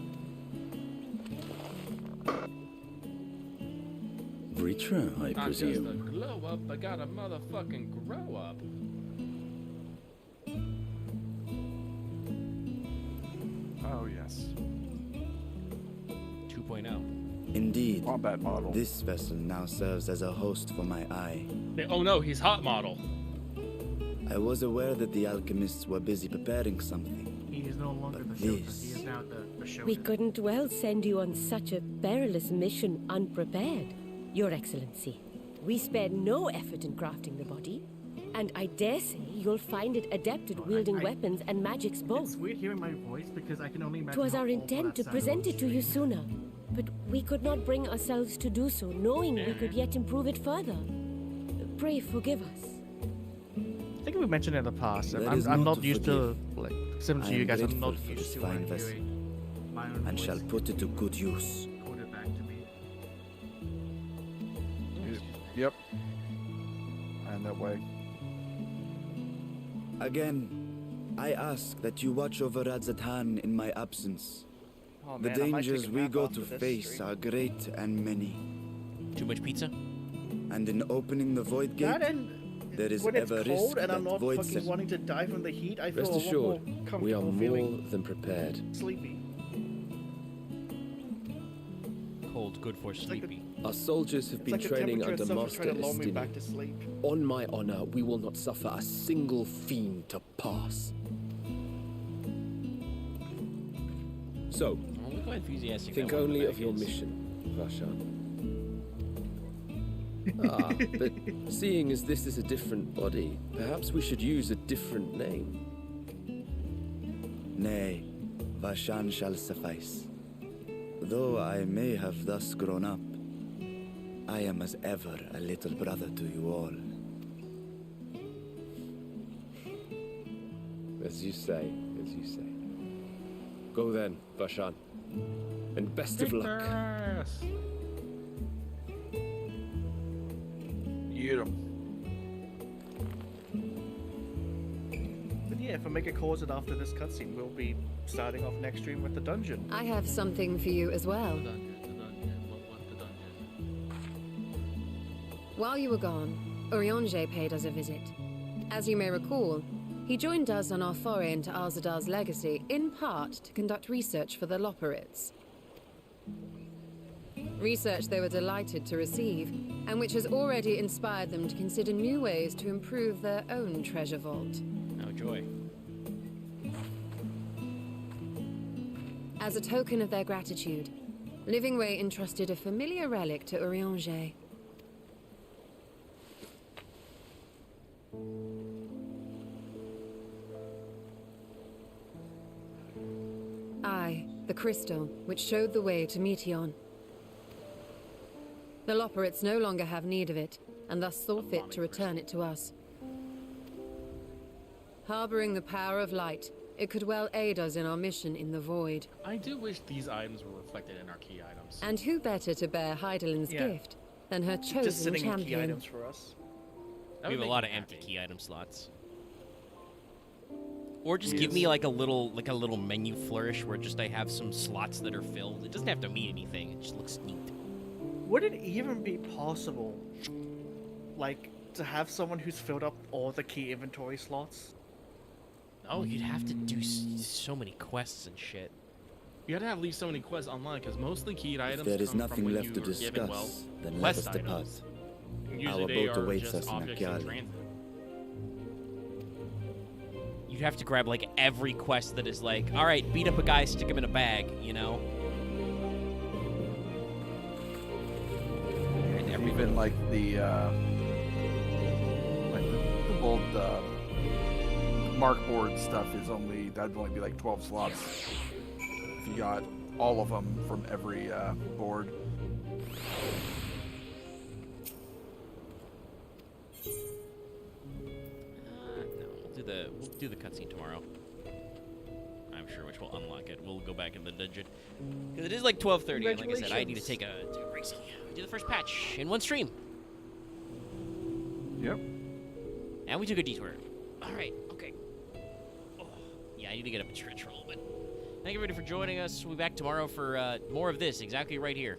Ritra, I Not presume. just a glow up, I got a motherfucking grow up. Oh, yes. 2.0. Indeed. Combat model. This vessel now serves as a host for my eye. Oh no, he's hot model. I was aware that the alchemists were busy preparing something. He is no longer the Shota. He is now the Shota. We couldn't well send you on such a perilous mission unprepared, Your Excellency. We spared no effort in crafting the body, and I dare say you'll find it adept at wielding weapons and magics both. It's weird hearing my voice because I can only imagine. 'Twas how our awful intent that to present it to you sooner, but we could not bring ourselves to do so, knowing we could yet improve it further. Pray forgive us. I think we mentioned it in the past. That I'm, is I'm not not to used to, forgive. like, similar I to you am guys, I'm grateful not for used this to fine vessel, hearing my own and voice shall put it to good use. quoted back to me. Yep. And that way. Again, I ask that you watch over Radzatan in my absence. Oh, The man, I might take dangers a we nap go after to this face stream. are great and many. Too much pizza? And in opening the Void Gate, That and there is when it's ever cold risk and I'm that not Void fucking Sen- wanting to die from the heat, I feel Rest a lot more assured, comfortable we are more feeling than prepared. sleepy. Cold, good for sleepy. Our soldiers have It's been like the training temperature under itself is Master trying to lull me back Estini. to sleep. On my honor, we will not suffer a single fiend to pass. So, Oh, look how enthusiastic think that one in the only back of your is. mission, Vashan. But seeing as this is a different body, perhaps we should use a different name. Nay, Vashan shall suffice. Though I may have thus grown up, I am as ever a little brother to you all. As you say, as you say. Go then, Vashan. And best of luck. Eat 'em. But yeah, if Omega calls it after this cutscene, we'll be starting off next stream with the dungeon. I have something for you as well. While you were gone, Urianger paid us a visit. As you may recall, he joined us on our foray into Arzadar's legacy, in part to conduct research for the Loporrits. Research they were delighted to receive, and which has already inspired them to consider new ways to improve their own treasure vault. Oh, joy. As a token of their gratitude, Livingway entrusted a familiar relic to Urianger. Aye, the crystal, which showed the way to Meteon. The Loporrits no longer have need of it, and thus saw fit to return it to us. Harboring the power of light, It could well aid us in our mission in the void. I do wish these items were reflected in our key items. And who better to bear Heidelin's gift than her chosen Just sitting champion? in key items for us. We have a lot of empty key item slots. Or just give me like a little menu flourish where just I have some slots that are filled. It doesn't have to mean anything. It just looks neat. Would it even be possible, like, to have someone who's filled up all the key inventory slots? Oh, you'd have to do so many quests and shit. You gotta have at least so many quests online, because mostly keyed items If there is come nothing from when left you to are given, well, discuss, then let quest us depart. items. Usually Our they boat are awaits just us in objects in Akyali. transit. You'd have to grab like every quest that is like, all right, beat up a guy, stick him in a bag, you know? And even like the old mark board stuff is that'd only be like 12 slots if you got all of them from every board. No, we'll do the cutscene tomorrow. I'm sure, which will unlock it. We'll go back in the dungeon because it is like 12:30. And like I said, I need to take a break. We do the first patch in one stream. Yep. And we took a detour. All right. Okay. Oh, yeah, I need to get up and stretch for a little bit. Thank everybody for joining us. We'll be back tomorrow for more of this, exactly right here.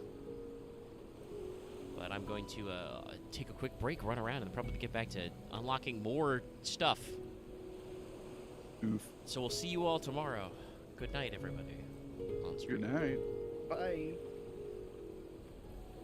But I'm going to take a quick break, run around, and probably get back to unlocking more stuff. Oof. So we'll see you all tomorrow. Good night, everybody. Good night. Bye.